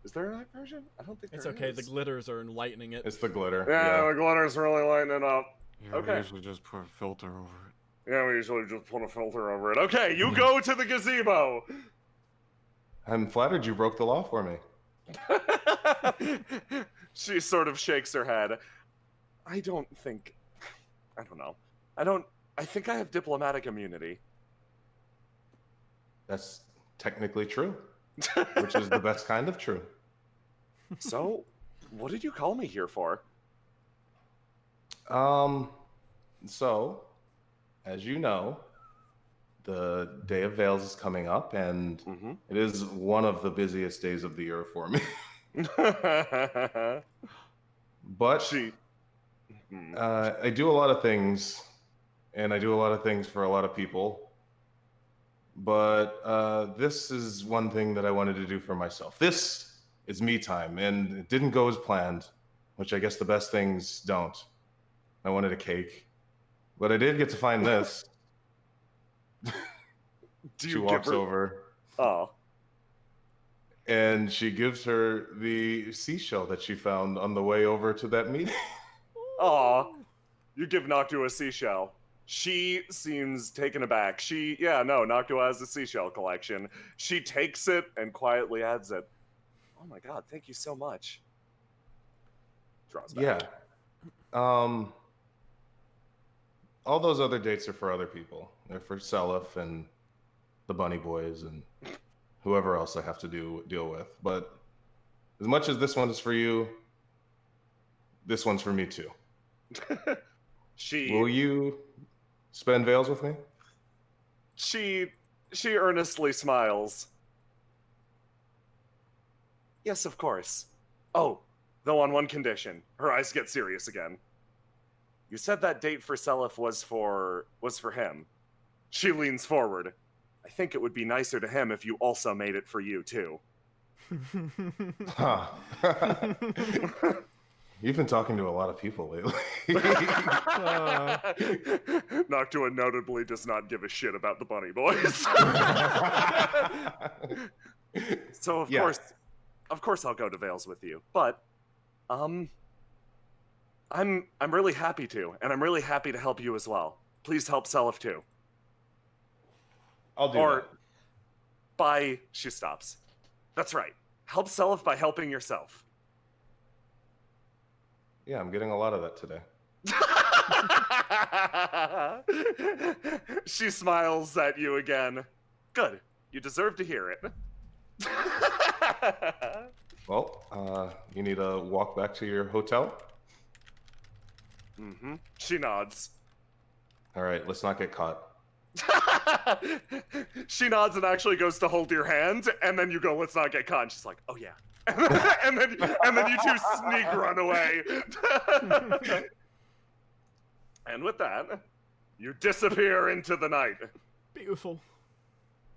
Is there a night version? I don't think It's there okay. is. The glitters are enlightening it. It's the glitter. Yeah, the glitter's really lighting it up. Yeah, Okay. we usually just put a filter over it. Yeah, we usually just put a filter over it. Okay, you go to the gazebo. I'm flattered you broke the law for me. She sort of shakes her head. I don't know. I think I have diplomatic immunity. That's technically true, which is the best kind of true. So, what did you call me here for? So, as you know, the Day of Veils is coming up, and it is one of the busiest days of the year for me. But I do a lot of things, and I do a lot of things for a lot of people. But this is one thing that I wanted to do for myself. This is me time, and it didn't go as planned, which I guess the best things don't. I wanted a cake, but I did get to find this. She walks over. Oh. And she gives her the seashell that she found on the way over to that meeting. Aw. You give Noctua a seashell. She seems taken aback. Noctua has a seashell collection. She takes it and quietly adds it. Oh my god, thank you so much. Draws back. Yeah. All those other dates are for other people. They're for Seliph and the Bunny Boys and whoever else I have to deal with. But as much as this one is for you, this one's for me too. Will you spend veils with me? She earnestly smiles. Yes, of course. Oh, though on one condition. Her eyes get serious again. You said that date for Seliph was for him. She leans forward. I think it would be nicer to him if you also made it for you, too. Huh. You've been talking to a lot of people lately. Noctua notably does not give a shit about the Bunny Boys. So of course I'll go to Veils with you. But I'm really happy to, and I'm really happy to help you as well. Please help Seliph too. I'll do that. She stops. That's right. Help Seliph by helping yourself. Yeah, I'm getting a lot of that today. She smiles at you again. Good. You deserve to hear it. Well, You need to walk back to your hotel? Mm-hmm. She nods. All right, let's not get caught. She nods and actually goes to hold your hand, and then you go, let's not get caught. And she's like, oh yeah. and then you two sneak run away. And with that, you disappear into the night. Beautiful.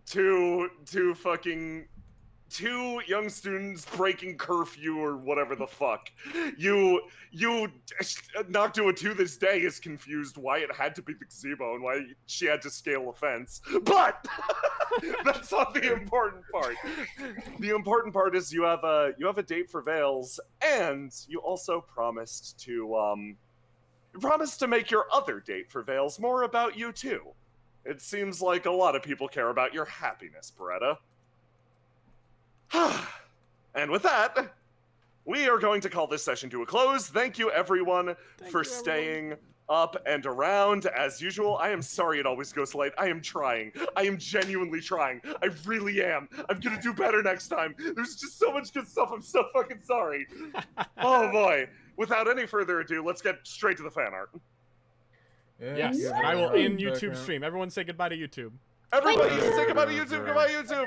Two young students breaking curfew or whatever the fuck. Noctua to this day is confused why it had to be the gazebo and why she had to scale a fence. But that's not the important part. The important part is you have a date for Vales, and you also promised to make your other date for Vales more about you too. It seems like a lot of people care about your happiness, Beretta. And with that, we are going to call this session to a close. Thank you, everyone, for staying up and around. As usual, I am sorry it always goes late. I am trying. I am genuinely trying. I really am. I'm gonna do better next time. There's just so much good stuff. I'm so fucking sorry. Oh, boy. Without any further ado, let's get straight to the fan art. Yes, I will end YouTube stream. Everyone say goodbye to YouTube. Everybody say goodbye to YouTube. Goodbye, YouTube.